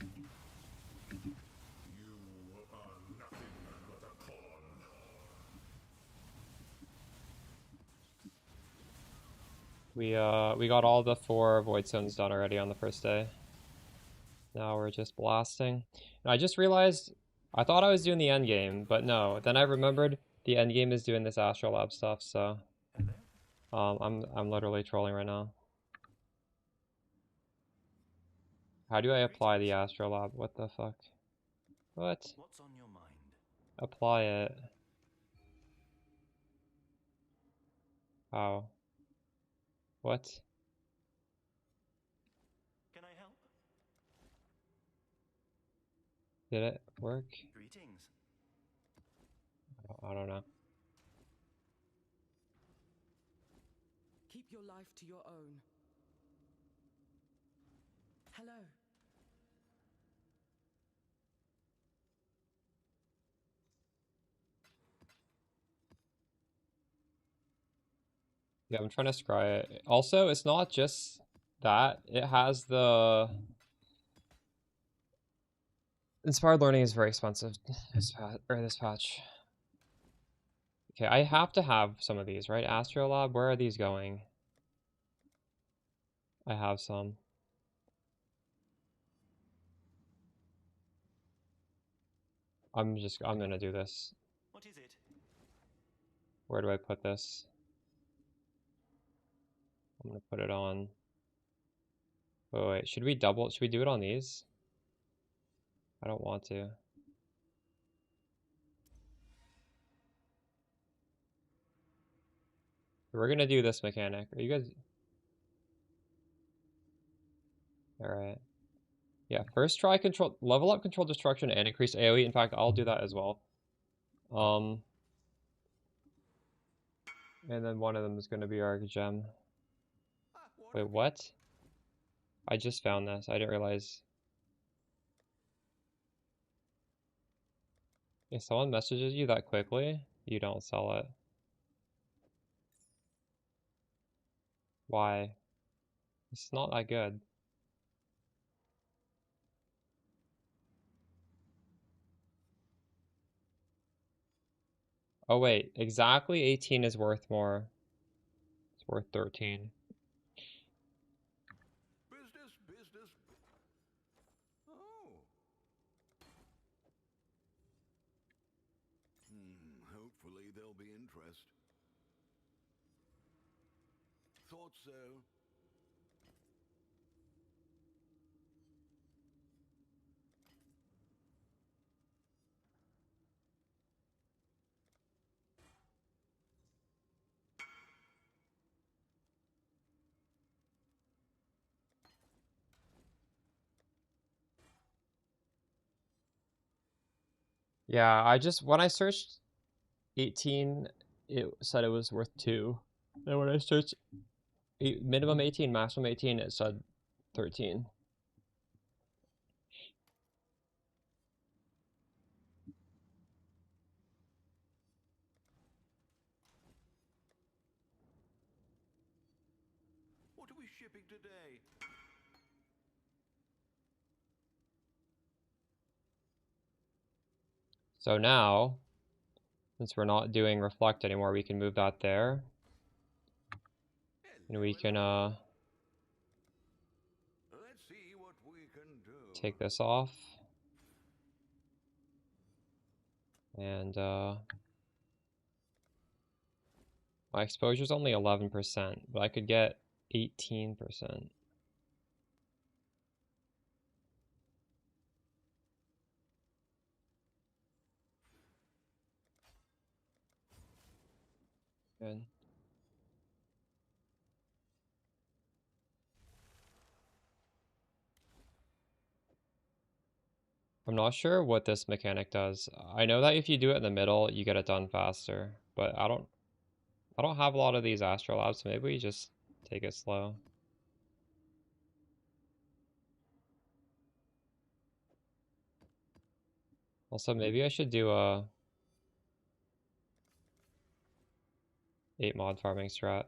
We got all the 4 Voidstones done already on the first day. Now we're just blasting. And I just realized I thought I was doing the end game, but no. Then I remembered the end game is doing this Astrolab stuff, so I'm literally trolling right now. How do I apply the Astrolab? What the fuck? What? What's on your mind? Apply it. How? What? Can I help? Did it work? Greetings. I don't know. Keep your life to your own. Hello. Yeah, I'm trying to scry it. Also, it's not just that. It has the... Inspired learning is very expensive this patch. Okay, I have to have some of these, right? Astrolab, where are these going? I have some. I'm gonna do this. What is it? Where do I put this? I'm gonna put it on. Wait, should we do it on these? I don't want to. We're gonna do this mechanic. Are you guys... Alright. Yeah, first try level up control destruction and increase AoE. In fact, I'll do that as well. And then one of them is gonna be our gem. Wait, what? I just found this. I didn't realize. If someone messages you that quickly, you don't sell it. Why? It's not that good. Oh wait, exactly 18 is worth more. It's worth 13. Business. Oh. Hopefully there'll be interest. Thought so. Yeah, when I searched 18, it said it was worth 2. And when I searched minimum 18, maximum 18, it said 13. What are we shipping today? So now, since we're not doing reflect anymore, we can move that there. And we can Let's see what we can do. take this off. And my exposure is only 11%, but I could get 18%. Good. I'm not sure what this mechanic does. I know that if you do it in the middle, you get it done faster, but I don't have a lot of these Astrolabs, so maybe we just take it slow. Also, maybe I should do a 8 mod farming strat.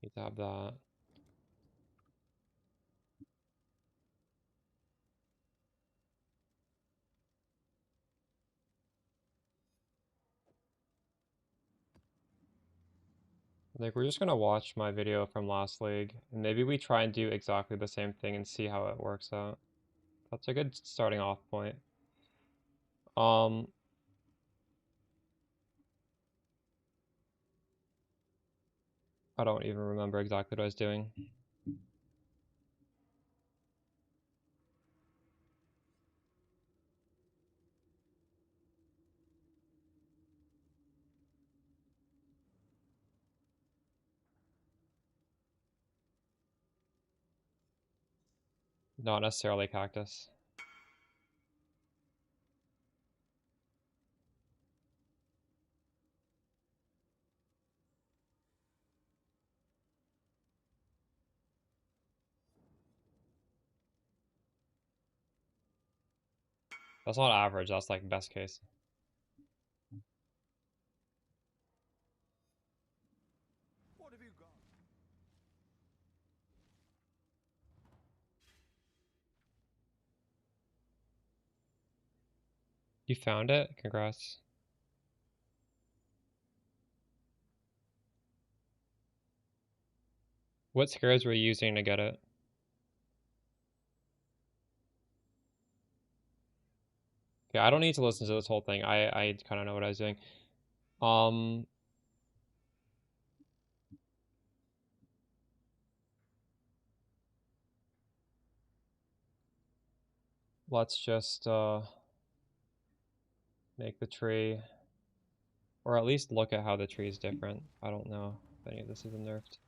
Need to have that. Like, we're just gonna watch my video from last league, and maybe we try and do exactly the same thing and see how it works out. That's a good starting off point. Um, I don't even remember exactly what I was doing. Not necessarily cactus. That's not average, that's like best case. What have you got? You found it? Congrats. What scares were you using to get it? Okay, I don't need to listen to this whole thing. I kind of know what I was doing. Let's just make the tree, or at least look at how the tree is different. I don't know if any of this is nerfed.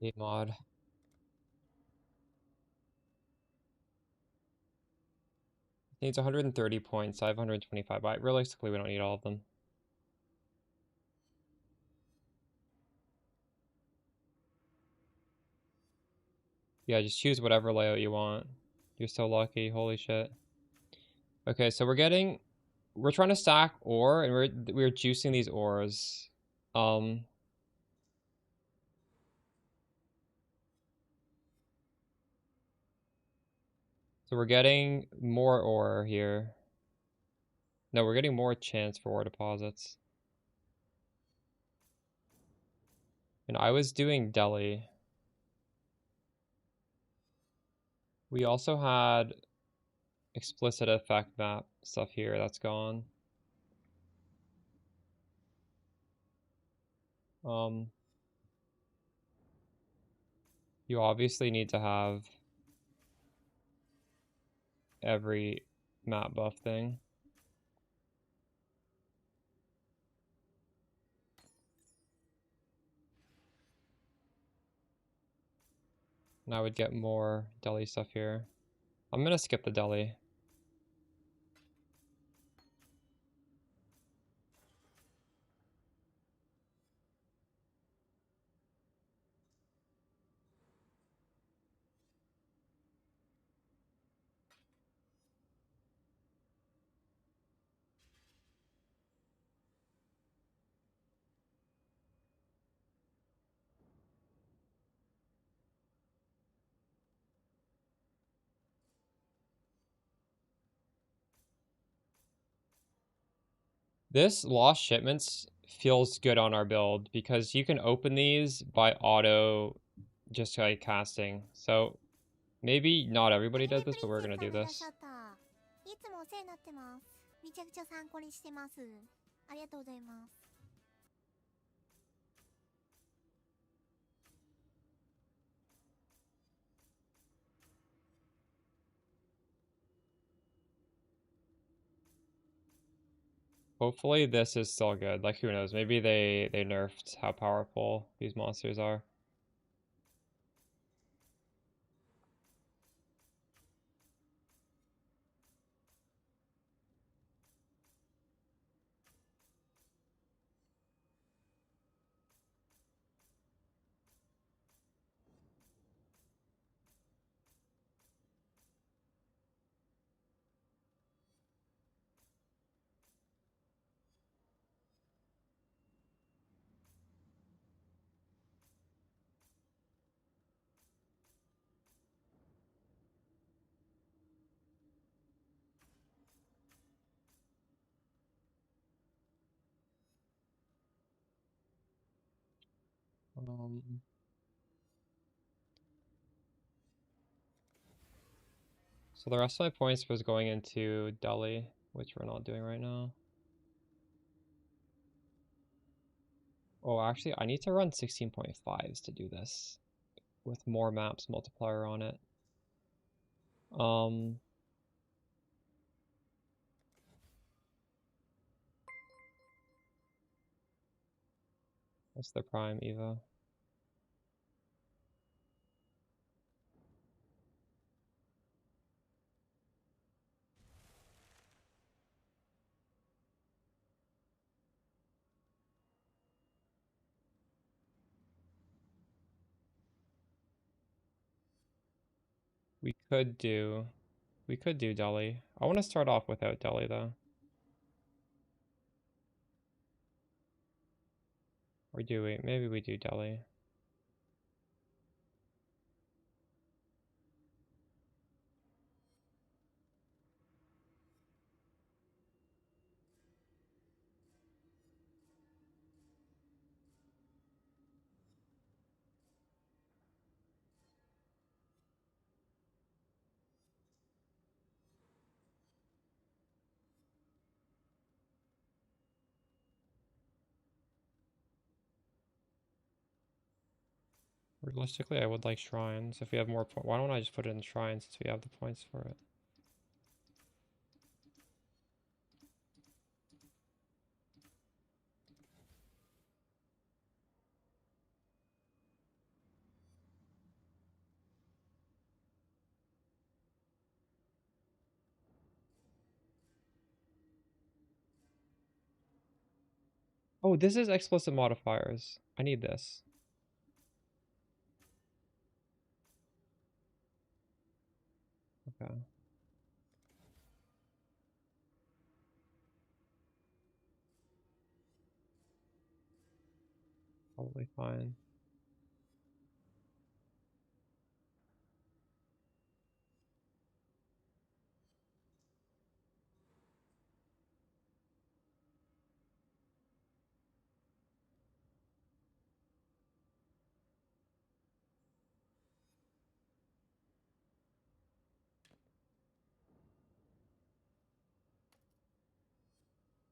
Eight mod. Needs 130 points. I have 125, but realistically we don't need all of them. Yeah, just choose whatever layout you want. You're so lucky, holy shit. Okay, so we're trying to stack ore, and we're juicing these ores. So we're getting more ore here. No, we're getting more chance for ore deposits. And I was doing Delhi. We also had explicit effect map stuff here, that's gone. You obviously need to have every map buff thing. And I would get more Delhi stuff here. I'm gonna skip the Delhi. This lost shipments feels good on our build because you can open these by auto just like casting. So maybe not everybody does this, but we're gonna do this. いつもお世話になってます。めちゃくちゃ参考にしてます。ありがとうございます。Hopefully this is still good. Like, who knows? Maybe they nerfed how powerful these monsters are. So the rest of my points was going into Delhi, which we're not doing right now. Oh, actually, I need to run 16.5s to do this with more maps multiplier on it. What's the prime Eva? We could do Delhi. I want to start off without Delhi though. Or do we? Maybe we do Delhi. Realistically, I would like shrines. If we have more points, why don't I just put it in shrines since we have the points for it? Oh, this is explicit modifiers. I need this. Okay. Probably fine.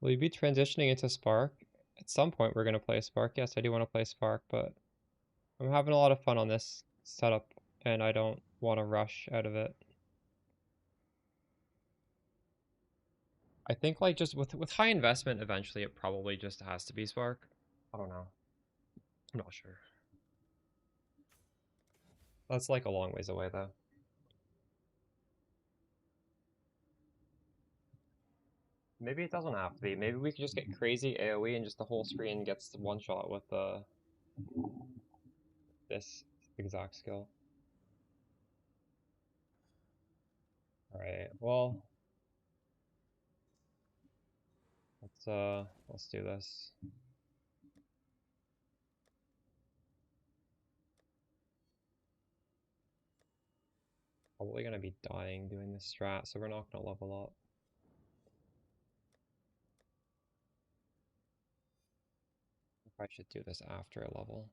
Will you be transitioning into Spark? At some point we're gonna play Spark. Yes, I do want to play Spark, but I'm having a lot of fun on this setup and I don't want to rush out of it. I think like just with high investment eventually it probably just has to be Spark. I don't know. I'm not sure. That's like a long ways away though. Maybe it doesn't have to be. Maybe we could just get crazy AoE and just the whole screen gets one shot with this exact skill. Alright, well, let's do this. Probably gonna be dying doing this strat, so we're not gonna level up. I should do this after a level.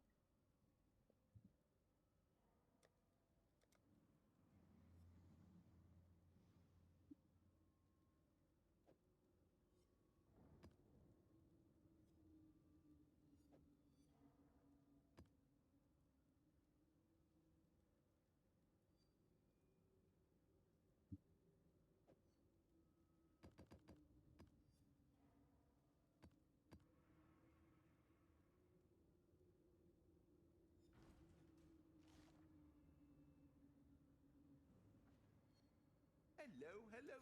hello, hello.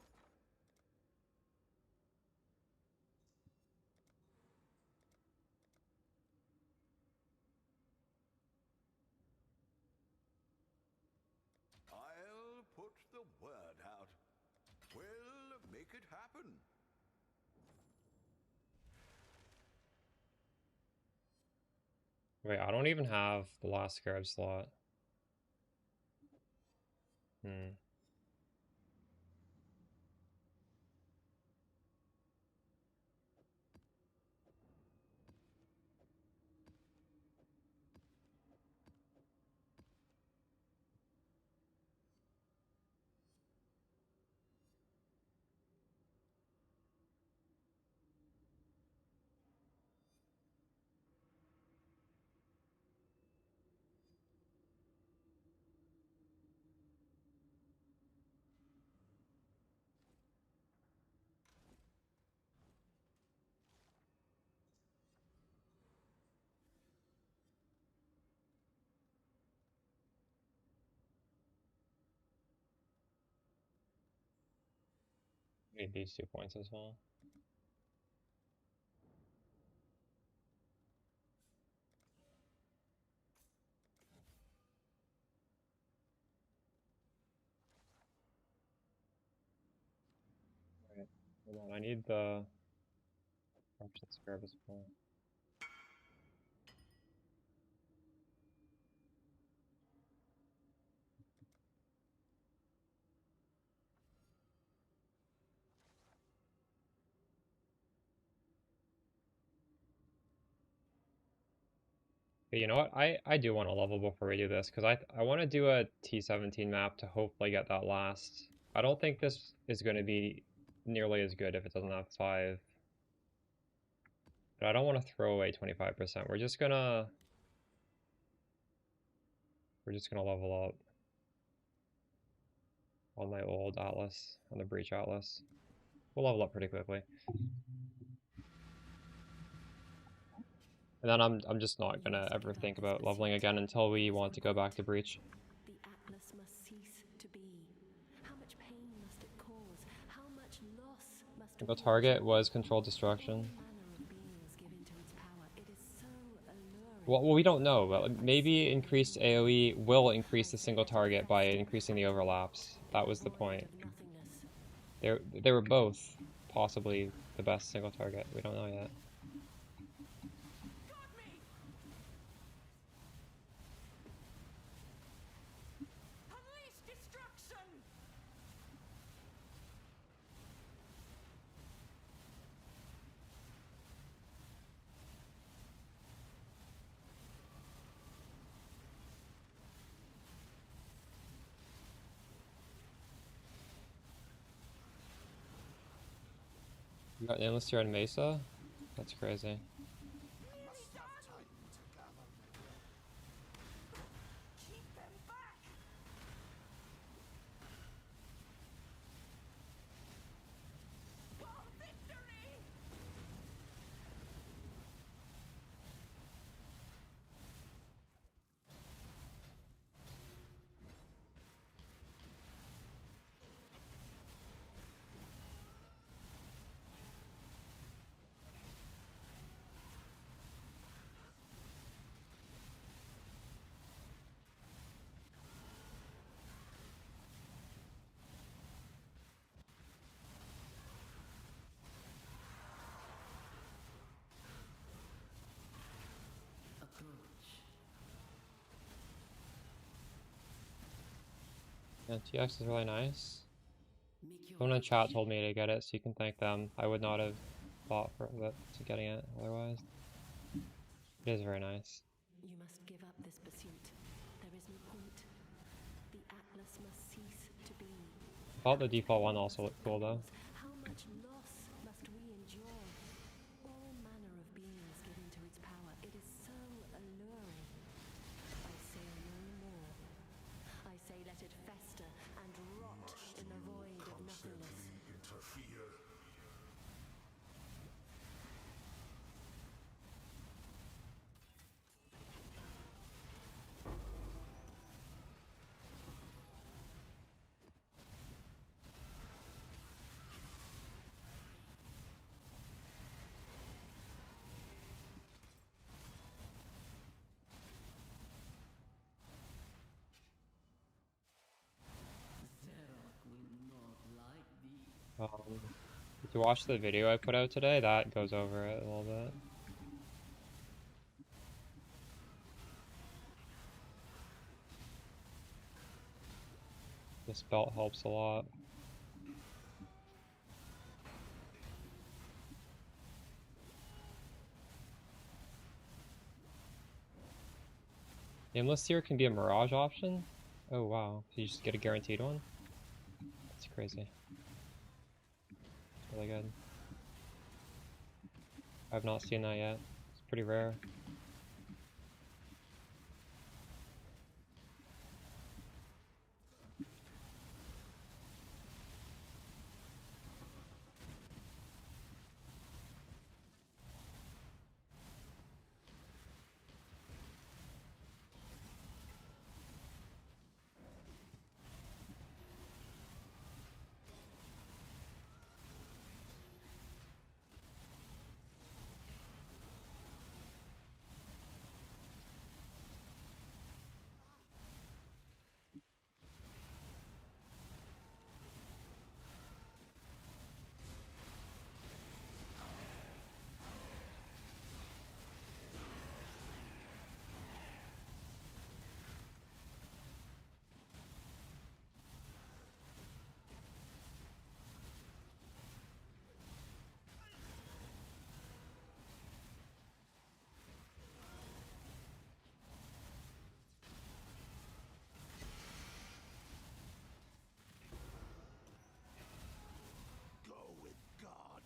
I'll put the word out. We'll make it happen. Wait, I don't even have the last scarab slot. Hmm. Need these 2 points as well. Alright, hold on, I need the option scarab as well. But you know what? I do want to level before we do this, because I want to do a T17 map to hopefully get that last. I don't think this is going to be nearly as good if it doesn't have 5. But I don't want to throw away 25%. We're just gonna level up on my old Atlas, on the Breach Atlas. We'll level up pretty quickly. And then I'm just not gonna ever think about leveling again until we want to go back to Breach. The Atlas must cease to be. How much pain must it cause? How much loss must The target was controlled destruction. Well, we don't know, but maybe increased AoE will increase the single target by increasing the overlaps. That was the point. They were both possibly the best single target. We don't know yet. You got Endless here on Mesa? That's crazy. Yeah, TX is really nice. Someone in chat told me to get it, so you can thank them. I would not have fought for it to getting it otherwise. It is very nice. You must give up this pursuit. There is no point. The Atlas must cease to be. I thought the default one also looked cool though. How much loss must we endure? All manner of beings give into its power. It is so alluring. I say no more. I say let it fester and rot in the void of nothingness. Interfere. If you watch the video I put out today, that goes over it a little bit. This belt helps a lot. Aimless Seer can be a Mirage option? Oh wow, so you just get a guaranteed one? That's crazy. Really good. I've not seen that yet. It's pretty rare. Go with God.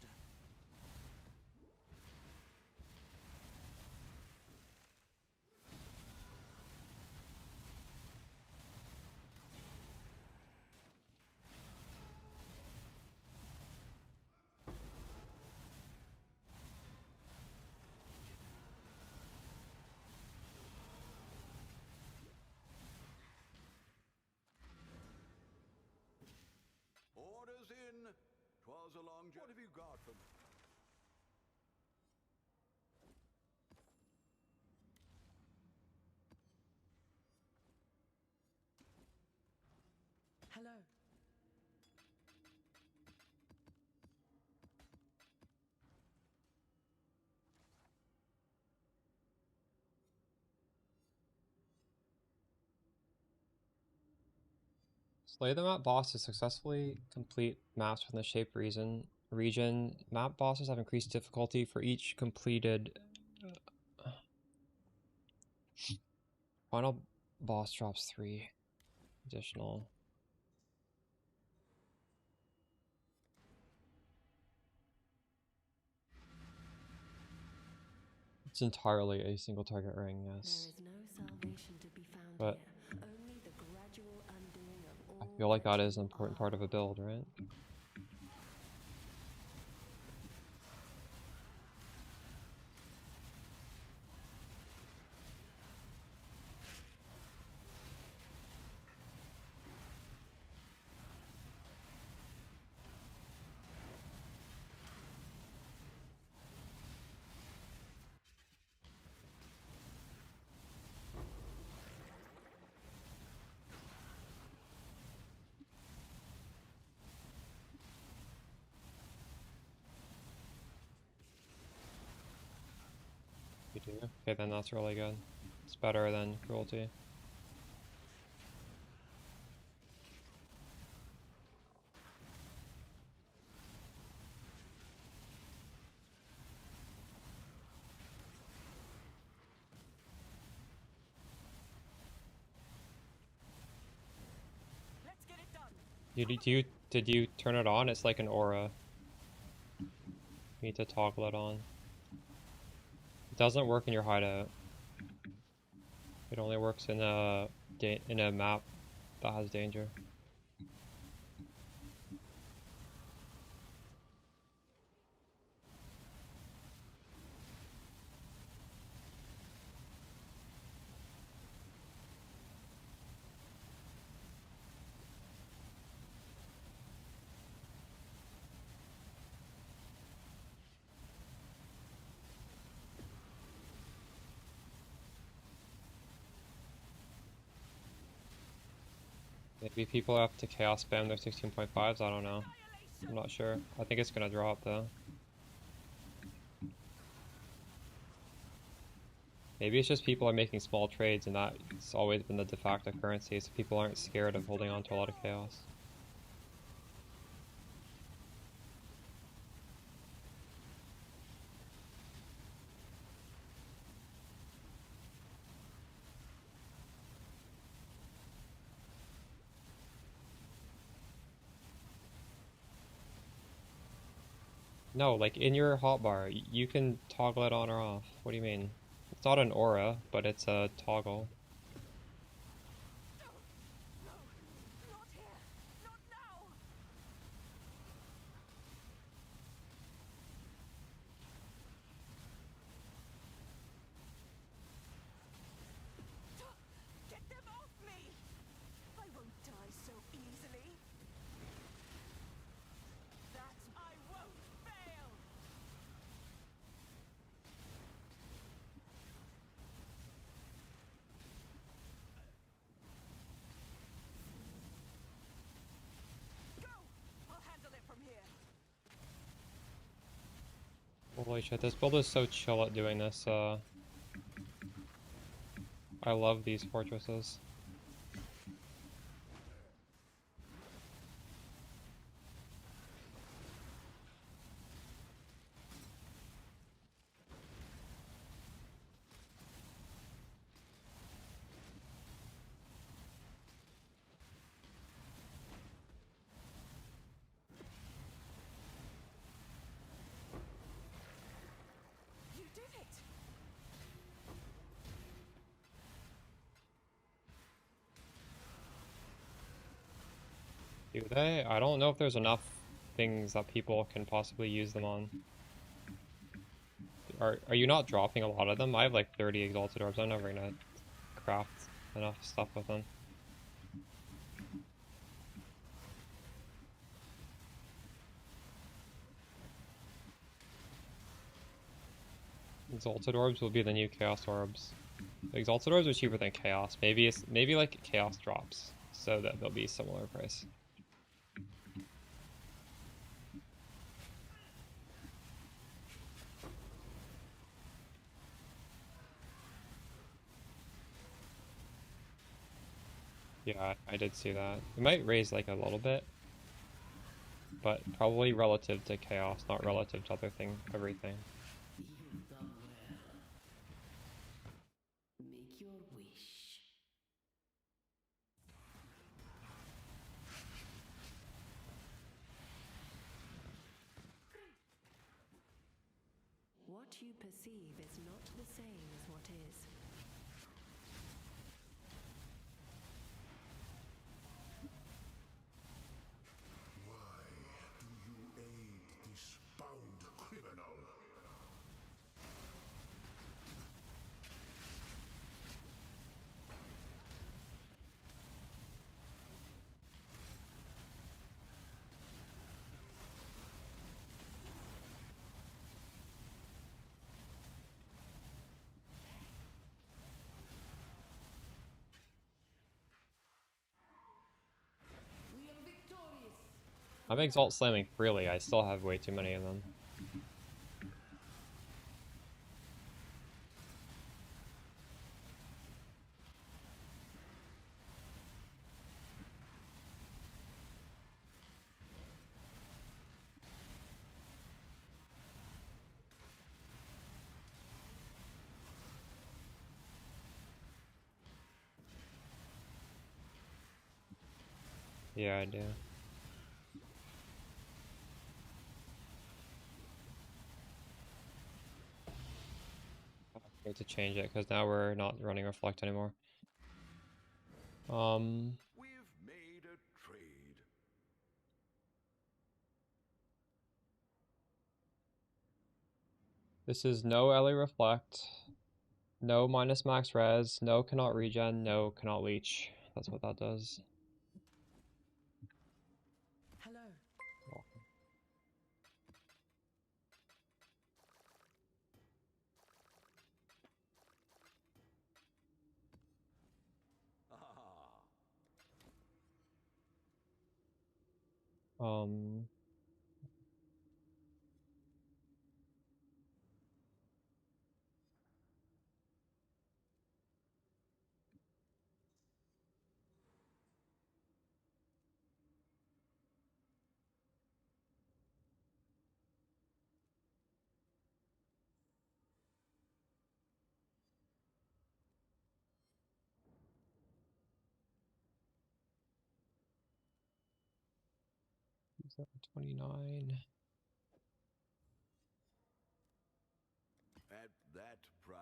Orders in. 'Twas a long journey. What have you got for me? Hello. Slay the map boss to successfully complete maps from the shape region. Map bosses have increased difficulty for each completed. Final boss drops 3 additional. It's entirely a single target ring, yes. There is no salvation to be found But here. Only the gradual undoing of I all feel like that is an you important are. part of a build, right? You do? Okay, then that's really good. It's better than cruelty. Let's get it done. Did you turn it on? It's like an aura. You need to toggle it on. It doesn't work in your hideout. It only works in a map that has danger. Maybe people have to chaos spam their 16.5s, I don't know. Annihilation! I'm not sure. I think it's gonna drop though. Maybe it's just people are making small trades and that's always been the de facto currency, so people aren't scared of holding on to a lot of chaos. No, like in your hotbar, you can toggle it on or off. What do you mean? It's not an aura, but it's a toggle. No, not here, not now. Get them off me! I won't die so easily. That I won't fail. Go! I'll handle it from here. Holy shit, this build is so chill at doing this. I love these fortresses. You did it! Do they? I don't know if there's enough things that people can possibly use them on. Are you not dropping a lot of them? I have like 30 exalted orbs. I'm never gonna craft enough stuff with them. Exalted orbs will be the new chaos orbs. Exalted orbs are cheaper than chaos. Maybe like chaos drops, so that they'll be similar price. Yeah, I did see that. It might raise like a little bit, but probably relative to chaos, not relative to everything. You've done well. Make your wish. What you perceive is not the same as what is. Why do you aid this bound criminal? We are victorious. I'm exalt slamming freely. I still have way too many of them. Yeah, I do. I need to change it because now we're not running reflect anymore. We've made a trade. This is no LA reflect, no minus max res, no cannot regen, no cannot leech. That's what that does. Hello. Ah, Um, 729. At that price?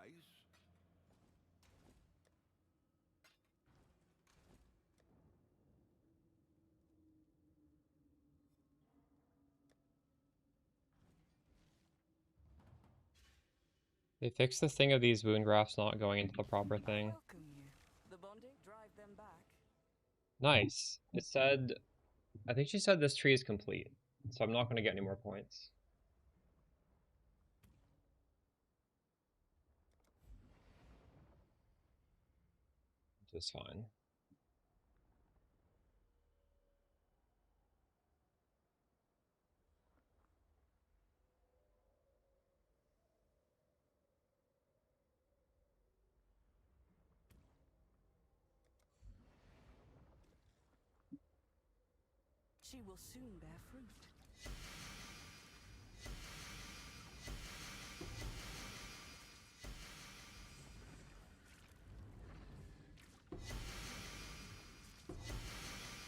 They fixed the thing of these wound grafts not going into the proper thing. Welcome you. The bonding, drive them back. Nice. It said, I think she said this tree is complete, so I'm not going to get any more points. Which is fine. She will soon bear fruit.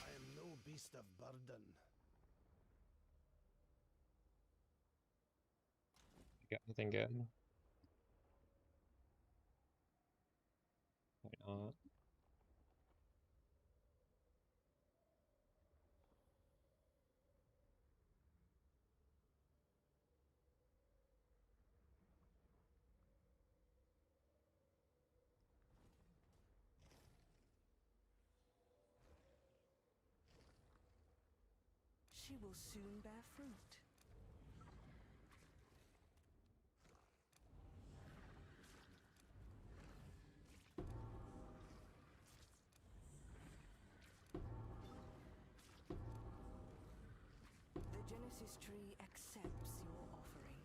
I am no beast of burden. Got anything good? Why not? She will soon bear fruit. The Genesis tree accepts your offering.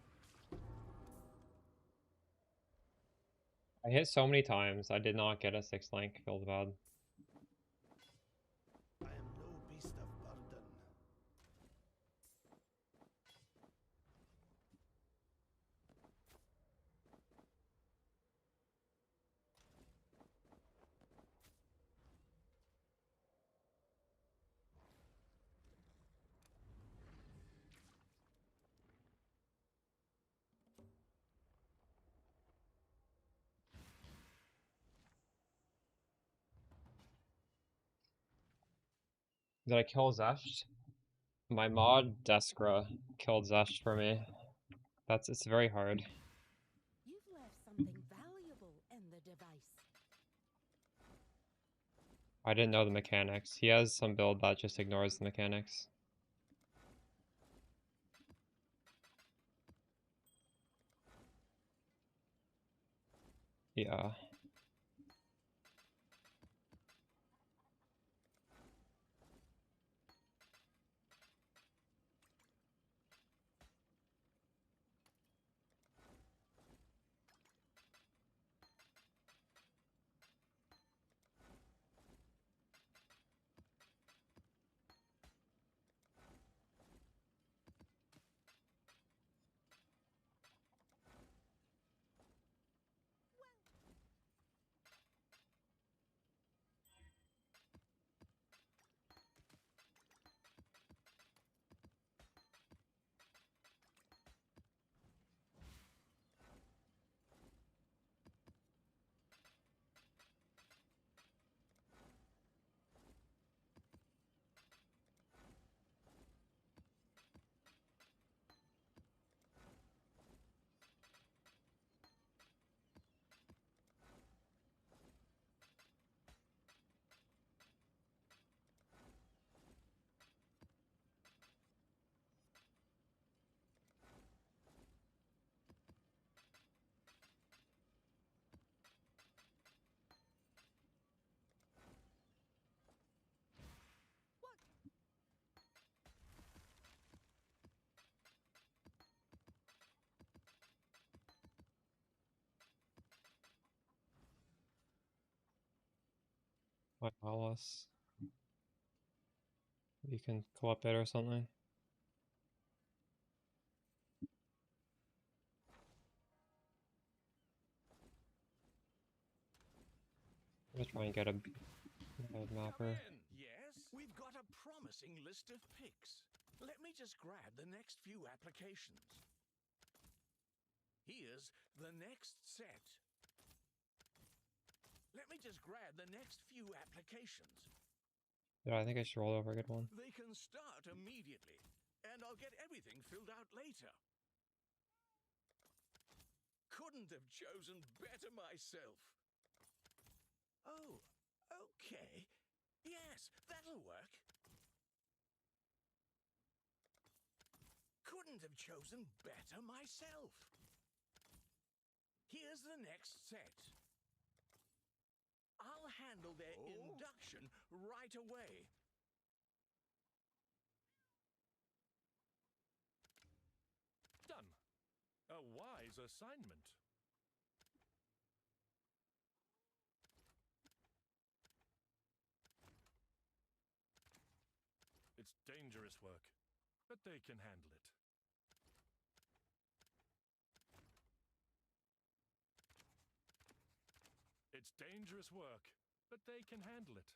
I hit so many times, I did not get a 6th link, feels bad. I am no beast of burden. Did I kill Zesht? My mod Deskra killed Zesht for me. It's very hard. You've left something valuable in the device. I didn't know the mechanics. He has some build that just ignores the mechanics. Yeah. Like Alice. You can clip it or something. I'm gonna try and get a mapper. Yes? We've got a promising list of picks. Let me just grab the next few applications. Here's the next set. Let me just grab the next few applications. Yeah, I think I should roll over a good one. They can start immediately, and I'll get everything filled out later. Couldn't have chosen better myself. Oh, okay. Yes, that'll work. Couldn't have chosen better myself. Here's the next set. I'll handle their induction right away. Done. A wise assignment. It's dangerous work, but they can handle it. It's dangerous work, but they can handle it.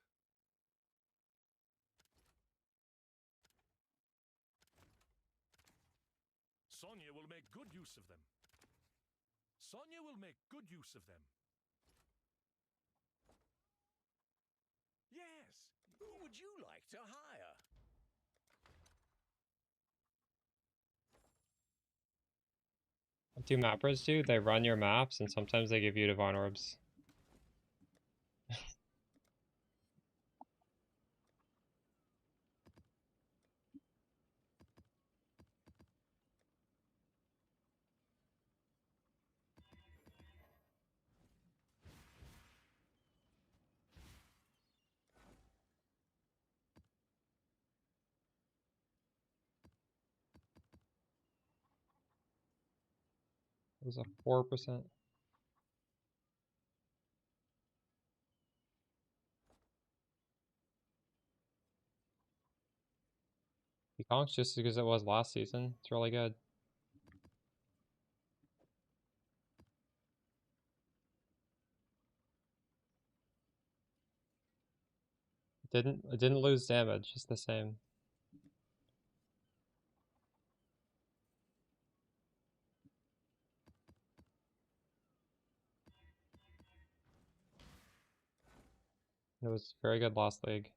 Sonia will make good use of them. Sonia will make good use of them. Yes, who would you like to hire? What do mappers do? They run your maps, and sometimes they give you divine orbs. It was a 4%. He conks just because it was last season. It's really good. It didn't lose damage, just the same. It was very good last league.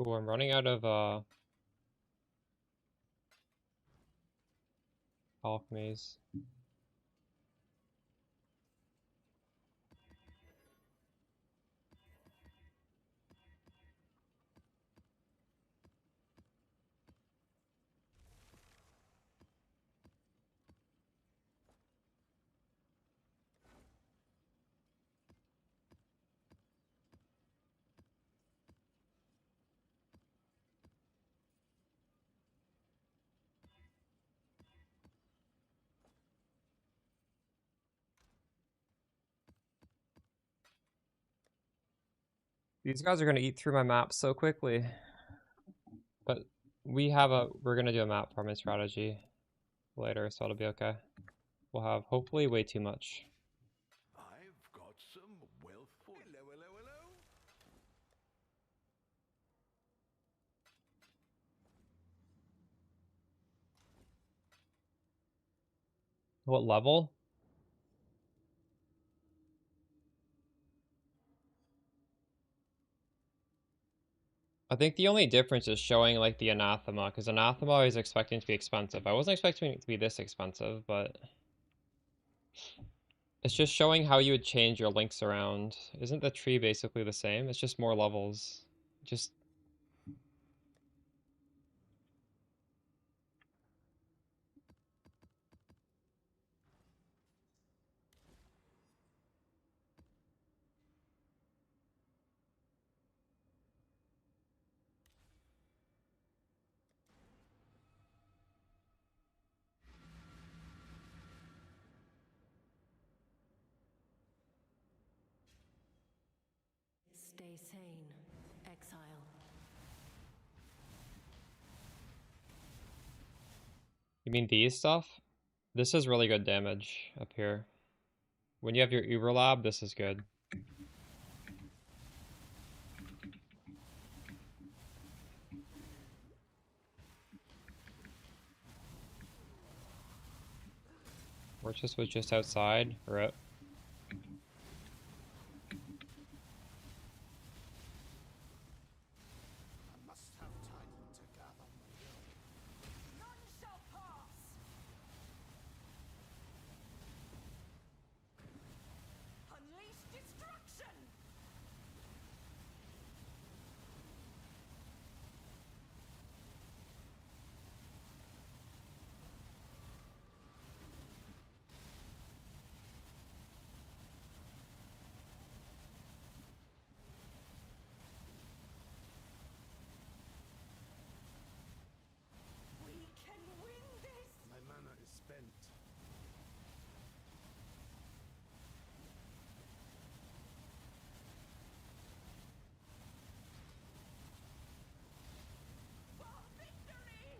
Ooh, I'm running out of alchemies. These guys are gonna eat through my map so quickly. But we're gonna do a map farming strategy later, so it'll be okay. We'll have hopefully way too much. I've got some wealth for you. Hello, hello, hello. What level? I think the only difference is showing like the anathema, because anathema I was expecting to be expensive. I wasn't expecting it to be this expensive, but it's just showing how you would change your links around. Isn't the tree basically the same? It's just more levels. Just Stay sane, exile. You mean these stuff? This is really good damage up here. When you have your Uber Lab, this is good. Mortis was just outside. Rip. I must have time to gather my will. None shall pass. Unleash destruction. We can win this. My mana is spent. For victory.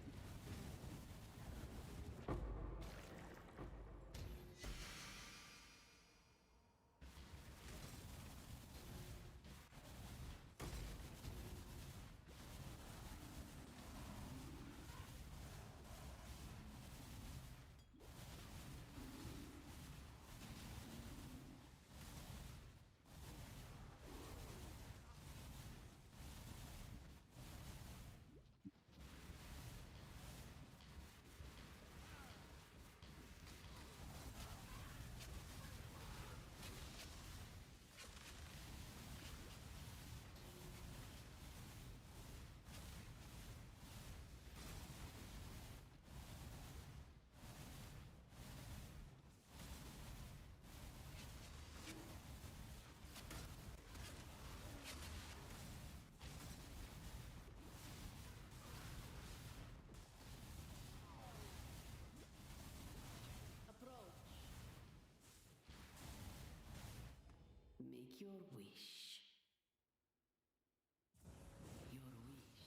Make your wish. Your wish.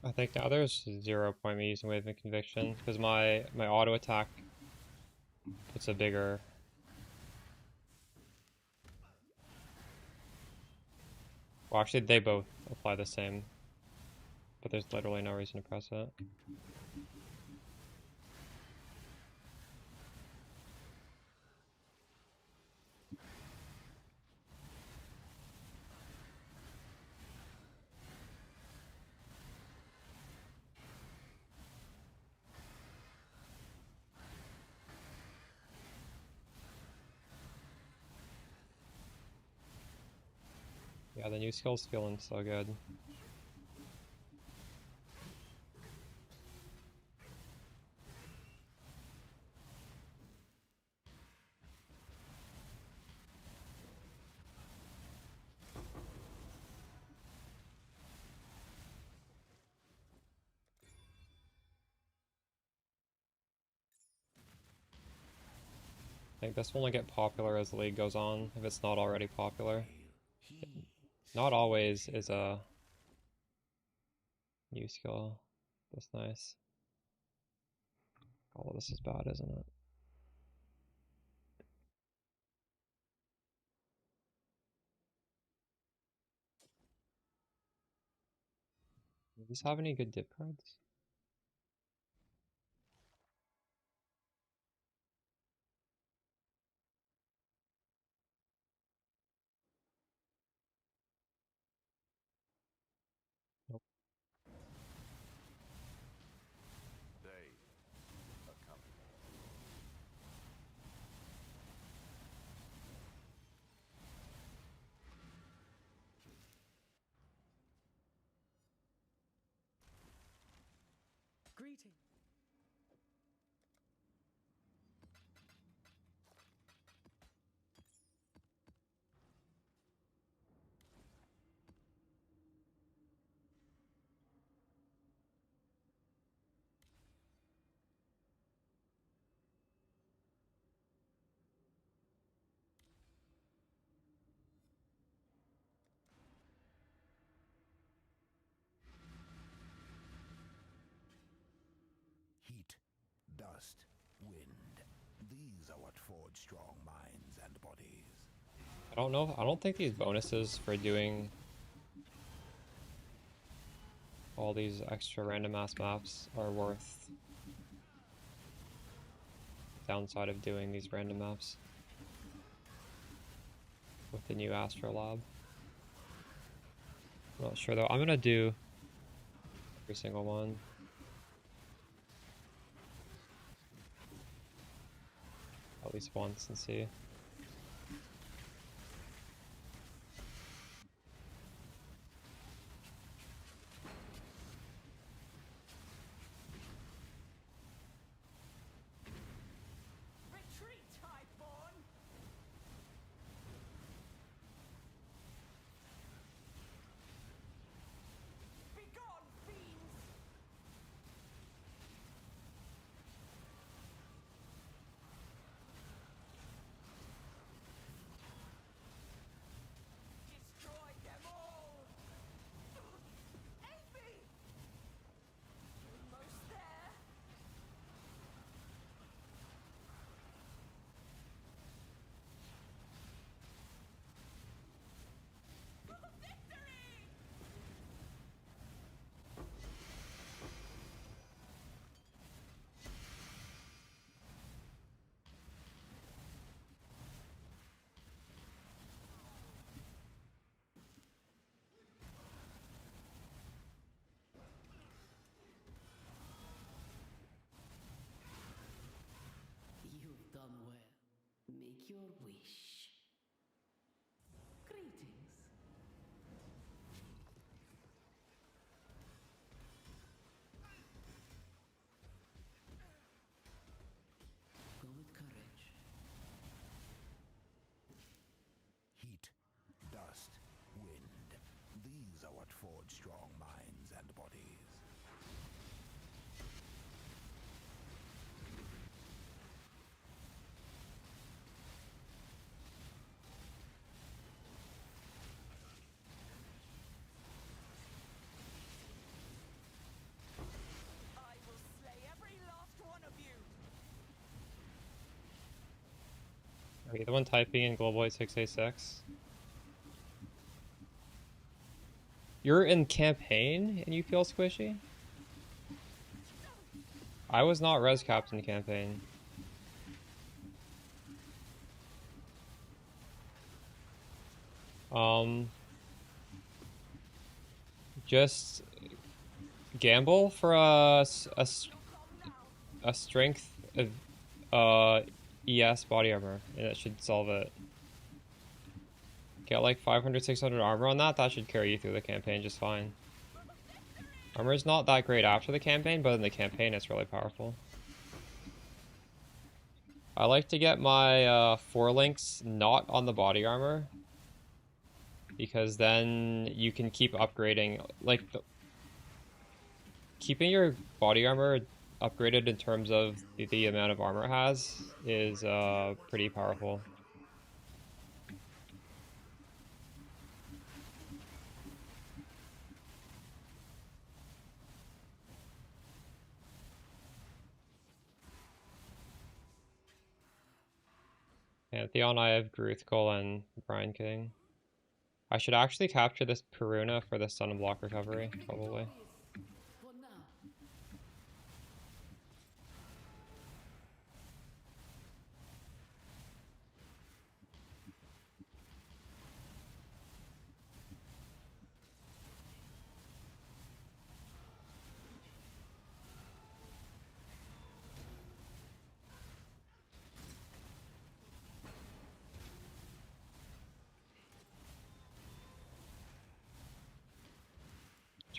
I think now there's 0 point me using Wave of Conviction because my auto attack puts a bigger. Well, actually, they both apply the same, but there's literally no reason to press it. Yeah, the new skill's feeling so good. I think this will only get popular as the league goes on, if it's not already popular. Not always is a new skill this nice. All of this is bad, isn't it? Does this have any good dip cards? Nope. They are coming. Greeting. Heat, dust, wind. These are what forge strong minds and bodies. I don't know. I don't think these bonuses for doing all these extra random ass maps are worth the downside of doing these random maps with the new Astrolab. I'm not sure though. I'm gonna do every single one. At least once and see. Retreat, Highborn! Begone, fiends! Destroy them all! Aid me! Almost there! Victory! You've done well. Make your wish. Greetings. Go with courage. Heat, dust, wind. These are what forge strong minds and bodies. I will slay every last one of you! Are you the one typing in Global 8686? You're in campaign and you feel squishy? I was not res captain campaign. Just gamble for a strength of ES body armor, and it should solve it. Get like 500, 600 armor on that, that should carry you through the campaign just fine. Armor's not that great after the campaign, but in the campaign it's really powerful. I like to get my 4 links not on the body armor, because then you can keep upgrading, like, keeping your body armor upgraded in terms of the amount of armor it has is pretty powerful. Pantheon, I have Gruthkul and Brian King. I should actually capture this Peruna for the Sun and Block recovery, probably.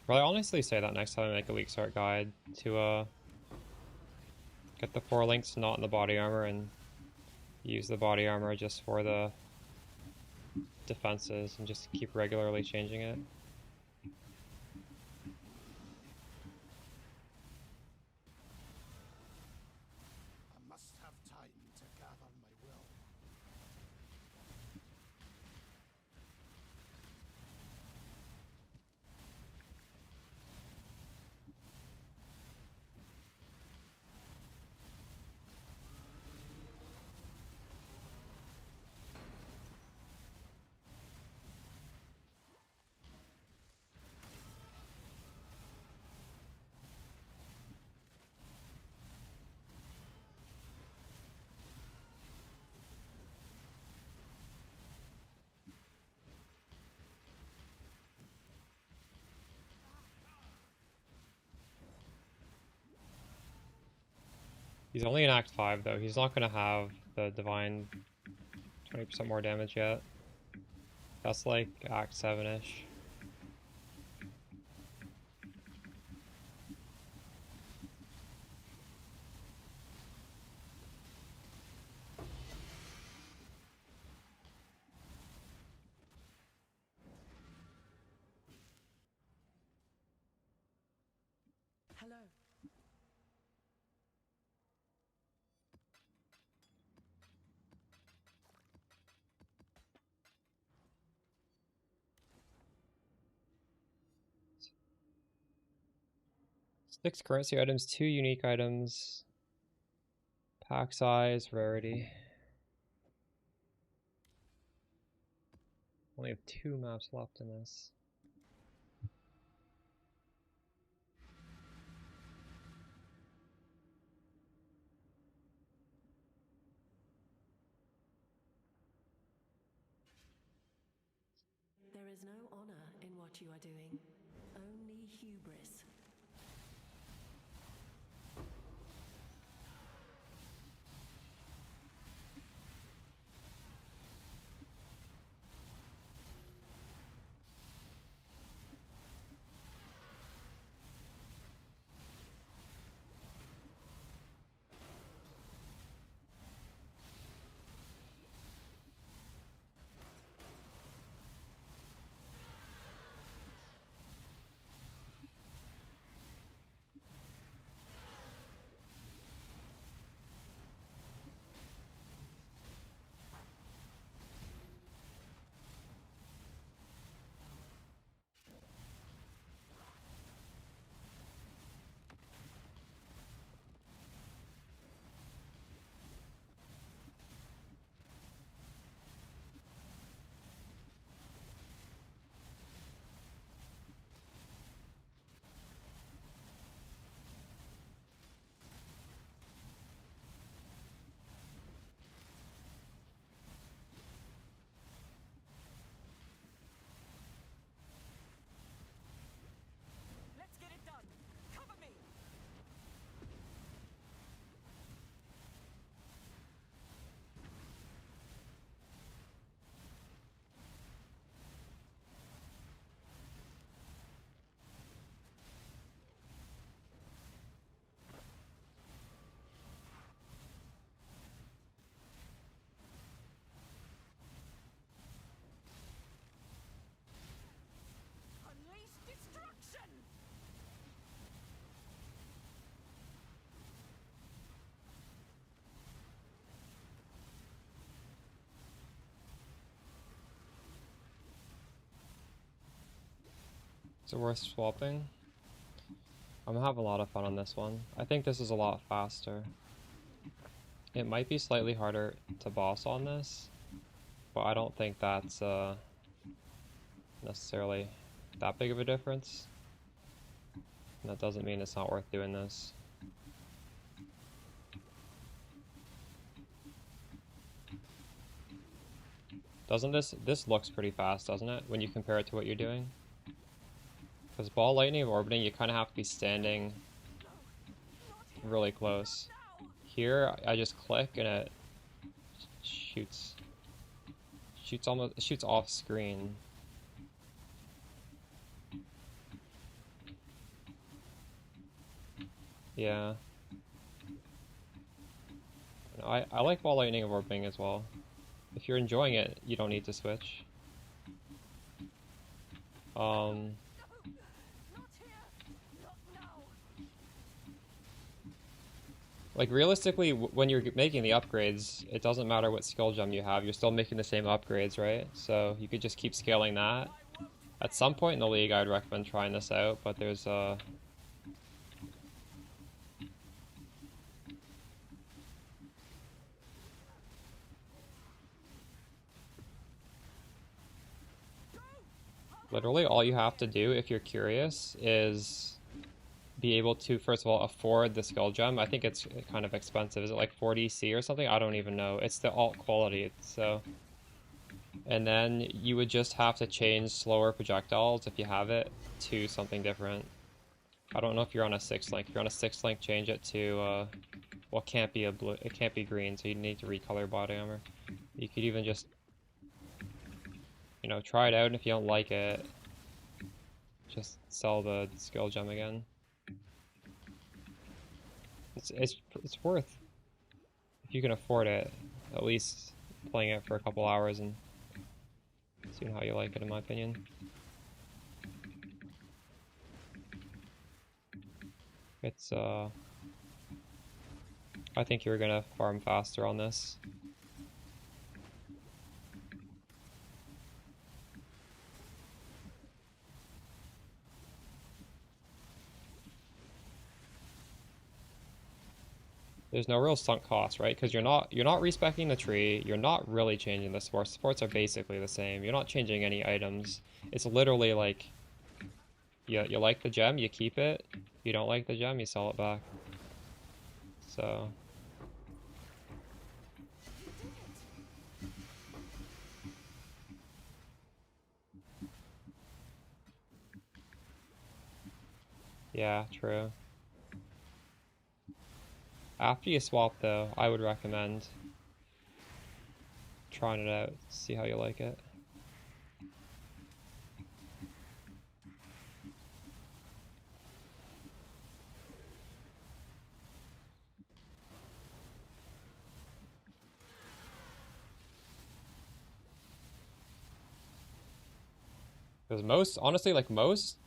Well, I honestly say that next time I make a weak start guide to get the 4 links not in the body armor and use the body armor just for the defenses and just keep regularly changing it. I must have time to gather my will. He's only in Act 5 though, he's not gonna have the divine 20% more damage yet. That's like Act 7-ish. Hello. Six currency items, 2 unique items, pack size, rarity. Only have 2 maps left in this. There is no honor in what you are doing, only hubris. Let's get it done. Cover me. Unleash destruction. Is it worth swapping? I'm gonna have a lot of fun on this one. I think this is a lot faster. It might be slightly harder to boss on this, but I don't think that's necessarily that big of a difference. And that doesn't mean it's not worth doing this. Doesn't this looks pretty fast, doesn't it, when you compare it to what you're doing? Because ball lightning and orbiting, you kind of have to be standing really close. Here, I just click and it shoots off screen. Yeah. No, I like Ball Lightning of Orping as well. If you're enjoying it, you don't need to switch. Like realistically, when you're making the upgrades, it doesn't matter what skill gem you have, you're still making the same upgrades, right? So you could just keep scaling that. At some point in the league, I'd recommend trying this out, but there's literally all you have to do if you're curious is be able to, first of all, afford the skill gem. I think it's kind of expensive. Is it like 40C or something? I don't even know. It's the alt quality, so... And then you would just have to change slower projectiles if you have it to something different. I don't know if you're on a 6 link. If you're on a 6 link, change it to, well, it can't be a blue, it can't be green, so you need to recolor body armor. You could even just, you know, try it out, and if you don't like it, just sell the skill gem again. It's worth, if you can afford it, at least playing it for a couple hours and seeing how you like it, in my opinion. It's, I think you're gonna farm faster on this. There's no real sunk cost, right? Because you're not respecing the tree. You're not really changing the sports. Sports are basically the same. You're not changing any items. It's literally like, you like the gem, you keep it. You don't like the gem, you sell it back. So yeah, true. After you swap though, I would recommend trying it out, see how you like it. Because most, honestly, like most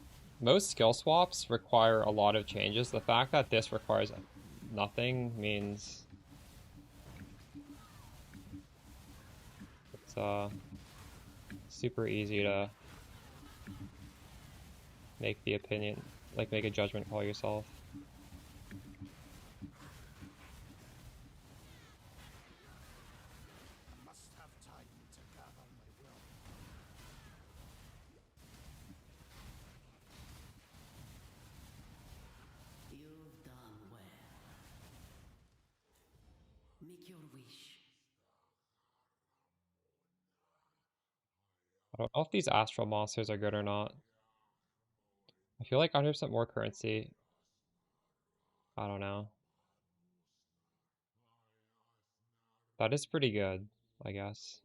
skill swaps require a lot of changes. The fact that this requires nothing means it's super easy to make the opinion, like make a judgment call yourself. You've done well. Make your wish. I don't know if these astral monsters are good or not. I feel like 100% more currency. I don't know. That is pretty good, I guess.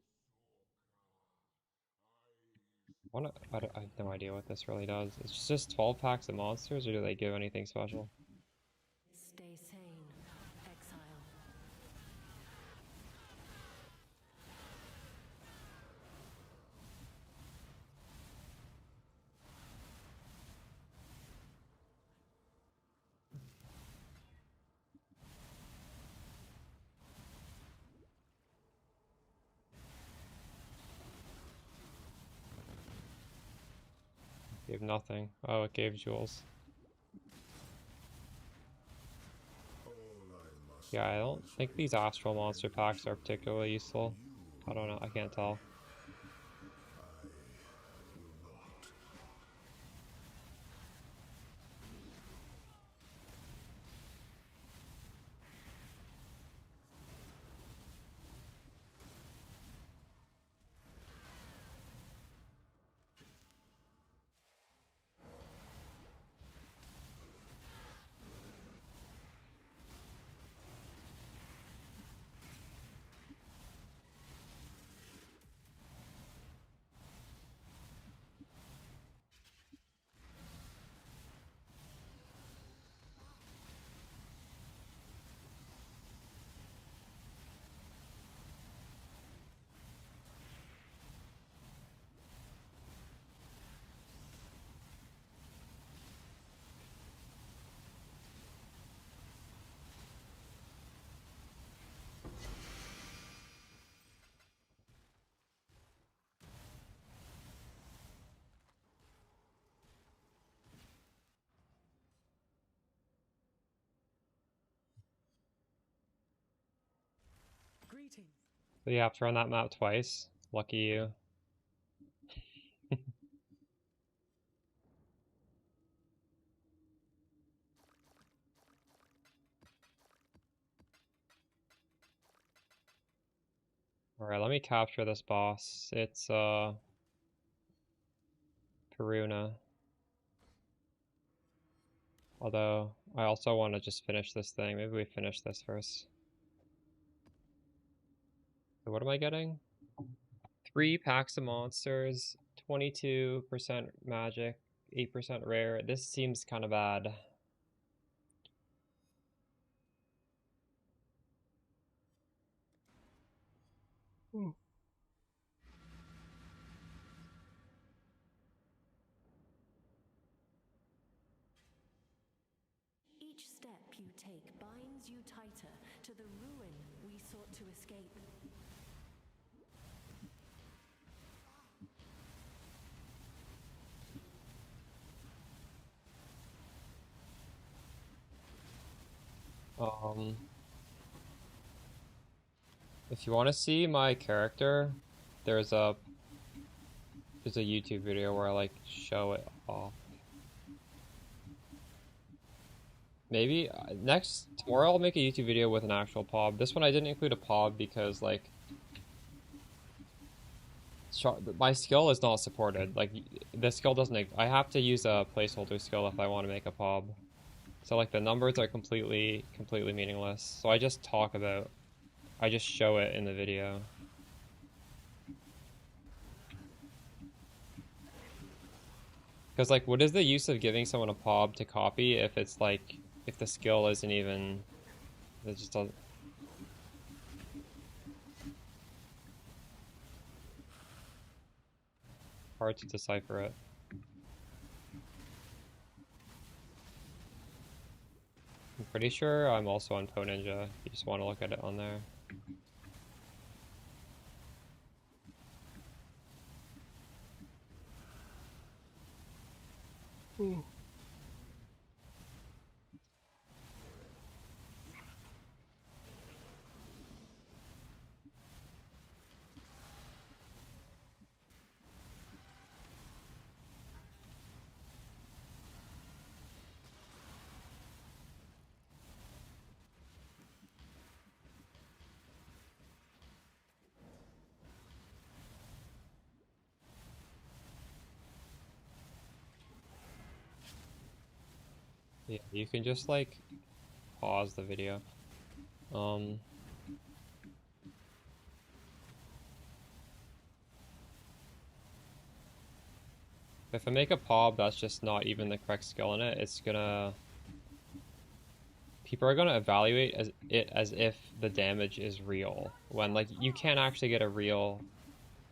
I have no idea what this really does. It's just 12 packs of monsters, or do they give anything special? Stay sane, exile. Gave nothing. Oh, it gave jewels. Yeah, I don't think these astral monster packs are particularly useful. I don't know, I can't tell. Greetings. So you have to run that map twice. Lucky you. Alright, let me capture this boss. It's Karuna. Although I also want to just finish this thing. Maybe we finish this first. So what am I getting? 3 packs of monsters, 22% magic, 8% rare. This seems kind of bad. Each step you take binds you tighter to the ruin we sought to escape. If you want to see my character, there's a YouTube video where I like show it off. Maybe tomorrow I'll make a YouTube video with an actual POB. This one I didn't include a POB because like my skill is not supported. Like the skill doesn't. I have to use a placeholder skill if I want to make a POB. So like the numbers are completely meaningless. So I just show it in the video. Because like, what is the use of giving someone a POB to copy if it's like, if the skill isn't even, it just doesn't. Hard to decipher it. I'm pretty sure I'm also on Po Ninja. You just want to look at it on there. Yeah, you can just like pause the video. If I make a POB that's just not even the correct skill in it, people are gonna evaluate it as if the damage is real. When like you can't actually get a real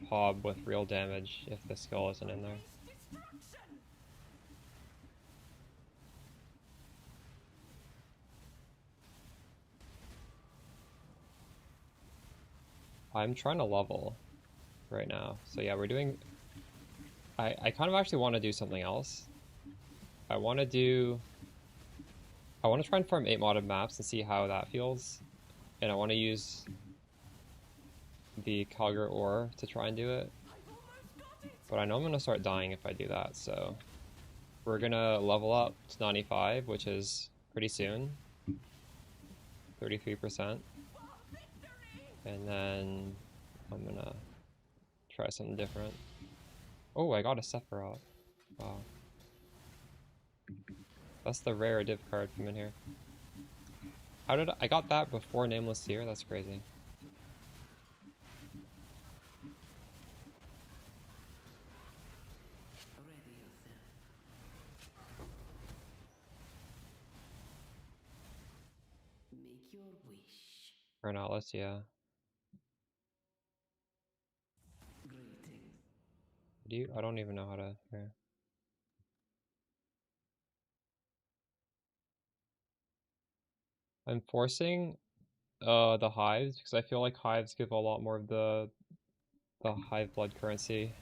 POB with real damage if the skill isn't in there. I'm trying to level right now. So yeah, we're doing... I kind of actually want to do something else. I want to try and farm 8 modded maps and see how that feels. And I want to use the Calgar ore to try and do it. But I know I'm going to start dying if I do that, so... We're going to level up to 95, which is pretty soon. 33%. And then I'm going to try something different. Oh, I got a Sephiroth. Wow. That's the rare div card from in here. How did I got that before Nameless Seer? That's crazy. Make your wish. Or not, let's, yeah. I don't even know how to... Here. I'm forcing the hives because I feel like hives give a lot more of the hive blood currency.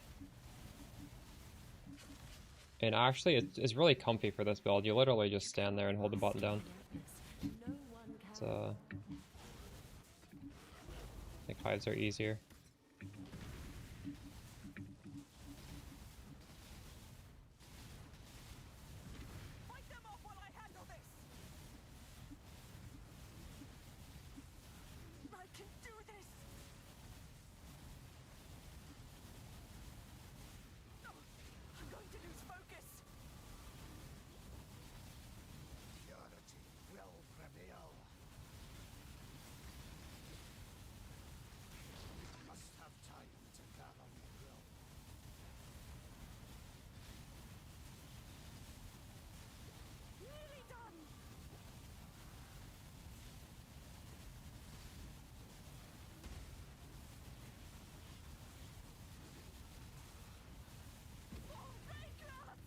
And actually, it's really comfy for this build. You literally just stand there and hold the button down. It's Like hides are easier. Fight them off while I handle this. I can do this. No, I'm going to lose focus. Purity will prevail. We must have time to gather your will. Nearly done. Oh, Raycraft!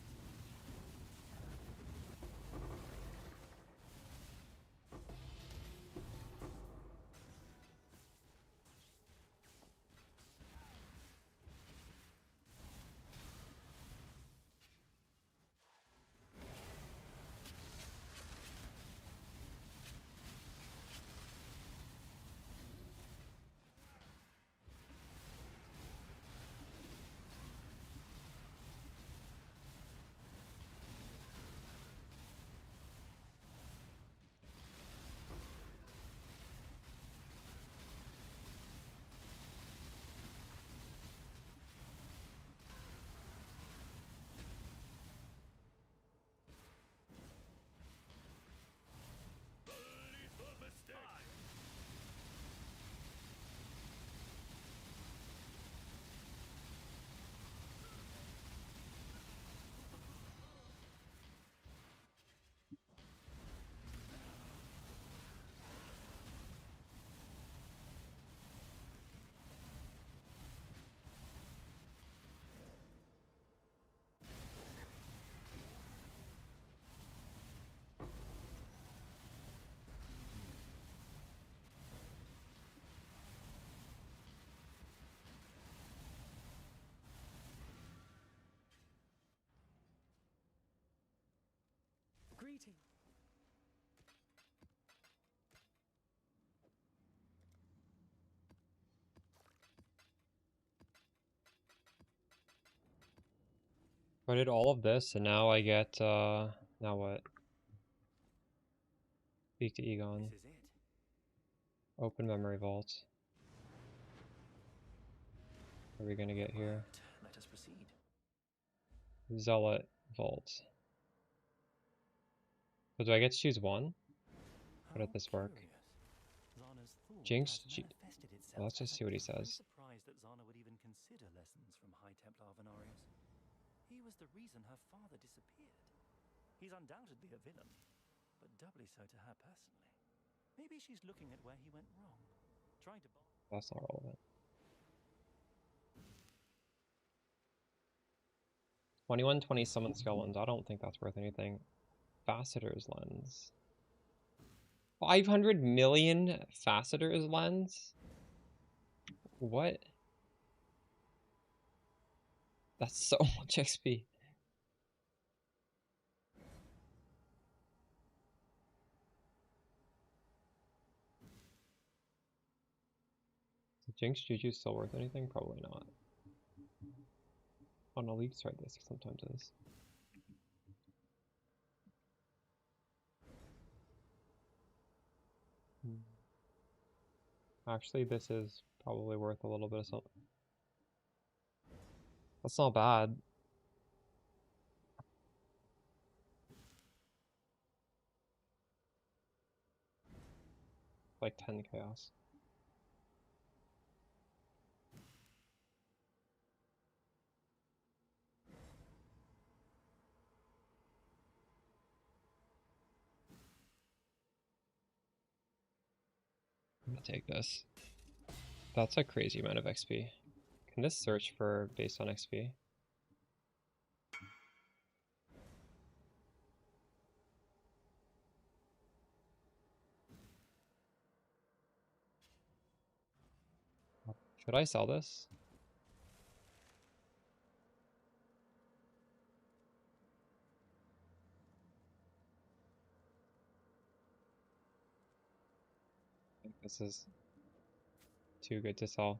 Greeting. I did all of this, and now I get, now what? Speak to Egon. This is it. Open memory vault. What are we gonna get here? Let us proceed. Zealot vault. So do I get to choose one? How did this work? Zana's thought Jinx, has manifested itself. well, let's just see what he I'm says. surprised that Zana would even consider lessons from High Templar Venarius. He was the reason her father disappeared. He's undoubtedly a villain, but doubly so to her personally. Maybe she's looking at where he went wrong, trying to bond. That's not relevant. 2120 summon skeletons. I don't think that's worth anything. Facetors lens. 500 million facetors lens? What? That's so much XP. Is Jinx Juju still worth anything? Probably not. On a leaf strike this sometimes is. Actually, this is probably worth a little bit of something. That's not bad. Like 10 chaos. I'm gonna take this. That's a crazy amount of XP. Can this search for based on XP? Should I sell this? I think this is too good to sell.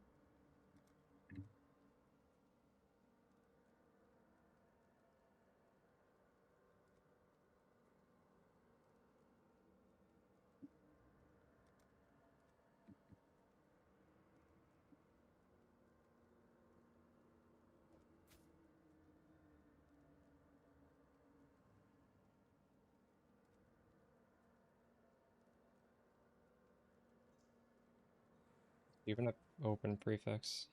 Even an open prefix.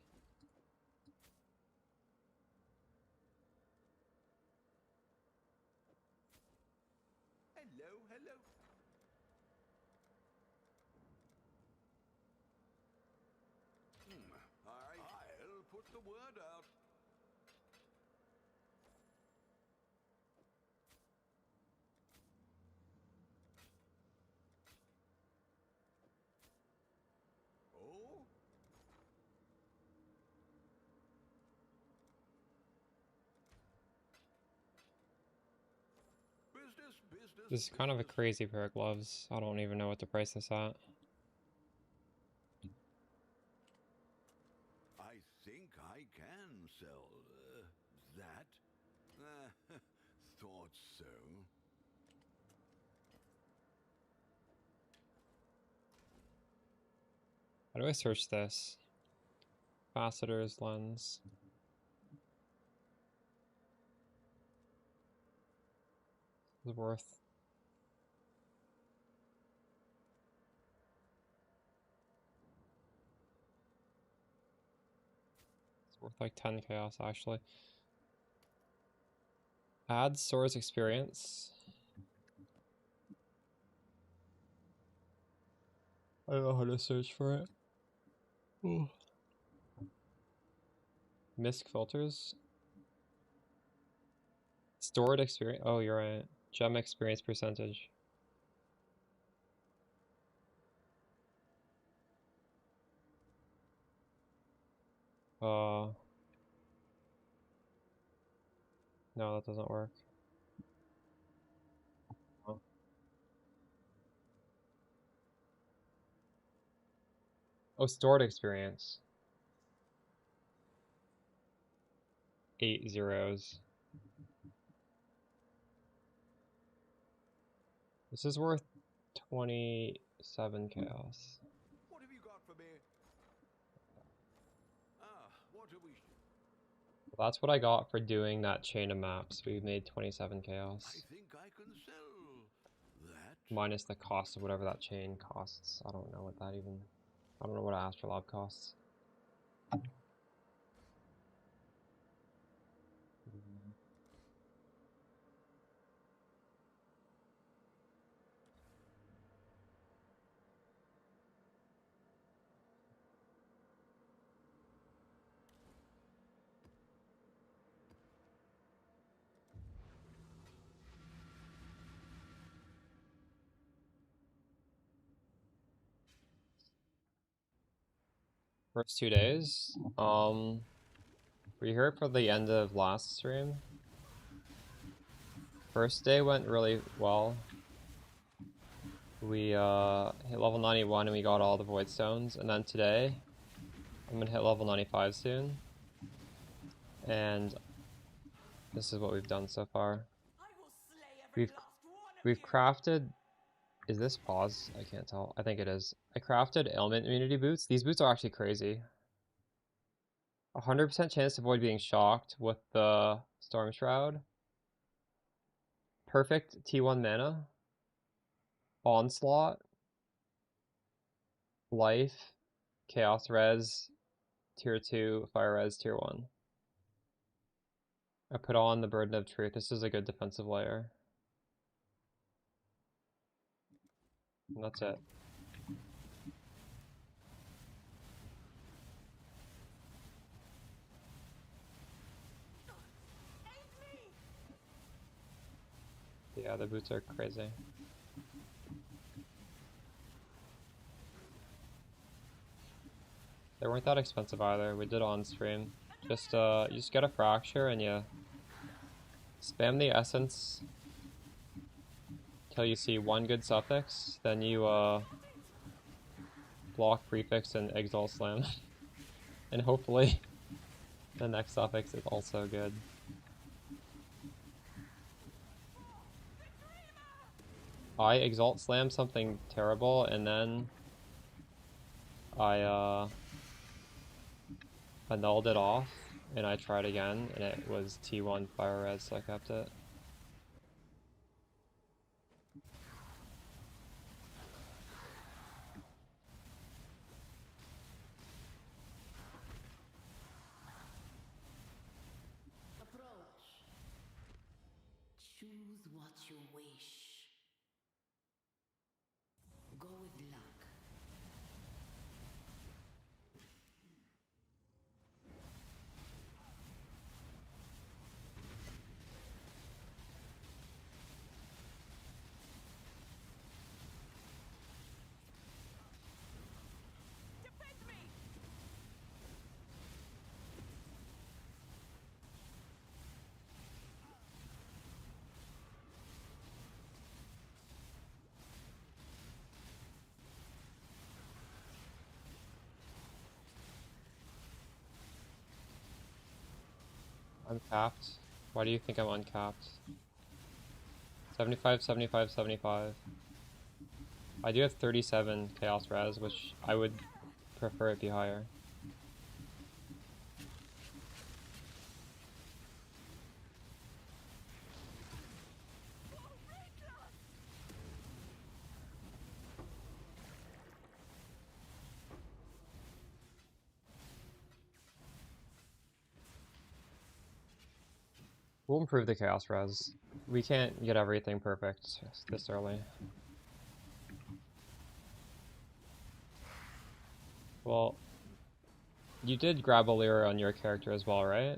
Hello, hello. I'll put the word out. Oh? Business. This is kind of a crazy pair of gloves. I don't even know what to price this at. I think I can sell that. Thought so. How do I search this? Facetors, lens. It's worth. It's worth like 10 chaos actually. Add source experience. I don't know how to search for it. Ooh. Misc filters. Stored experience. Oh, you're right. Gem experience percentage. No, that doesn't work. Oh. Oh, stored experience. 8 zeros. This is worth 27 chaos. What have you got for me? What do we... That's what I got for doing that chain of maps. We made 27 chaos. I think I can sell that. Minus the cost of whatever that chain costs. I don't know what that even... I don't know what Astrolabe costs. First 2 days. Were you here for the end of last stream? First day went really well. We hit level 91 and we got all the Voidstones, and then today I'm gonna hit level 95 soon. And this is what we've done so far. We've crafted... Is this pause? I can't tell. I think it is. I crafted ailment immunity boots. These boots are actually crazy. 100% chance to avoid being shocked with the Storm Shroud. Perfect T1 mana. Onslaught. Life. Chaos Res. Tier 2. Fire Res. Tier 1. I put on the Burden of Truth. This is a good defensive layer. And that's it. Yeah, the boots are crazy. They weren't that expensive either. We did on stream. Just you just get a fracture and you spam the essence till you see one good suffix. Then you block prefix and exalt slam. And hopefully the next suffix is also good. I exalt slam something terrible and then I annulled it off and I tried again and it was T1 fire red, so I kept it. Approach. Choose what you wish. Go with luck. Defend me! Uncapped. Why do you think I'm uncapped? 75, 75, 75. I do have 37 chaos res, which I would prefer it be higher. We'll improve the chaos res. We can't get everything perfect this early. Well, you did grab a Lyra on your character as well, right?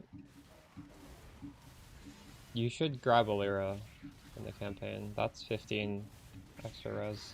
You should grab a Lyra in the campaign. That's 15 extra res.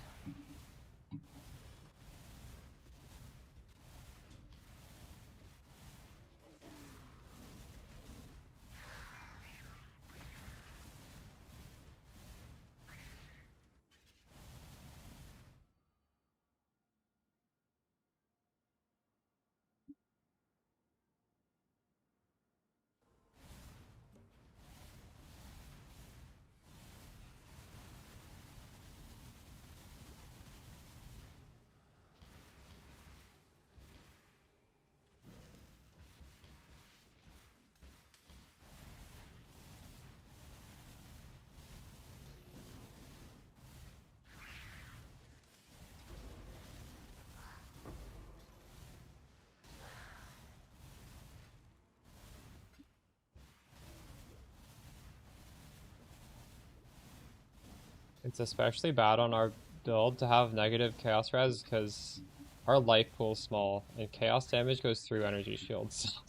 It's especially bad on our build to have negative chaos res because our life pool is small and chaos damage goes through energy shields.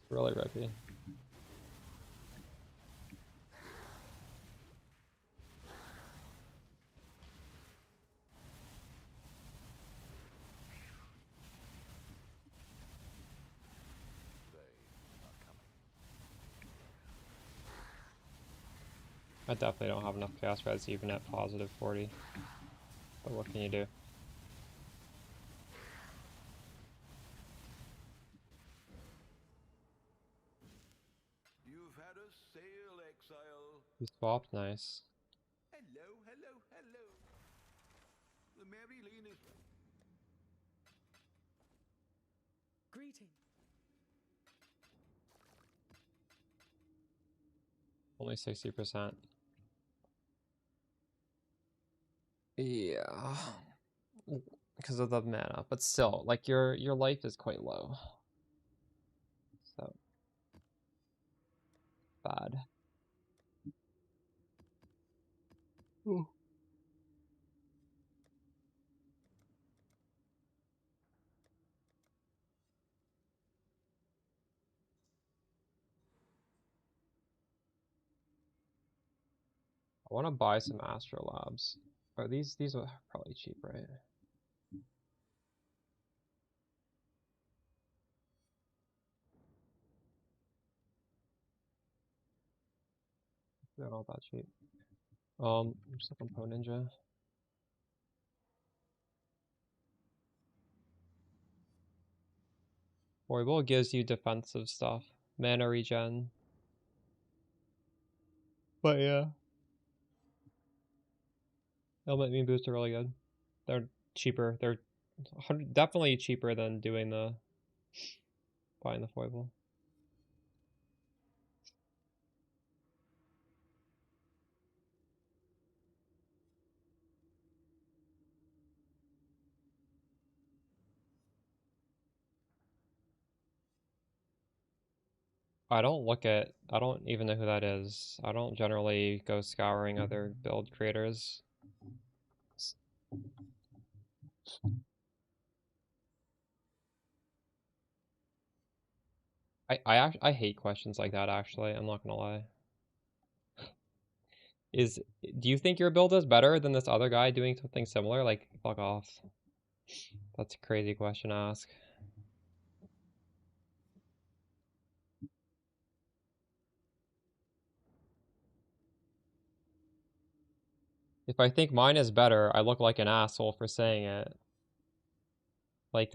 Really rippy. I definitely don't have enough chaos res even at positive 40. But what can you do? You've had a sail, exile. You swapped, nice. Hello, hello, hello. The Mary Lane is... Greeting. Only 60%. Yeah. Because of the mana, but still, like your life is quite low. So bad. Ooh. I want to buy some Astrolabs. Oh, these are probably cheap, right? They're not that cheap. Just a component ninja. Foible gives you defensive stuff. Mana regen. But yeah. Helmet Mean Boots are really good. They're cheaper. They're definitely cheaper than doing the buying the foible. I don't even know who that is. I don't generally go scouring other build creators. I hate questions like that, actually. I'm not gonna lie. Do you think your build is better than this other guy doing something similar? Like, fuck off. That's a crazy question to ask. If I think mine is better, I look like an asshole for saying it. Like,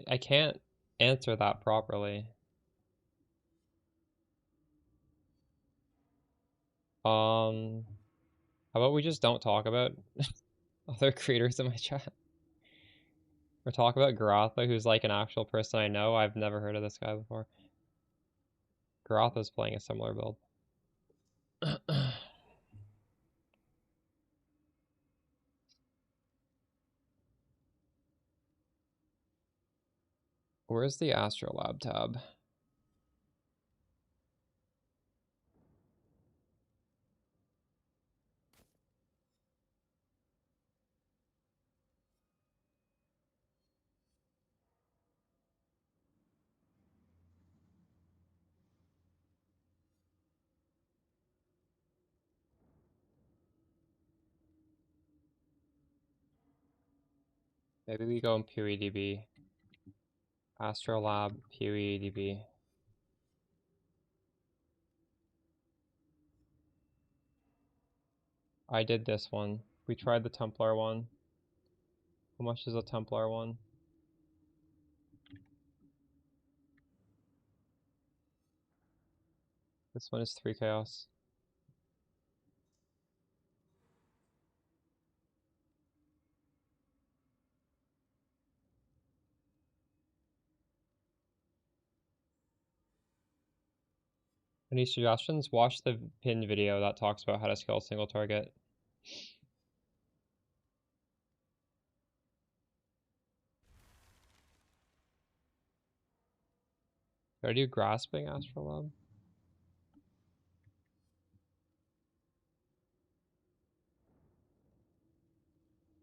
I can't answer that properly. How about we just don't talk about other creators in my chat? Or talk about Garatha, who's like an actual person I know. I've never heard of this guy before. Garatha's playing a similar build. Where's the Astrolab tab? Maybe we go in PewDB. Astrolab PewDB. I did this one. We tried the Templar one. How much is a Templar one? This one is 3 chaos. Any suggestions? Watch the pinned video that talks about how to scale a single target. Did I do grasping Astrolab?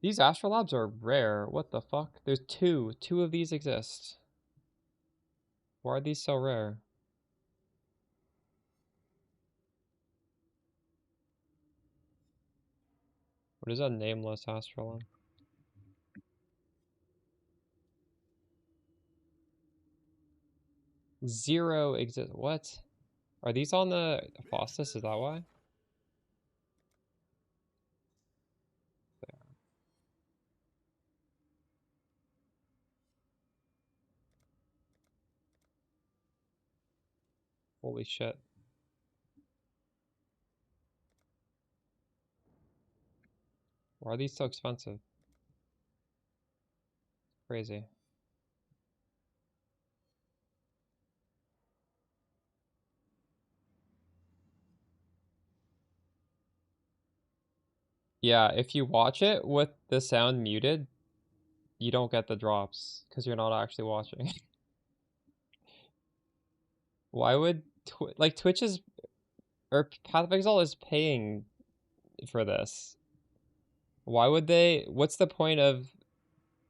These Astrolabs are rare. What the fuck? There's two. Two of these exist. Why are these so rare? What is a nameless Astrolab? Zero exist. What? Are these on the Faustus? Is that why? Holy shit. Why are these so expensive? Crazy. Yeah, if you watch it with the sound muted, you don't get the drops because you're not actually watching. Why would like Twitch is or Path of Exile is paying for this? Why would they? What's the point of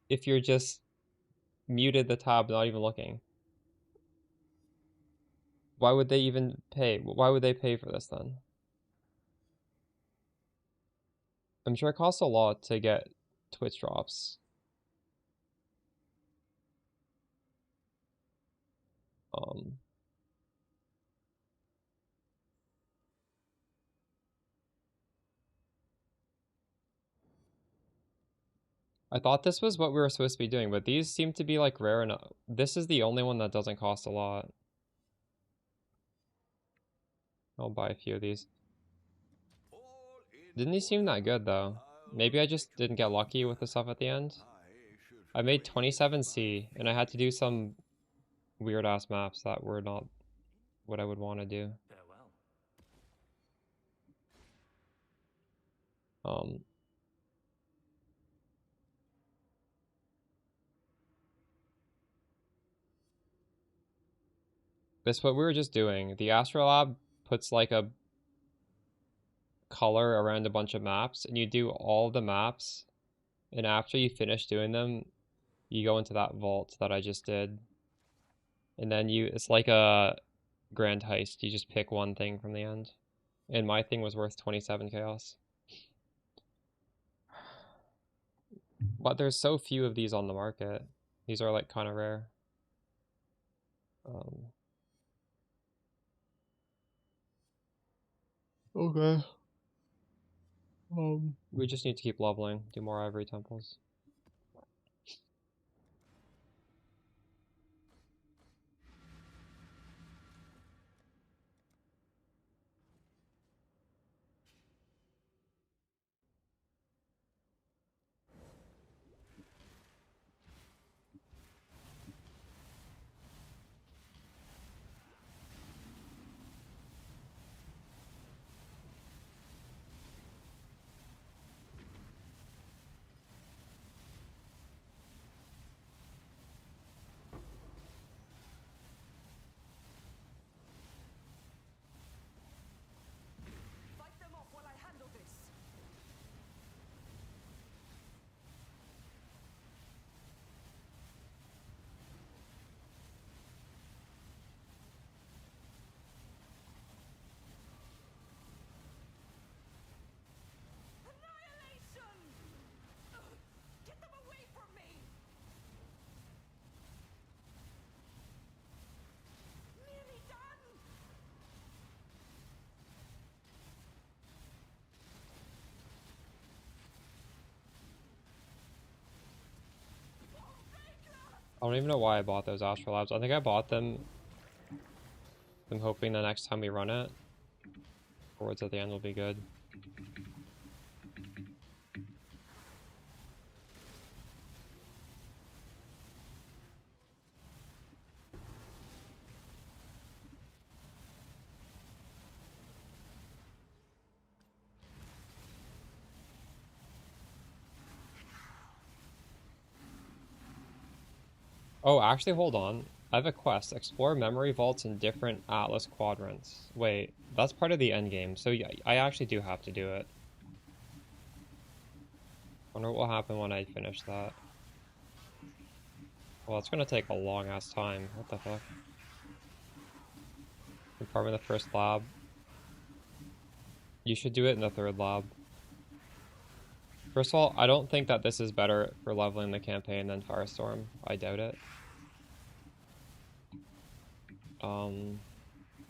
if you're just muted the tab, not even looking? Why would they even pay? Why would they pay for this then? I'm sure it costs a lot to get Twitch drops. Um, I thought this was what we were supposed to be doing, but these seem to be like rare enough. This is the only one that doesn't cost a lot. I'll buy a few of these. Didn't these seem that good though? Maybe I just didn't get lucky with the stuff at the end. I made 27C and I had to do some weird ass maps that were not what I would want to do. This is what we were just doing. The Astrolab puts like a color around a bunch of maps and you do all the maps, and after you finish doing them you go into that vault that I just did, and then it's like a grand heist. You just pick one thing from the end, and my thing was worth 27 chaos. But there's so few of these on the market. These are like kind of rare. Okay. We just need to keep leveling, do more ivory temples. Fight them off while I handle this. Annihilation! Get them away from me! Nearly done! I don't even know why I bought those Astrolabs. I think I bought them. I'm hoping the next time we run it, rewards at the end will be good. Oh, actually, hold on. I have a quest. Explore memory vaults in different Atlas quadrants. Wait, that's part of the endgame, so yeah, I actually do have to do it. Wonder what will happen when I finish that. Well, it's gonna take a long-ass time. What the fuck? Farm in the first lab. You should do it in the third lab. First of all, I don't think that this is better for leveling the campaign than Firestorm. I doubt it.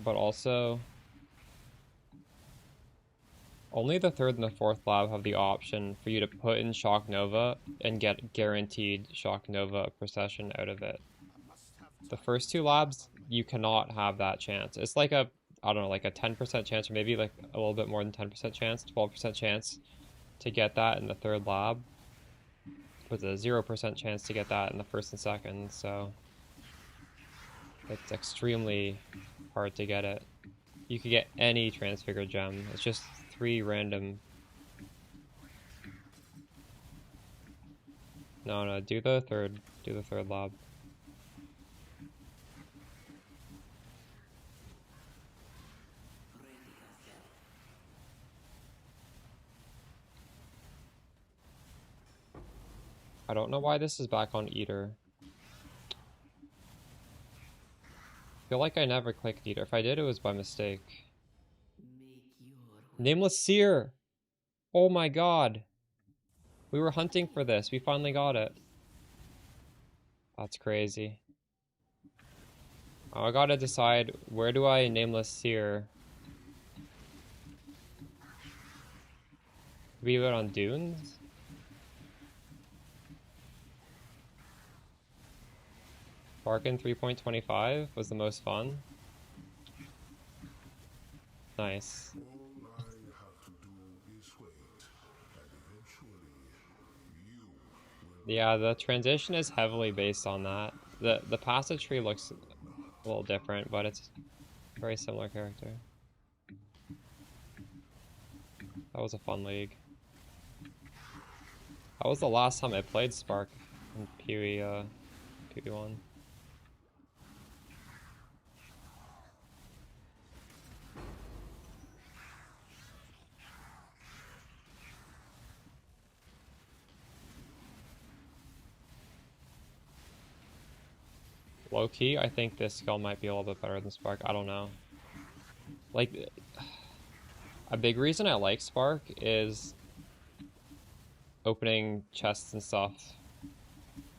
But also, only the third and the fourth lab have the option for you to put in Shock Nova and get guaranteed Shock Nova procession out of it. The first two labs, you cannot have that chance. It's like a, I don't know, like a 10% chance, or maybe like a little bit more than 10% chance, 12% chance to get that in the third lab, with a 0% chance to get that in the first and second, so it's extremely hard to get it. You could get any transfigured gem. It's just 3 random. No, do the third lab. I don't know why this is back on Eater. I feel like I never clicked Eater. If I did, it was by mistake. Nameless Seer! Oh my god! We were hunting for this. We finally got it. That's crazy. Oh, I gotta decide, where do I Nameless Seer? We do it on Dunes? Sparkin 3.25 was the most fun. Nice. All I have to do is wait, and eventually you will. Yeah, the transition is heavily based on that. The passage tree looks a little different, but it's a very similar character. That was a fun league. That was the last time I played Spark in PoE1. Low key, I think this skill might be a little bit better than Spark. I don't know. Like, a big reason I like Spark is opening chests and stuff.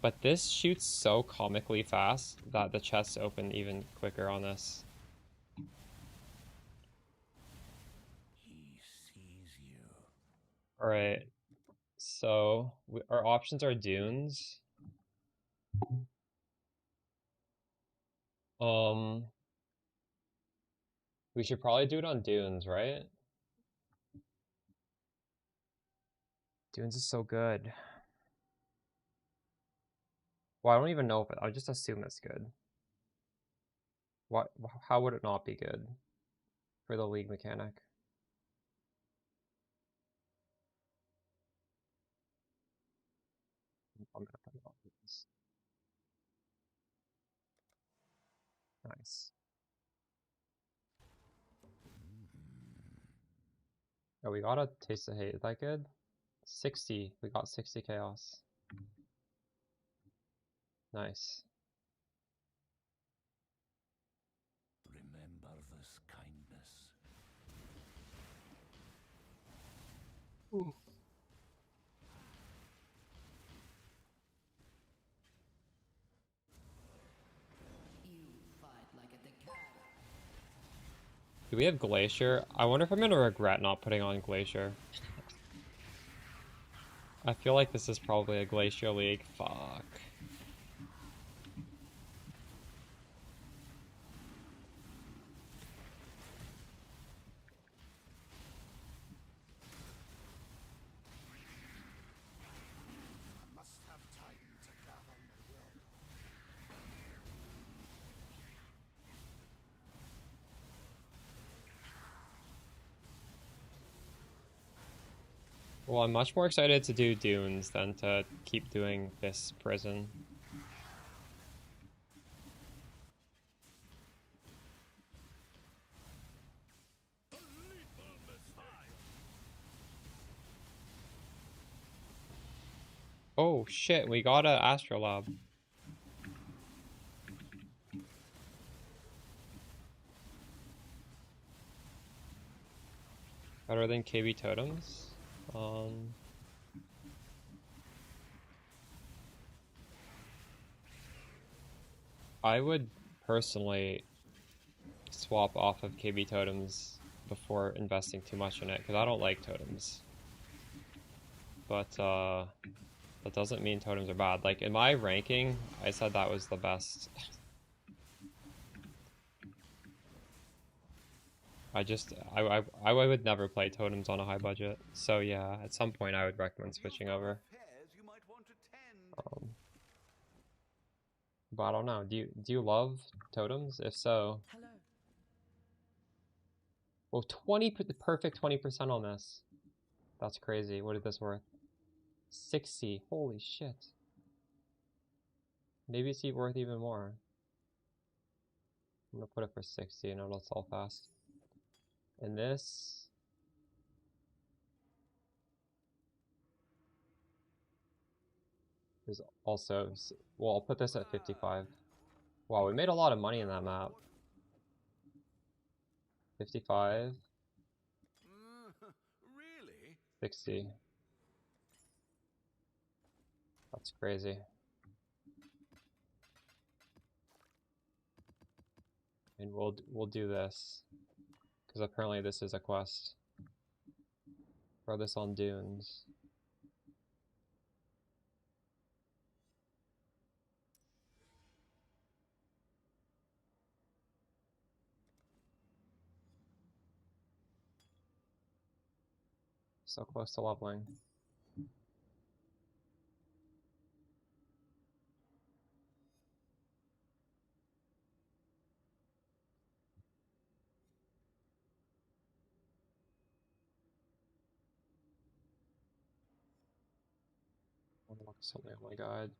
But this shoots so comically fast that the chests open even quicker on this. He sees you. Alright, so our options are dunes. We should probably do it on dunes, right? Dunes is so good. Well, I don't even know if I just assume it's good. What? How would it not be good for the league mechanic? I'm gonna put it on dunes. Nice. Oh, we got a taste of hate. Is that good? 60. We got 60 chaos. Nice. Remember this kindness. Ooh. Do we have Glacier? I wonder if I'm gonna regret not putting on Glacier. I feel like this is probably a Glacier League. Fuck. Must have time to gather my will. Well, I'm much more excited to do dunes than to keep doing this prison. Oh shit, we got a Astrolabe. Better than KB totems. I would personally swap off of KB totems before investing too much in it, because I don't like totems. But that doesn't mean totems are bad. Like in my ranking, I said that was the best. I would never play totems on a high budget. So yeah, at some point I would recommend switching over. But I don't know. Do you love totems? If so, Hello. well, perfect 20% on this. That's crazy. What is this worth? 60. Holy shit. Maybe it's worth even more. I'm gonna put it for 60 and it'll sell fast. And this is also, well, I'll put this at 55. Wow, we made a lot of money in that map. 55. Really? 60. That's crazy. And we'll do this because apparently this is a quest. Throw this on dunes. So close to leveling. I want to look at something on my guide.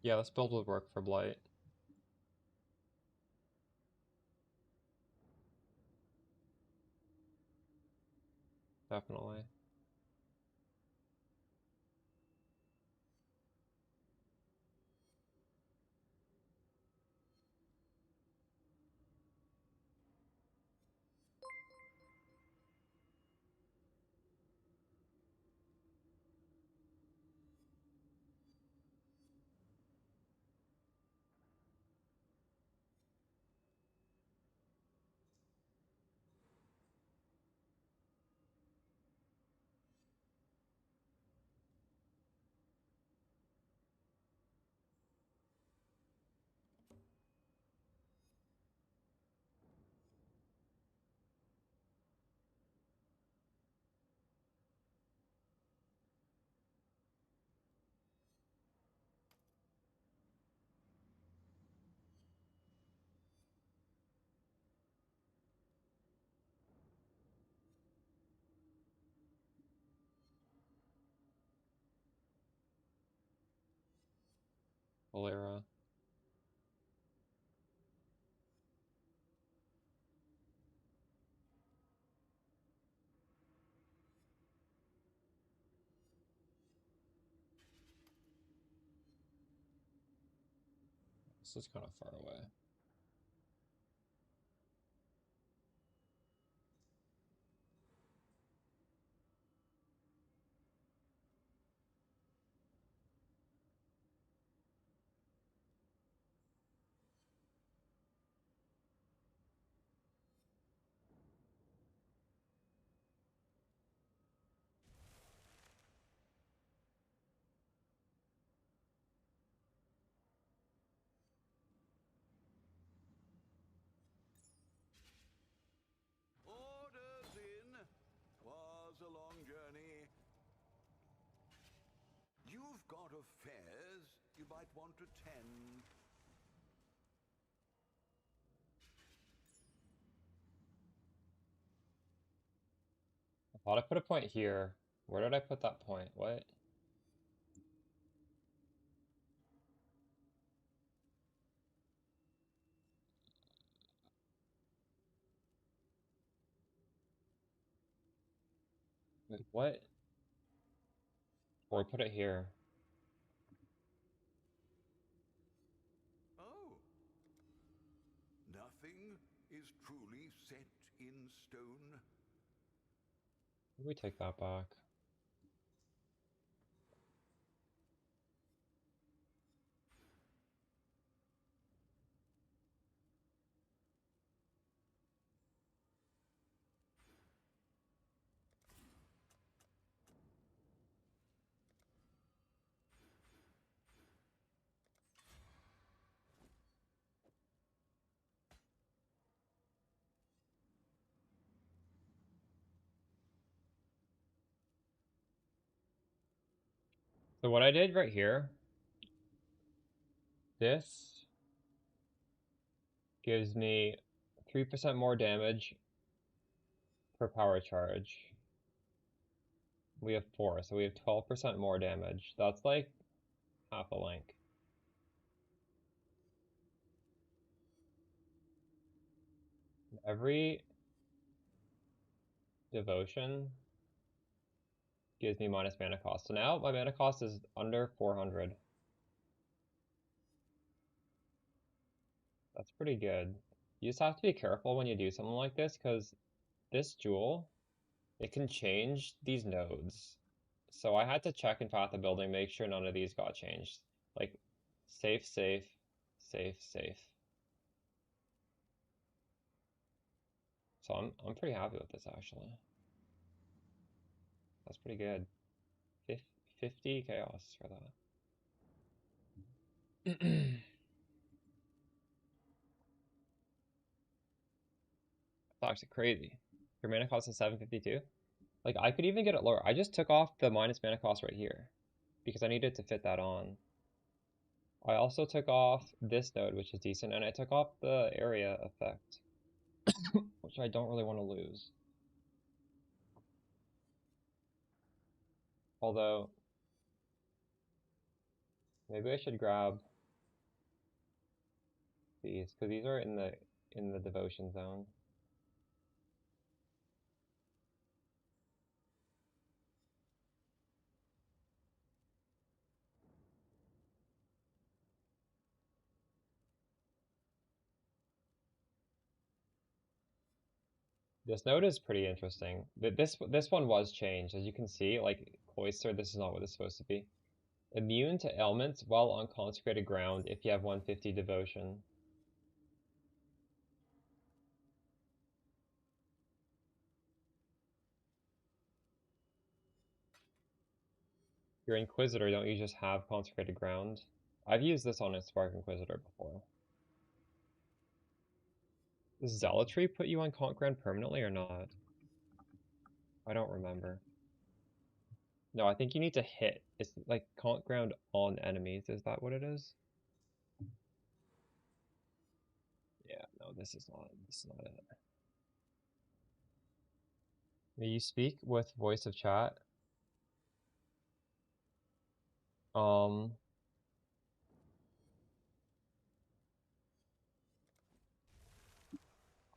Yeah, this build would work for Blight. Definitely. Valera. This is kind of far away. Orders in. Was a long journey. You've got affairs you might want to tend. I thought I put a point here. Where did I put that point? What? Wait, what? Or put it here. Oh. Nothing is truly set in stone. We take that back. So what I did right here, this gives me 3% more damage per power charge. We have 4, so we have 12% more damage. That's like half a link. Every devotion gives me minus mana cost. So now my mana cost is under 400. pretty good. You just have to be careful when you do something like this, because this jewel, it can change these nodes. So I had to check in Path of Building, make sure none of these got changed. Like, safe, safe, safe, safe. So I'm pretty happy with this, actually. That's pretty good. 50 chaos for that. That's actually crazy. Your mana cost is 752? Like, I could even get it lower. I just took off the minus mana cost right here because I needed to fit that on. I also took off this node, which is decent, and I took off the area effect, which I don't really want to lose. Although, maybe I should grab these, because these are in the devotion zone. This node is pretty interesting. This one was changed, as you can see. Like Cloister, this is not what it's supposed to be. Immune to ailments while on consecrated ground if you have 150 devotion. Your Inquisitor, don't you just have consecrated ground? I've used this on a Spark Inquisitor before. Does Zealotry put you on Conk Ground permanently or not? I don't remember. No, I think you need to hit. It's like Conk Ground on enemies. Is that what it is? Yeah, no, this is not it. May you speak with voice of chat?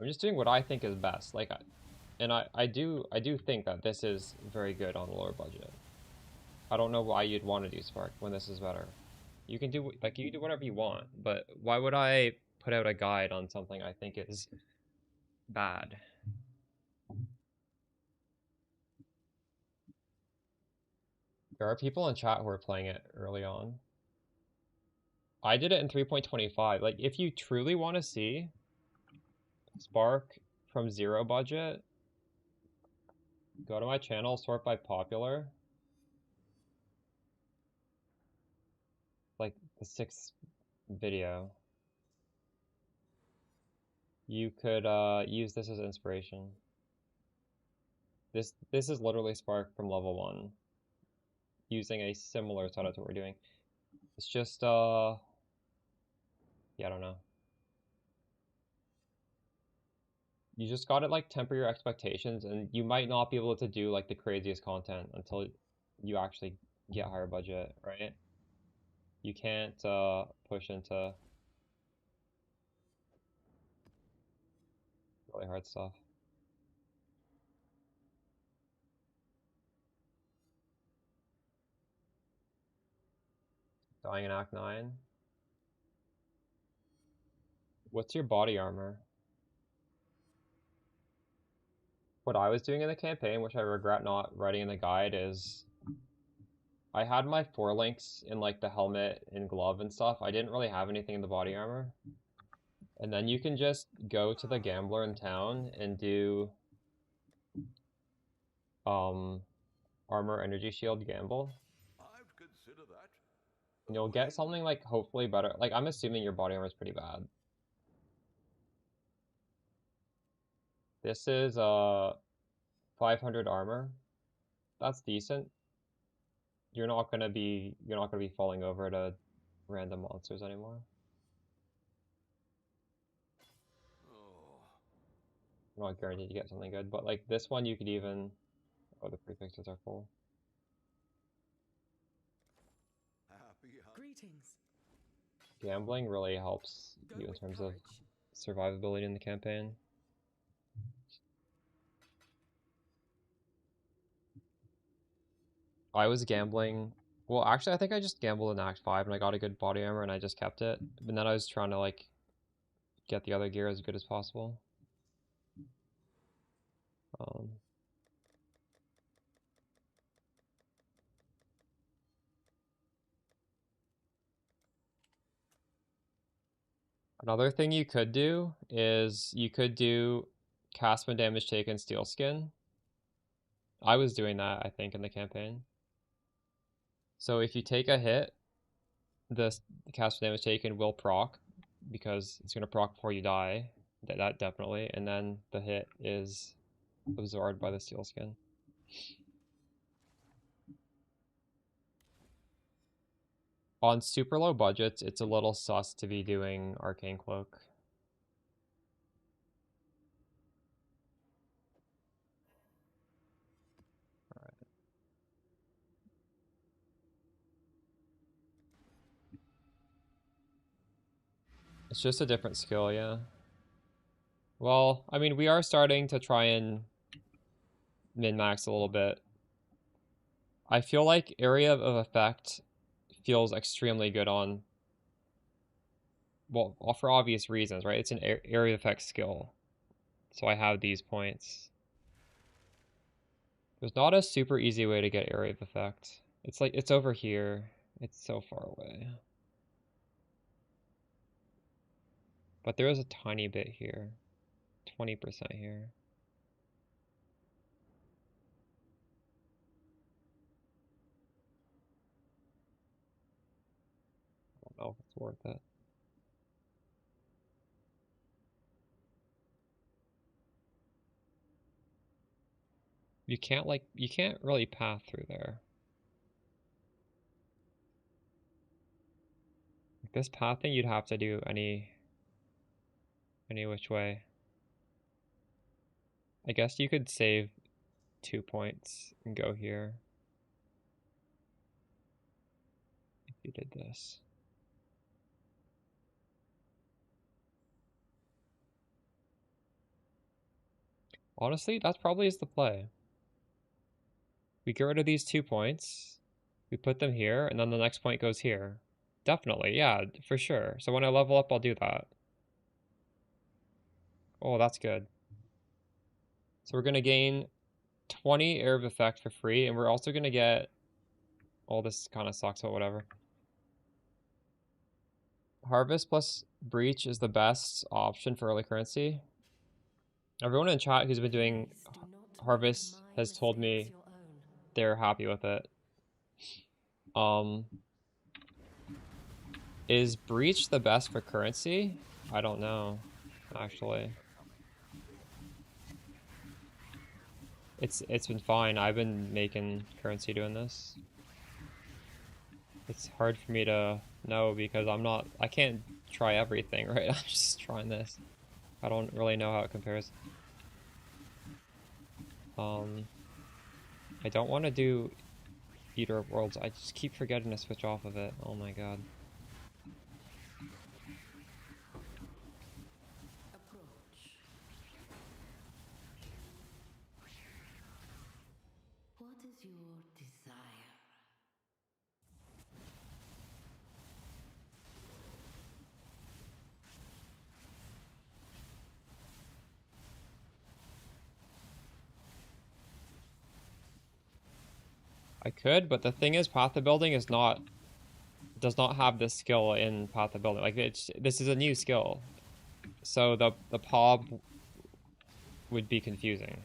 I'm just doing what I think is best. Like, I do think that this is very good on a lower budget. I don't know why you'd want to do Spark when this is better. You can do like you can do whatever you want, but why would I put out a guide on something I think is bad? There are people in chat who are playing it early on. I did it in 3.25. Like, if you truly want to see Spark from 0 budget, go to my channel, sort by popular. Like, the 6th video. You could use this as inspiration. This is literally Spark from level 1. Using a similar setup to what we're doing. It's just, yeah, I don't know. You just gotta, like, temper your expectations, and you might not be able to do, like, the craziest content until you actually get higher budget, right? You can't, push into really hard stuff. Dying in Act 9. What's your body armor? What I was doing in the campaign, which I regret not writing in the guide, is I had my 4 links in, like, the helmet and glove and stuff. I didn't really have anything in the body armor. And then you can just go to the gambler in town and do armor energy shield gamble. I'd consider that. And you'll get something like hopefully better. Like, I'm assuming your body armor is pretty bad. This is 500 armor. That's decent. You're not gonna be falling over to random monsters anymore. Oh. I'm not guaranteed to get something good, but like this one you could even. Oh, the prefixes are full. Greetings. Gambling really helps you in terms of survivability in the campaign. I was gambling. Well, actually, I think I just gambled in Act 5 and I got a good body armor and I just kept it. But then I was trying to like get the other gear as good as possible. Another thing you could do is you could do cast when damage taken steel skin. I was doing that, I think, in the campaign. So if you take a hit, the cast when damage taken will proc, because it's going to proc before you die. That definitely. And then the hit is absorbed by the steel skin. On super low budgets, it's a little sus to be doing Arcane Cloak. Alright. It's just a different skill, yeah. Well, I mean, we are starting to try and min-max a little bit. I feel like area of effect feels extremely good on, well, for obvious reasons, right? It's an area of effect skill. So I have these points. There's not a super easy way to get area of effect. It's like, it's over here. It's so far away. But there is a tiny bit here. 20% here. I don't know if it's worth it. You can't really path through there. This pathing you'd have to do any which way. I guess you could save 2 points and go here. If you did this. Honestly, that probably is the play. We get rid of these 2 points. We put them here, and then the next point goes here. Definitely, yeah, for sure. So when I level up, I'll do that. Oh, that's good. So we're going to gain 20 air of effect for free, and we're also going to get... Oh, this kind of sucks, but whatever. Harvest plus Breach is the best option for early currency. Everyone in chat who's been doing Harvest has told me they're happy with it. Is Breach the best for currency? I don't know, actually. It's been fine. I've been making currency doing this. It's hard for me to know because I can't try everything, right? I'm just trying this. I don't really know how it compares. I don't want to do Eater of Worlds. I just keep forgetting to switch off of it. Oh my god. What is your desire? I could, but the thing is, Path of Building does not have this skill in Path of Building. Like, this is a new skill, so the POB would be confusing.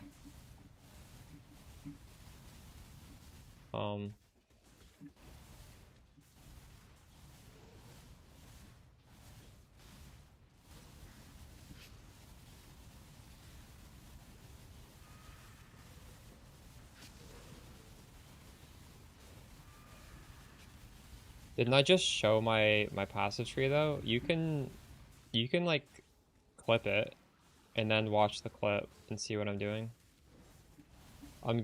Didn't I just show my passive tree though? You can like clip it and then watch the clip and see what I'm doing. I'm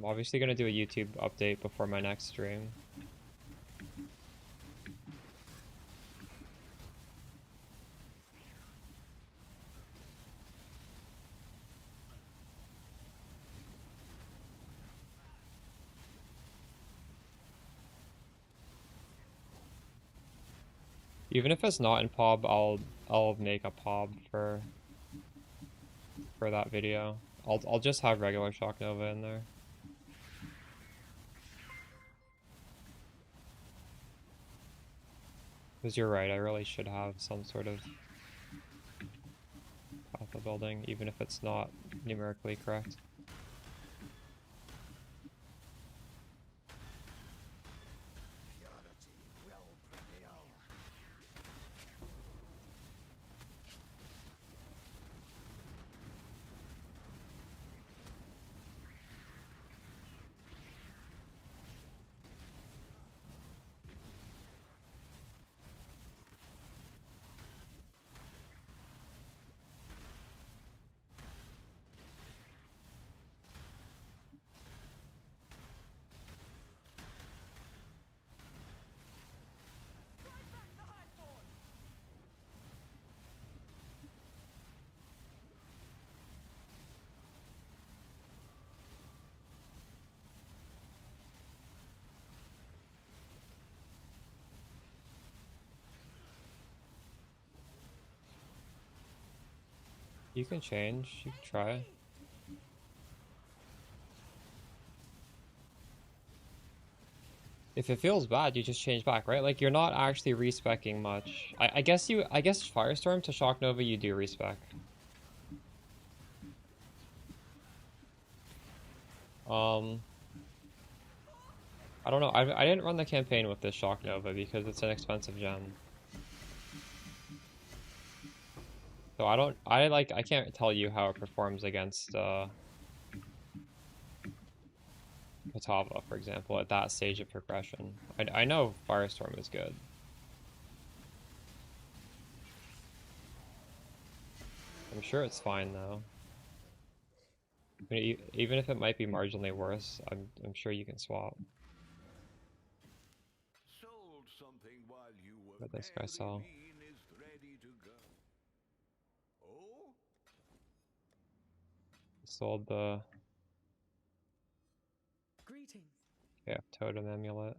obviously gonna do a YouTube update before my next stream. Even if it's not in POB, I'll make a POB for that video. I'll just have regular Shock Nova in there. Because you're right, I really should have some sort of path of building, even if it's not numerically correct. You can change, you can try. If it feels bad, you just change back, right? Like, you're not actually respecing much. I guess Firestorm to Shock Nova you do respec. I don't know, I didn't run the campaign with this Shock Nova because it's an expensive gem. So I can't tell you how it performs against, Patava, for example, at that stage of progression. I know Firestorm is good. I'm sure it's fine though. I mean, even if it might be marginally worse, I'm sure you can swap. Sold something while you were What this guy saw. Marilyn is ready to go. Oh? Sold the Greetings. Totem Amulet.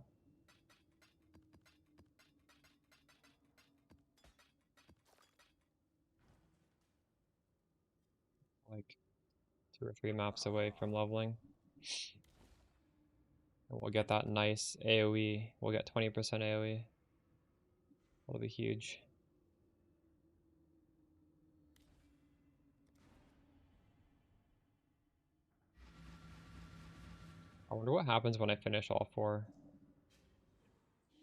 Like 2 or 3 maps away from leveling. And we'll get that nice AoE. We'll get 20% AoE. That'll be huge. I wonder what happens when I finish all 4.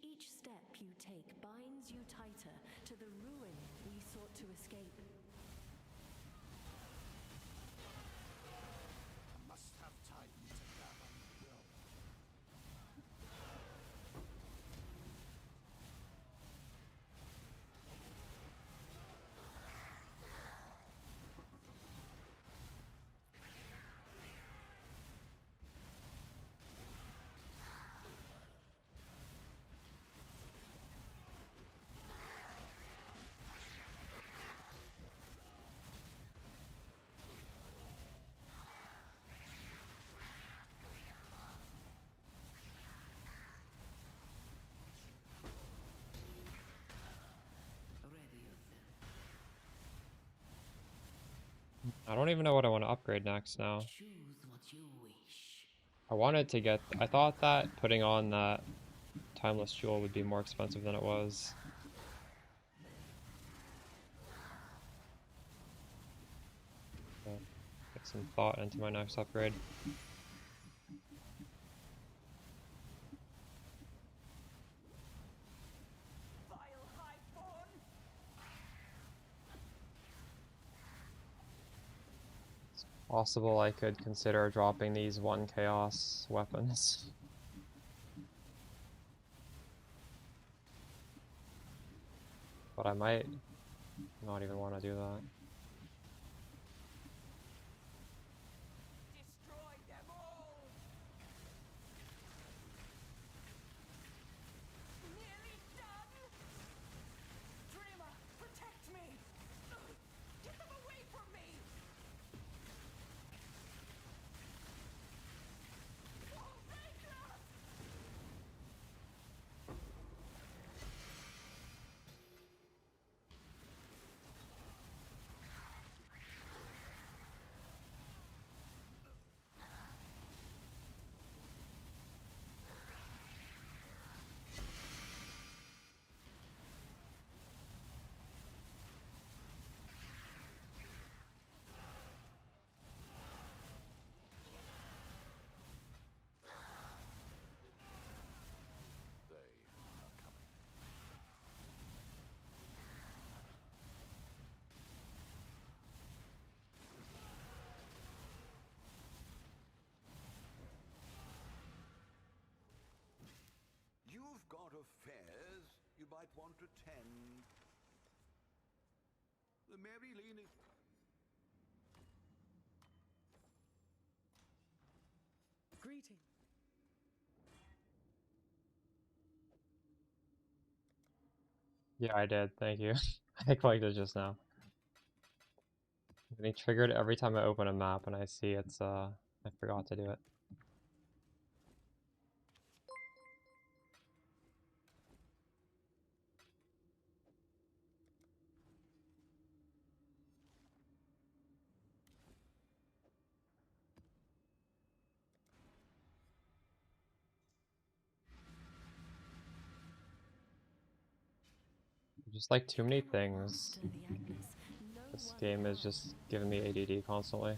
Each step you take binds you tighter to the ruin we sought to escape. Must have time to gather will. I don't even know what I want to upgrade next now. Choose what you wish. I thought that putting on that Timeless Jewel would be more expensive than it was. So, get some thought into my next upgrade. It's possible I could consider dropping these 1 Chaos weapons. But I might not even want to do that. Destroy them all! Nearly done! Dreamer, protect me! Get them away from me! Oh, Maker! got affairs you might want to tend. The Mary Lean is... Greeting. Yeah, I did. Thank you. I clicked it just now. I'm getting triggered every time I open a map and I see it's, I forgot to do it. Just like too many things. This game is just giving me ADD constantly.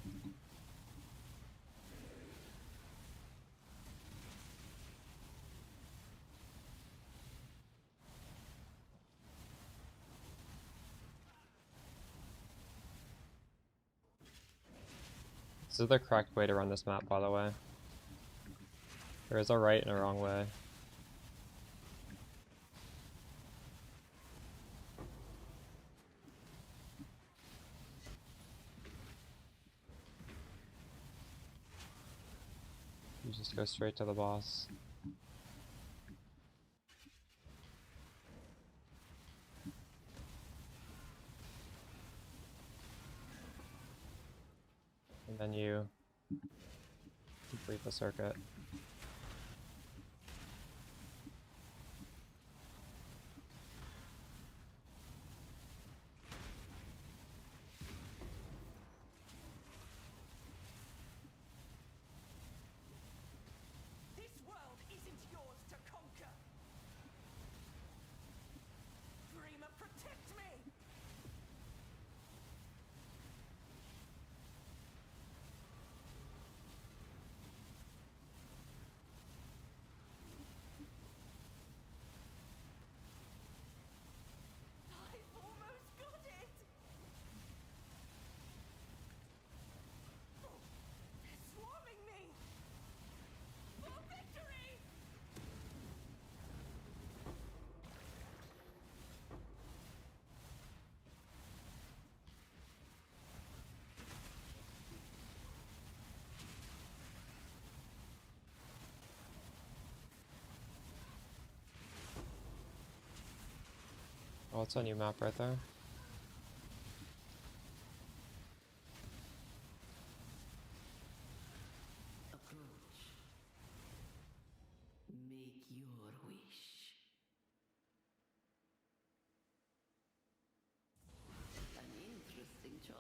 This is the correct way to run this map, by the way. There is a right and a wrong way. You just go straight to the boss. And then you complete the circuit. This world isn't yours to conquer. Dreamer, protect me! I've almost got it! Oh, they're swarming me! For victory! Oh, it's a new map right there. Approach. Make your wish. An interesting choice.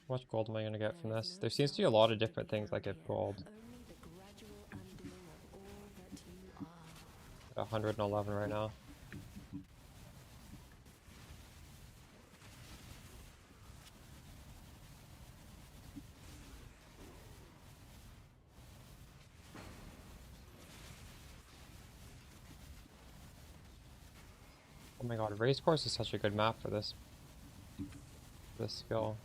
How much gold am I gonna get from this? There seems to be a lot of different things that give gold. Only the gradual undoing of all that you are. At 111 right now. Oh my god, Race Course is such a good map for this skill.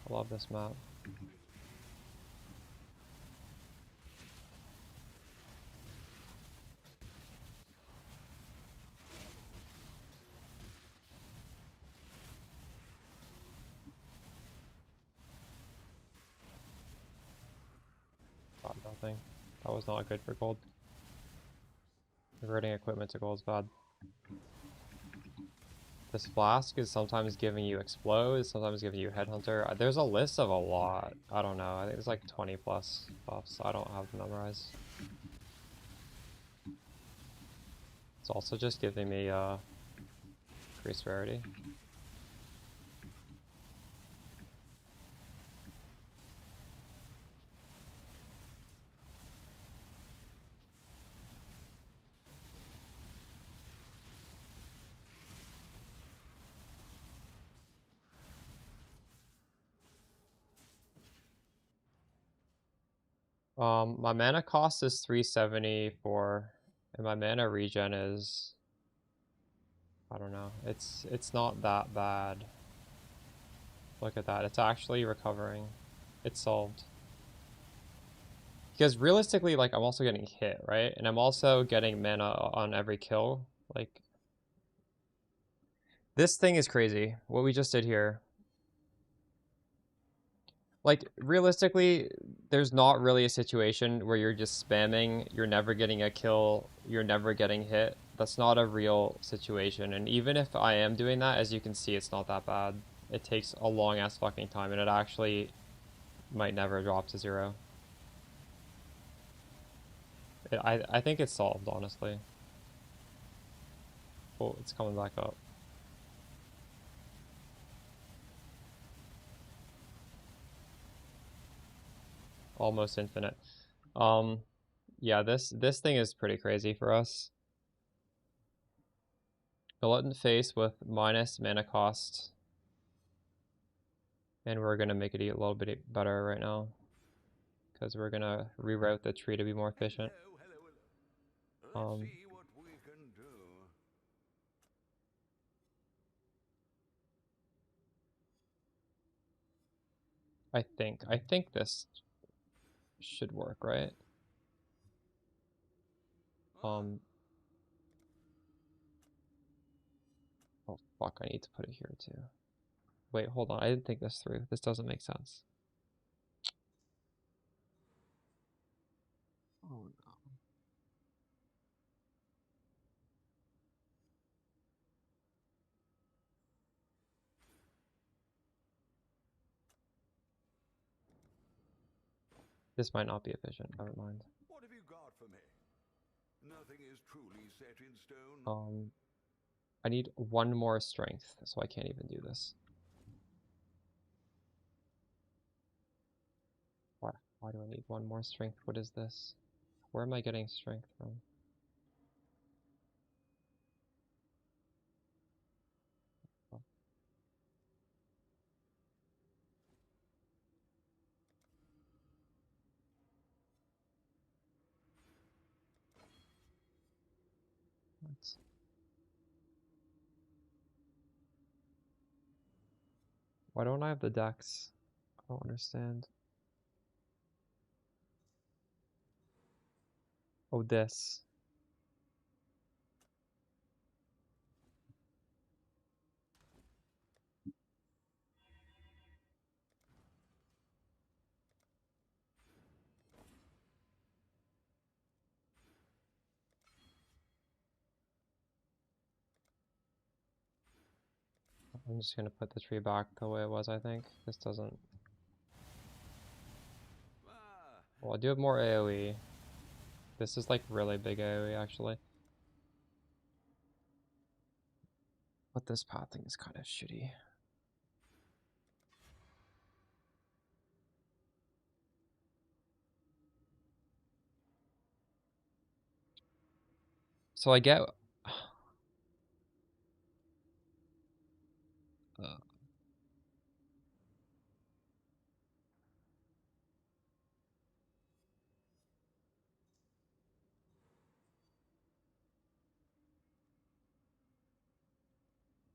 I love this map. Got nothing. That was not good for gold. Converting equipment to gold is bad. This flask is sometimes giving you explode, sometimes giving you headhunter. There's a list of a lot. I don't know. I think there's like 20 plus buffs. I don't have them memorized. It's also just giving me increased rarity. My mana cost is 374, and my mana regen is, I don't know. It's not that bad. Look at that. It's actually recovering. It's solved. Because realistically, like, I'm also getting hit, right? And I'm also getting mana on every kill. Like, this thing is crazy. What we just did here. Like, realistically, there's not really a situation where you're just spamming, you're never getting a kill, you're never getting hit. That's not a real situation. And even if I am doing that, as you can see, it's not that bad. It takes a long ass fucking time, and it actually might never drop to 0. I think it's solved, honestly. Oh, it's coming back up. Almost infinite. Yeah, this thing is pretty crazy for us. Gelatin face with minus mana cost. And we're gonna make it a little bit better right now. Because we're gonna reroute the tree to be more efficient. Let's see what we can do. I think this should work, right? Oh fuck, I need to put it here too. Wait, hold on, I didn't think this through. This doesn't make sense. Oh no. This might not be efficient, never mind. What have you got for me? Nothing is truly set in stone. I need one more strength, so I can't even do this. Why do I need one more strength? What is this? Where am I getting strength from? Oh. What? Why don't I have the dex? I don't understand. Oh, this. I'm just gonna put the tree back the way it was, I think. This doesn't... Well, I do have more AoE. This is like really big AoE, actually. But this pathing is kind of shitty. So I get...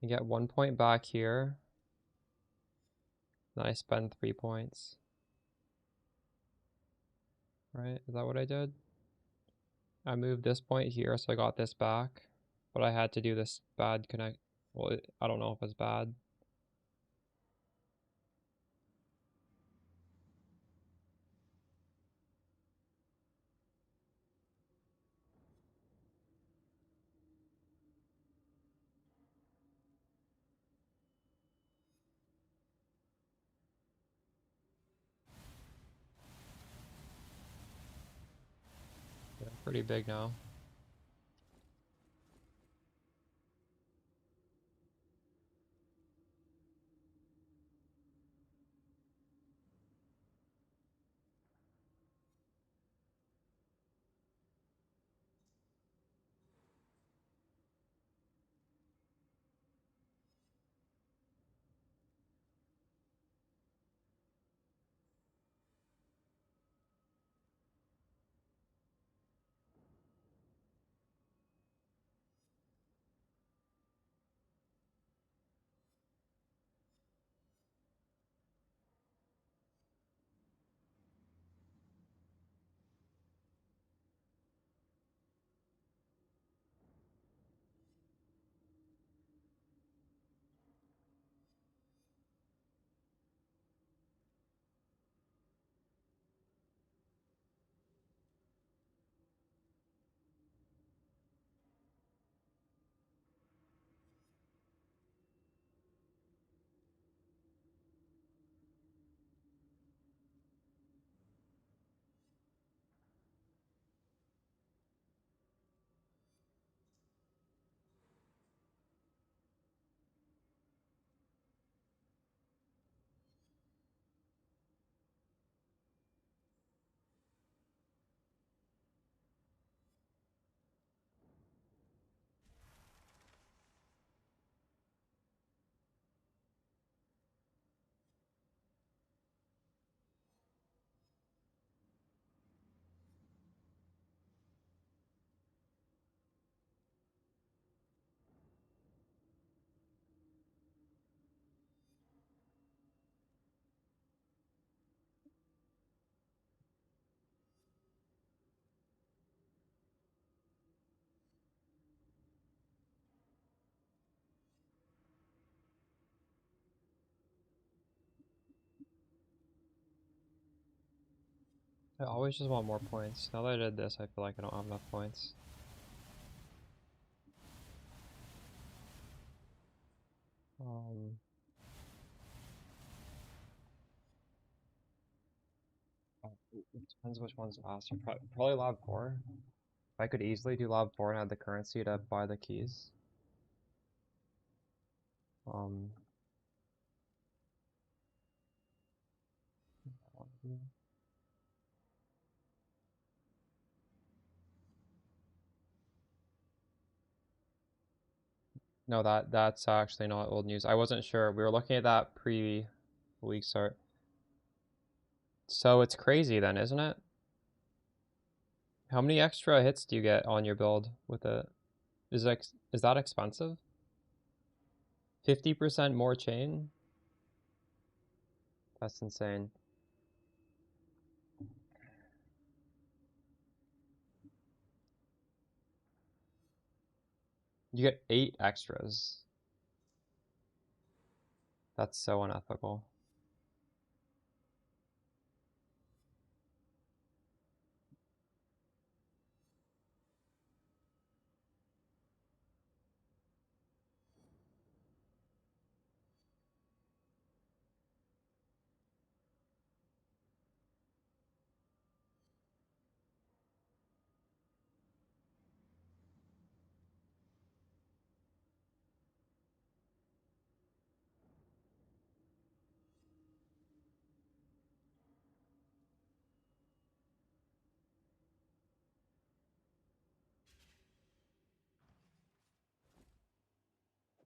I get 1 point back here. Then I spend 3 points. Right? Is that what I did? I moved this point here, so I got this back. But I had to do this bad connect... Well, I don't know if it's bad. Yeah, pretty big now. I always just want more points. Now that I did this, I feel like I don't have enough points. It depends which one's faster. Probably Lab 4. If I could easily do Lab 4 and have the currency to buy the keys. No, that's actually not old news. I wasn't sure. We were looking at that pre-week start. So it's crazy then, isn't it? How many extra hits do you get on your build with it? Is that expensive? 50% more chain? That's insane. You get 8 extras. That's so unethical.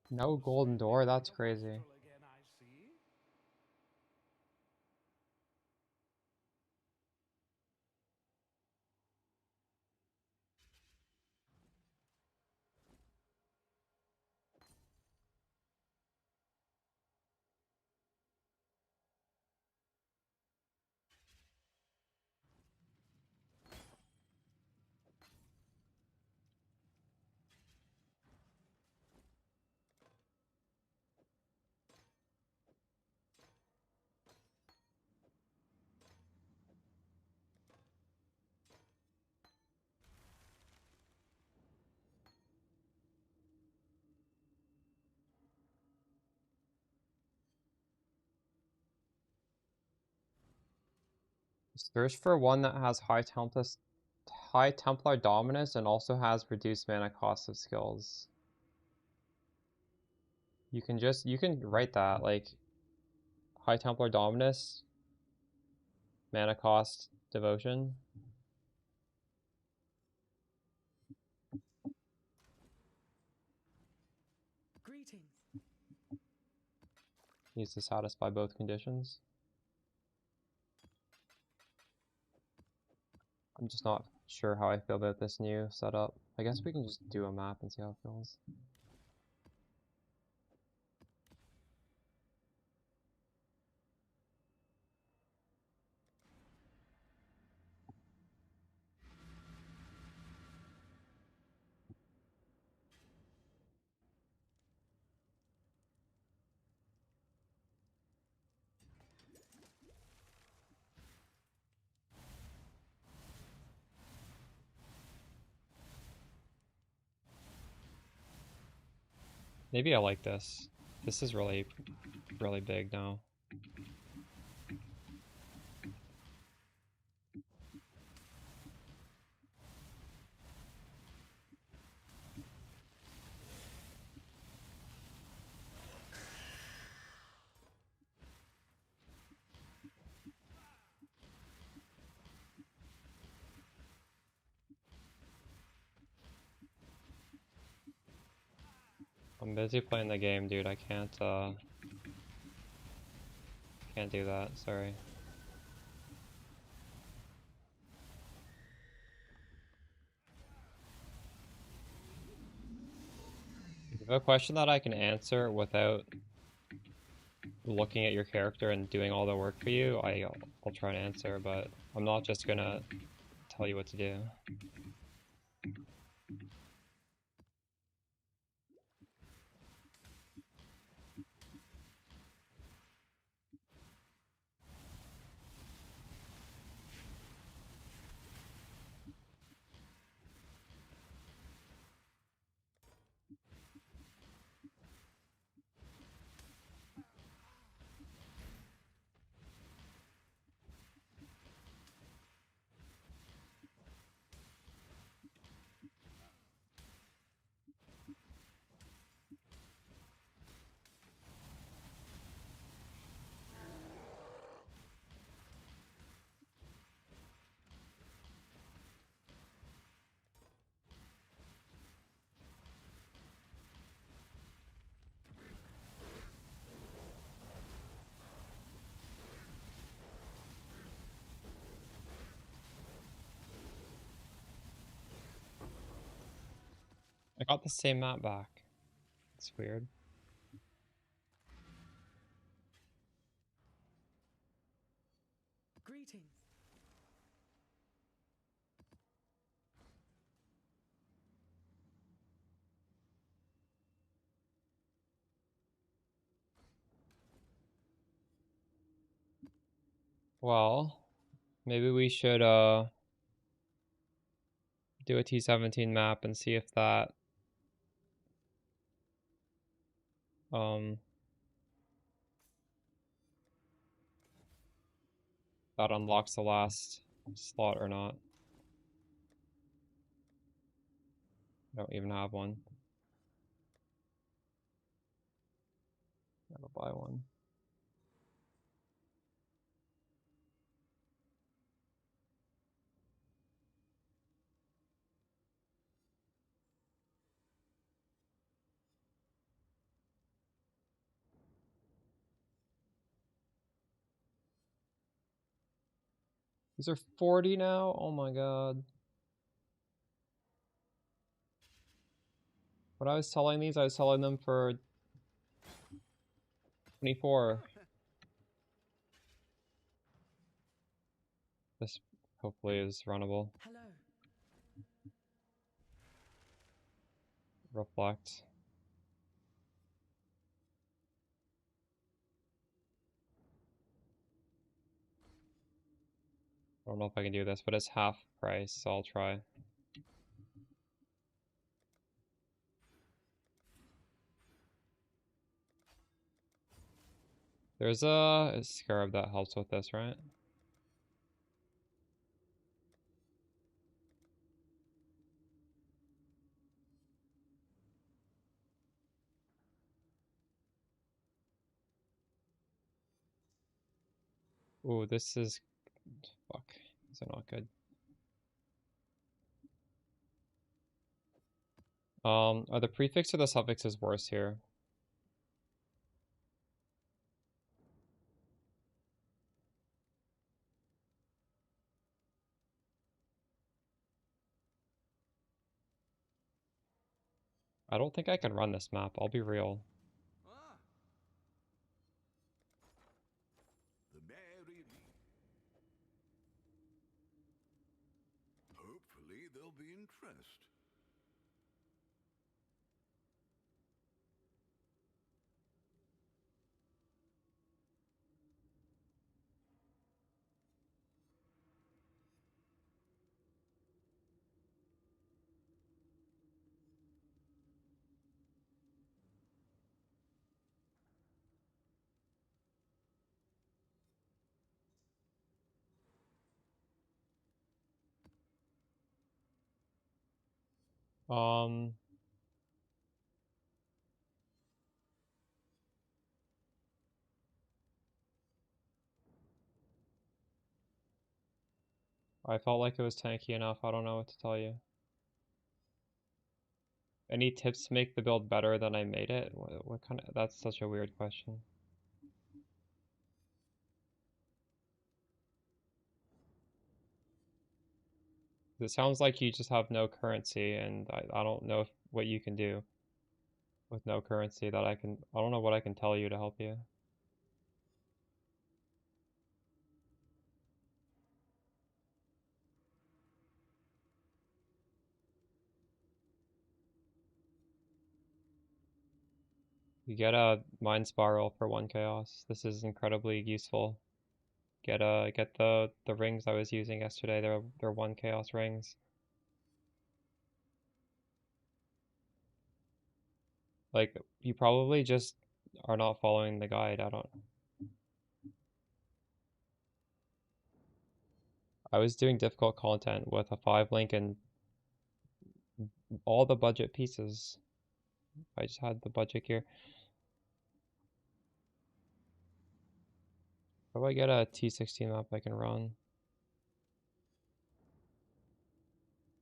No golden door, that's crazy. Search for one that has high Templar Dominus and also has reduced mana cost of skills. You can write that, like, high Templar Dominus, mana cost, devotion. Greetings. Needs to satisfy both conditions. I'm just not sure how I feel about this new setup. I guess we can just do a map and see how it feels. Maybe I like this. This is really, really big now. I'm busy playing the game, dude. I can't do that. Sorry. If you have a question that I can answer without looking at your character and doing all the work for you, I'll try and answer, but I'm not just gonna tell you what to do. got the same map back. It's weird. Greetings. Well, maybe we should do a T17 map and see if that that unlocks the last slot or not. I don't even have one. Gotta buy one. These are 40 now? Oh my god. When I was selling these, I was selling them for 24. This hopefully is runnable. Hello. Reflect. I don't know if I can do this, but it's half price, so I'll try. There's a scarab that helps with this, right? Ooh, this is... fuck. These are not good. Are the prefix or the suffixes worse here? I don't think I can run this map, I'll be real. The Mary Lee. Hopefully there'll be interest. Um... I felt like it was tanky enough, I don't know what to tell you. Any tips to make the build better than I made it? What kind of... that's such a weird question. It sounds like you just have no currency, and I don't know what you can do with no currency that I don't know what I can tell you to help you. You get a Mind Spiral for 1 chaos. This is incredibly useful. Get the rings I was using yesterday. They're 1 chaos rings. Like, you probably just are not following the guide. I was doing difficult content with a 5 link and all the budget pieces. I just had the budget gear. How do I get a T16 map I can run?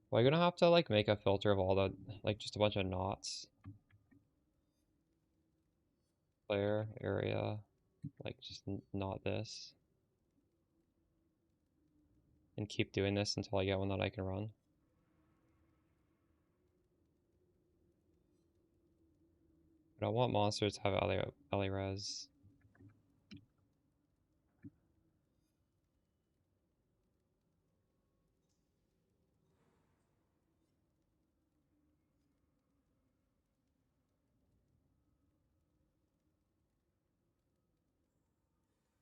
Well, I'm gonna have to like make a filter of all the, like just a bunch of knots. Player, area, like just not this. And keep doing this until I get one that I can run. But I want monsters to have Ellie res.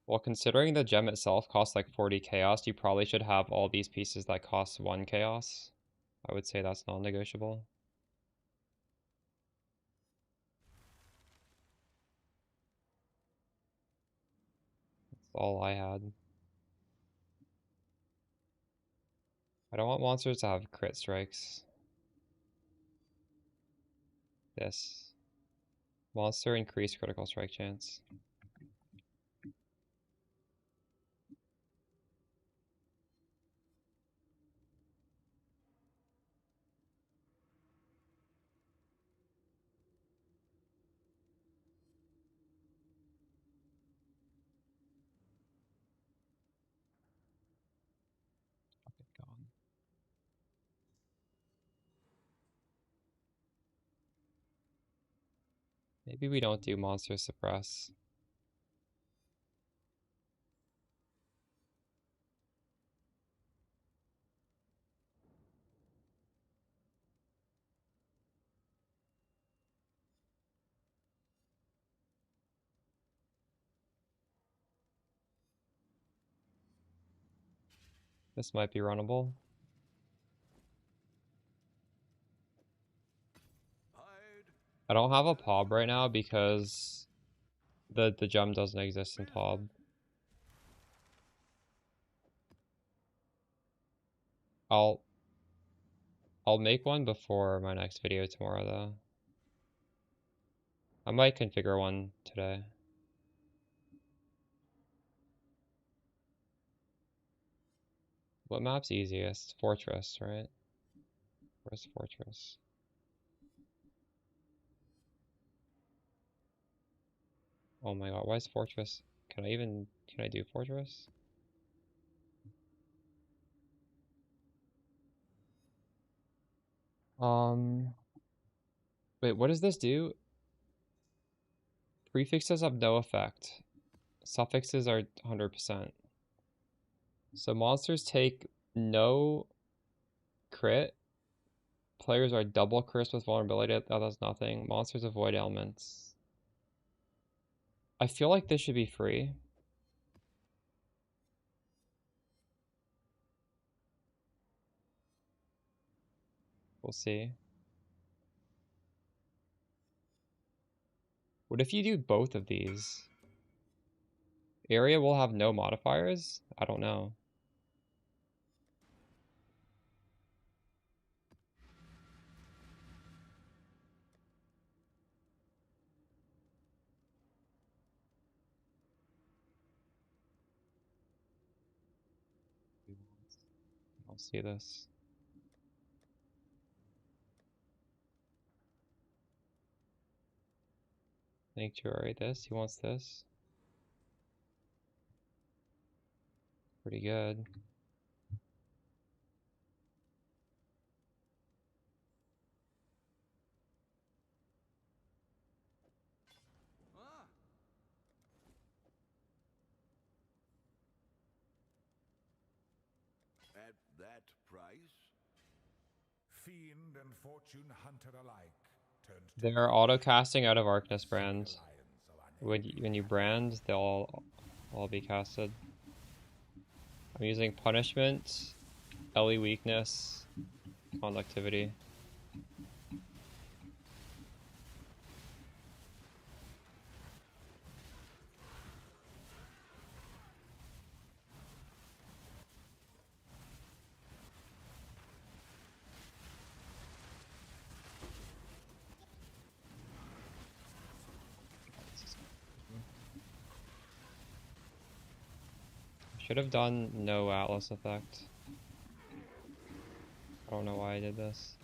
Well, considering the gem itself costs like 40 chaos, you probably should have all these pieces that cost 1 chaos. I would say that's non-negotiable. That's all I had. I don't want monsters to have crit strikes. This. Monster increased critical strike chance. Gone. Maybe we don't do monster suppress. This might be runnable. I don't have a POB right now because the gem doesn't exist in POB. I'll make one before my next video tomorrow though. I might configure one today. What map's easiest? Fortress, right? Where's Fortress? Oh my god, why is Fortress? Can I do Fortress? Wait, what does this do? Prefixes have no effect. Suffixes are 100%. So monsters take no crit. Players are double cursed with vulnerability. That does nothing. Monsters avoid ailments. I feel like this should be free. We'll see. What if you do both of these? Area will have no modifiers? I don't know. I'll see this. Sanctuary, this. He wants this. Pretty good. At that price? Fiend and fortune hunter alike turned to They're auto casting out of Arcness brand. When you brand, they'll all be casted. I'm using punishment, Ellie weakness, conductivity. Should have done no Atlas effect. I don't know why I did this.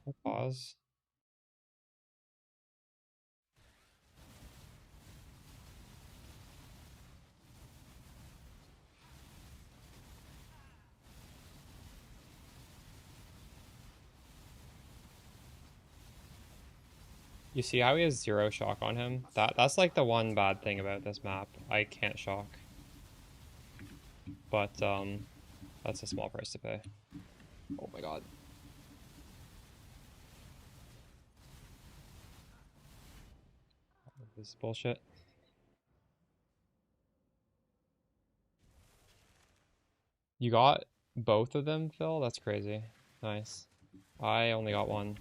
I'll pause. You see how he has 0 shock on him? That's like the one bad thing about this map. I can't shock. But that's a small price to pay. Oh my god. This is bullshit. You got both of them, Phil? That's crazy. Nice. I only got one.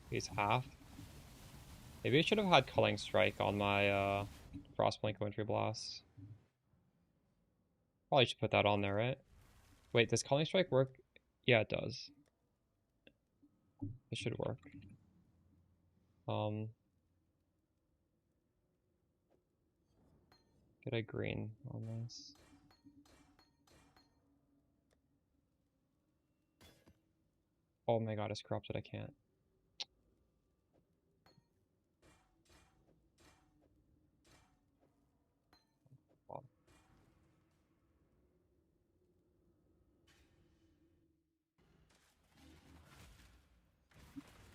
He's half. Maybe I should have had Culling Strike on my Frostblink Wintry Blast. Probably should put that on there, right? Wait, does Culling Strike work? Yeah, it does. It should work. Get a green on this. Oh my god, it's corrupted, I can't.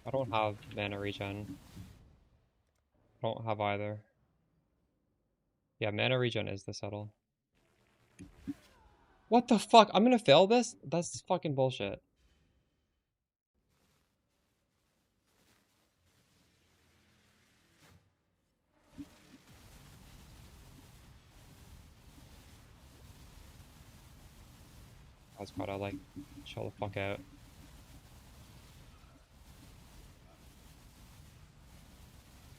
I don't have mana regen. I don't have either. Yeah, mana regen is the settle. What the fuck? I'm gonna fail this? That's fucking bullshit. I was gotta like chill the fuck out.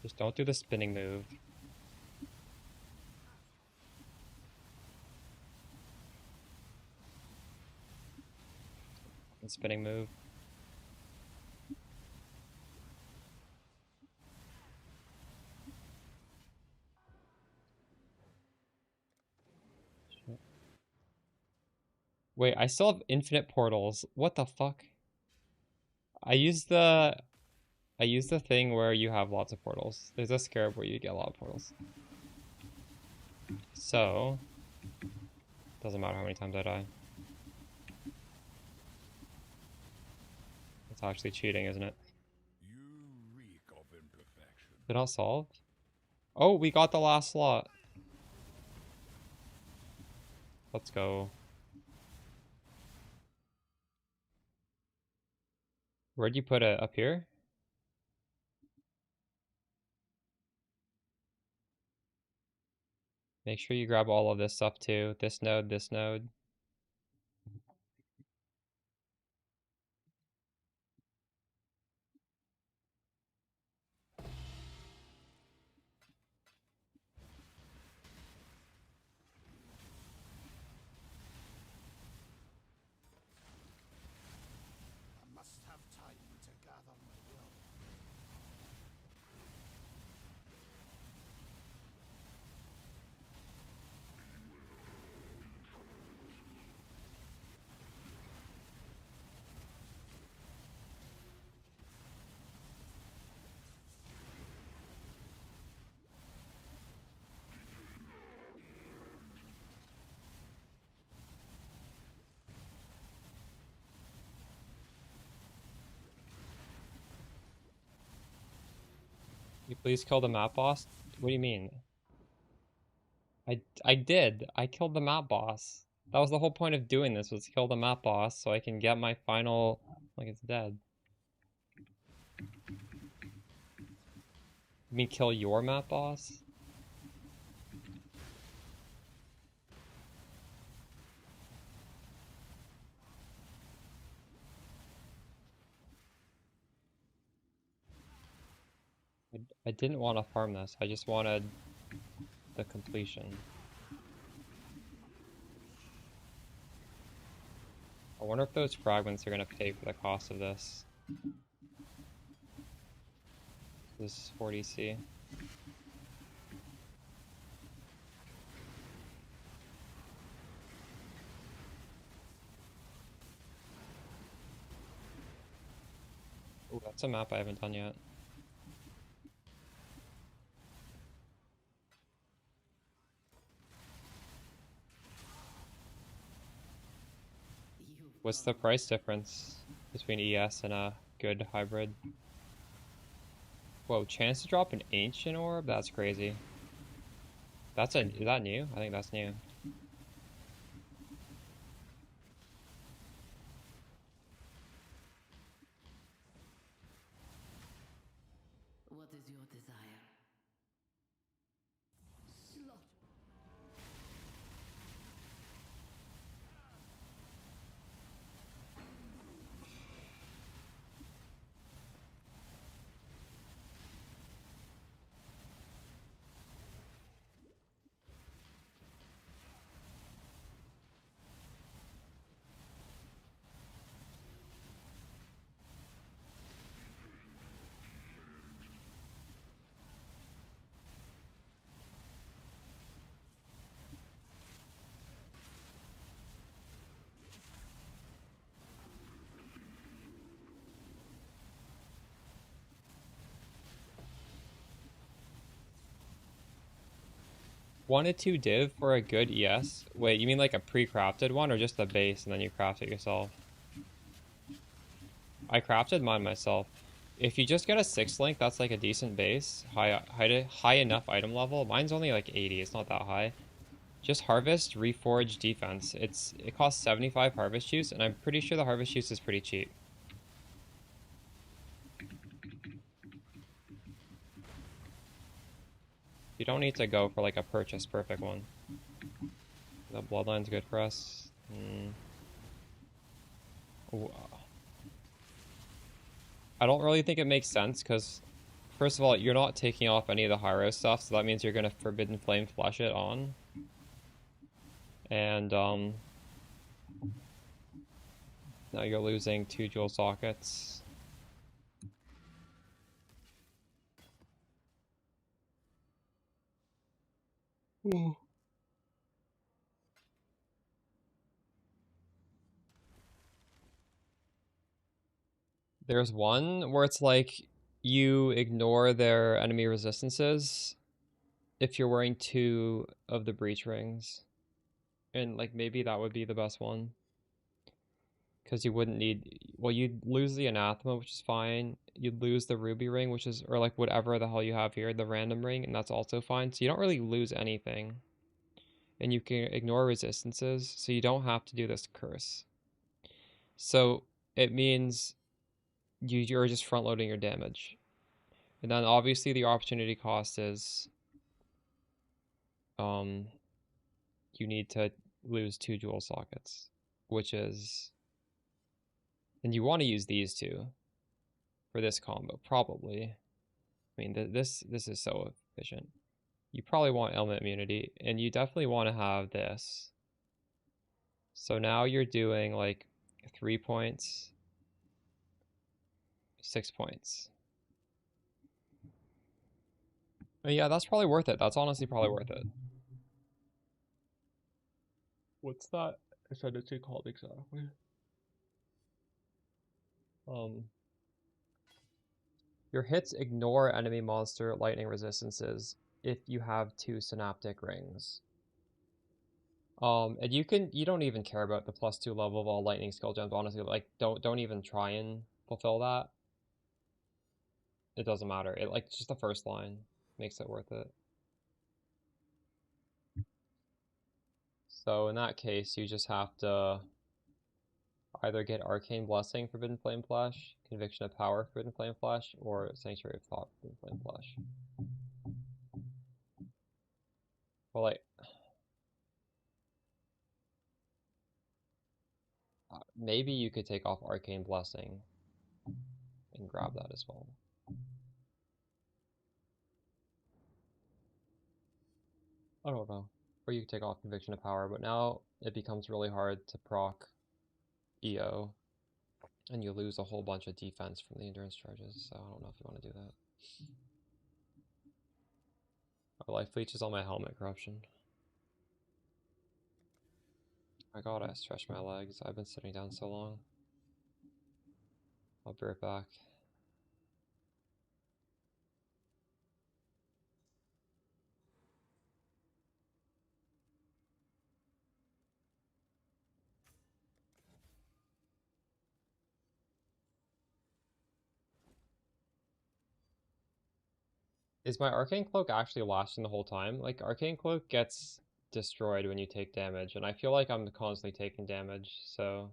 Just don't do the spinning move. The spinning move. Shit. Wait, I still have infinite portals. What the fuck? I used the thing where you have lots of portals. There's a scarab where you get a lot of portals. So doesn't matter how many times I die. It's actually cheating, isn't it? You reek of imperfection. They're not solved? Oh, we got the last slot. Let's go. Where'd you put it? Up here? Make sure you grab all of this stuff too. This node, this node. I must have time to gather my will. You please kill the map boss? What do you mean? I did. I killed the map boss. That was the whole point of doing this, was kill the map boss so I can get my final... Like, it's dead. You mean kill your map boss? I didn't want to farm this. I just wanted the completion. I wonder if those fragments are going to pay for the cost of this. This is 40C. That's a map I haven't done yet. What's the price difference between ES and a good hybrid? Whoa, chance to drop an ancient orb? That's crazy. Is that new? I think that's new. What is your desire? Slaughter. One to two div for a good ES? Wait, you mean like a pre-crafted one or just the base and then you craft it yourself? I crafted mine myself. If you just get a 6 link, that's like a decent base. High enough item level. Mine's only like 80, it's not that high. Just harvest, reforge, defense. It costs 75 harvest juice, and I'm pretty sure the harvest juice is pretty cheap. You don't need to go for like a purchase perfect one. The bloodline's good for us. I don't really think it makes sense because, first of all, you're not taking off any of the Hyro stuff, so that means you're gonna Forbidden Flame flesh it on. And now you're losing 2 jewel sockets. Ooh. There's one where it's like you ignore their enemy resistances if you're wearing 2 of the breach rings. And like maybe that would be the best one. Because you wouldn't need, well, you'd lose the anathema, which is fine. You'd lose the ruby ring, which is, or like whatever the hell you have here, the random ring, and that's also fine. So you don't really lose anything. And you can ignore resistances, so you don't have to do this curse. So it means you're just front loading your damage. And then obviously the opportunity cost is you need to lose 2 jewel sockets, which is, and you want to use these two for this combo, probably. I mean, this is so efficient. You probably want element immunity, and you definitely want to have this. So now you're doing like 3 points, 6 points. But yeah, that's probably worth it. That's honestly probably worth it. What's that ascendancy called exactly? Your hits ignore enemy monster lightning resistances if you have 2 synaptic rings. And you don't even care about the +2 level of all lightning skill gems, honestly. Like don't even try and fulfill that. It doesn't matter. It like just the first line makes it worth it. So in that case, you just have to either get Arcane Blessing, Forbidden Flame Flash, Conviction of Power, Forbidden Flame Flash, or Sanctuary of Thought, Forbidden Flame Flash. Well, like, maybe you could take off Arcane Blessing and grab that as well. I don't know. Or you could take off Conviction of Power, but now it becomes really hard to proc EO, and you lose a whole bunch of defense from the endurance charges, so I don't know if you want to do that. Oh, life leech is on my helmet corruption. I gotta stretch my legs. I've been sitting down so long. I'll be right back. Is my Arcane Cloak actually lasting the whole time? Like, Arcane Cloak gets destroyed when you take damage, and I feel like I'm constantly taking damage, so...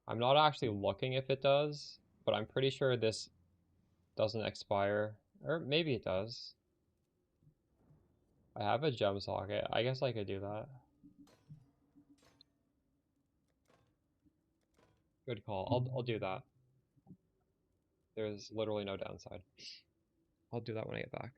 I'm not actually looking if it does, but I'm pretty sure this doesn't expire. Or maybe it does. I have a gem socket. I guess I could do that. Good call. I'll do that. There's literally no downside. I'll do that when I get back.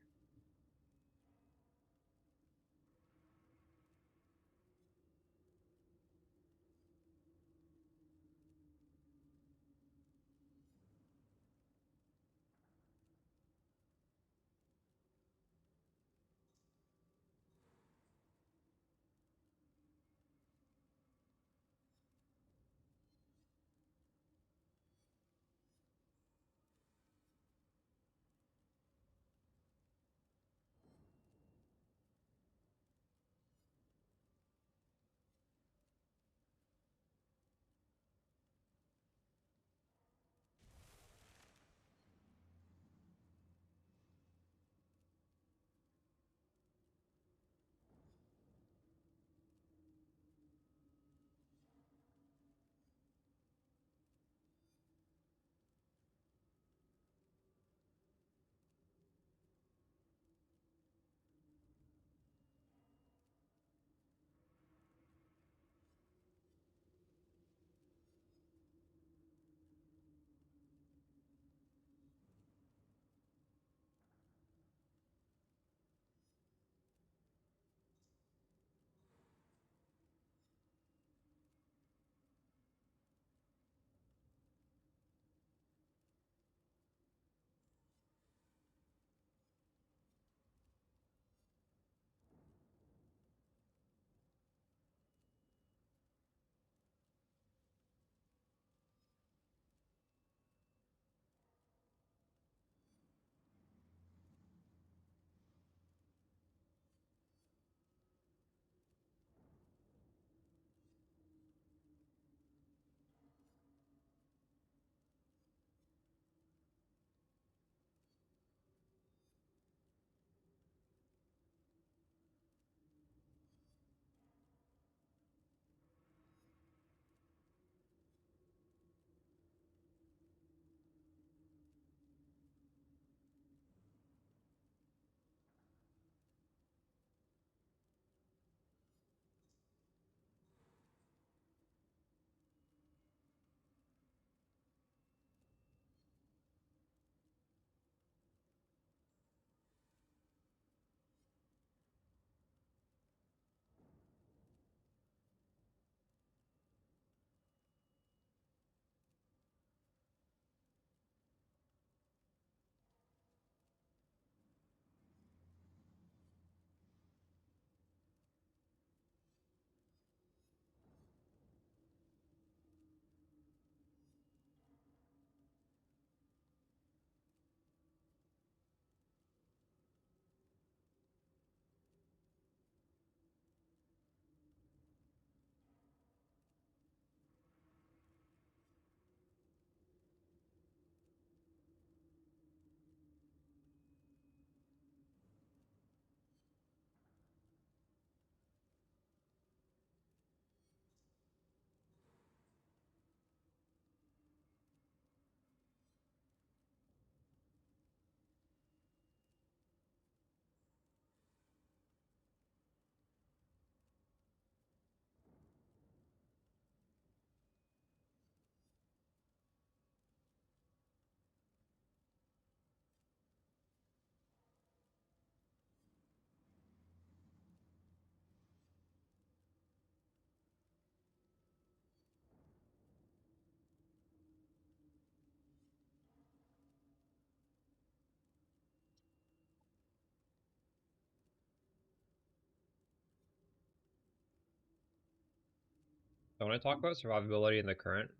I want to talk about survivability in the current,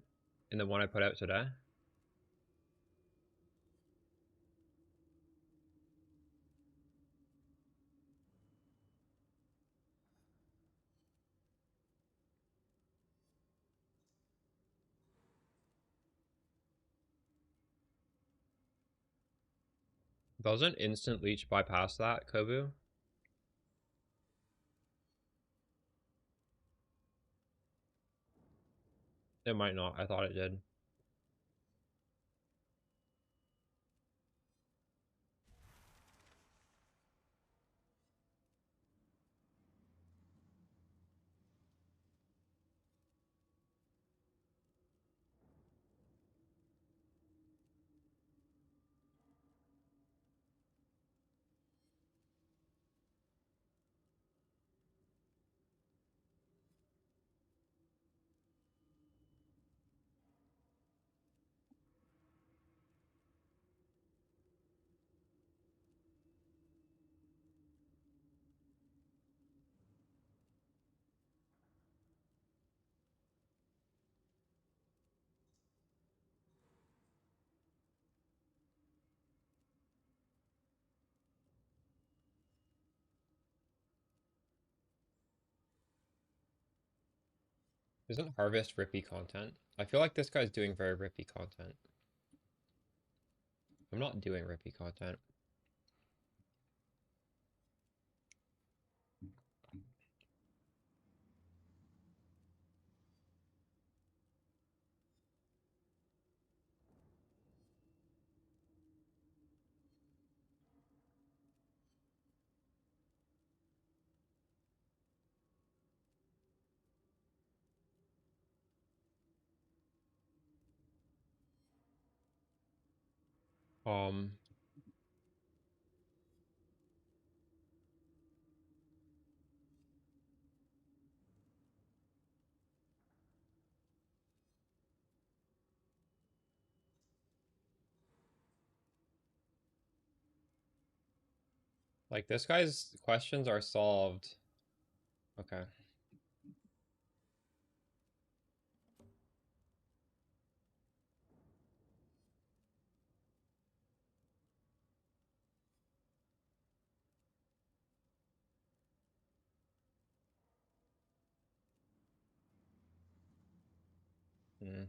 in the one I put out today. Doesn't instant leech bypass that, Kobu? It might not. I thought it did. Isn't Harvest rippy content? I feel like this guy's doing very rippy content. I'm not doing rippy content. Um, like this guy's questions are solved. Okay. Hmm.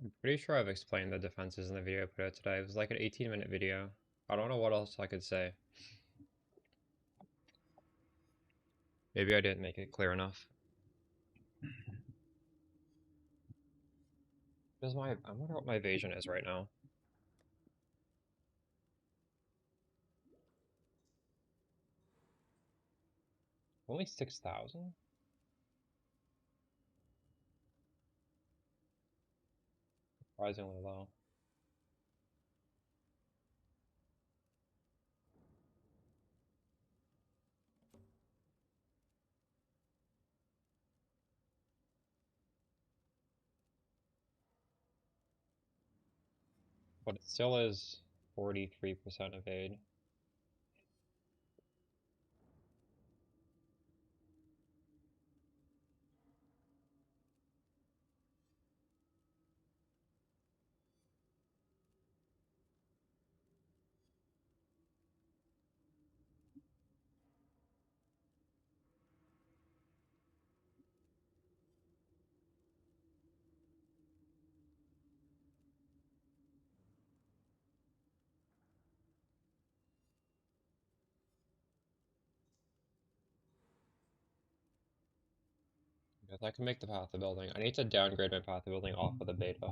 I'm pretty sure I've explained the defenses in the video I put out today. It was like an 18-minute video. I don't know what else I could say. Maybe I didn't make it clear enough. I wonder what my evasion is right now. Only 6,000? Surprisingly low. But it still is 43% evade. Because I can make the path of building. I need to downgrade my path of building off of the beta.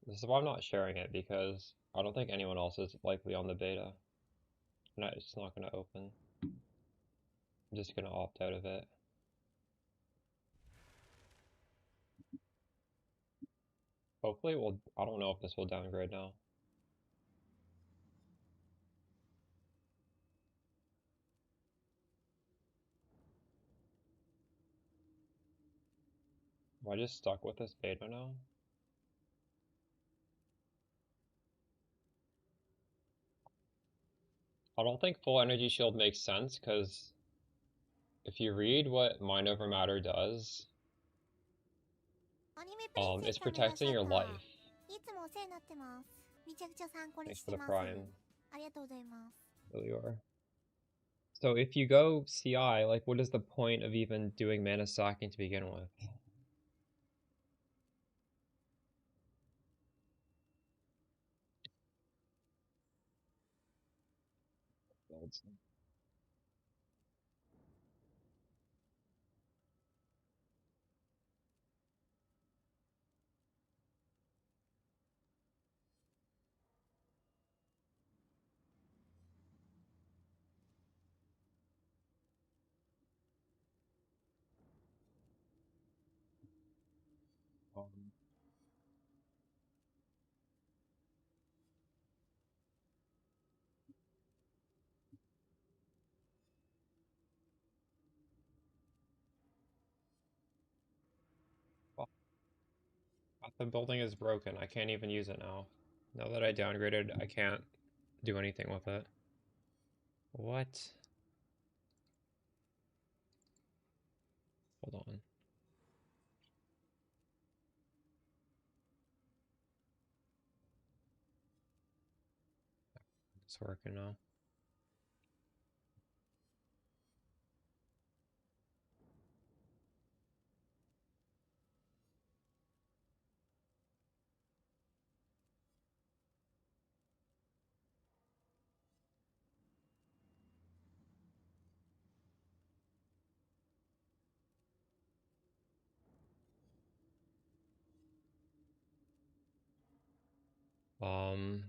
This is why I'm not sharing it, because I don't think anyone else is likely on the beta. And it's not going to open. I'm just going to opt out of it. Hopefully it will. I don't know if this will downgrade now. Am I just stuck with this beta now? I don't think full energy shield makes sense, because if you read what Mind Over Matter does, it's protecting your life. いつもお世話になってます。めちゃくちゃ参考に Thanks し for て the ます。prime. ありがとうございます。Really are. So if you go CI, like what is the point of even doing mana stacking to begin with? Um, the building is broken. I can't even use it now. Now that I downgraded, I can't do anything with it. What? Hold on. It's working now. Um,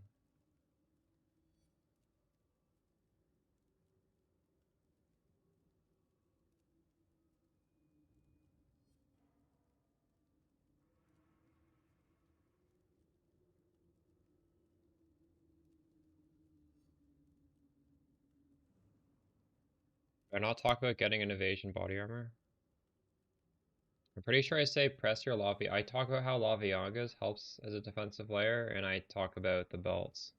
I not talk about getting an evasion body armor? I'm pretty sure I say press your Lavi. I talk about how Laviangas helps as a defensive layer, and I talk about the belts.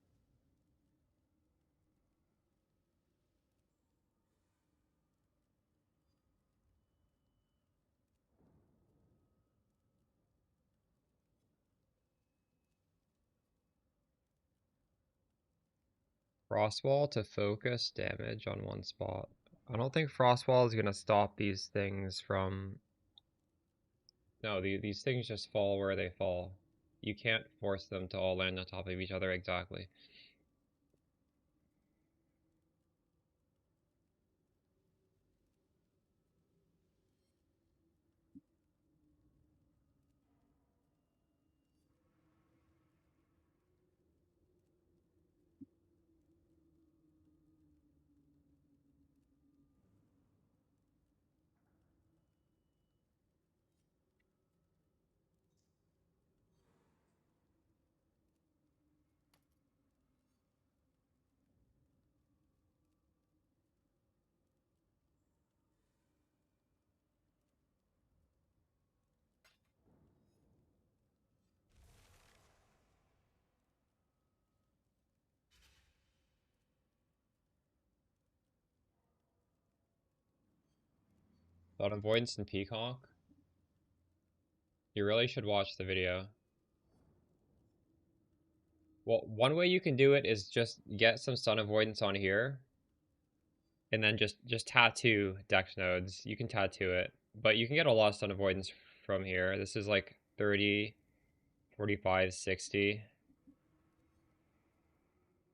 Frostwall to focus damage on one spot. I don't think Frostwall is gonna stop these things from... No, these things just fall where they fall. You can't force them to all land on top of each other exactly. About Avoidance and Peacock? You really should watch the video. Well, one way you can do it is just get some stun avoidance on here, and then just tattoo dex nodes. You can tattoo it, but you can get a lot of stun avoidance from here. This is like 30, 45, 60,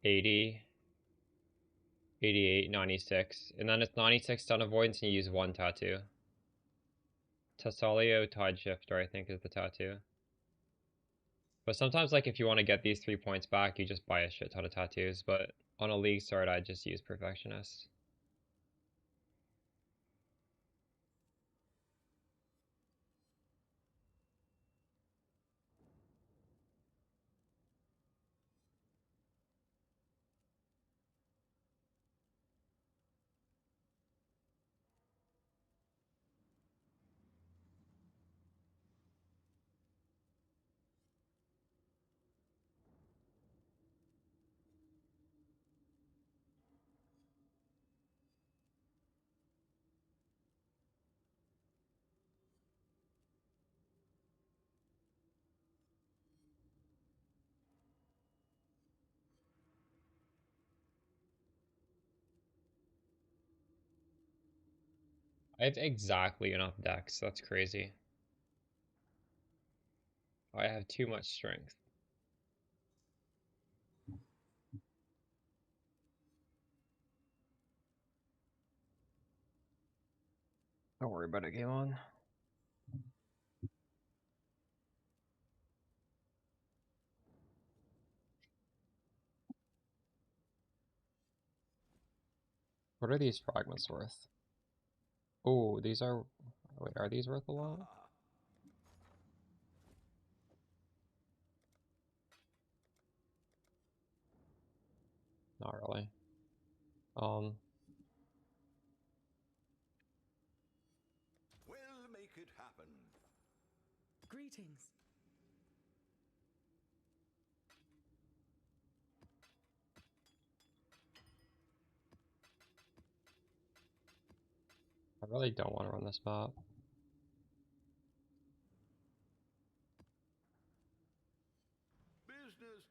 80, 88, 96, and then it's 96 stun avoidance and you use one tattoo. Tassalio Tide Shifter, I think, is the tattoo. But sometimes, like, if you want to get these 3 points back, you just buy a shit ton of tattoos. But on a league start, I just use Perfectionist. I have exactly enough dex. That's crazy. I have too much strength. Don't worry about it, game on. What are these fragments worth? Oh, these are... Wait, are these worth a lot? Not really. We'll make it happen. Greetings. I really don't want to run this map. Business.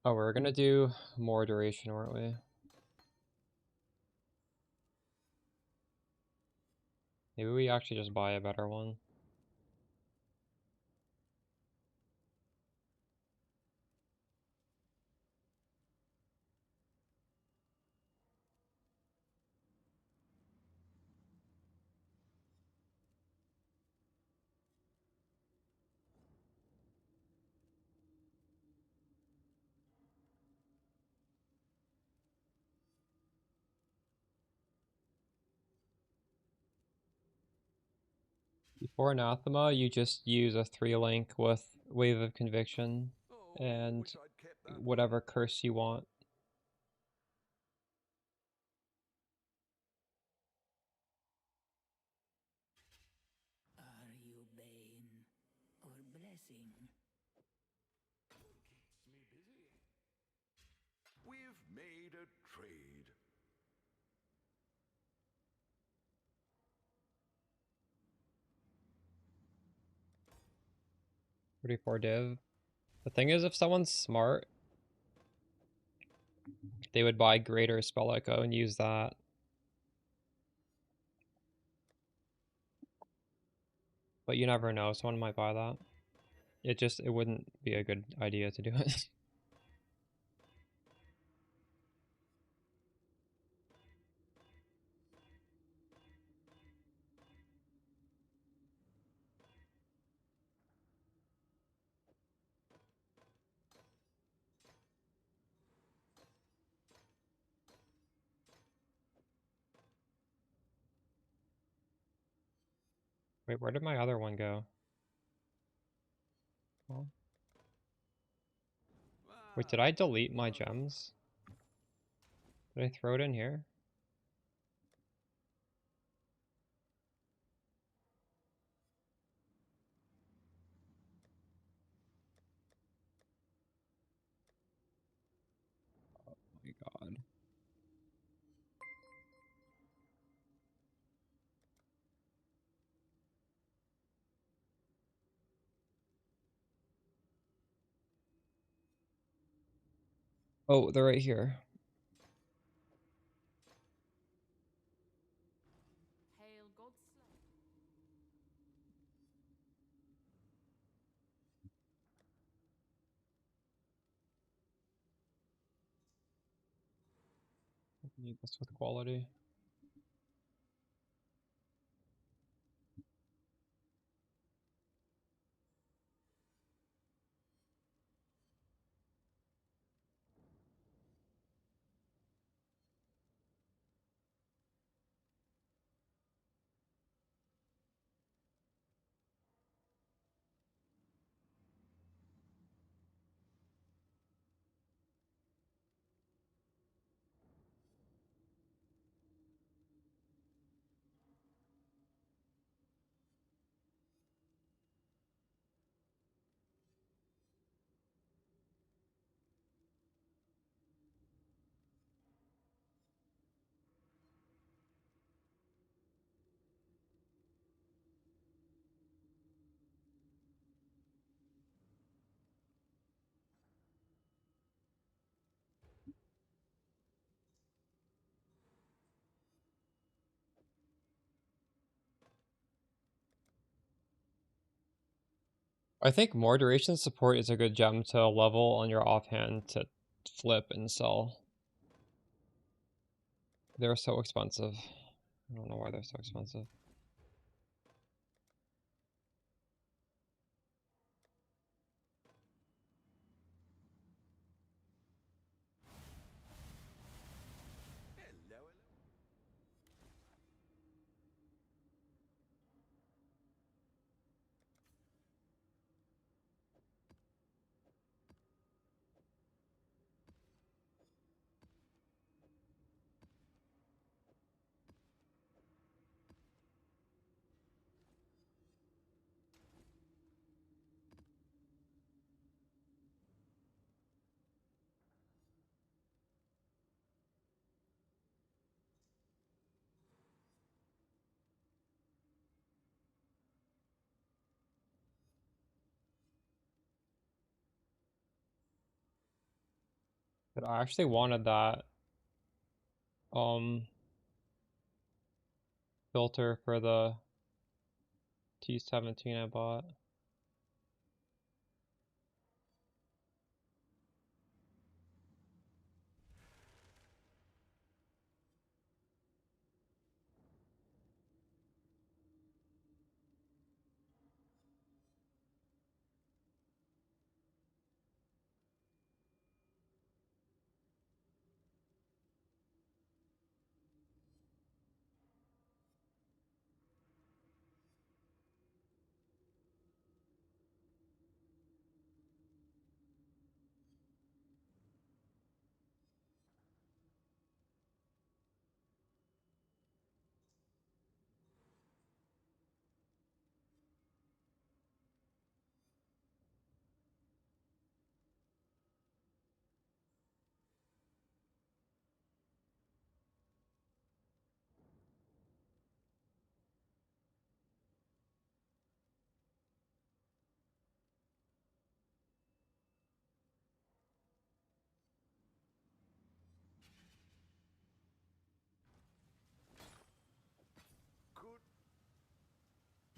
Oh, we're gonna do more duration, weren't we? Maybe we actually just buy a better one. Before Anathema, you just use a 3-link with Wave of Conviction and whatever curse you want. Are you bane or blessing? Keeps me busy. We've made a trade. 34 div. The thing is, if someone's smart, they would buy Greater Spell Echo and use that. But you never know, someone might buy that. It wouldn't be a good idea to do it. Wait, where did my other one go? Oh. Wait, did I delete my gems? Did I throw it in here? Oh my god. Oh, they're right here. Hail Godslayer. Need this with quality. I think more duration support is a good gem to level on your offhand to flip and sell. They're so expensive. I don't know why they're so expensive. But I actually wanted that filter for the T17 I bought.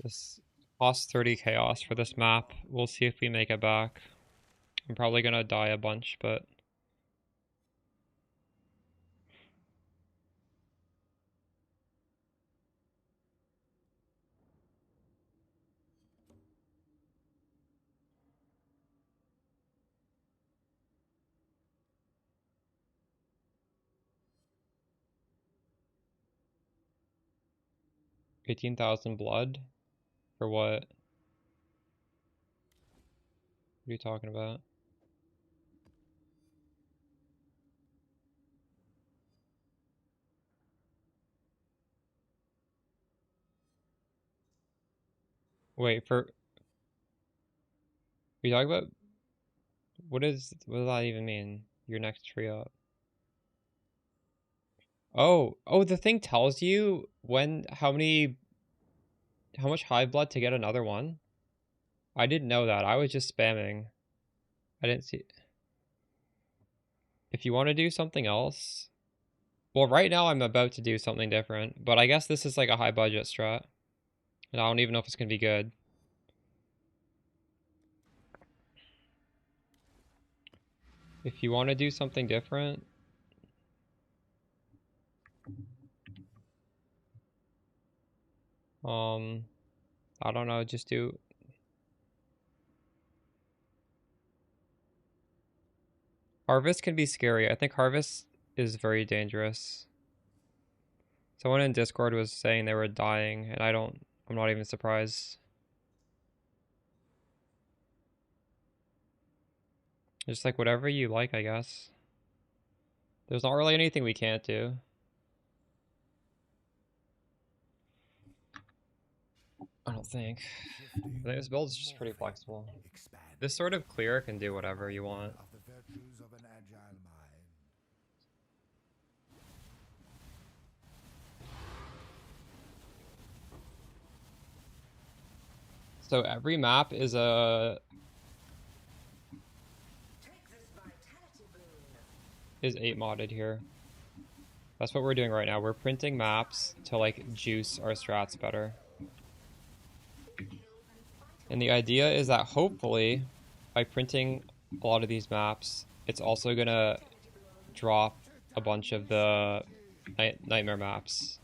This costs 30 chaos for this map. We'll see if we make it back. I'm probably gonna die a bunch, but... $18,000 blood? For what? What are you talking about? Wait, for... Are you talking about... What does that even mean? Your next tree up. Oh, the thing tells you how much hive blood to get another one? I didn't know that. I was just spamming. I didn't see... If you want to do something else... Well, right now I'm about to do something different, but I guess this is like a high budget strat. And I don't even know if it's going to be good. If you want to do something different... I don't know, just do... Harvest can be scary. I think Harvest is very dangerous. Someone in Discord was saying they were dying, and I'm not even surprised. Just like whatever you like, I guess. There's not really anything we can't do. I don't think. I think this build is just pretty flexible. This sort of clear can do whatever you want. So every map is is 8 modded here. That's what we're doing right now. We're printing maps to like juice our strats better. And the idea is that hopefully, by printing a lot of these maps, it's also gonna drop a bunch of the nightmare maps.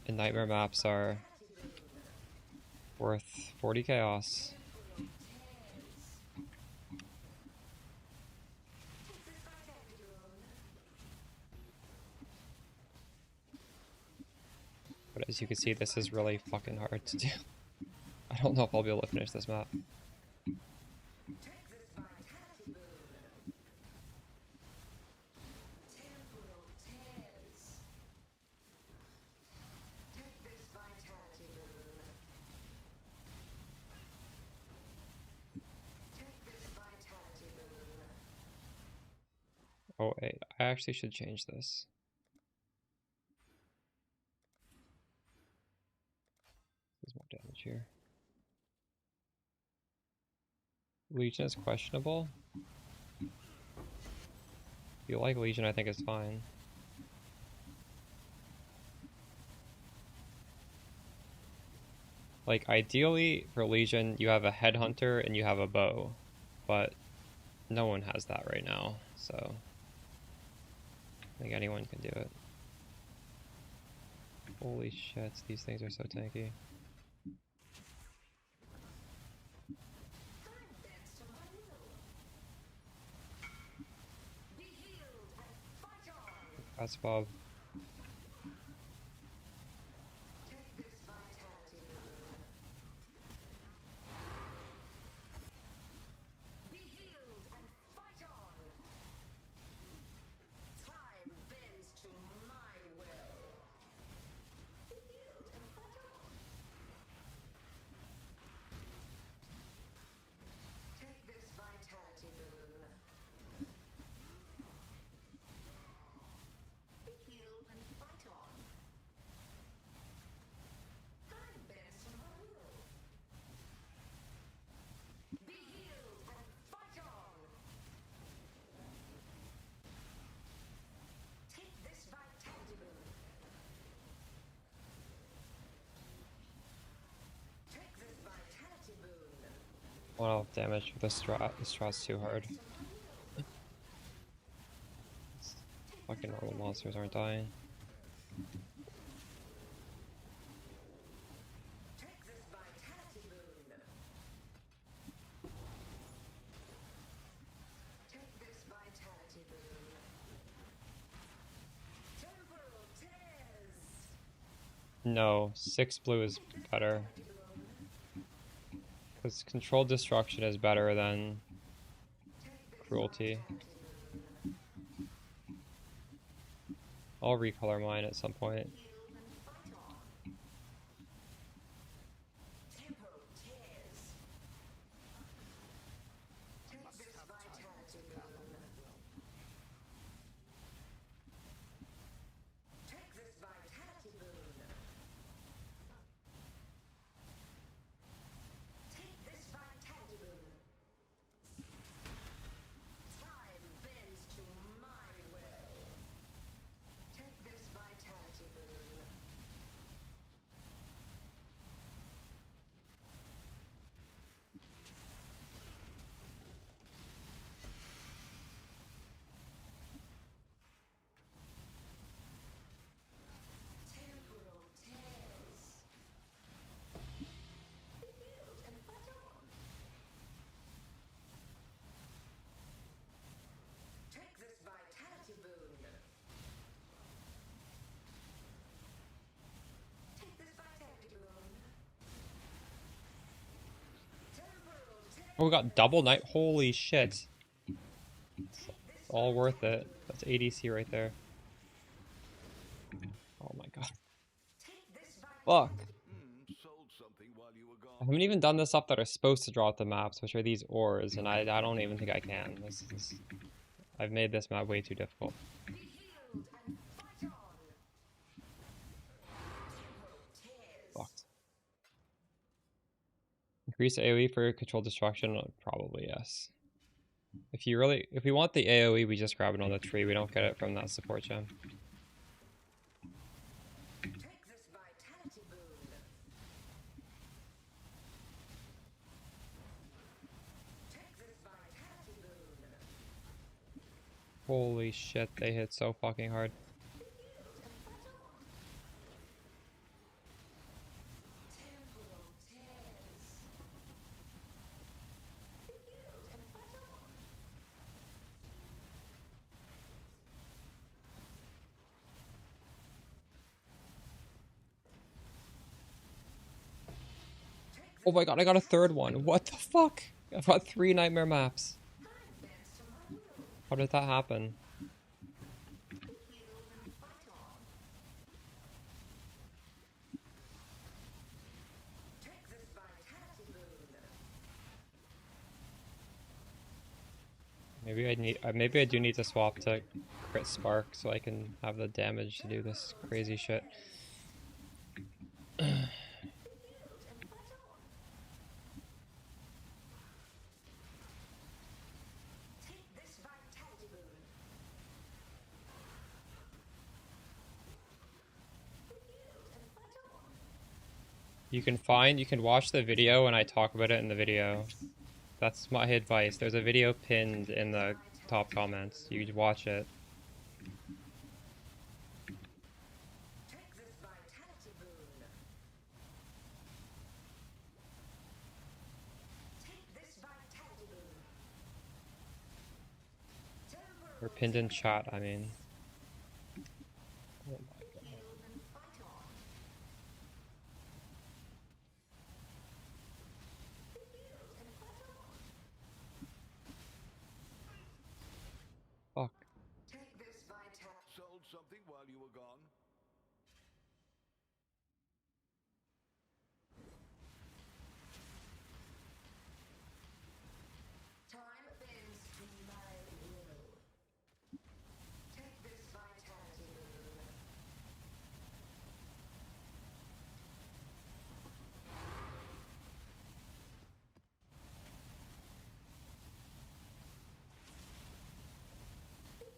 And nightmare maps are worth 40 chaos. But as you can see, this is really fucking hard to do. I don't know if I'll be able to finish this map. Oh wait, I actually should change this. There's more damage here. Legion is questionable. If you like Legion, I think it's fine. Like, ideally, for Legion, you have a headhunter and you have a bow. But no one has that right now, so I think anyone can do it. Holy shit, these things are so tanky. That's Bob. One off damage with the strat. The strat's too hard. Fucking normal monsters aren't dying. No, 6 blue is better. Because controlled destruction is better than cruelty. I'll recolor mine at some point. Oh, we got double night. Holy shit. It's all worth it. That's ADC right there. Oh my god. Fuck. I haven't even done the stuff that are supposed to drop the maps, which are these ores, and I don't even think I can. I've made this map way too difficult. Fucked. Increase AoE for controlled destruction? Probably yes. If we want the AoE, we just grab it on the tree. We don't get it from that support gem. Holy shit, they hit so fucking hard. Oh my god, I got a third one. What the fuck? I've got 3 nightmare maps. How did that happen? Maybe I do need to swap to crit spark so I can have the damage to do this crazy shit. You can watch the video and I talk about it in the video. That's my advice. There's a video pinned in the top comments. You can watch it. Or pinned in chat, I mean. Oh my god. Fuck. Sold something while you were gone. Time bends to my will. Take this vitality rune.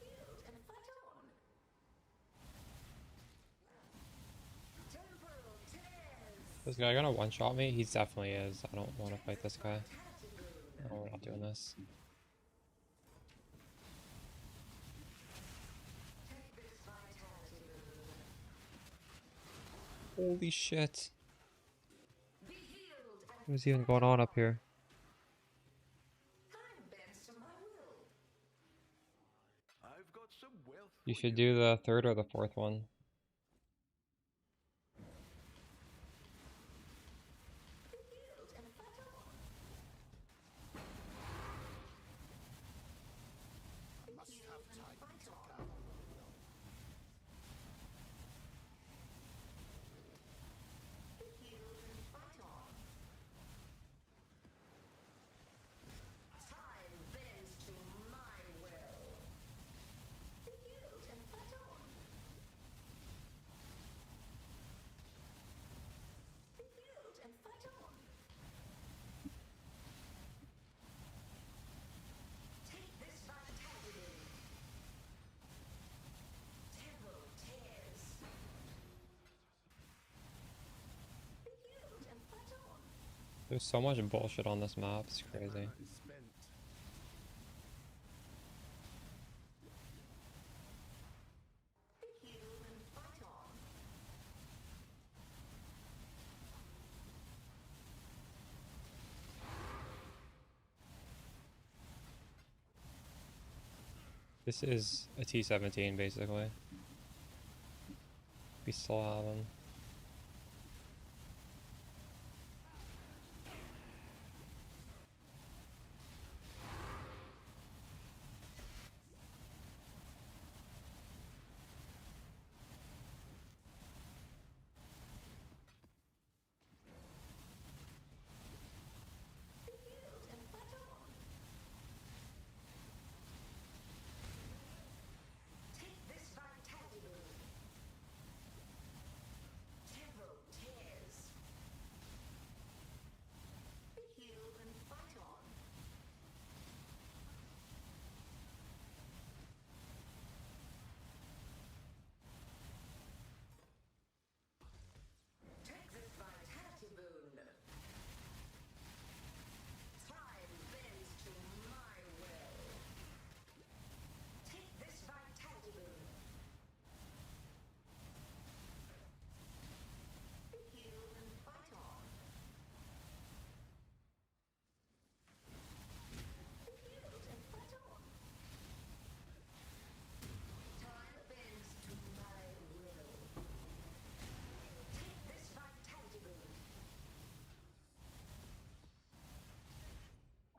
Yield and fight on. Temporal tears. This guy gonna one-shot me? He definitely is. I don't want to fight this guy. No, we're not doing this. Holy shit. What's even going on up here? I've got some wealth. You should do the third or the fourth one. There's so much bullshit on this map, it's crazy. This is a T-17 basically. We still have them.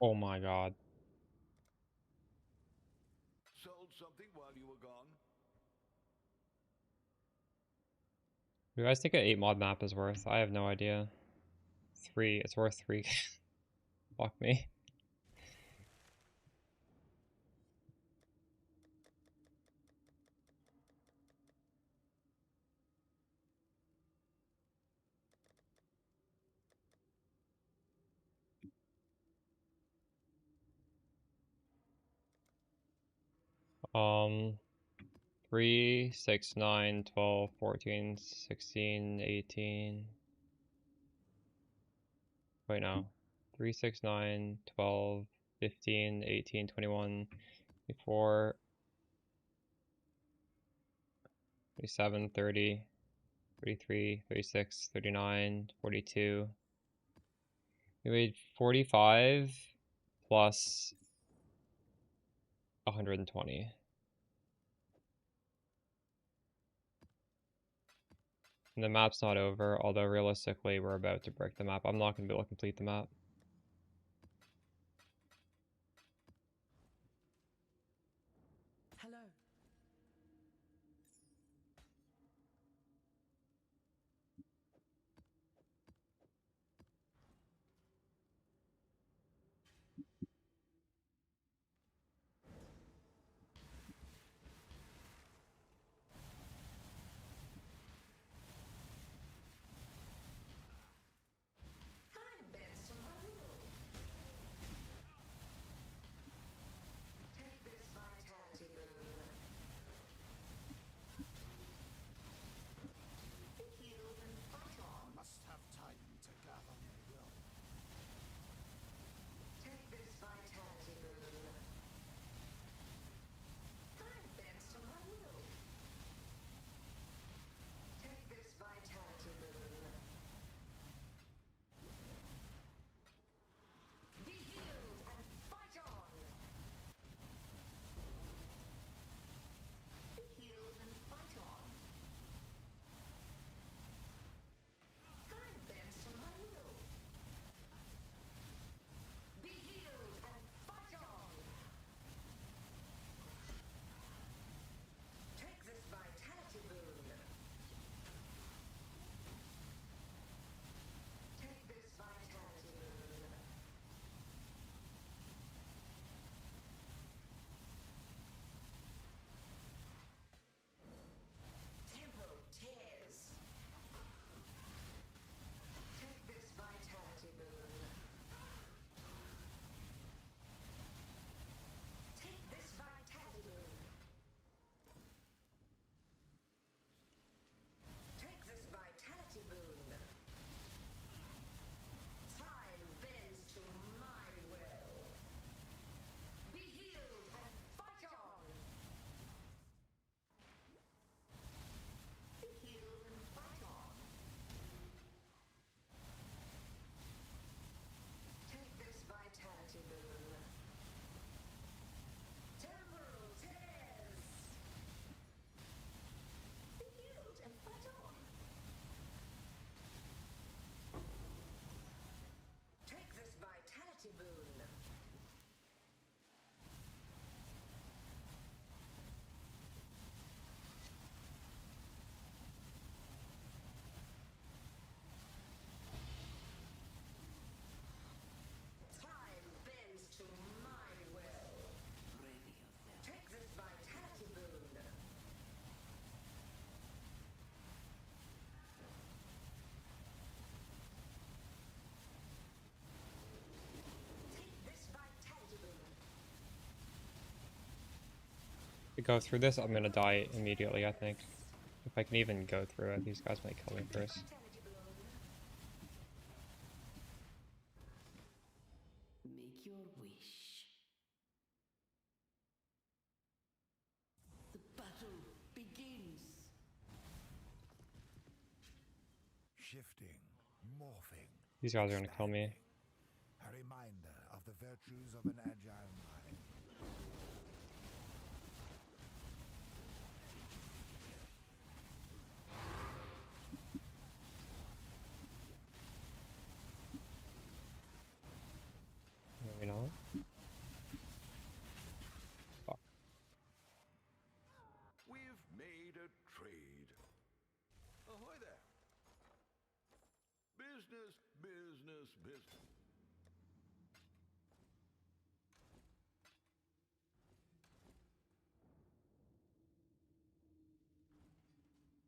Oh my god. Sold something while you were gone? You guys think an 8 mod map is worth? I have no idea. 3. It's worth 3. Fuck me. Um, 3, 6, 9, 12, 14, 16, 18. Wait, no. 3, 6, 9, 12, 15, 18, 21, 24, 27, 30, 33, 36, 39, 42. We made 45 plus 120. And the map's not over, although realistically we're about to break the map. I'm not going to be able to complete the map. Hello. Time bends to my will. Take this vitality boon. Be healed and fight on. Must have time to gather my will. Take this vitality boon. Time bends to my will. Take this vitality boon. Be healed and fight on. Be healed and fight on. Time bends to my will. Be healed and fight on. Take this vitality boon. Take this vitality boon. Tempo tears. Take this vitality boon. Take this vitality boon. Take this vitality boon. Time bends to my will. Be healed and fight on. Be healed and fight on. Take this vitality boon. Temporal tears. Be healed and fight on. Take this vitality boon. Time bends to my will. Ready yourself. Take this vitality boon. Take this vitality boon. If we go through this, I'm gonna die immediately, I think. If I can even go through it, these guys might kill me first. Vitality boon. Make your wish. The battle begins. Shifting, morphing. These guys are gonna kill me. A reminder of the virtues of an agile mind. Maybe not. Business, business, business.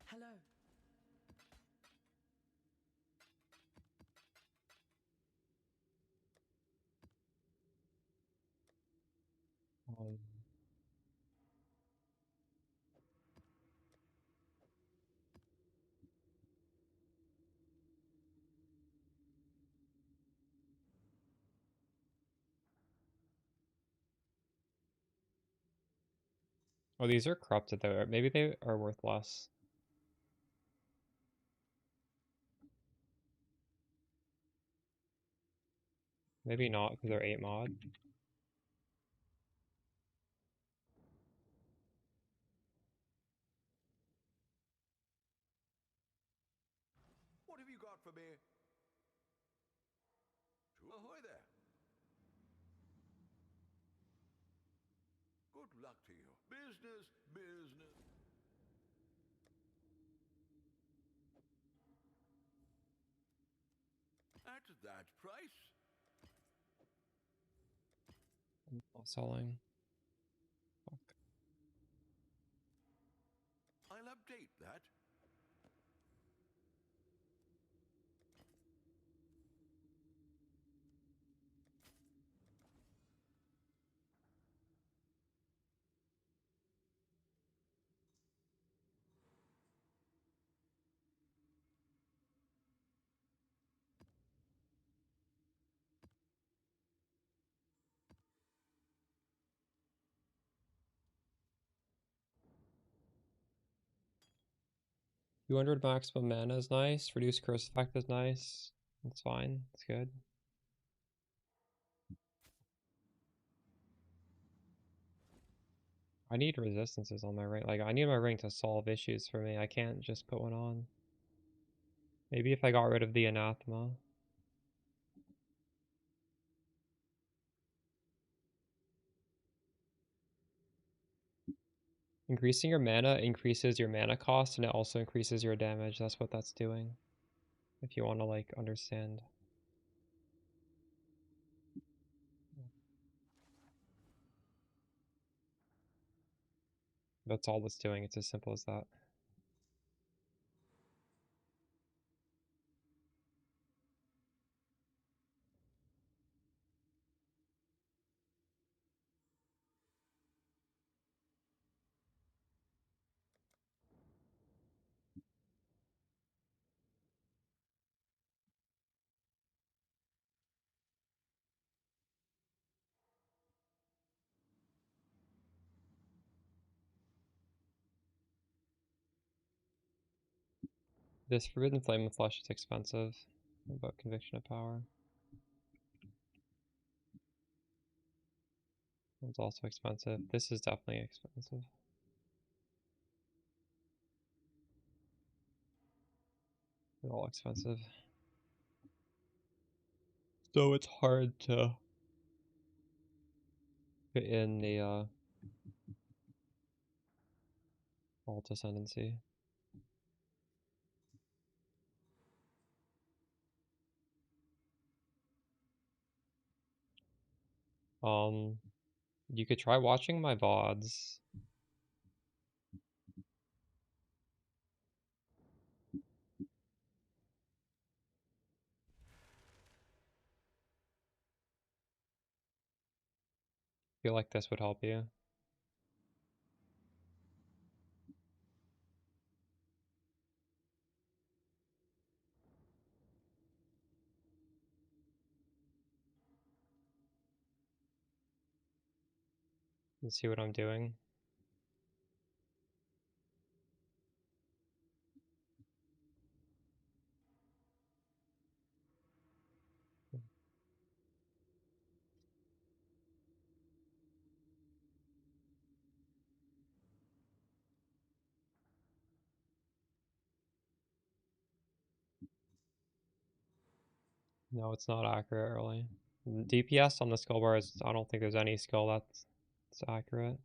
Hello. Um, oh, these are corrupted though. Maybe they are worth less. Maybe not because they're 8 mod. What have you got for me? Ahoy there. Good luck to you. Business, business. At that price, I'm not selling. Fuck. I'll update that. $200 maximum mana is nice. Reduce curse effect is nice. That's fine. It's good. I need resistances on my ring. Like, I need my ring to solve issues for me. I can't just put one on. Maybe if I got rid of the anathema. Increasing your mana increases your mana cost, and it also increases your damage. That's what that's doing. If you want to, like, understand. That's all it's doing. It's as simple as that. This Forbidden Flame of Flesh is expensive. What about Conviction of Power? It's also expensive. This is definitely expensive. They're all expensive. So it's hard to fit in the alt ascendancy. You could try watching my VODs. Feel like this would help you. And see what I'm doing. No, it's not accurate really. DPS on the skill bar is, I don't think there's any skill that's accurate.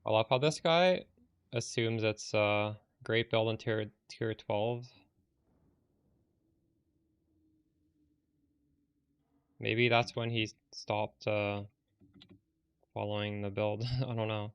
I love how this guy assumes it's great build in tier 12. Maybe that's when he stopped following the build. I don't know.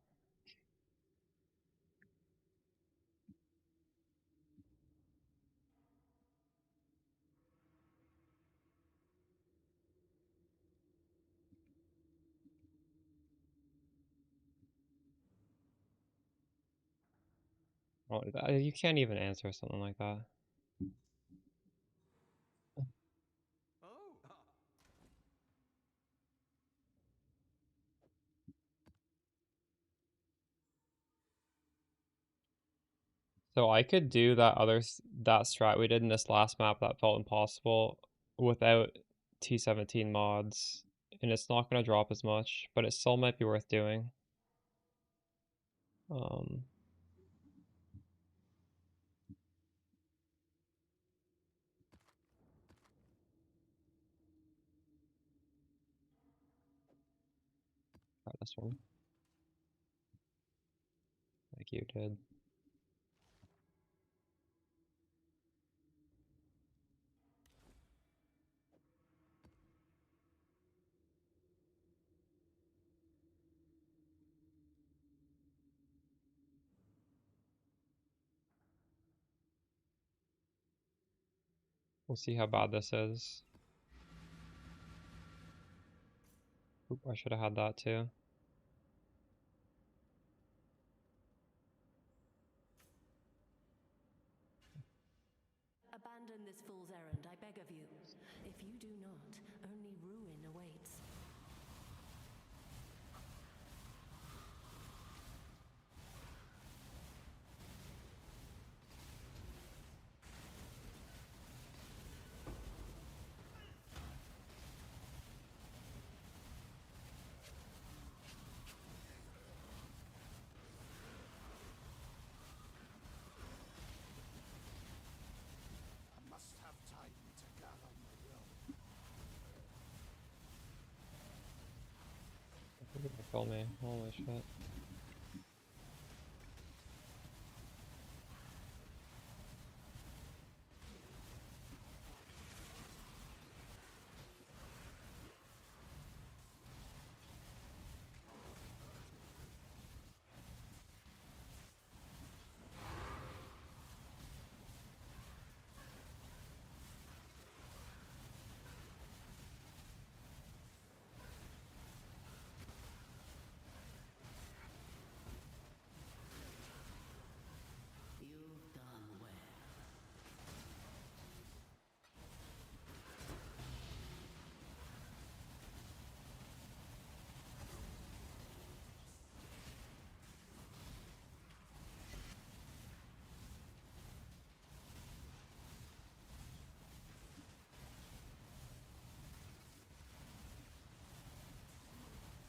Oh, you can't even answer something like that. So I could do that strat we did in this last map that felt impossible without T17 mods, and it's not gonna drop as much, but it still might be worth doing. Um, Try this one. Like you did. We'll see how bad this is. Oop, I should have had that too. Abandon this fool's errand, I beg of you. If you do not, only ruin awaits. I must have time to gather my will. I think it might kill me. Holy shit. You've done well.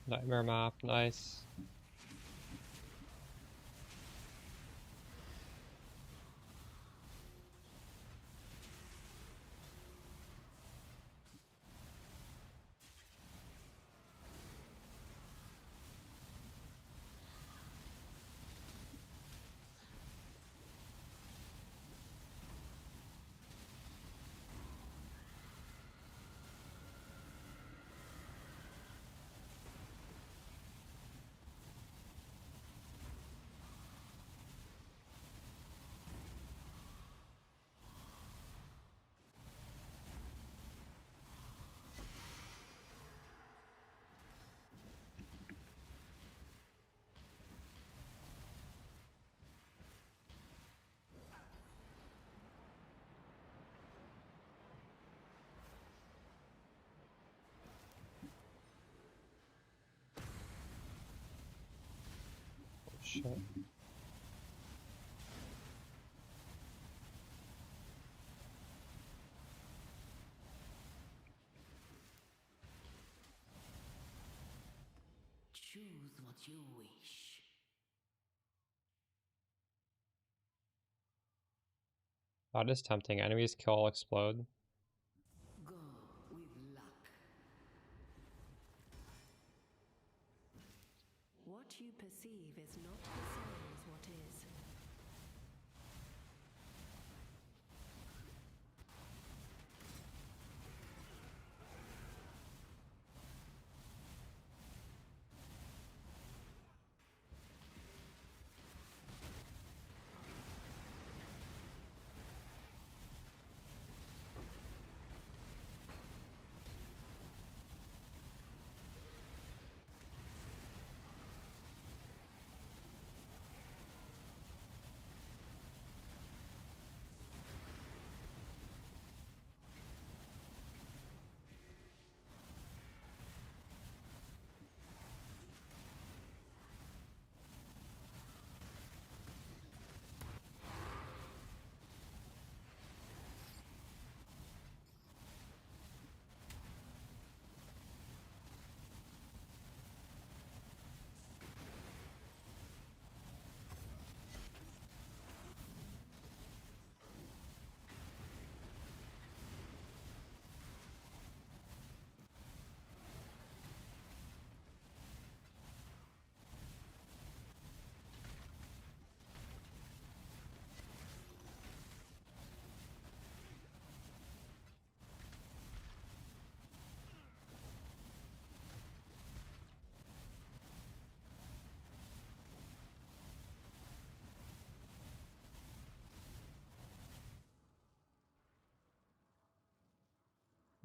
Nightmare map, nice. Oh shit. Choose what you wish. That is tempting. Enemies kill, explode. Go with luck. What you perceive is not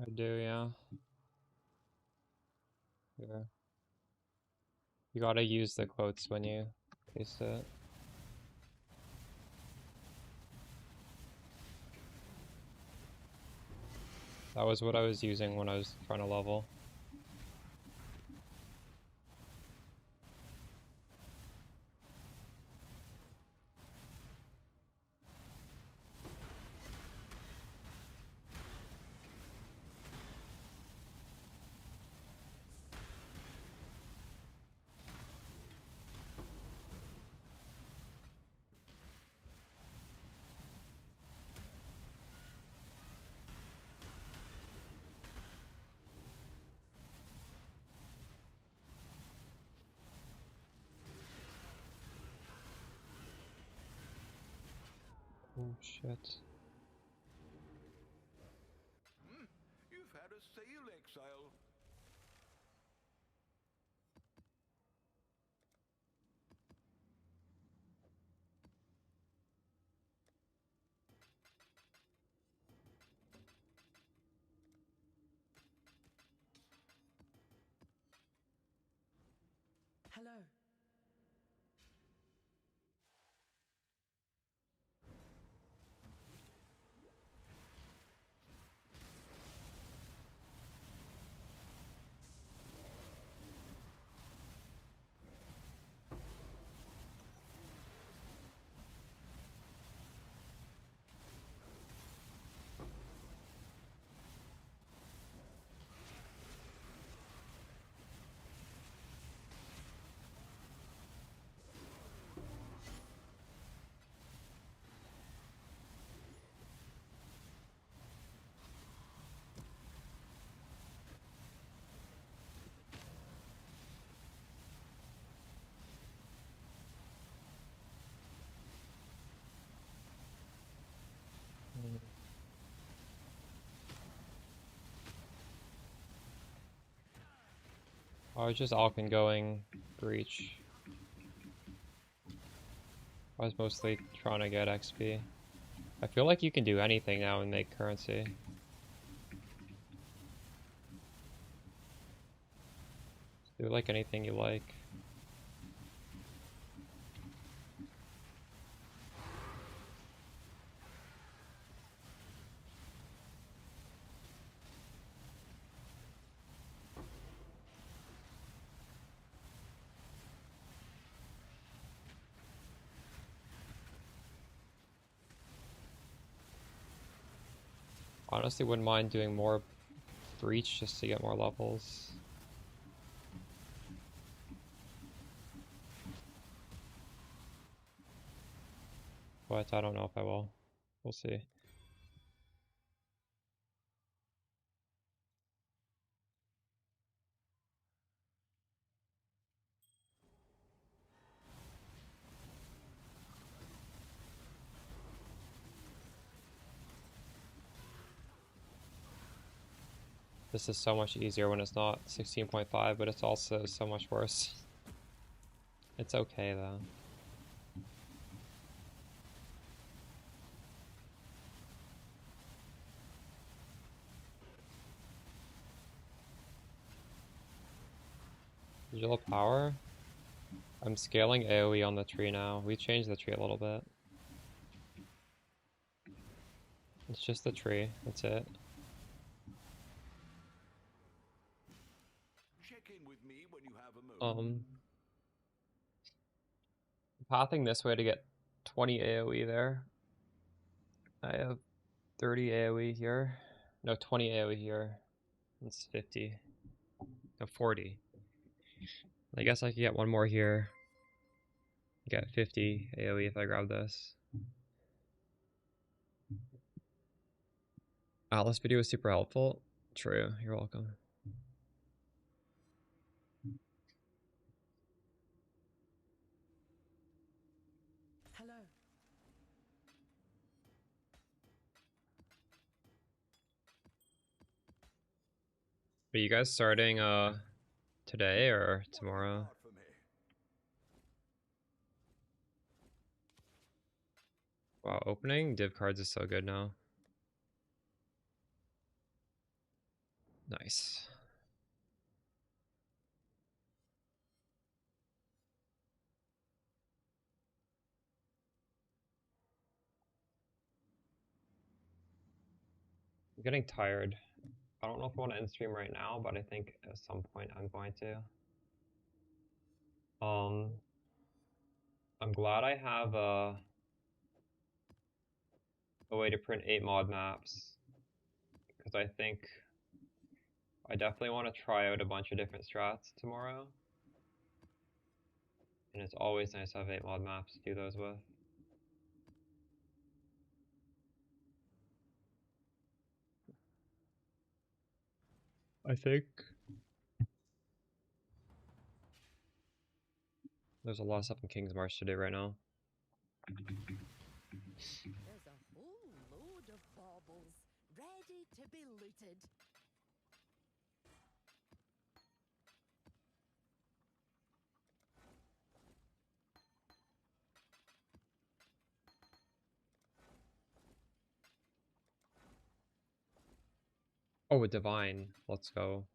I do, yeah. Yeah. You gotta use the quotes when you paste it. That was what I was using when I was trying to level. Oh shit. You've had a sail exile. Hello. I was just Alkin going Breach. I was mostly trying to get XP. I feel like you can do anything now and make currency. Do like anything you like. Honestly, wouldn't mind doing more Breach just to get more levels. But I don't know if I will. We'll see. This is so much easier when it's not 16.5, but it's also so much worse. It's okay though. Digital power? I'm scaling AoE on the tree now. We changed the tree a little bit. It's just the tree, that's it. Check in with me when you have a moment. Pathing this way to get 20 AoE there. I have 30 AoE here. No, 20 AoE here. It's 50. No, 40. I guess I could get one more here. Get 50 AoE if I grab this. This video was super helpful. True, you're welcome. Hello. Are you guys starting today or tomorrow? Wow, opening div cards is so good now. Nice. I'm getting tired. I don't know if I want to end stream right now, but I think at some point I'm going to. I'm glad I have a way to print 8 mod maps, because I think I definitely want to try out a bunch of different strats tomorrow. And it's always nice to have 8 mod maps to do those with. I think there's a lot of stuff in King's March to do right now. There's a whole load of baubles ready to be looted. Oh, a divine. Let's go.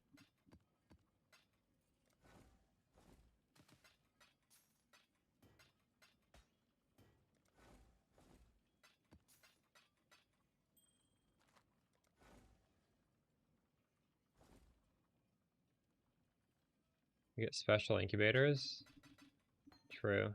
You get special incubators. True.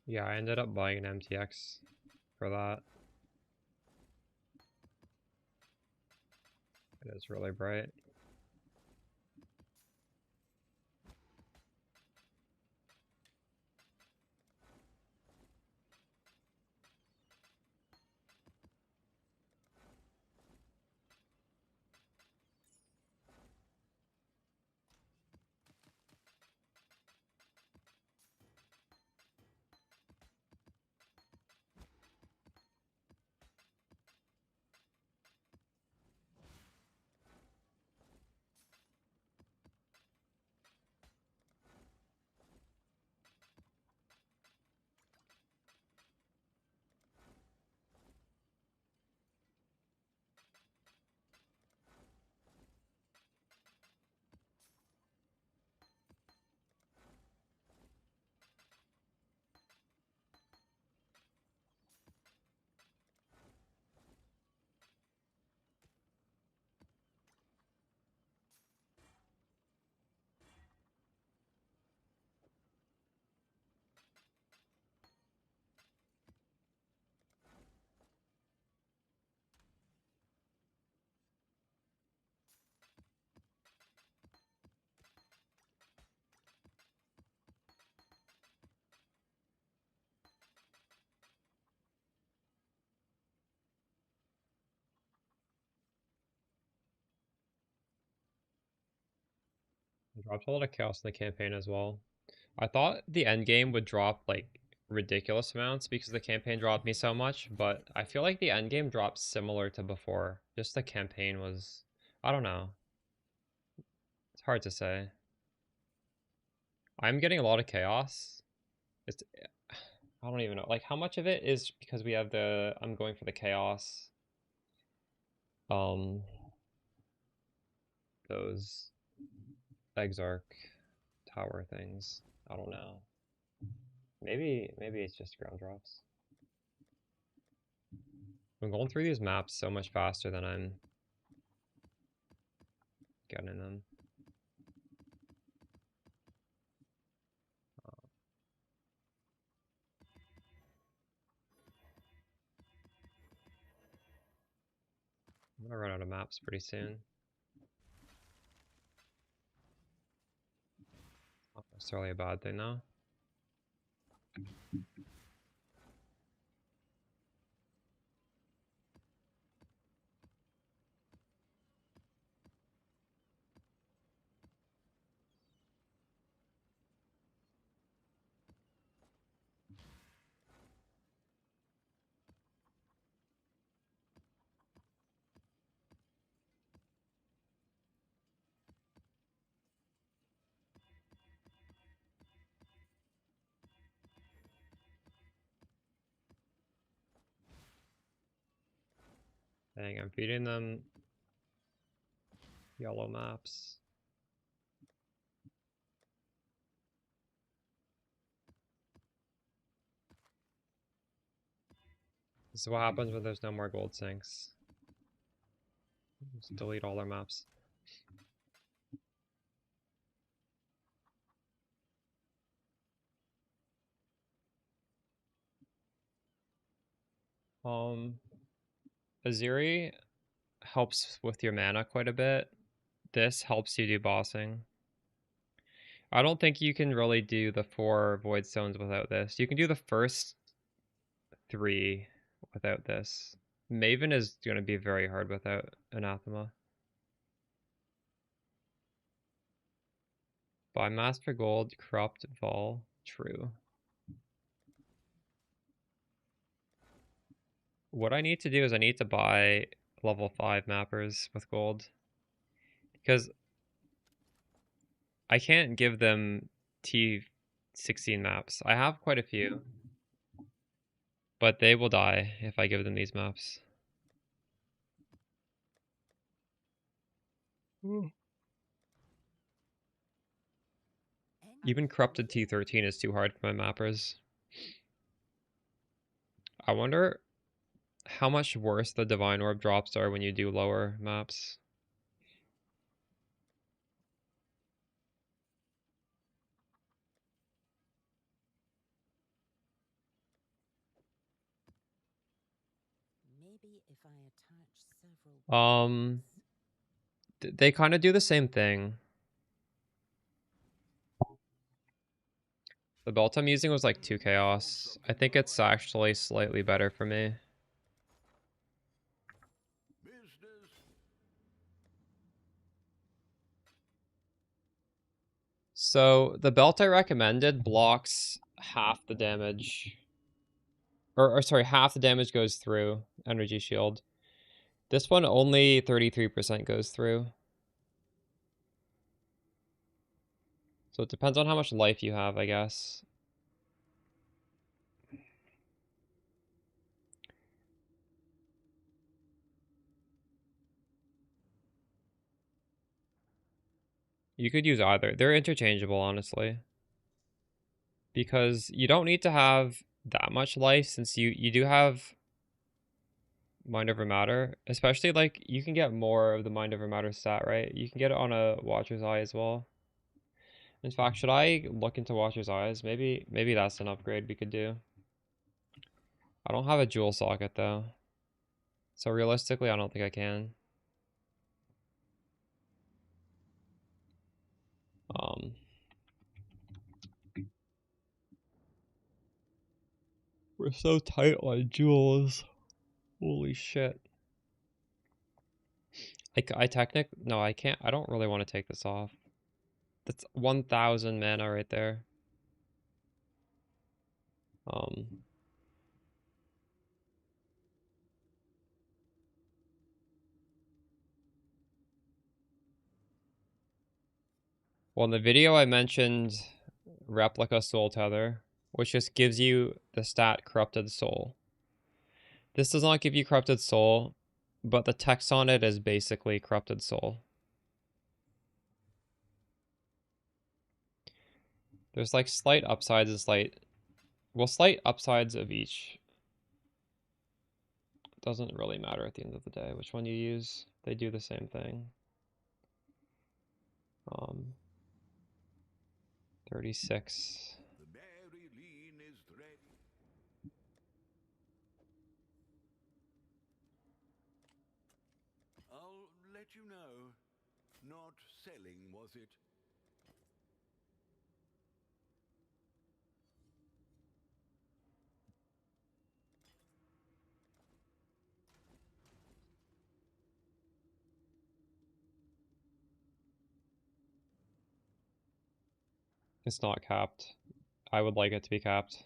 Yeah, I ended up buying an MTX for that. It is really bright. I dropped a lot of chaos in the campaign as well. I thought the end game would drop like ridiculous amounts because the campaign dropped me so much, but I feel like the end game dropped similar to before. Just the campaign was, I don't know. It's hard to say. I'm getting a lot of chaos. It's, I don't even know. Like, how much of it is because we have the, I'm going for the chaos. Those Exarch tower things. I don't know. Maybe it's just ground drops. I'm going through these maps so much faster than I'm getting them. I'm gonna run out of maps pretty soon. necessarily a bad thing now. Dang, I'm feeding them yellow maps. This is what happens when there's no more gold sinks. Just delete all their maps. Aziri helps with your mana quite a bit. This helps you do bossing. I don't think you can really do the 4 Voidstones without this. You can do the first 3 without this. Maven is going to be very hard without Anathema. Buy Master Gold, Corrupt, Vol, true. What I need to do is I need to buy level 5 mappers with gold. Because I can't give them T16 maps. I have quite a few. But they will die if I give them these maps. Even corrupted T13 is too hard for my mappers. I wonder how much worse the Divine Orb drops are when you do lower maps. Maybe if I attach several They kind of do the same thing. The belt I'm using was like 2 chaos. I think it's actually slightly better for me. So the belt I recommended blocks half the damage. Or sorry, half the damage goes through energy shield. This one only 33% goes through. So it depends on how much life you have, I guess. You could use either. They're interchangeable, honestly. Because you don't need to have that much life since you do have Mind Over Matter. Especially, like, you can get more of the Mind Over Matter stat, right? You can get it on a Watcher's Eye as well. In fact, should I look into Watcher's Eyes? Maybe that's an upgrade we could do. I don't have a jewel socket, though. So realistically, I don't think I can. We're so tight on jewels. Holy shit. No, I can't. I don't really want to take this off. That's 1,000 mana right there. Well, in the video I mentioned Replica Soul Tether, which just gives you the stat Corrupted Soul. This does not give you Corrupted Soul, but the text on it is basically Corrupted Soul. There's like slight upsides and slight upsides of each. Doesn't really matter at the end of the day which one you use. They do the same thing. 36. I'll let you know. Not selling, was it? It's not capped. I would like it to be capped.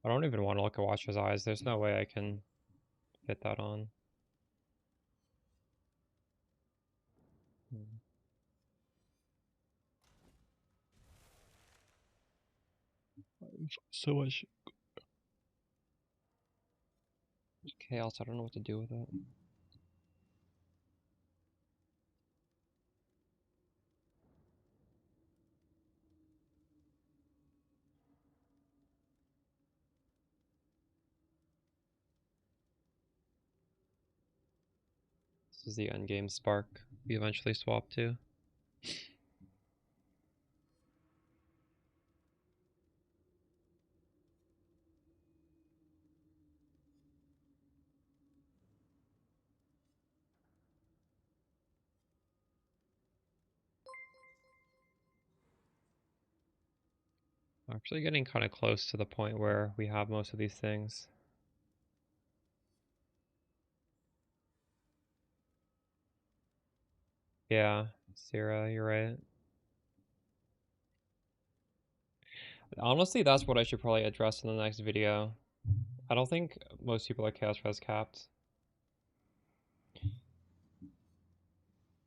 I don't even want to look at Watcher's Eyes. There's no way I can fit that on. So much chaos, I don't know what to do with it. This is the endgame spark we eventually swap to. Actually getting kind of close to the point where we have most of these things. Yeah, Sierra, you're right. Honestly, that's what I should probably address in the next video. I don't think most people are Chaos Res capped.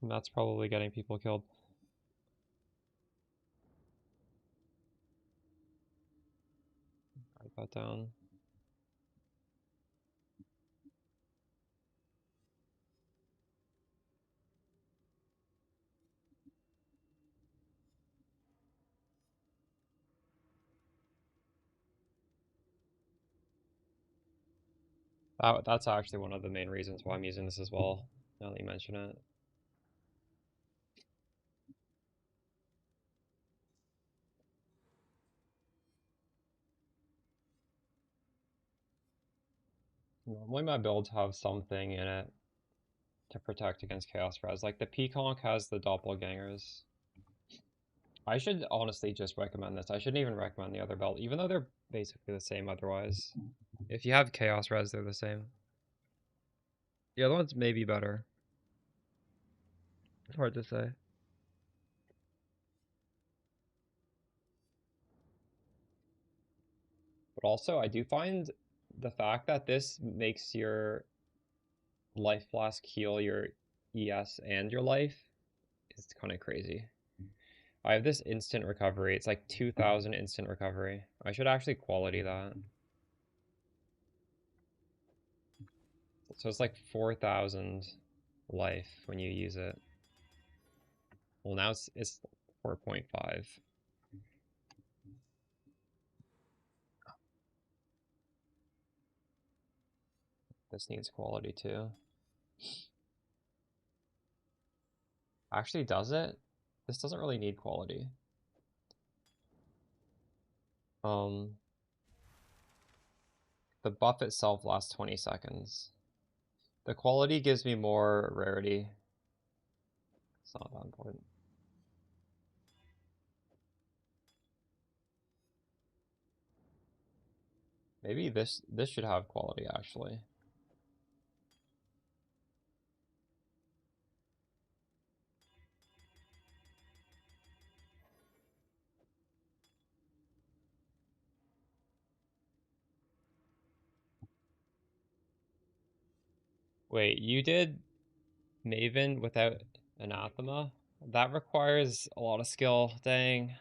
And that's probably getting people killed. Write that down. That's actually one of the main reasons why I'm using this as well, now that you mention it. Normally my builds have something in it to protect against Chaos Res. Like the Peaconk has the Doppelgangers. I should honestly just recommend this. I shouldn't even recommend the other belt, even though they're basically the same otherwise. If you have Chaos Res, they're the same. The other ones may be better. It's hard to say. But also, I do find the fact that this makes your Life Flask heal your ES and your life is kind of crazy. I have this instant recovery. It's like 2,000 instant recovery. I should actually quality that. So it's like 4,000 life when you use it. Well, now it's 4.5. This needs quality too. Actually, does it? This doesn't really need quality. The buff itself lasts 20 seconds. The quality gives me more rarity. It's not that important. Maybe this should have quality actually. Wait, you did Maven without Anathema? That requires a lot of skill. Dang.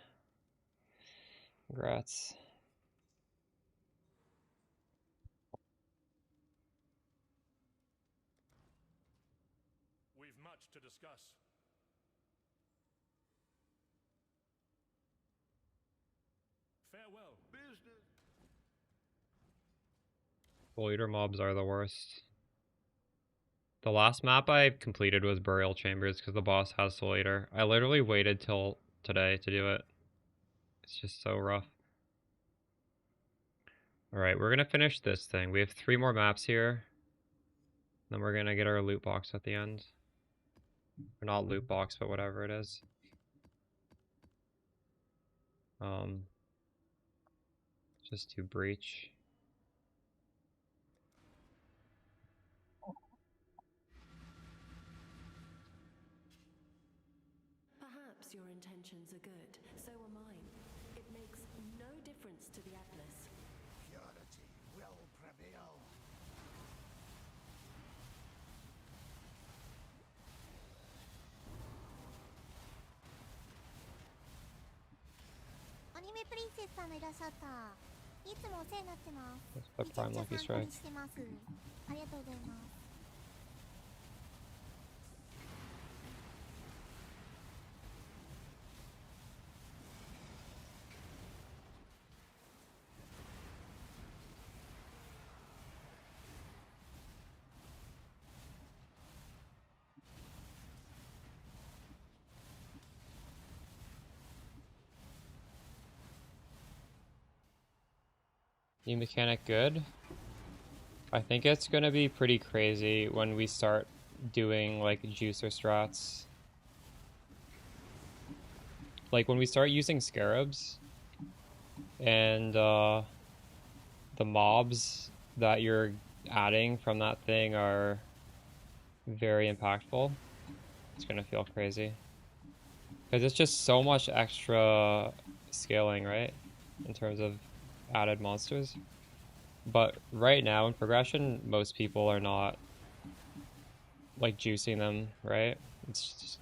Congrats. We've much to discuss. Farewell. Business. Leader mobs are the worst. The last map I completed was Burial Chambers because the boss has Soul Eater. I literally waited till today to do it. It's just so rough. Alright, we're gonna finish this thing. We have 3 more maps here. Then we're gonna get our loot box at the end. Or not loot box, but whatever it is. Just do Breach. Perhaps your intentions are good, so are mine. It makes no difference to the Atlas. Purity will prevail. Anime プリンセスさんがいらっしゃった。いつもお世話になってます。 Let's put めちゃ Prime くちゃ Lucky 参考 Strike. にしてます。ありがとうございます。New mechanic good. I think it's gonna be pretty crazy when we start doing like juicer strats. Like when we start using scarabs and the mobs that you're adding from that thing are very impactful. It's gonna feel crazy. Because it's just so much extra scaling, right? In terms of added monsters. But right now in progression, most people are not like juicing them, right? It's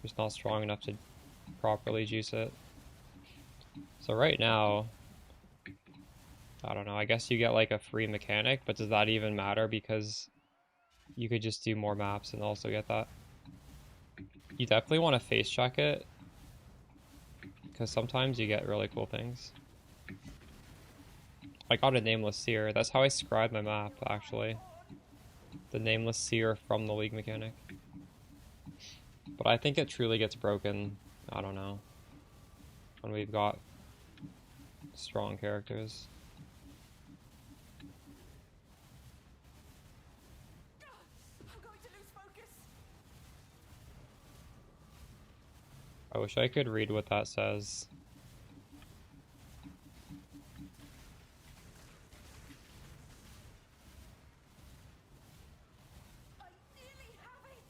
just not strong enough to properly juice it. So right now, I don't know, I guess you get like a free mechanic, but does that even matter? Because you could just do more maps and also get that. You definitely want to face check it, because sometimes you get really cool things. I got a Nameless Seer. That's how I scribed my map, actually. The Nameless Seer from the League mechanic. But I think it truly gets broken, I don't know, when we've got strong characters. I'm going to lose focus. I wish I could read what that says. I nearly have it.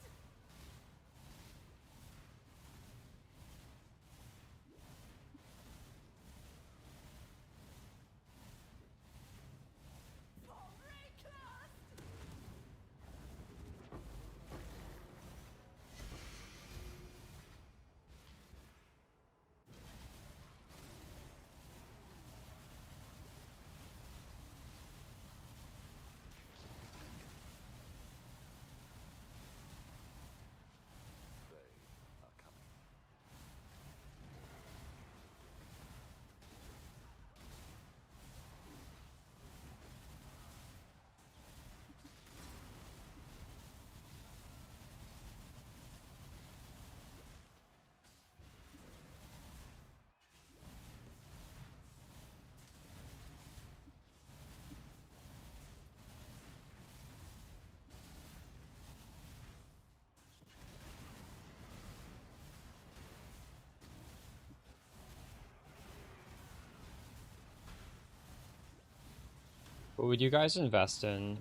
What would you guys invest in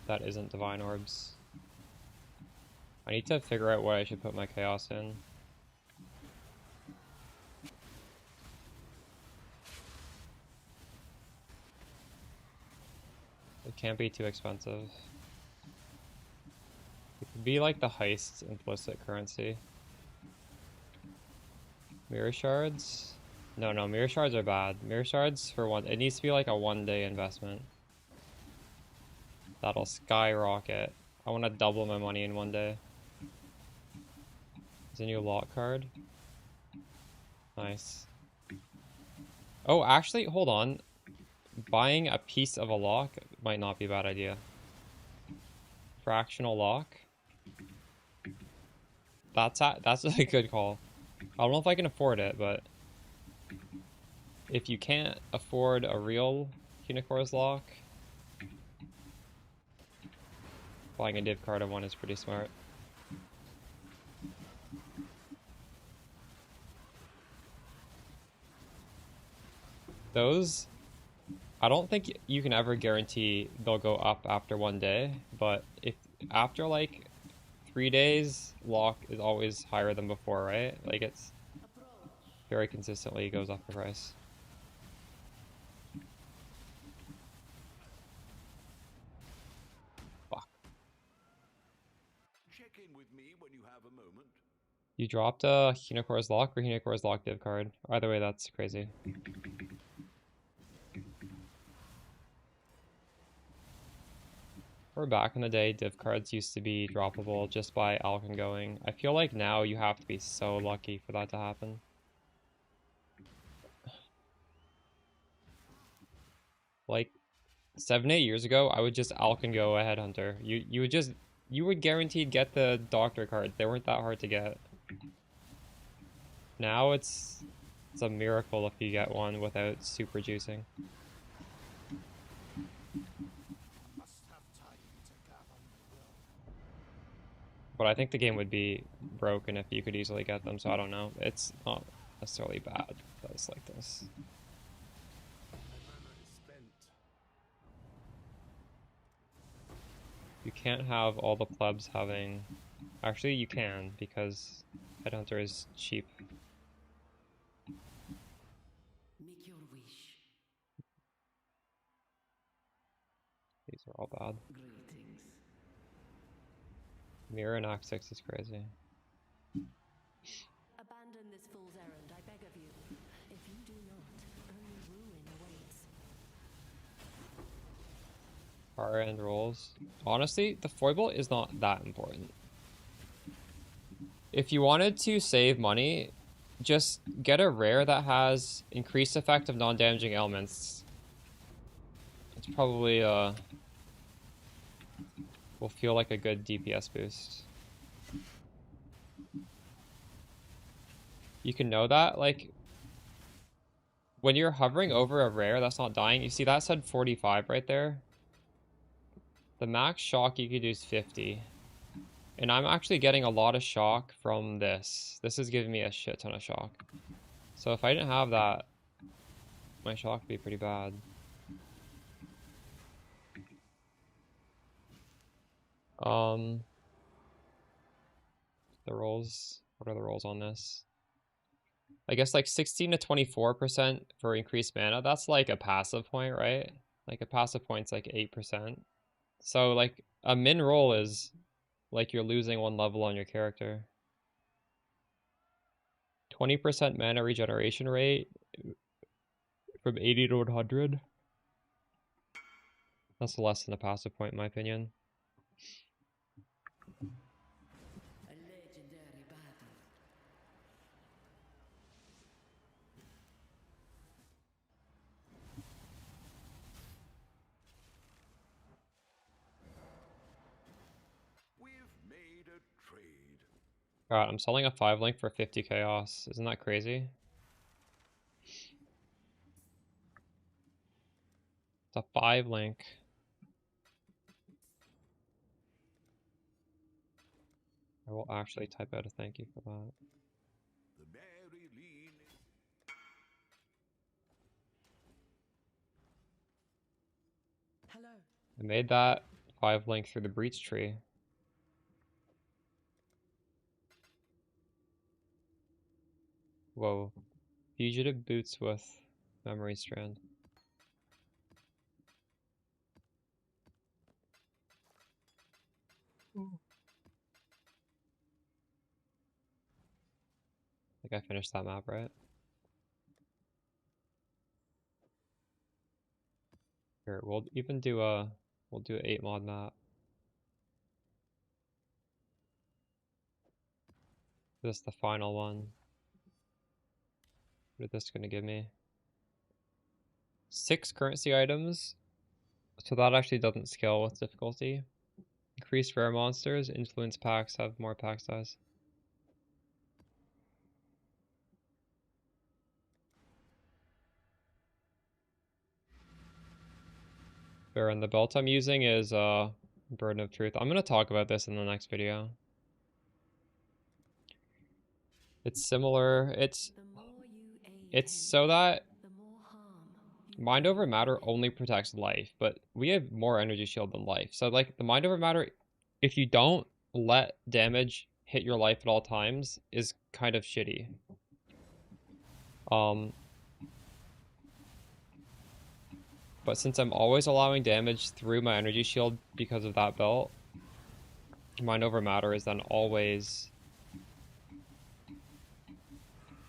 that isn't Divine Orbs? I need to figure out what I should put my Chaos in. If It can't be too expensive. It could be like the heist implicit currency. Mirror shards? No, mirror shards are bad. Mirror shards for one, it needs to be like a 1-day investment. That'll skyrocket. I want to double my money in 1 day. There's a new lock card. Nice. Oh, actually, hold on. Buying a piece of a lock might not be a bad idea. Fractional lock. That's a good call. I don't know if I can afford it, but if you can't afford a real Unicorn's lock, buying a div card of one is pretty smart. Those, I don't think you can ever guarantee they'll go up after 1 day, but if after like 3 days, lock is always higher than before, right? Like it's very consistently goes up in price. Fuck. Check in with me when you have a moment. You dropped a Hinocor's lock or Hinocor's lock div card. Either way, that's crazy. Or back in the day, div cards used to be droppable just by Alcon going. I feel like now you have to be so lucky for that to happen. Like 7-8 years ago, I would just Alcon go a headhunter. You would guaranteed get the doctor cards. They weren't that hard to get. Now it's a miracle if you get one without super juicing. But I think the game would be broken if you could easily get them, so I don't know. It's not necessarily bad, but it's like this. You can't have all the plebs having... Actually, you can, because Headhunter is cheap. Make your wish. These are all bad. Greetings. Mirror and Act 6 is crazy. Abandon this fool's errand, I beg of you. If you do not, only ruin awaits. Far end rolls. Honestly, the foible is not that important. If you wanted to save money, just get a rare that has increased effect of non-damaging elements. It's probably will feel like a good DPS boost. You can know that, like, when you're hovering over a rare that's not dying, you see that said 45 right there? The max shock you could do is 50. And I'm actually getting a lot of shock from this. This is giving me a shit ton of shock. So if I didn't have that, my shock would be pretty bad. The rolls, what are the rolls on this? I guess like 16 to 24% for increased mana. That's like a passive point, right? Like a passive point's like 8%. So like a min roll is like you're losing 1 level on your character. 20% mana regeneration rate from 80 to 100. That's less than a passive point in my opinion. A legendary battle. We've made a trade. Alright, I'm selling a 5 link for 50 chaos. Isn't that crazy? It's a 5 link. I will actually type out a thank you for that. The Mary Lean. Hello. I made that 5 link through the breach tree. Whoa. Fugitive boots with memory strand. think I finished that map, right? Here, we'll even do a, we'll do an 8 mod map. This is the final one. What is this gonna give me? 6 currency items. So that actually doesn't scale with difficulty. Increased rare monsters, influence packs have more pack size. Baron, the belt I'm using is Burden of Truth. I'm gonna talk about this in the next video. It's similar. It's so that Mind over Matter only protects life, but we have more energy shield than life. So like the Mind over Matter, if you don't let damage hit your life at all times, is kind of shitty. But since I'm always allowing damage through my energy shield because of that belt, Mind over Matter is then always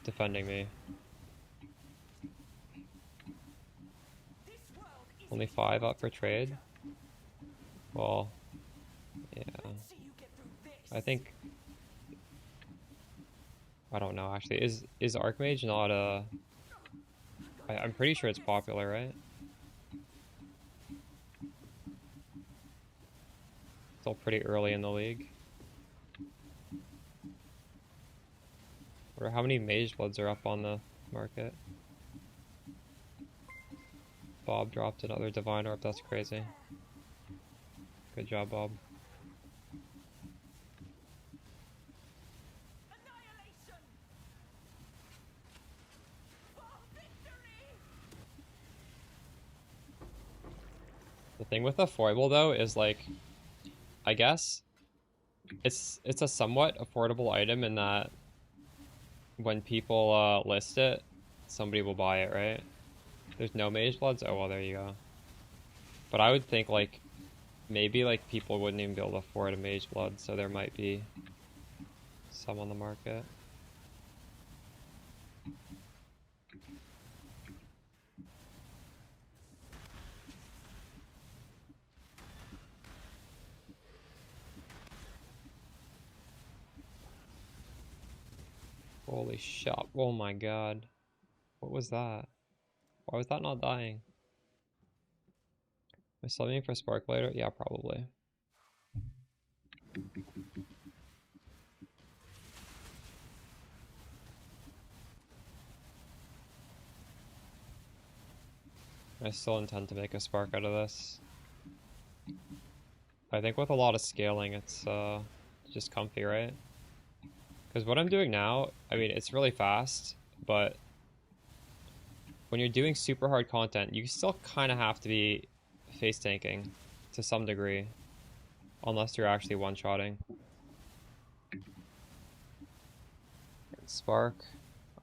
defending me. Only 5 up for trade? Well, yeah. I think... I don't know, actually. Is Archmage not a... I'm pretty sure it's popular, right? Still pretty early in the league. I wonder how many Mage Bloods are up on the market. Bob dropped another Divine Orb, that's crazy. Good job, Bob. The thing with the foible though is like, I guess it's a somewhat affordable item in that when people list it, somebody will buy it, right? There's no Mage Bloods? Oh well, there you go. But I would think like maybe like people wouldn't even be able to afford a Mage Blood, so there might be some on the market. Holy shit. Oh my god. What was that? Why was that not dying? Am I summoning for Spark later? Yeah, probably. I still intend to make a Spark out of this. I think with a lot of scaling, it's just comfy, right? Because what I'm doing now, I mean, it's really fast, but when you're doing super hard content, you still kind of have to be face tanking to some degree, unless you're actually one-shotting. Spark,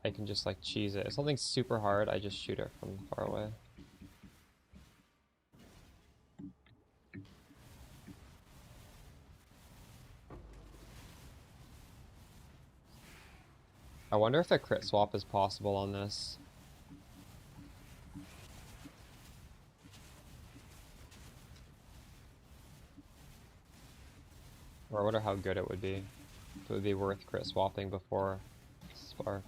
I can just like cheese it. If something's super hard, I just shoot it from far away. I wonder if a crit swap is possible on this. Or I wonder how good it would be. If it would be worth crit swapping before Spark.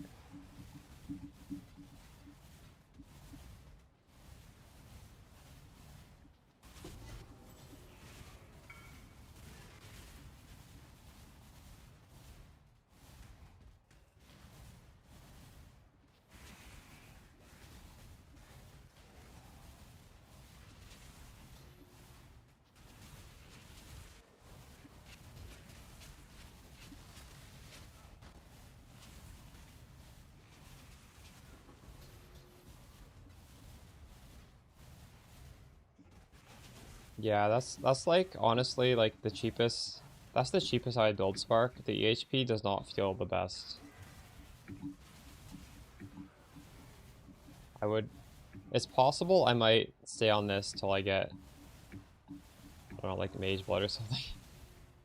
Yeah, that's like honestly like the cheapest. That's the cheapest I build Spark. The EHP does not feel the best. I would. It's possible I might stay on this till I get, I don't know, like Mage Blood or something,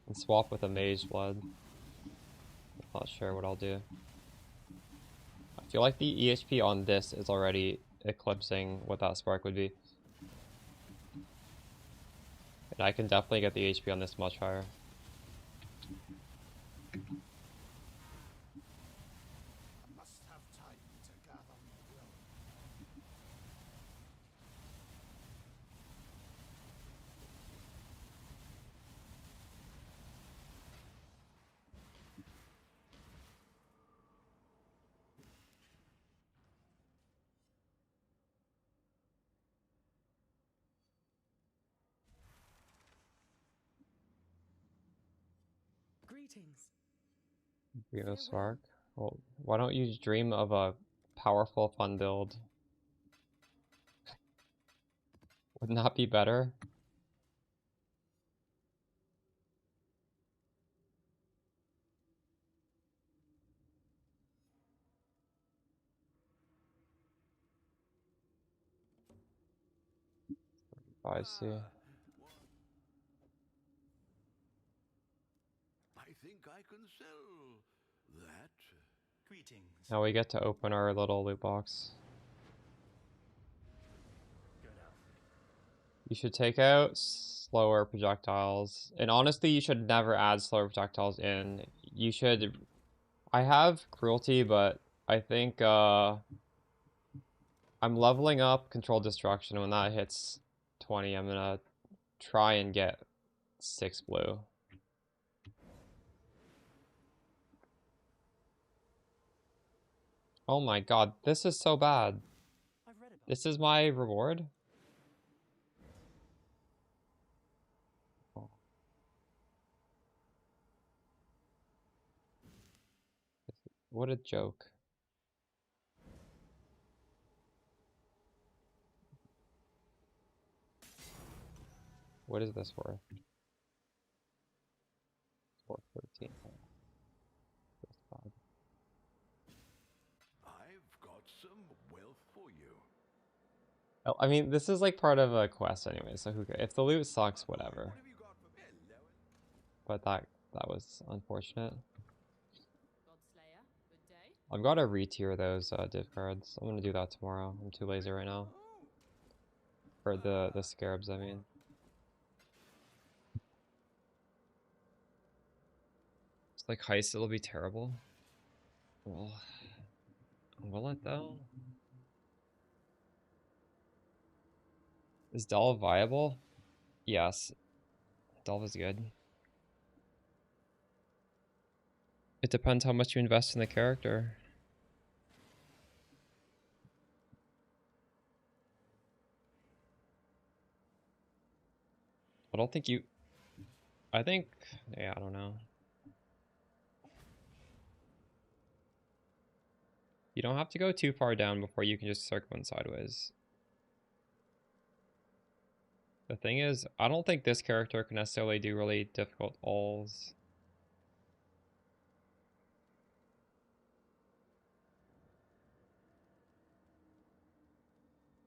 and swap with a Mage Blood. Not sure what I'll do. feel like the EHP on this is already eclipsing what that spark would be. And I can definitely get the HP on this much higher. Greetings. Reno Spark. Well, why don't you dream of a powerful, fun build? Wouldn't that be better? I see. I think I can sell that. Greetings. Now we get to open our little loot box. You should take out slower projectiles. And honestly, you should never add slower projectiles in. You should... I have cruelty, but I think I'm leveling up controlled destruction. When that hits 20, I'm gonna try and get 6 blue. Oh my god, this is so bad. This is my reward? What a joke. What is this worth? 413. I've got some wealth for you. Oh, I mean, this is like part of a quest anyway, so who cares? If the loot sucks, whatever. But that was unfortunate. I've got to re-tier those div cards. I'm gonna do that tomorrow. I'm too lazy right now. For the scarabs, I mean. It's like heist, it'll be terrible. Well, will it though? Is Delve viable? Yes. Delve is good. It depends how much you invest in the character. I don't think you... I think... Yeah, I don't know. You don't have to go too far down before you can just circumvent sideways. The thing is, I don't think this character can necessarily do really difficult ulls.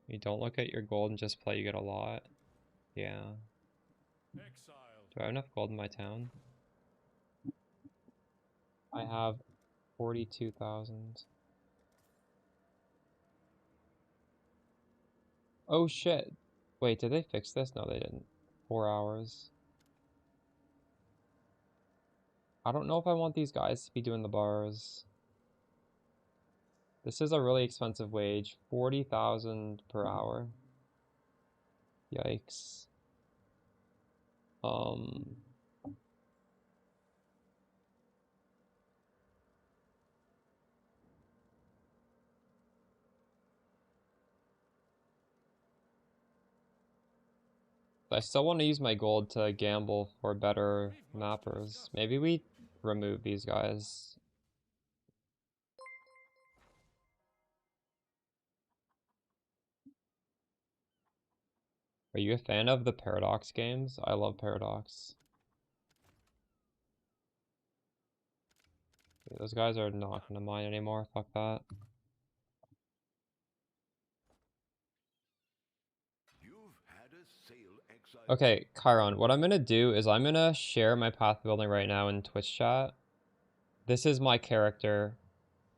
You don't look at your gold and just play, you get a lot. Yeah. Do I have enough gold in my town? I have 42,000. Oh shit. Wait, did they fix this? No, they didn't. 4 hours. I don't know if I want these guys to be doing the bars. This is a really expensive wage. 40,000 per hour. Yikes. I still want to use my gold to gamble for better mappers. Maybe we remove these guys. Are you a fan of the Paradox games? I love Paradox. Yeah, those guys are not gonna mine anymore, fuck that. Okay, Chiron, what I'm gonna do is I'm gonna share my path building right now in Twitch chat. This is my character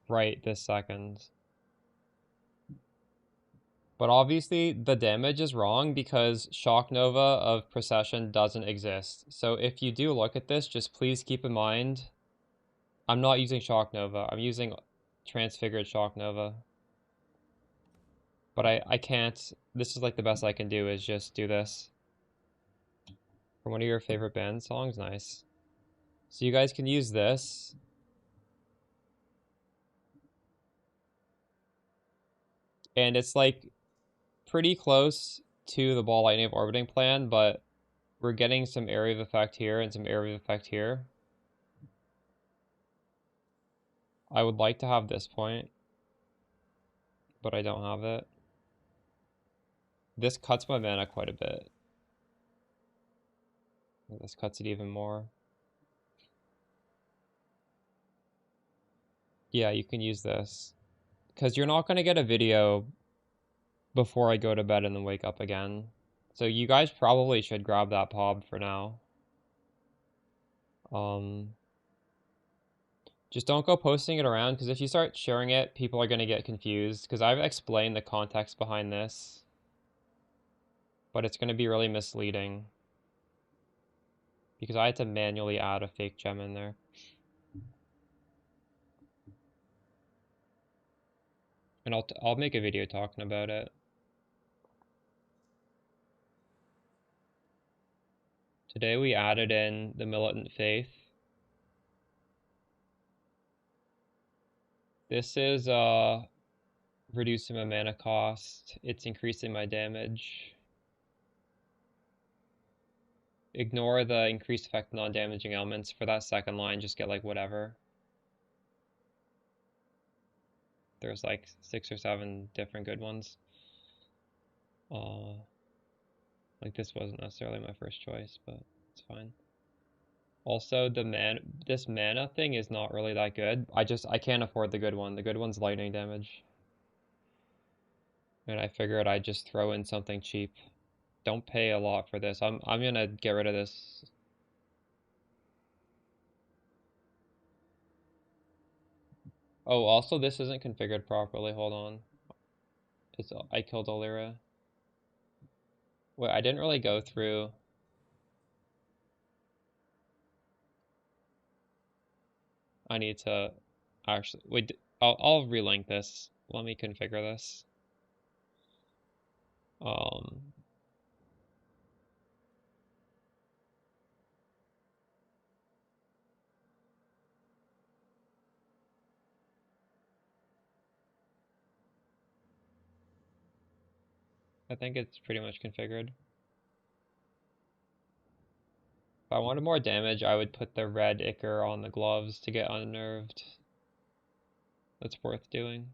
right this second. But obviously the damage is wrong because Shock Nova of Procession doesn't exist. So if you do look at this, just please keep in mind, I'm not using Shock Nova. I'm using Transfigured Shock Nova. But I can't, this is like the best I can do is just do this. From one of your favorite band songs, nice. So you guys can use this. And it's like pretty close to the Ball Lightning of Orbiting plan, but we're getting some area of effect here and some area of effect here. I would like to have this point, but I don't have it. This cuts my mana quite a bit. This cuts it even more. Yeah, you can use this. Because you're not going to get a video before I go to bed and then wake up again. So you guys probably should grab that POB for now. Just don't go posting it around, because if you start sharing it, people are going to get confused. Because I've explained the context behind this. But it's going to be really misleading. Because I had to manually add a fake gem in there. And I'll make a video talking about it. Today we added in the Militant Faith. This is reducing my mana cost. It's increasing my damage. Ignore the increased effect non-damaging elements. For that second line, just get like whatever. There's like 6 or 7 different good ones. Like this wasn't necessarily my first choice, but it's fine. Also, this mana thing is not really that good. I can't afford the good one. The good one's lightning damage. And I figured I'd just throw in something cheap. Don't pay a lot for this. I'm gonna get rid of this. Oh, also this isn't configured properly. Hold on. I killed Alira. Wait, I didn't really go through. I need to actually wait. I'll relink this. Let me configure this. I think it's pretty much configured. If I wanted more damage, I would put the red Ichor on the gloves to get unnerved. That's worth doing.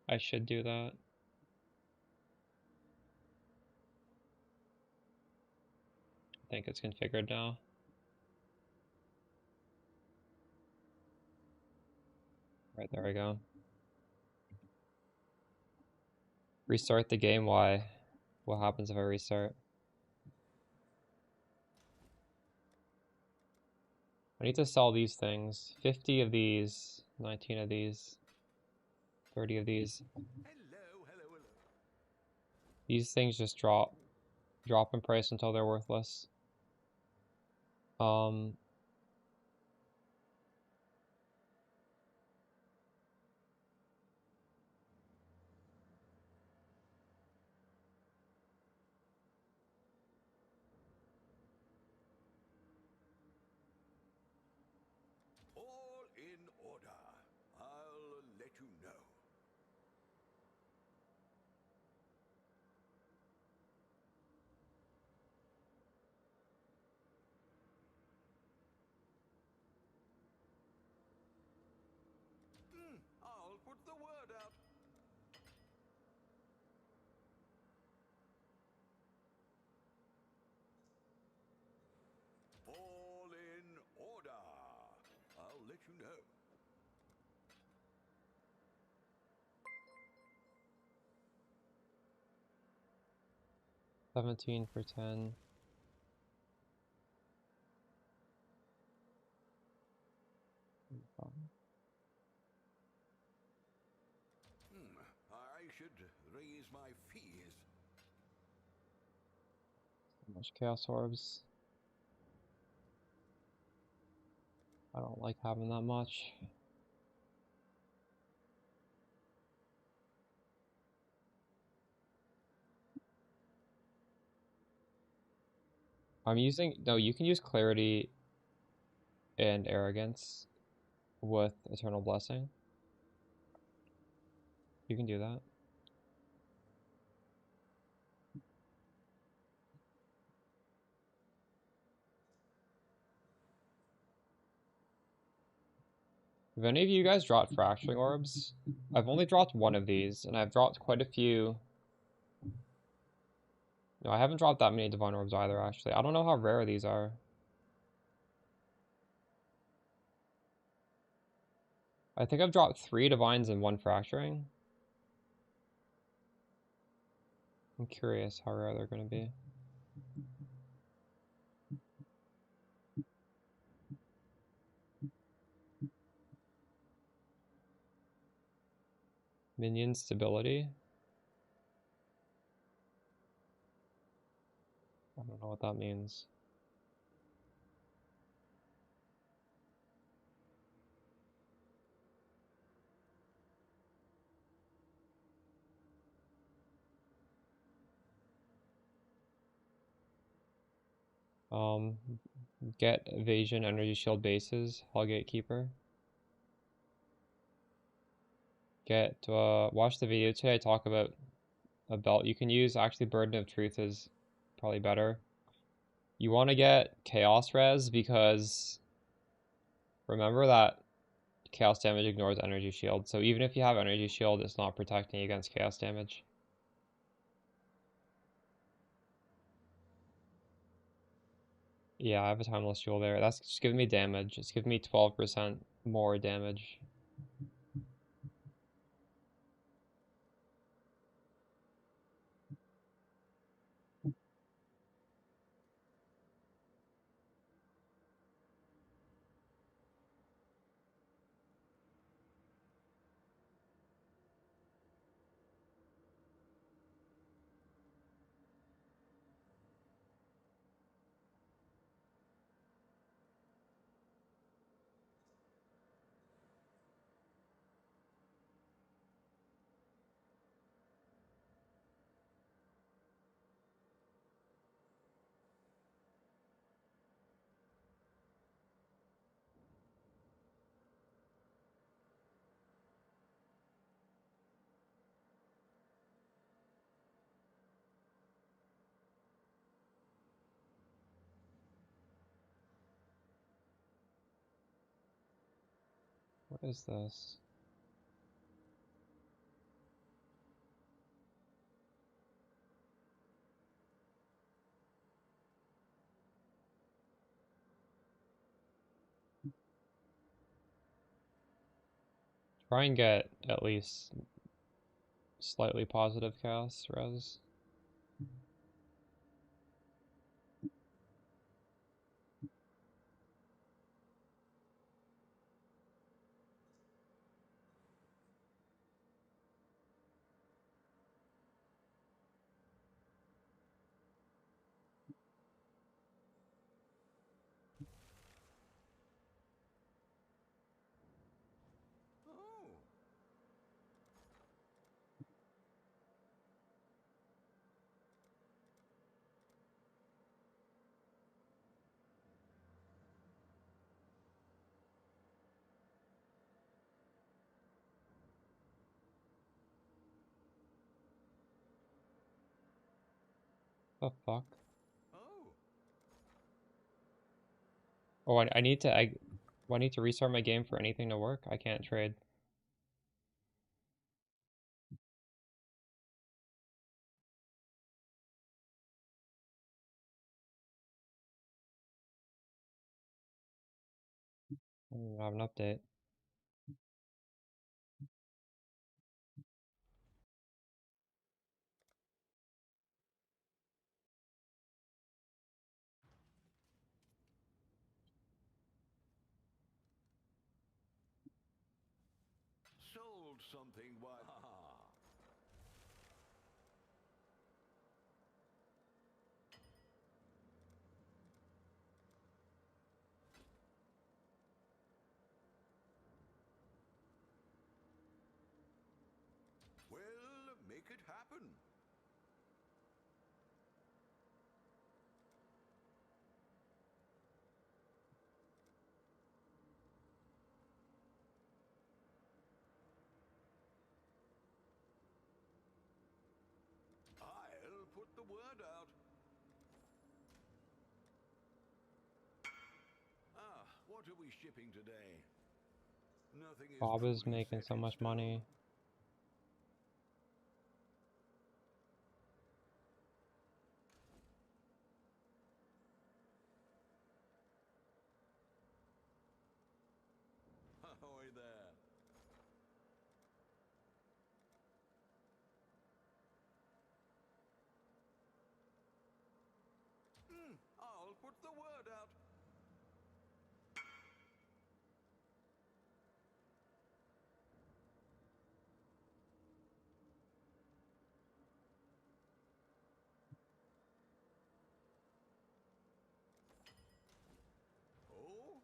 I should do that. I think it's configured now. Right, there we go. Restart the game, why? What happens if I restart? I need to sell these things. 50 of these, 19 of these, 30 of these. Hello. These things just drop in price until they're worthless. All in order. I'll let you know. I'll put the word out. All in order. I'll let you know. $17 for 10. should raise my fees. So much chaos orbs. I don't like having that much. I'm using, no, you can use clarity and arrogance with eternal blessing. You can do that. Have any of you guys dropped fracturing orbs? I've only dropped one of these, and I've dropped quite a few. No, I haven't dropped that many divine orbs either, actually. I don't know how rare these are. I think I've dropped 3 divines and 1 fracturing. I'm curious how rare they're going to be. Minion stability. I don't know what that means. Get evasion energy shield bases, Hell Gatekeeper. Get, watch the video today. I talk about a belt you can use. Actually, Burden of Truth is probably better. You want to get Chaos Res because remember that Chaos damage ignores energy shield. So even if you have energy shield, it's not protecting against chaos damage. Yeah, I have a timeless jewel there. That's just giving me damage. It's giving me 12% more damage. What is this? Try and get at least slightly positive chaos res. Oh. The fuck? Oh. Oh, I need to I need to restart my game for anything to work. I can't trade. I don't have an update. Sold something while... it happen. I'll put the word out. Ah, what are we shipping today? Nothing is Bob is truly making set so in much stone. money. Ahoy there. I'll put the word out. Oh?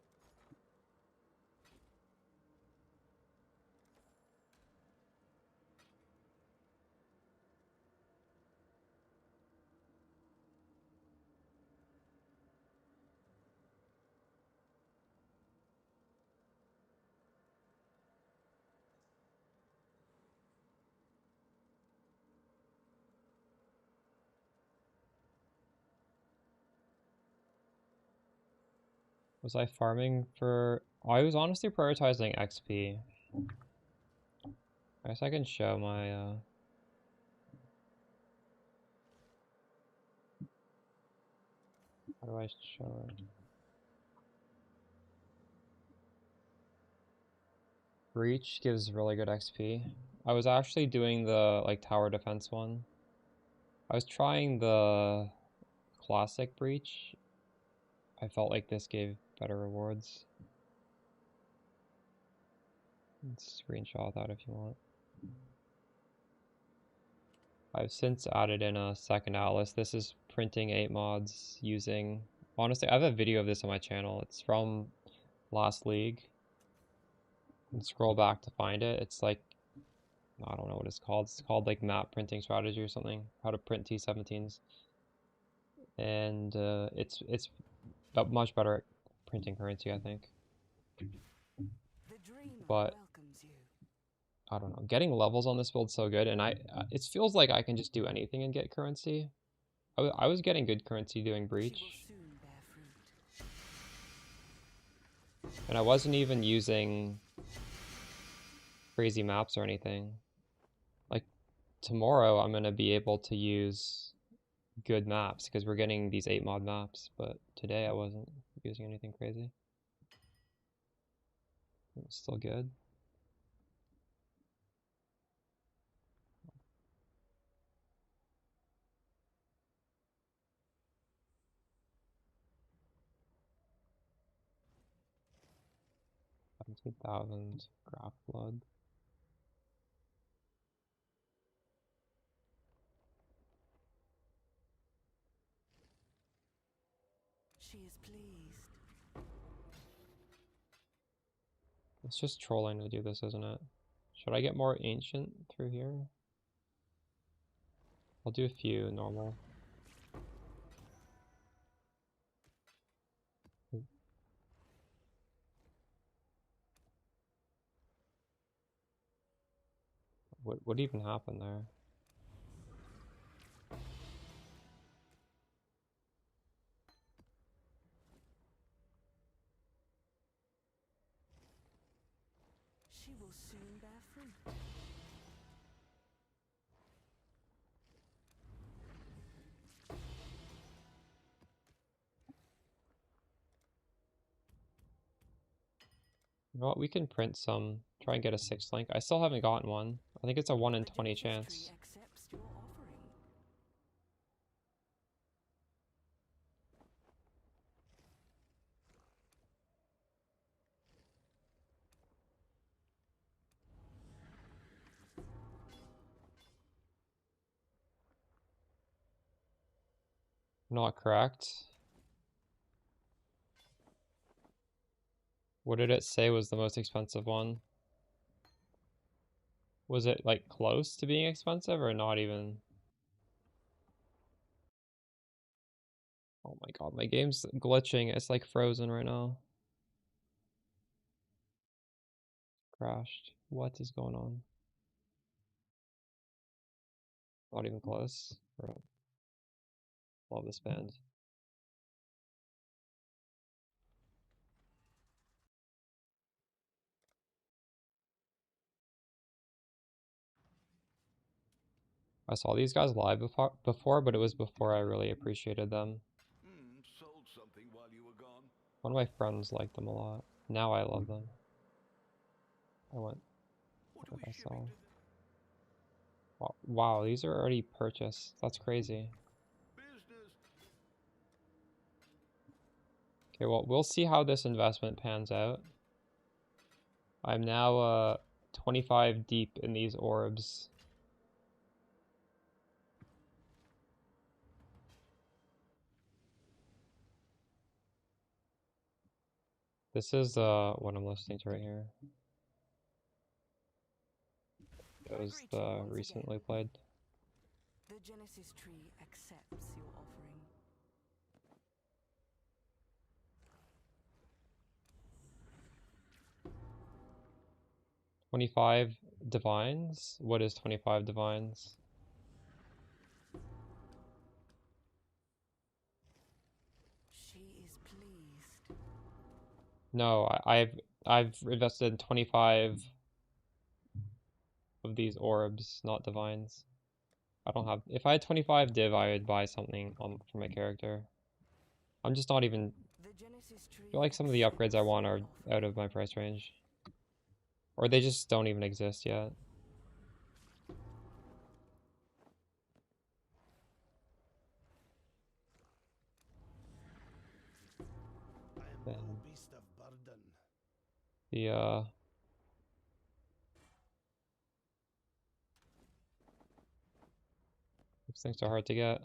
Was I farming for... I was honestly prioritizing XP. I guess I can show my, how do I show it? Breach gives really good XP. I was actually doing the, like, tower defense one. I was trying the classic breach. I felt like this gave better rewards. Let's screenshot that if you want. I've since added in a second atlas. This is printing 8 mods using... Honestly, I have a video of this on my channel. It's from last league. And scroll back to find it. It's like... I don't know what it's called. It's called like map printing strategy or something. How to print T17s. And it's much better at printing currency, I think. But I don't know. Getting levels on this build's so good, and it feels like I can just do anything and get currency. I was getting good currency doing breach, and I wasn't even using crazy maps or anything. Like tomorrow, I'm gonna be able to use good maps because we're getting these 8 mod maps, but today I wasn't using anything crazy. It was still good. $17,000 graph blood. She is pleased. It's just trolling to do this, isn't it? Should I get more ancient through here? I'll do a few normal. What even happened there? She will soon bear fruit. You know what? We can print some. Try and get a 6 link. I still haven't gotten one. I think it's a 1 in 20 chance. Accepts your offering. Not correct. What did it say was the most expensive one? Was it like close to being expensive or not even? Oh my god, my game's glitching. It's like frozen right now. Crashed. What is going on? Not even close. Bro. Love this band. I saw these guys live before, but it was before I really appreciated them. Sold something while you were gone. One of my friends liked them a lot. Now I love them. I went. What did I sell? Wow, these are already purchased. That's crazy. Okay, well, we'll see how this investment pans out. I'm now 25 deep in these orbs. This is what I'm listening to right here. It was the recently played. The Genesis tree accepts your offering. 25 divines? What is 25 divines? She is pleased. No, I've invested in 25 of these orbs, not divines. I don't have. If I had 25 div, I would buy something for my character. I'm just not even. I feel like some of the upgrades I want are out of my price range, or they just don't even exist yet. Then the these things are hard to get.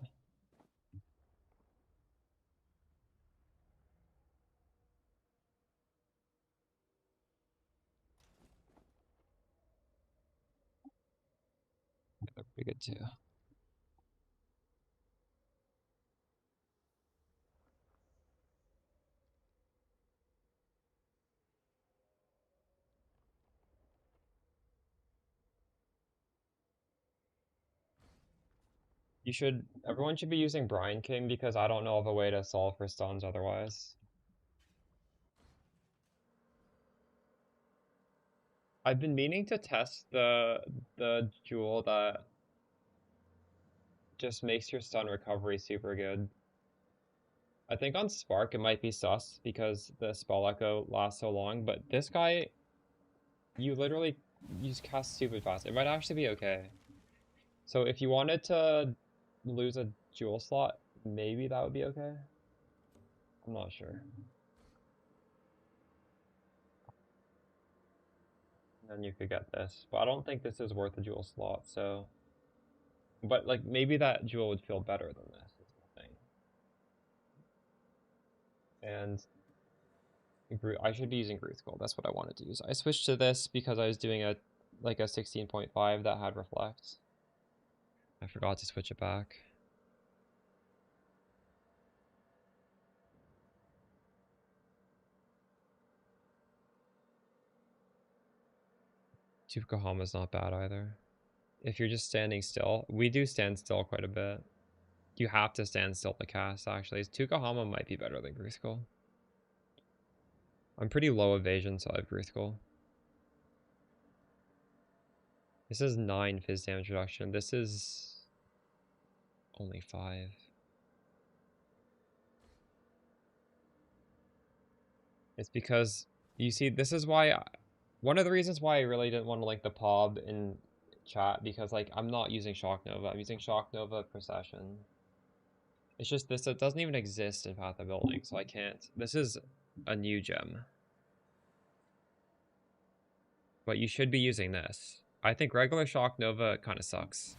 They're pretty good too. Everyone should be using Brian King because I don't know of a way to solve for stones otherwise. I've been meaning to test the jewel that just makes your stun recovery super good. I think on Spark it might be sus because the spell echo lasts so long, but this guy, you just cast stupid fast. It might actually be okay. So if you wanted to lose a jewel slot, maybe that would be okay. I'm not sure. And then you could get this, but I don't think this is worth a jewel slot, so... But, like, maybe that jewel would feel better than this, is the thing. And... I should be using Groot Gold, that's what I wanted to use. I switched to this because I was doing a 16.5 that had Reflect. I forgot to switch it back. Tukahama's not bad either. If you're just standing still, we do stand still quite a bit. You have to stand still to cast, actually. Tukahama might be better than Gruthkul. I'm pretty low evasion, so I have Gruthkul. This is 9 fizz damage reduction. This is only 5. It's because, you see, this is why... one of the reasons why I really didn't want to link the POB in chat, because, like, I'm not using Shock Nova. I'm using Shock Nova Procession. It's just this, it doesn't even exist in Path of Building, so I can't. This is a new gem. But you should be using this. I think regular Shock Nova kind of sucks.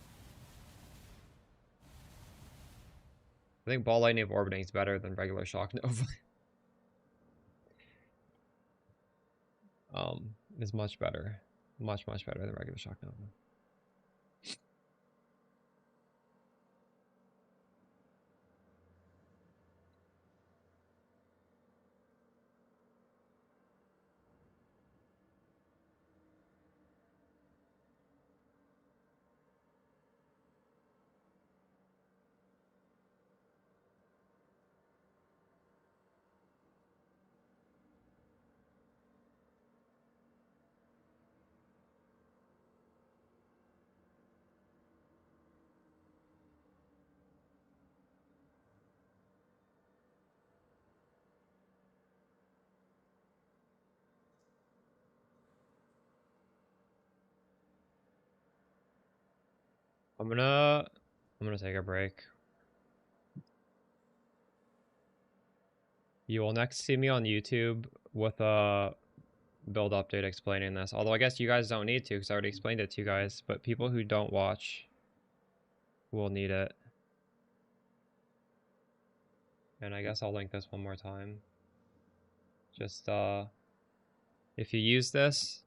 I think Ball Lightning of Orbiting is better than regular Shock Nova. Is much better. Much better than regular Shock Nova. I'm gonna take a break. You will next see me on YouTube with a build update explaining this. Although I guess you guys don't need to because I already explained it to you guys. But people who don't watch will need it. And I guess I'll link this one more time. Just if you use this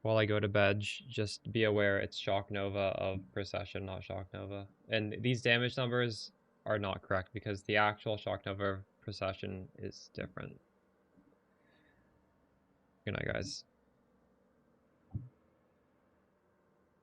while I go to bed, just be aware it's Shock Nova of Procession, not Shock Nova. And these damage numbers are not correct because the actual Shock Nova Procession is different. Good night, guys.